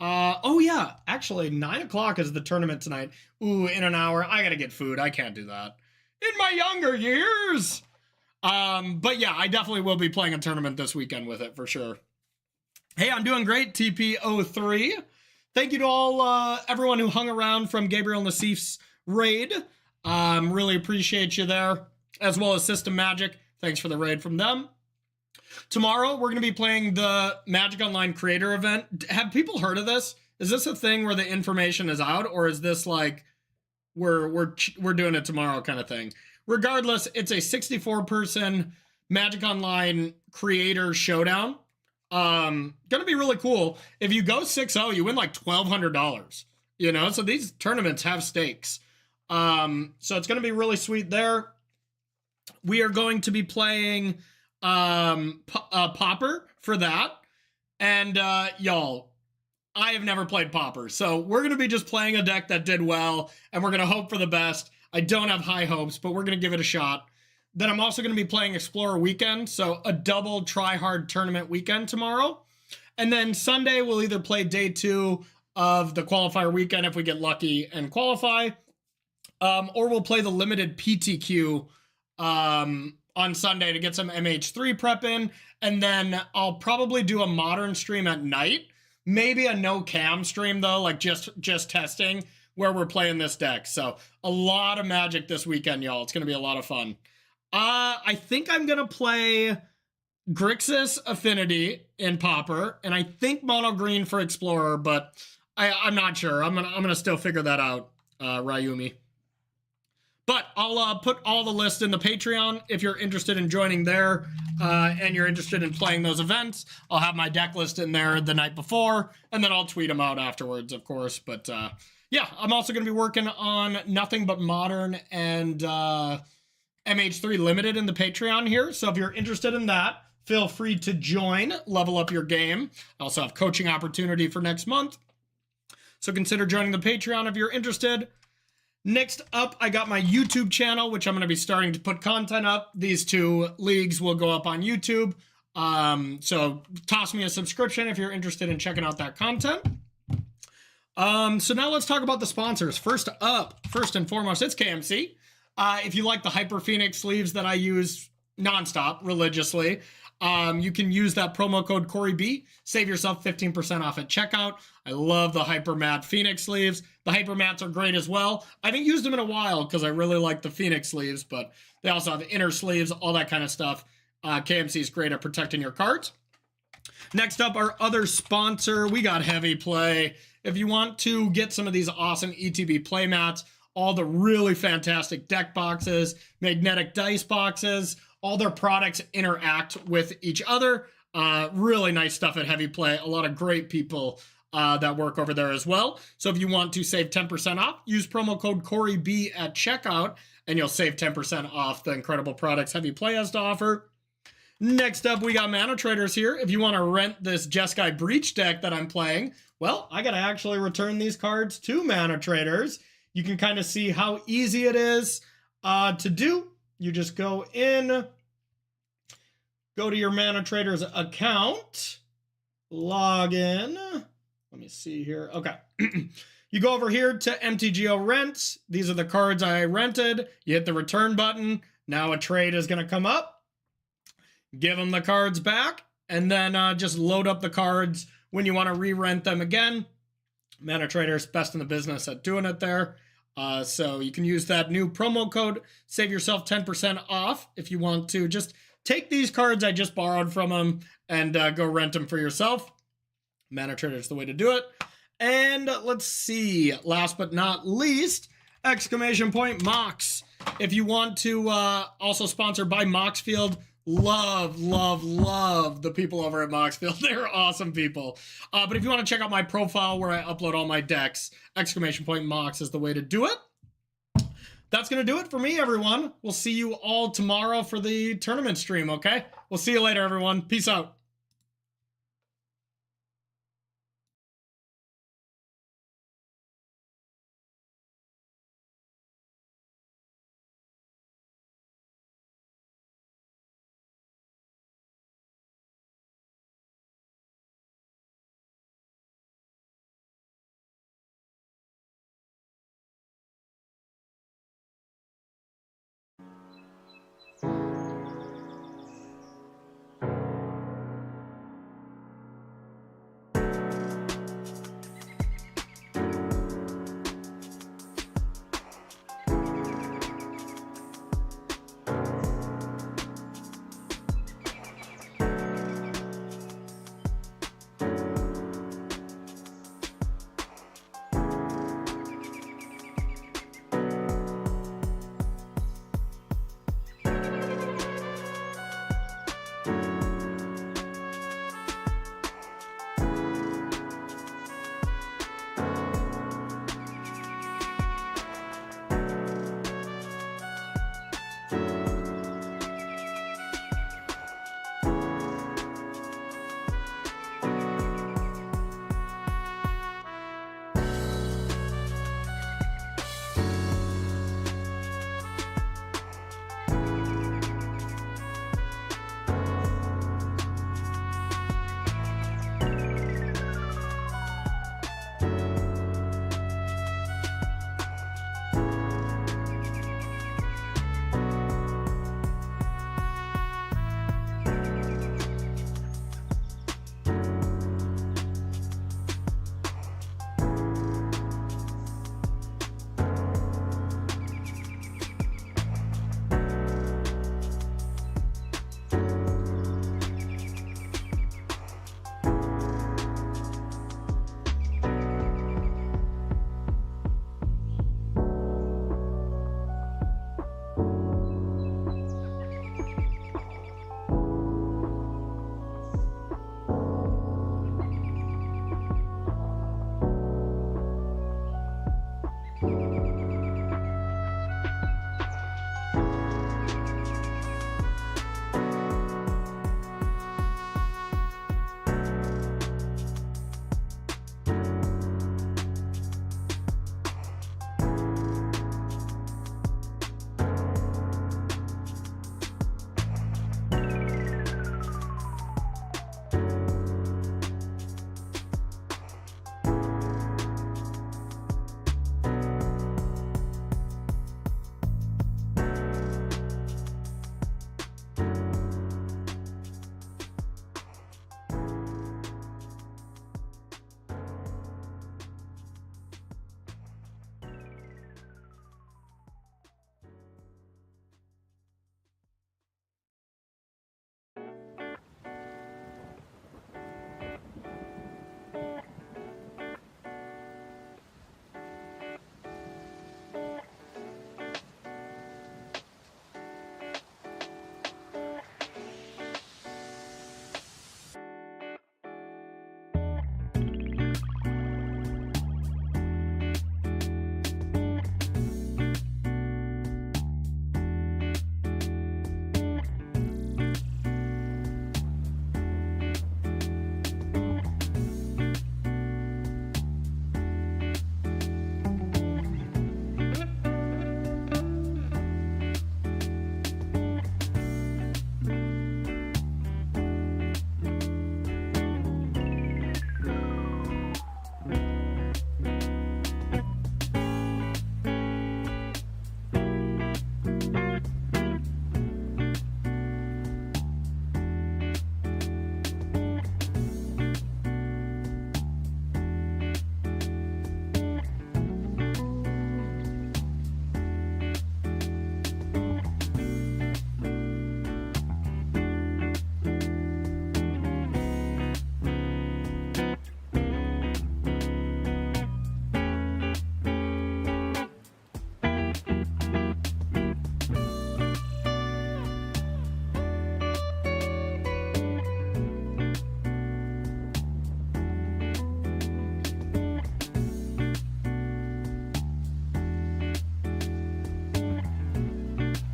Oh yeah, actually 9 o'clock is the tournament tonight. Ooh, in an hour. I gotta get food. I can't do that in my younger years. But yeah, I definitely will be playing a tournament this weekend with it for sure. Hey, I'm doing great, TP03. Thank you to all everyone who hung around from Gabriel Nassif's raid. Really appreciate you there, as well as System Magic. Thanks for the raid from them. Tomorrow, we're going to be playing the Magic Online Creator event. Have people heard of this? Is this a thing where the information is out, or is this like we're doing it tomorrow kind of thing? Regardless, it's a 64-person Magic Online Creator Showdown. Gonna be really cool. If you go 6-0, you win like $1,200. You know, so these tournaments have stakes. So it's gonna be really sweet there. We are going to be playing Pauper for that. And y'all, I have never played Pauper, so we're going to be just playing a deck that did well, and we're going to hope for the best. I don't have high hopes, but we're going to give it a shot. Then I'm also going to be playing Explorer Weekend, so a double try-hard tournament weekend tomorrow. And then Sunday, we'll either play day 2 of the qualifier weekend if we get lucky and qualify, or we'll play the limited PTQ on Sunday to get some MH3 prep in, and then I'll probably do a modern stream at night. Maybe a no cam stream though, like just testing where we're playing this deck. So a lot of Magic this weekend, y'all. It's gonna be a lot of fun. I think I'm gonna play Grixis Affinity in Pauper, and I think Mono Green for Explorer, but I'm not sure. I'm gonna still figure that out, Ryumi. But I'll put all the lists in the Patreon if you're interested in joining there and you're interested in playing those events. I'll have my deck list in there the night before, and then I'll tweet them out afterwards, of course. But yeah, I'm also going to be working on Nothing But Modern and MH3 Limited in the Patreon here. So if you're interested in that, feel free to join, level up your game. I also have coaching opportunity for next month. So consider joining the Patreon if you're interested. Next up, I got my YouTube channel, which I'm going to be starting to put content up. These 2 leagues will go up on YouTube. So toss me a subscription if you're interested in checking out that content. So now let's talk about the sponsors. First and foremost, it's KMC. If you like the Hyper Phoenix sleeves that I use nonstop, religiously, you can use that promo code CoreyB. Save yourself 15% off at checkout. I love the Hyper Matte Phoenix sleeves. The Hyper Mattes are great as well. I haven't used them in a while because I really like the Phoenix sleeves, but they also have inner sleeves, all that kind of stuff. KMC is great at protecting your cards. Next up, our other sponsor, we got Heavy Play. If you want to get some of these awesome ETB play mats, all the really fantastic deck boxes, magnetic dice boxes, all their products interact with each other. Really nice stuff at Heavy Play. A lot of great people that work over there as well. So if you want to save 10% off, use promo code CoreyB at checkout, and you'll save 10% off the incredible products Heavy Play has to offer. Next up, we got Mana Traders here. If you want to rent this Jeskai Breach deck that I'm playing, well, I got to actually return these cards to Mana Traders. You can kind of see how easy it is to do. You just go in, go to your Mana Traders account, log in. Let me see here. Okay. You go over here to MTGO Rents. These are the cards I rented. You hit the return button. Now a trade is going to come up. Give them the cards back, and then just load up the cards when you want to re-rent them again. Mana Traders, best in the business at doing it there. So you can use that new promo code, save yourself 10% off if you want to. Just take these cards I just borrowed from them and go rent them for yourself. Mana Trader is the way to do it. And let's see, last but not least, exclamation point Mox. If you want to also sponsor by Moxfield, love the people over at Moxfield. They're awesome people. But if you want to check out my profile where I upload all my decks, !Mox is the way to do it. That's going to do it for me, everyone. We'll see you all tomorrow for the tournament stream, okay? We'll see you later, everyone. Peace out.